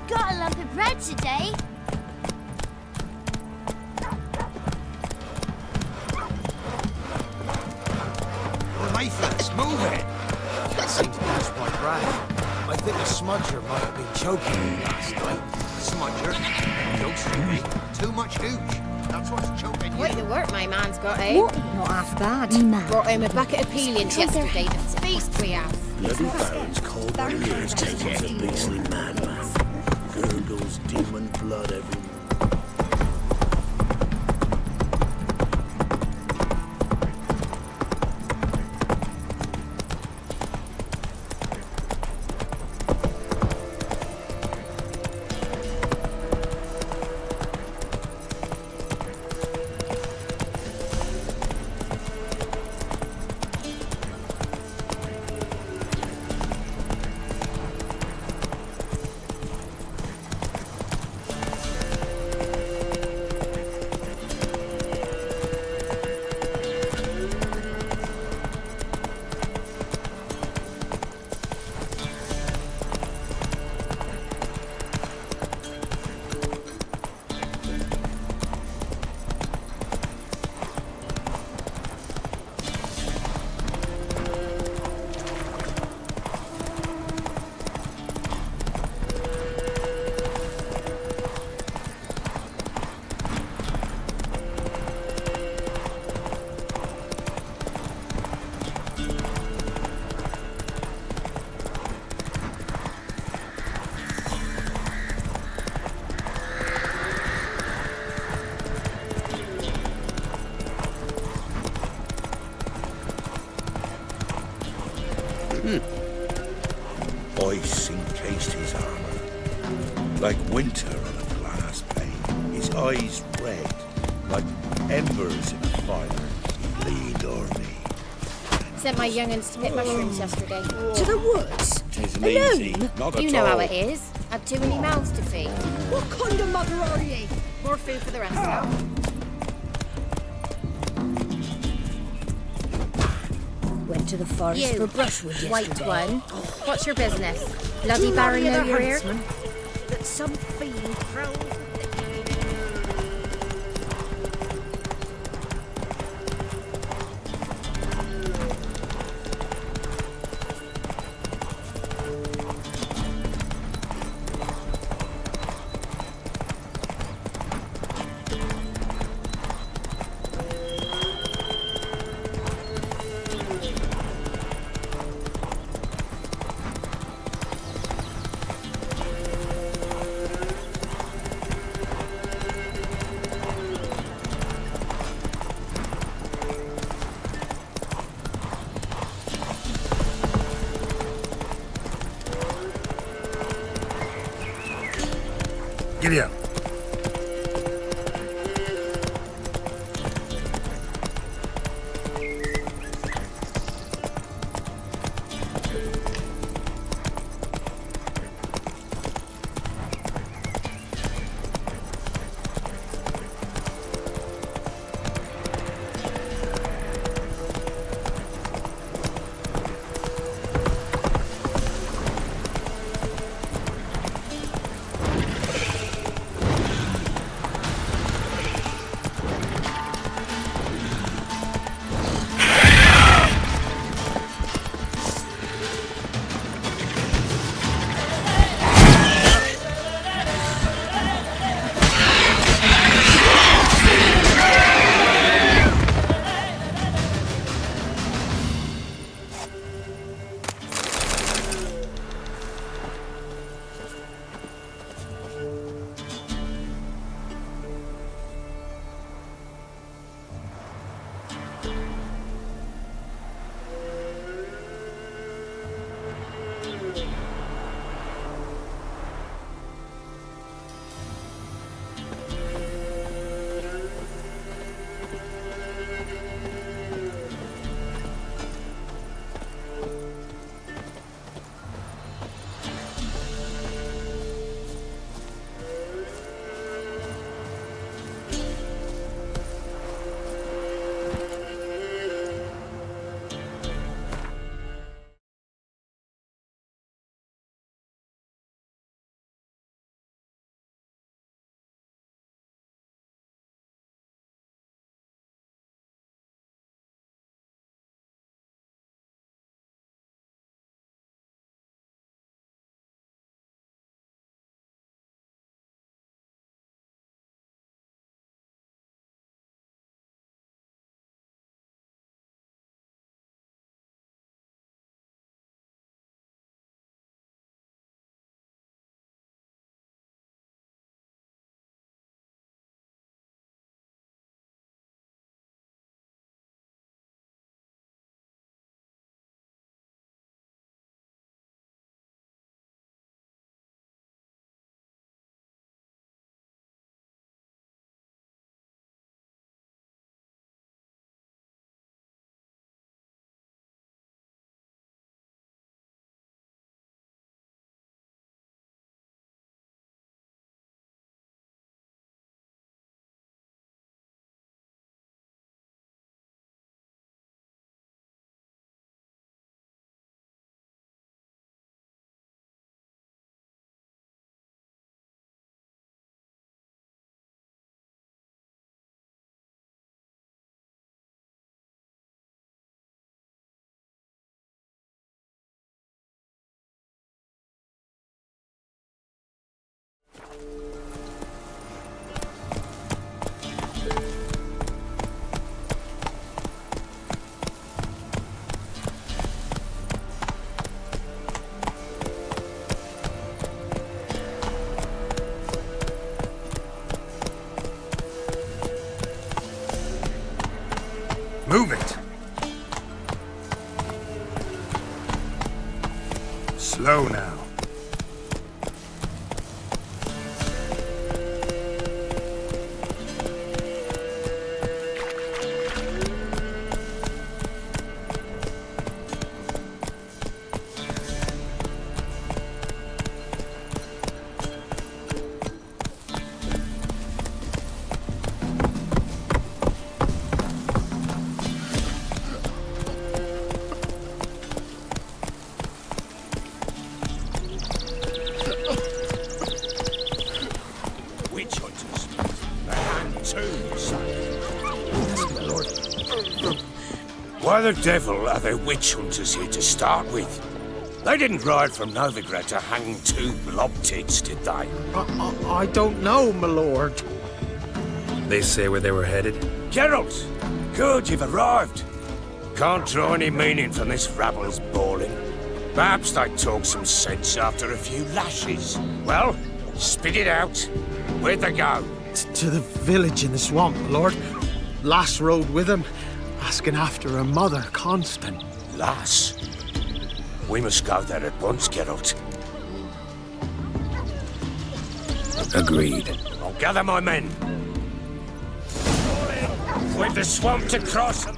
Got a lump of bread today. Lathless, move it! That seems to be quite right. I think a smudger might have been choking me last night. Smudger? Don't see me. Too much hooch. That's what's choking you. Quite the work my man's got, eh? What? Not half bad. Man. Brought home a bucket of peelings yesterday. The feast we have. Bloody Baron's cold by years taking the beastly madman. Gurgles demon blood every morning. winter on a glass pane, his eyes red, like embers in a fire. He leaned o'er me. Sent my young'uns to pick mushrooms yesterday. To the woods? 'Tisn't Alone? easy, not You at know all. how it is. Had too many mouths to feed. What kind of mother are ye? More food for the rest now. Went to the forest You, for brushwood white yesterday. one. What's your business? Bloody Too Baron many know other you're here? huntsmen that some fiend prowls. Giddy up. Why the devil are there witch hunters here to start with? They didn't ride from Novigrad to hang two blob tits, did they? I don't know, my lord. They say where they were headed? Geralt! Good, you've arrived. Can't draw any meaning from this rabble's bawling. Perhaps they talk some sense after a few lashes. Well, spit it out. Where'd they go? To the village in the swamp, my lord. Lass rode with him, asking after her mother, Constant. Lass? We must go there at once, Geralt. Agreed. I'll gather my men. With the swamp to cross.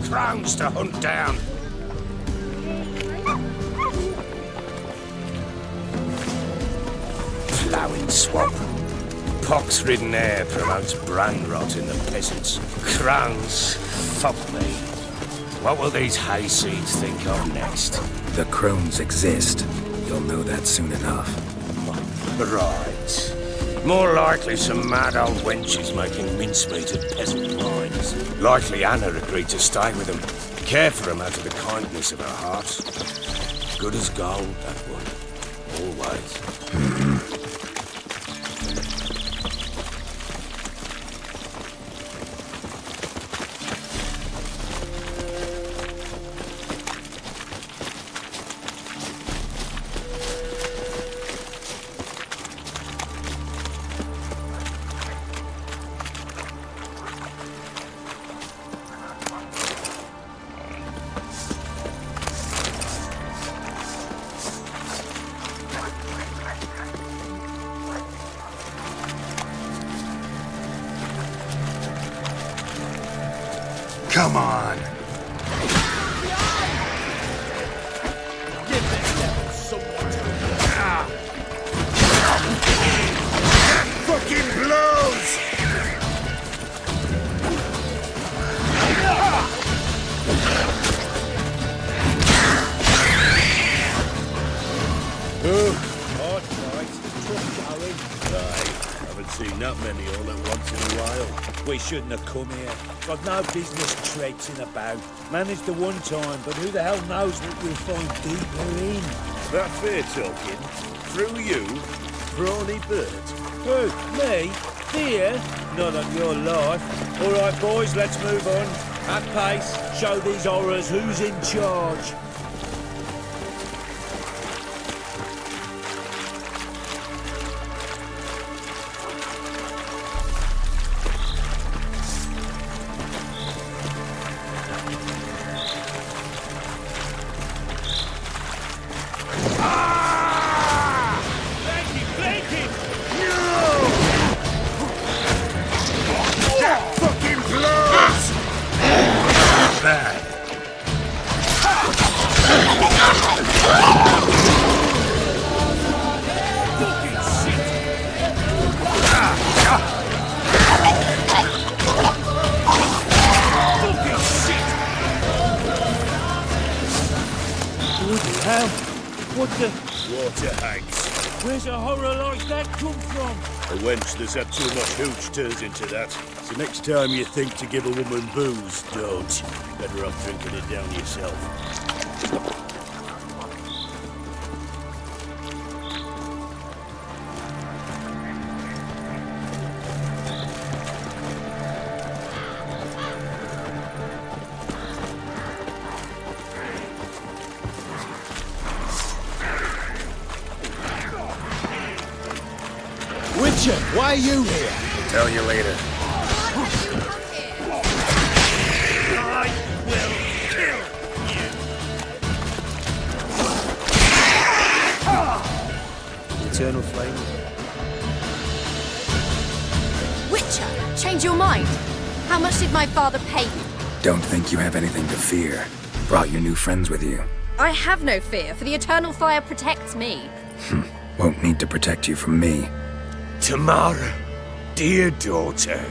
Crowns to hunt down. Ploughing swamp. Pox-ridden air promotes brain rot in the peasants. Crowns, fuck me. What will these hayseeds think of next? The crones exist. You'll know that soon enough. Right. More likely some mad old wenches making mincemeat of peasant minds. Likely Anna agreed to stay with them. Care for them out of the kindness of her heart. Good as gold, that one. Always. Come on. Fucking blows! Hard fight. Tough going. Aye. Haven't seen that many all at once in a while. We shouldn't have come here. Got no business traipsing about. Managed the one time, but who the hell knows what we'll find deeper in? That fair talking. Through you, prawny bird. Who? Me? Fear? Not on your life. All right, boys, let's move on. At pace, show these horrors who's in charge. Water hags. Where's a horror like that come from? A wench that's had too much hooch turns into that. So next time you think to give a woman booze, don't. Better off drinking it down yourself. Richard, why are you here? I'll tell you later. I will kill you! Eternal flame. Witcher, change your mind. How much did my father pay you? Don't think you have anything to fear. Brought your new friends with you. I have no fear, for the eternal fire protects me. Won't need to protect you from me. Tamara, dear daughter,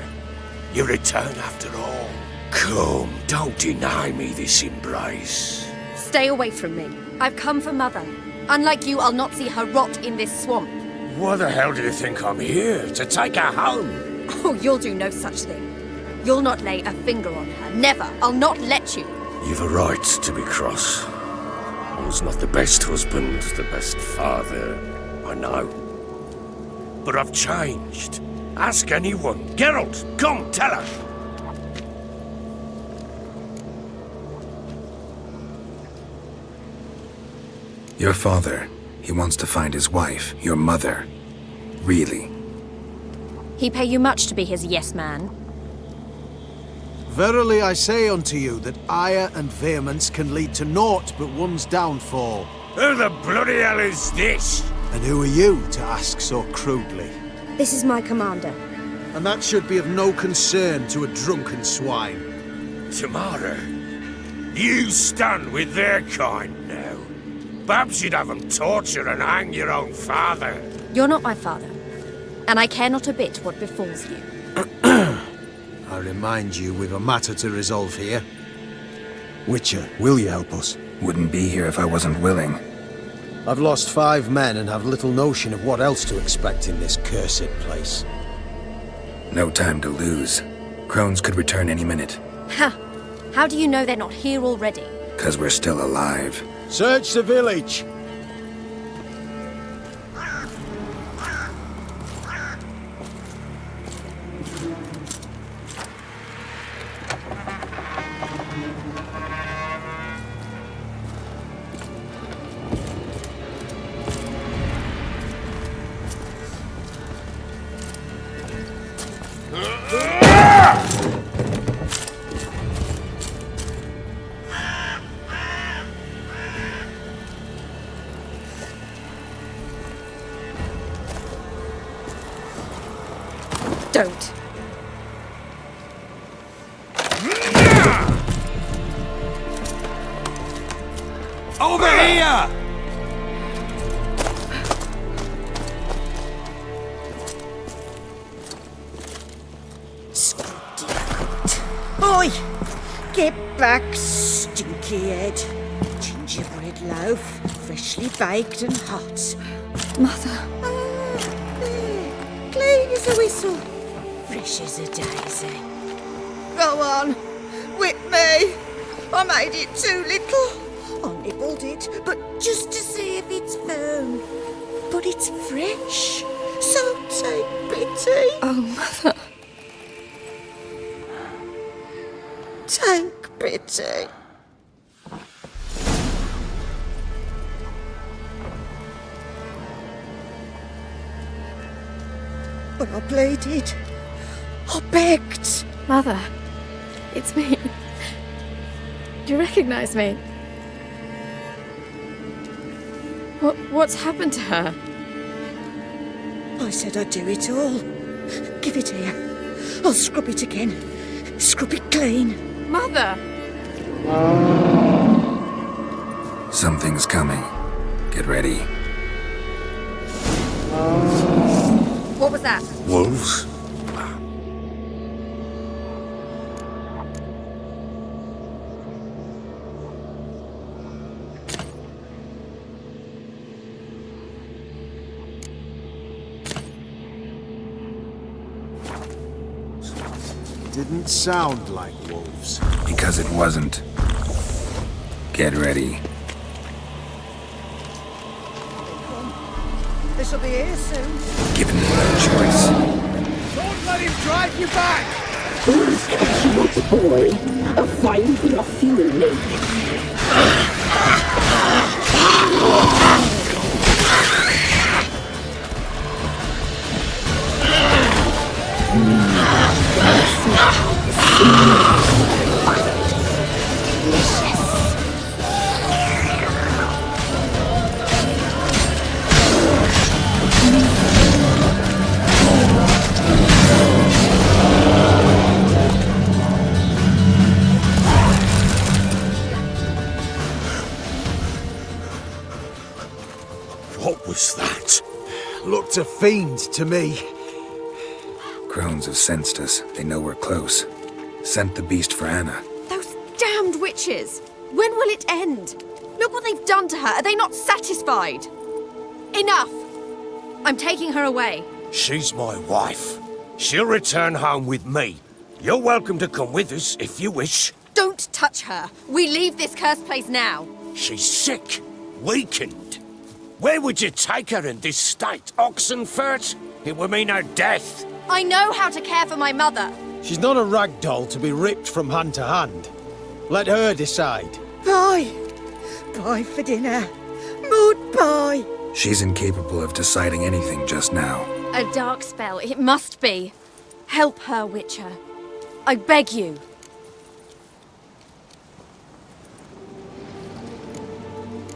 you return after all. Come, don't deny me this embrace. Stay away from me. I've come for Mother. Unlike you, I'll not see her rot in this swamp. Why the hell do you think I'm here? To take her home? Oh, you'll do no such thing. You'll not lay a finger on her. Never. I'll not let you. You've a right to be cross. I was not the best husband, the best father, I know. But I've changed. Ask anyone. Geralt, come, tell her. Your father, he wants to find his wife, your mother. Really? He pay you much to be his yes man. Verily I say unto you that ire and vehemence can lead to naught but one's downfall. Who the bloody hell is this? And who are you to ask so crudely? This is my commander. And that should be of no concern to a drunken swine. Tamara, you stand with their kind now. Perhaps you'd have them torture and hang your own father. You're not my father, and I care not a bit what befalls you. I remind you, we've a matter to resolve here. Witcher, will you help us? Wouldn't be here if I wasn't willing. I've lost 5 men and have little notion of what else to expect in this cursed place. No time to lose. Crones could return any minute. Ha! How do you know they're not here already? 'Cause we're still alive. Search the village! Don't. Over here! Oi! Get back, stinky head. Gingerbread loaf, freshly baked and hot. Mother. There, clean as a whistle, fresh as a daisy. Go on, whip me. I made it too little. I nibbled it, but just to see if it's firm. But it's fresh, so take pity. Oh, Mother. Take pity. But I pleaded. I begged. Mother, it's me. Do you recognize me? What's happened to her? I said I'd do it all. Give it here. I'll scrub it again. Scrub it clean. Mother! Something's coming. Get ready. What was that? Wolves? Didn't sound like wolves. Because it wasn't. Get ready. This'll be here soon. Given no choice. Don't let him drive you back! Who's catching up, boy? A fine for your fuel, mate. What was that? Looked a fiend to me. Crones have sensed us. They know we're close. Sent the beast for Anna. Those damned witches! When will it end? Look what they've done to her. Are they not satisfied? Enough! I'm taking her away. She's my wife. She'll return home with me. You're welcome to come with us if you wish. Don't touch her. We leave this cursed place now. She's sick, weakened. Where would you take her in this state? Oxenfurt? It would mean her death. I know how to care for my mother. She's not a rag doll to be ripped from hand to hand. Let her decide. Bye. Bye for dinner. Mood bye. She's incapable of deciding anything just now. A dark spell, it must be. Help her, Witcher. I beg you.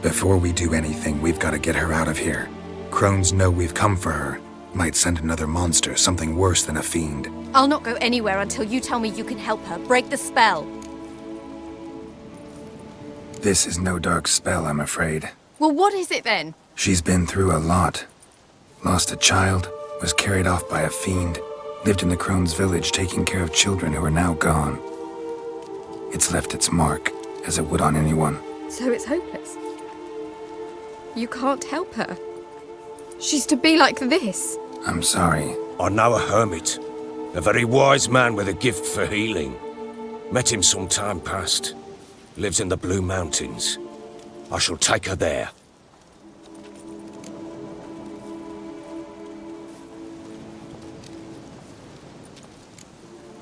Before we do anything, we've got to get her out of here. Crones know we've come for her. Might send another monster, something worse than a fiend. I'll not go anywhere until you tell me you can help her. Break the spell. This is no dark spell, I'm afraid. Well, what is it then? She's been through a lot. Lost a child, was carried off by a fiend, lived in the Crone's village taking care of children who are now gone. It's left its mark, as it would on anyone. So it's hopeless. You can't help her. She's to be like this. I'm sorry. I know a hermit. A very wise man with a gift for healing. Met him some time past. Lives in the Blue Mountains. I shall take her there.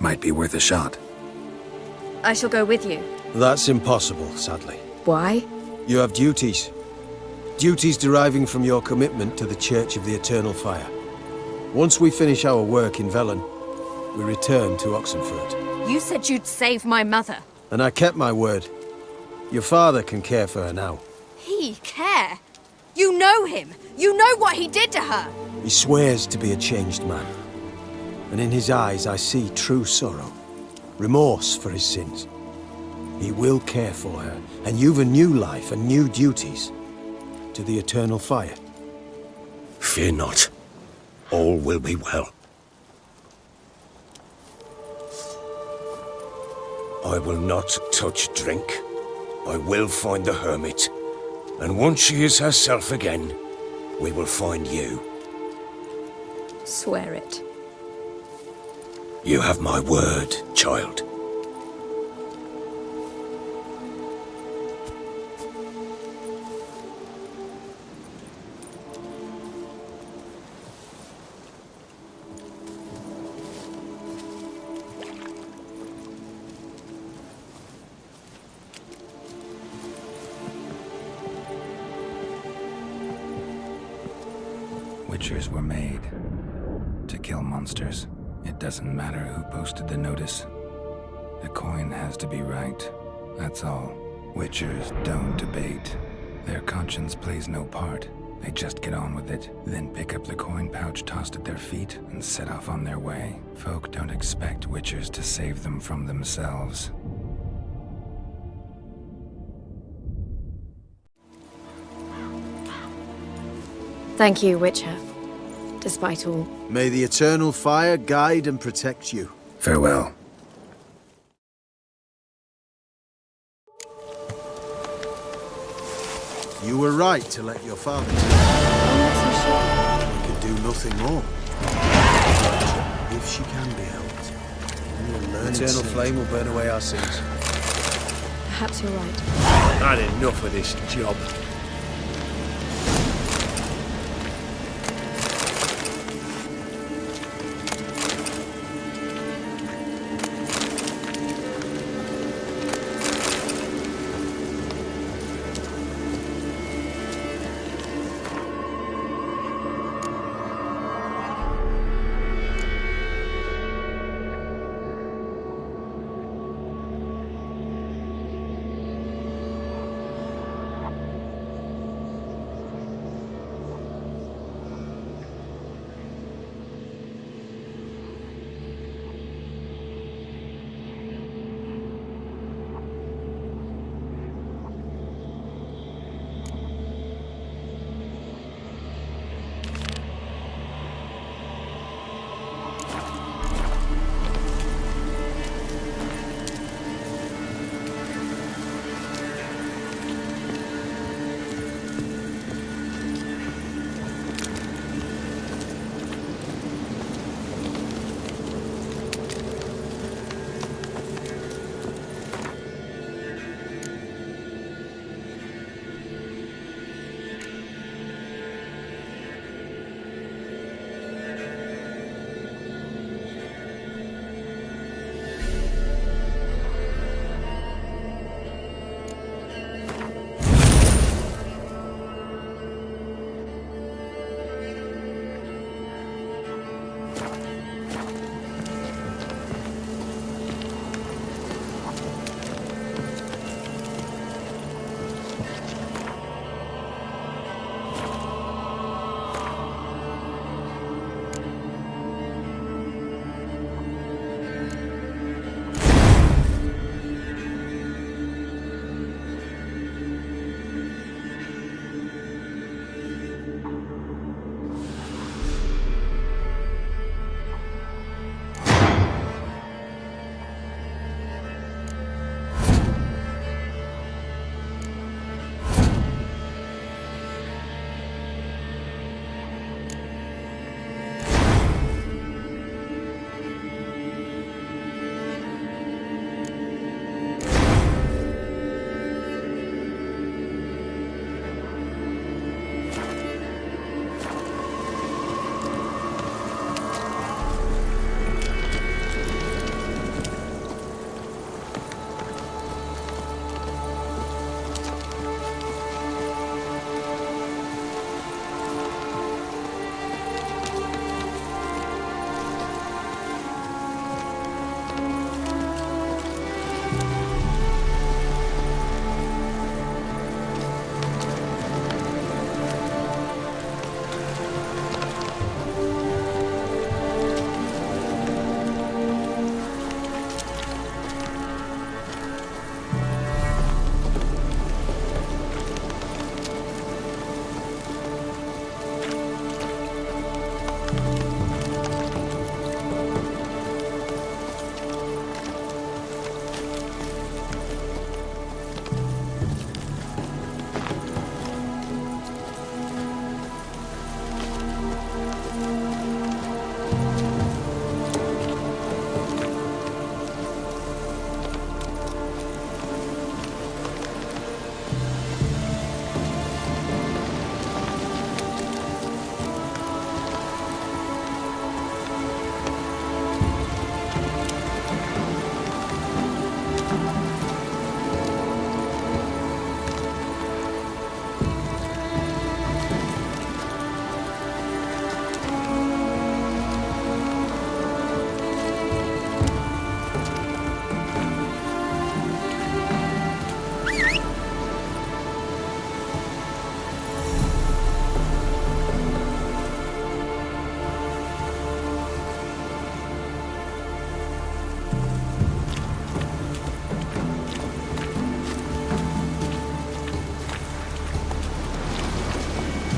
Might be worth a shot. I shall go with you. That's impossible, sadly. Why? You have duties. Duties deriving from your commitment to the Church of the Eternal Fire. Once we finish our work in Velen, we return to Oxenfurt. You said you'd save my mother. And I kept my word. Your father can care for her now. He care? You know him. You know what he did to her. He swears to be a changed man. And in his eyes I see true sorrow. Remorse for his sins. He will care for her, and you've a new life and new duties. To the Eternal Fire. Fear not. All will be well. I will not touch drink. I will find the hermit. And once she is herself again, we will find you. Swear it. You have my word, child. Witchers were made to kill monsters. It doesn't matter who posted the notice. The coin has to be right. That's all. Witchers don't debate. Their conscience plays no part. They just get on with it, then pick up the coin pouch tossed at their feet and set off on their way. Folk don't expect witchers to save them from themselves. Thank you, Witcher. Despite all. May the Eternal Fire guide and protect you. Farewell. You were right to let your father take We could do nothing more. If she can be helped. The Eternal Flame will burn away our sins. Perhaps you're right. Had enough of this job.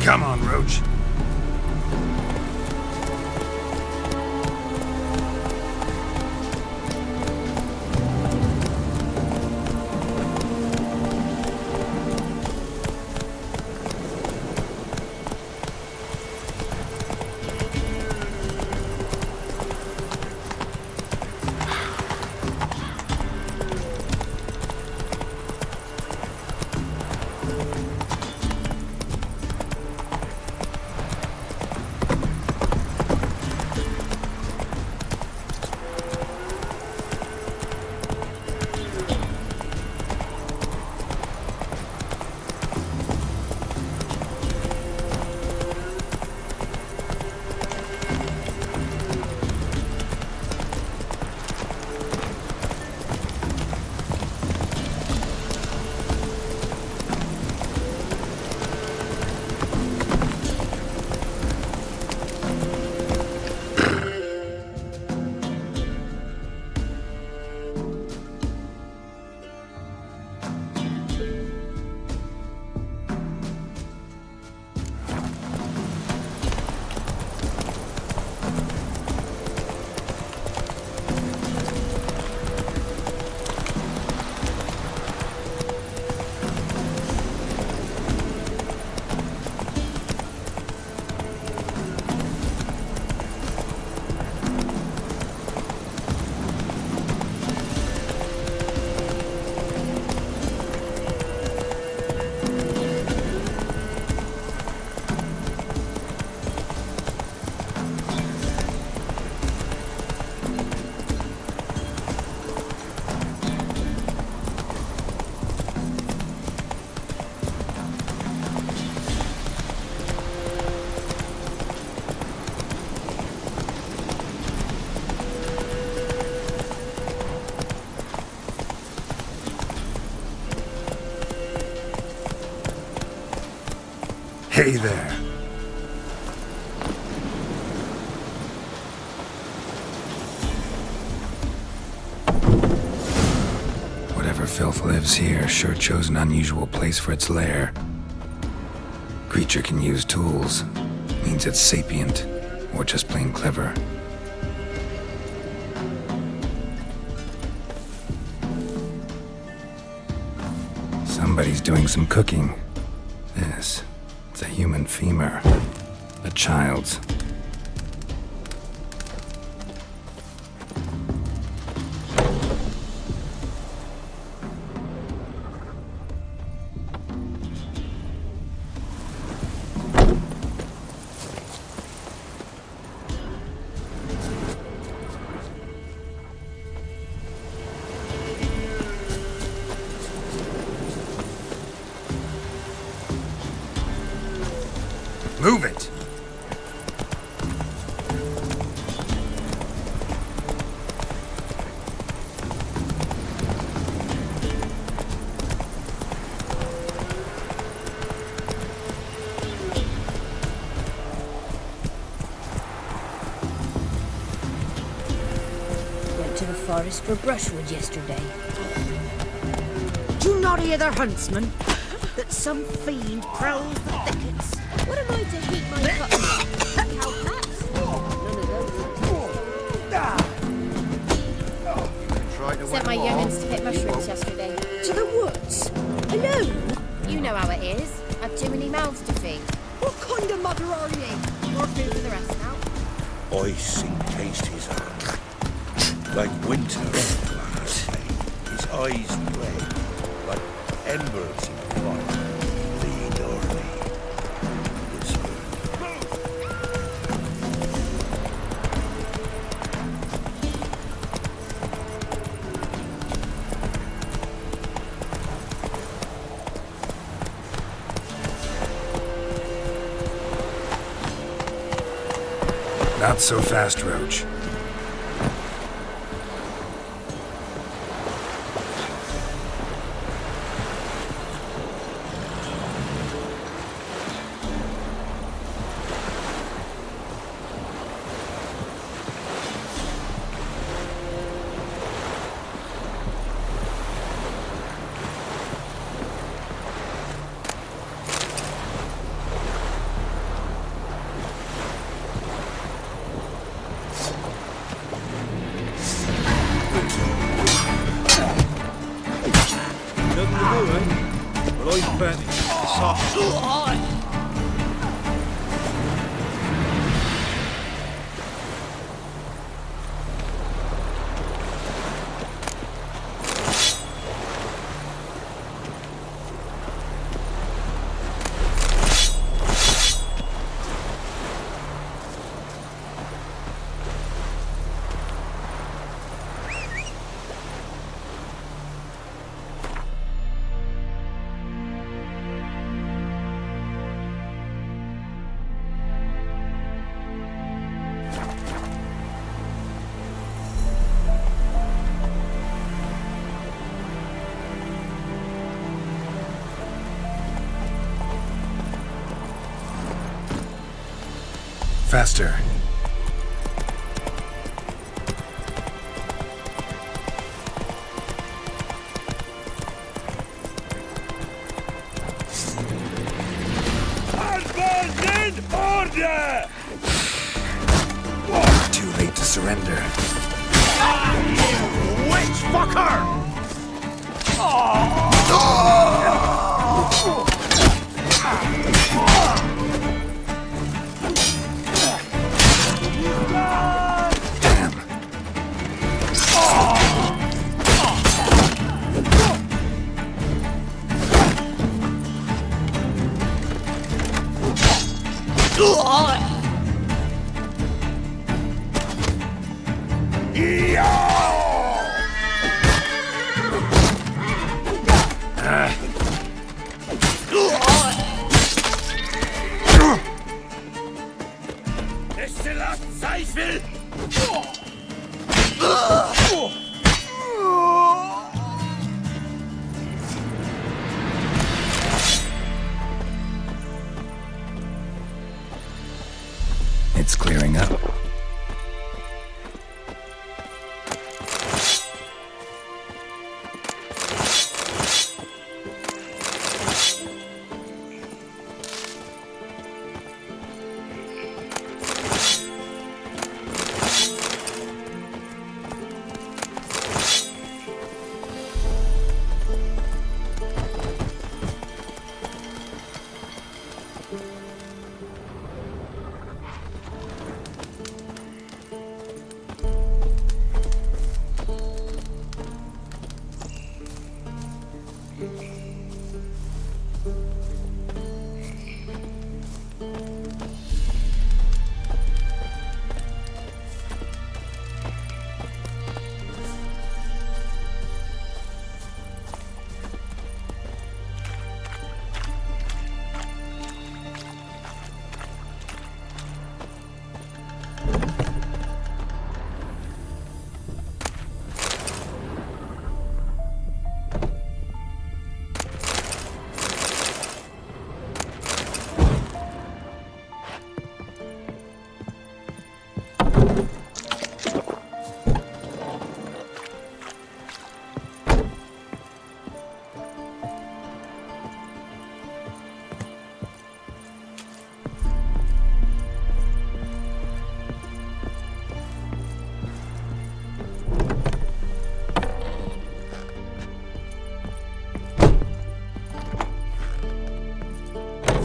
Come on, Roach. Hey there. Whatever filth lives here sure chose an unusual place for its lair. Creature can use tools. Means it's sapient, or just plain clever. Somebody's doing some cooking. This. It's a human femur. A child's. Move it! Went to the forest for brushwood yesterday. Do you not hear the huntsman? That some fiend prowls the thickets. What am I to heat my cotton? Cow pats? None of those. Sent my young'uns to pick mushrooms yesterday. To the woods? Alone? You know how it is. I've too many mouths to feed. What kind of mother are you? More food for the rest now. I see taste his hand. Like winter on glass pane. His eyes red. Like embers in fire. Lean early. Whisper. Not so fast, Roach. Faster. Husband in order! Too late to surrender. Witch fucker! It's clearing up.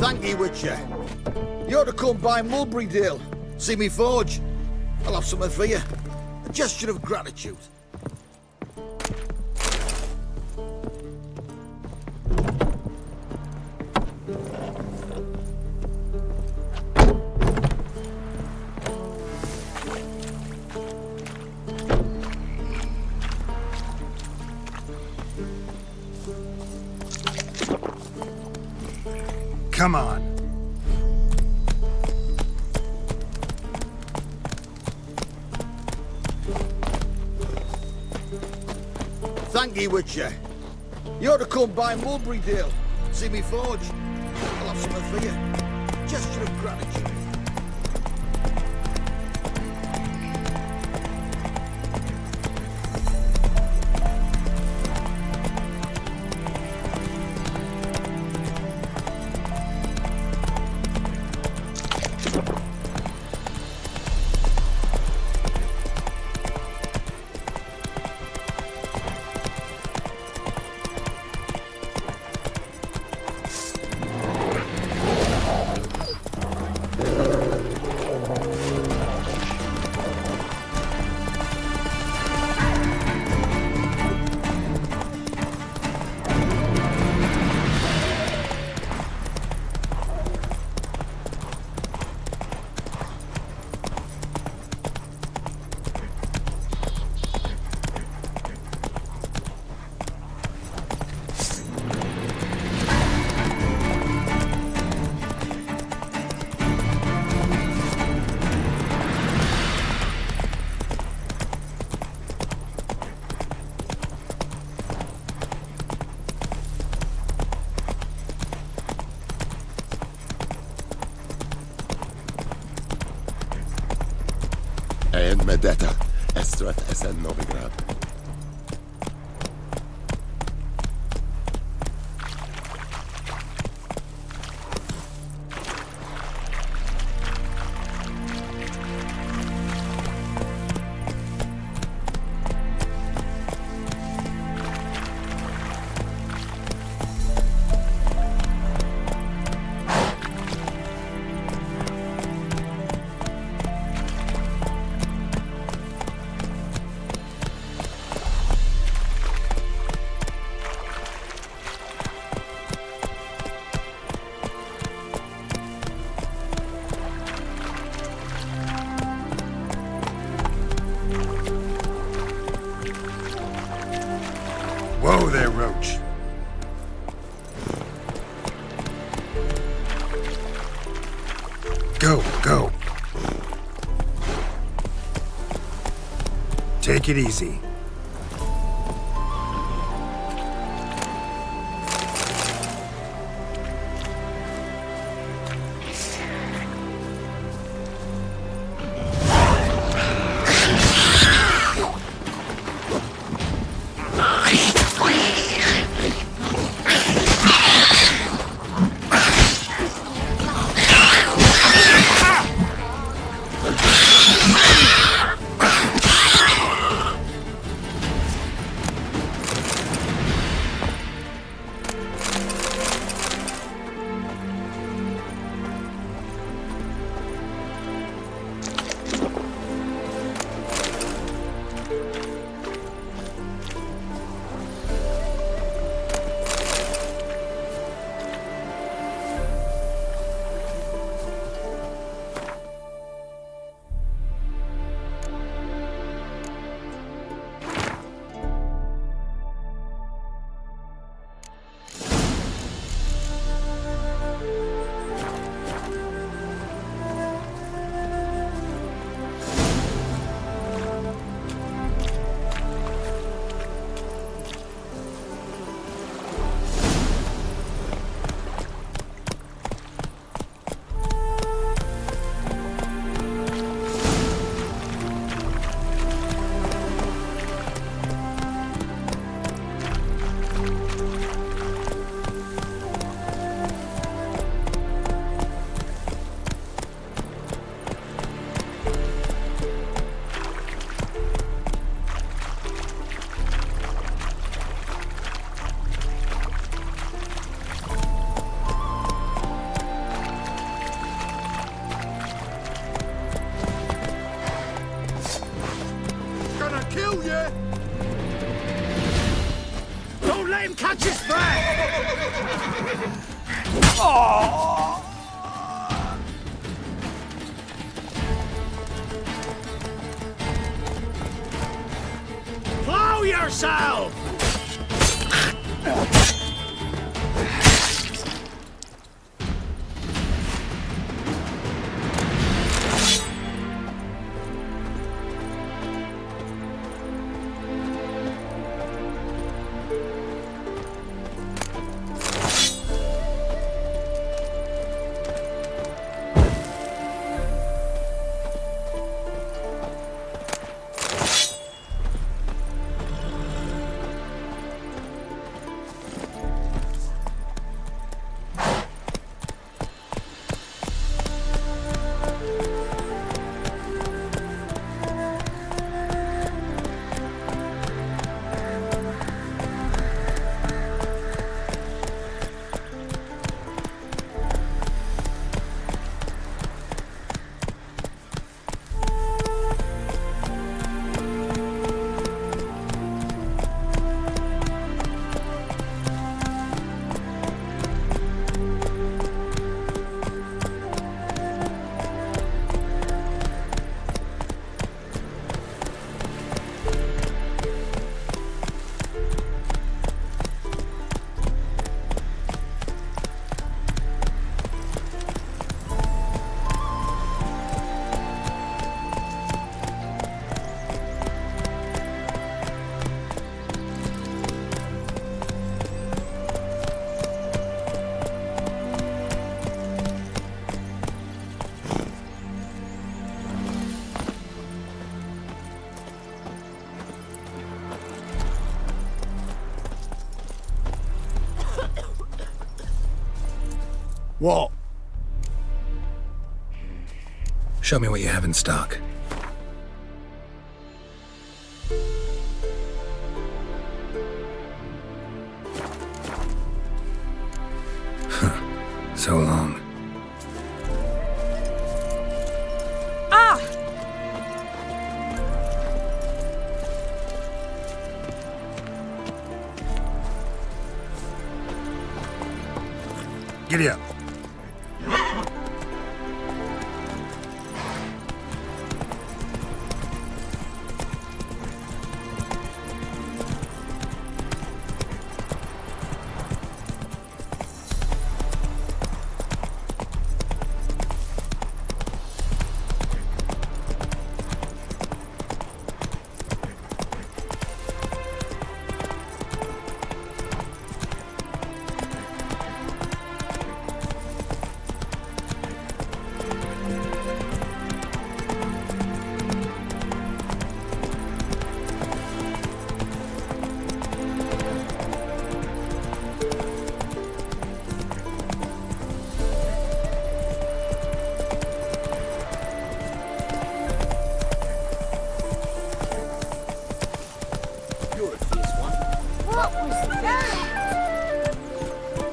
Thank you, Witcher. You ought to come by Mulberrydale. See me forge. I'll have something for you. A gesture of gratitude. Come on. Thank you, Witcher. You ought to come by Mulberrydale. See me forge. I'll have something for you. Gesture of gratitude. en medeta. Estrat esen Novigrad. Whoa there, Roach. Go. Take it easy. Kill you! Don't let him catch his breath! Plow yourself! What? Show me what you have in stock. So long. Ah! Giddy up.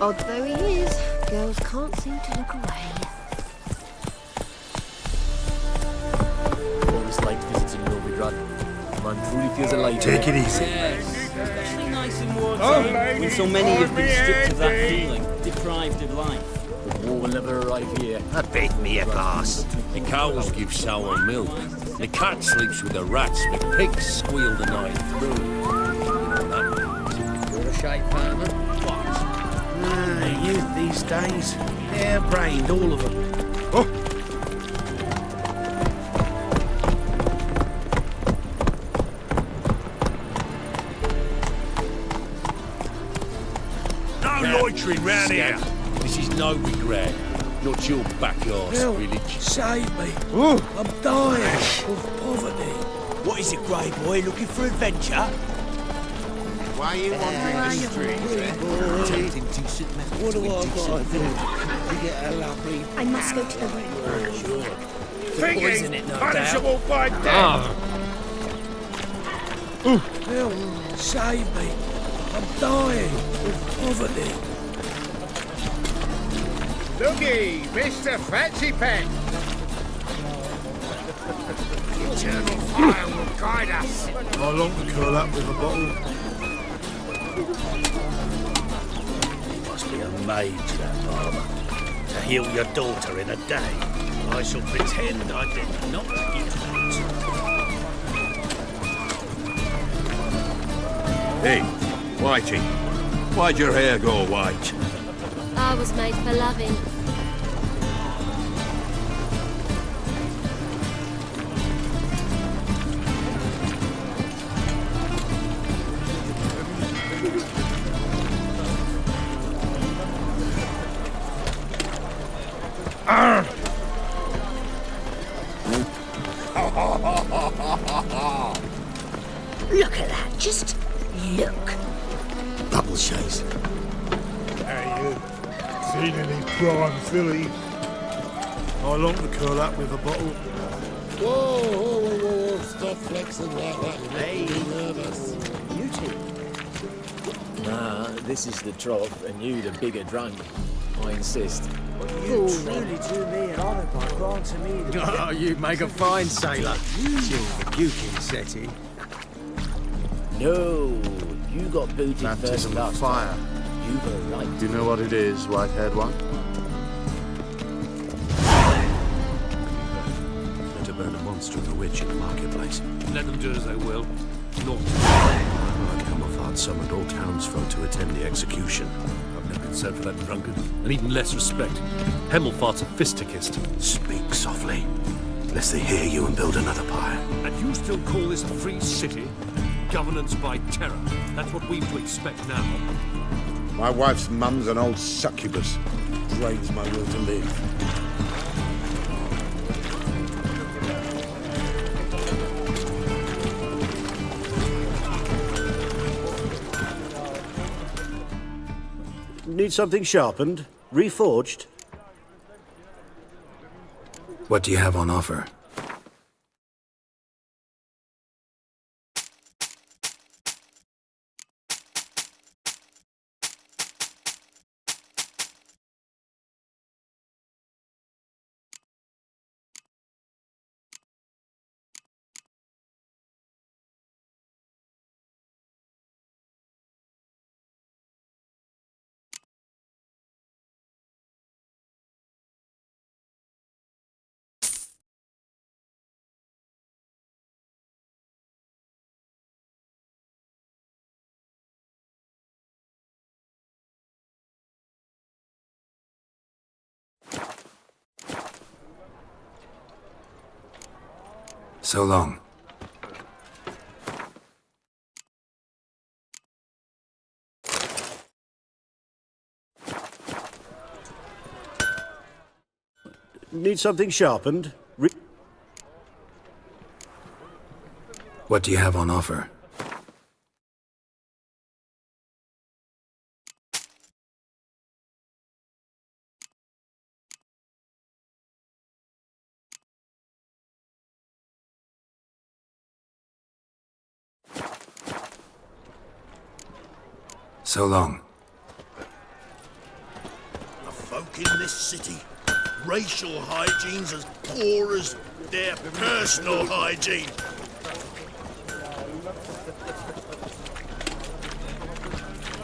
Odd though he is, girls can't seem to look away. Always like visiting Novi Grad. Man truly feels alive. Take it easy. Yes, especially nice and warm when so many have been stripped of that feeling, deprived of life. The war will never arrive here. I bet me a glass. The cows give sour milk. The cat sleeps with the rats. The pigs squeal the night through. You're a shape farmer. Youth these days, hair-brained, all of them. Oh. No loitering round here. This is no regret. Not your backyard village. Save me. I'm dying of poverty. What is it, Grey Boy? Looking for adventure? Why are you wandering the streets, tempting decent men? What do I got to do to get a lovely... I must go to the room. Sure. Poison it, no punishable by death. Help, save me. I'm dying of poverty. Looky, Mr. Fancy Pen. Eternal fire will guide us. I long to curl up with a bottle. Must be a mage, that barber. To heal your daughter in a day. I shall pretend I did not get that. Hey, Whitey. Why'd your hair go white? I was made for loving. Look at that, just look. Bubble chase. Hey, you. Seen any prime filly? I long to curl up with a bottle. Whoa, stop flexing like that. You're making me nervous. You two? Nah, this is the trough, and you the bigger drunk. I insist. You truly do me an honour by granting me the... Oh, you make a fine sailor. Till the puking set in. No, you got booted Baptism first of fire. You were right. Do you know what it is, white-haired one? To burn a monster and a witch in the marketplace. Let them do as they will. Not. Camelfard summoned all townsfolk to attend the execution. I've no concern for that drunkard, and even less respect. Hemmelfart's a fisticist. Speak softly, lest they hear you and build another pyre. And you still call this a free city? Governance by terror. That's what we've to expect now. My wife's mum's an old succubus. Drains my will to live. Need something sharpened? Reforged? What do you have on offer? So long. Need something sharpened? What do you have on offer? So long. The folk in this city, racial hygiene's as poor as their personal hygiene.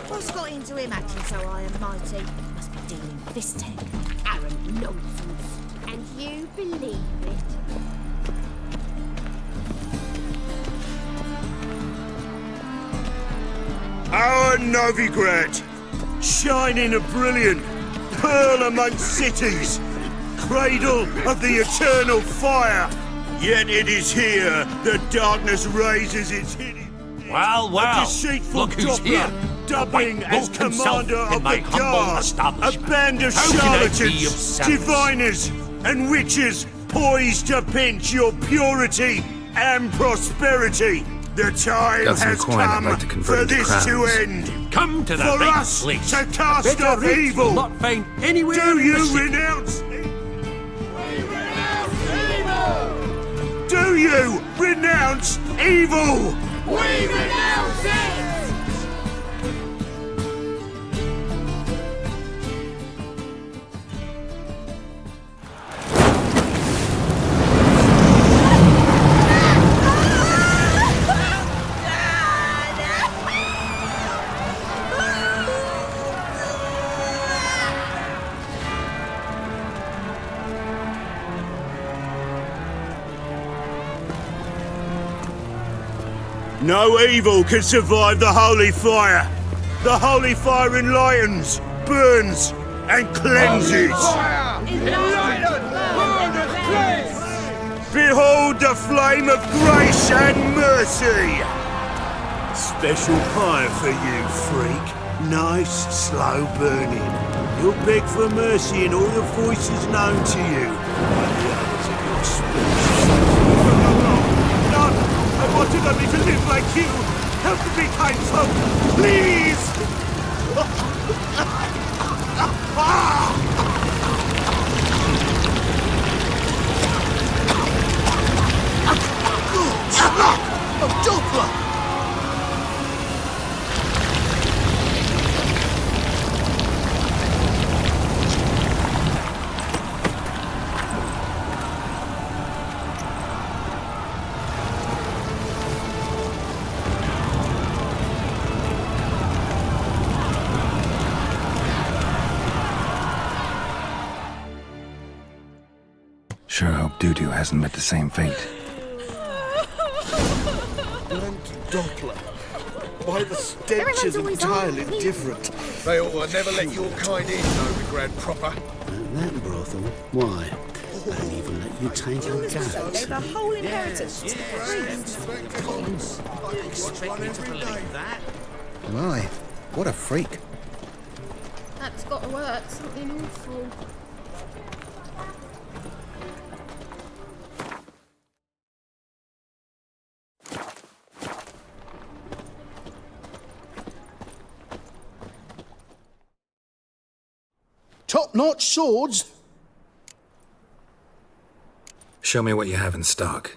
What's got into him acting so high and mighty? Must be dealing with this tech. Arrant nonsense. And you believe it? Our Novigrad, shining a brilliant pearl amongst cities, cradle of the eternal fire. Yet it is here that darkness raises its hideous. Well, A deceitful look who's doppler, here. dubbing The as white wolf himself commander in of my the humble guard, a establishment. band of How can I be of charlatans, service? diviners, and witches poised to pinch your purity and prosperity. The time Got some has coin I'd come like to convert for into this to crowns. end. Come to the For right us place. to cast off evil. Not found anywhere Do in the you city. renounce? Do you renounce evil? We renounce it! No evil can survive the holy fire. The holy fire enlightens, burns, and cleanses. Behold the flame of grace and mercy. Special fire for you, freak. Nice, slow burning. You'll beg for mercy in all the voices known to you. By the others of your species. None! I wanted only to live like you! Help me, kind folk! Please! A doppler! Sure hope Dudu hasn't met the same fate. Blunt doppler. Why, the stench Everyone's is always entirely on. different. They ought to never let your kind in, Novigrad proper. That brothel? Why? I don't even let you taint your goat. Gave a whole inheritance to Why? What a freak. That's got to work. Something awful. Top-notch swords? Show me what you have in stock.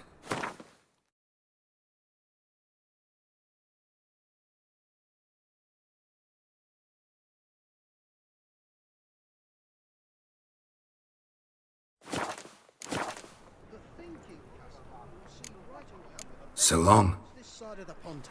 So long. This side of the pond.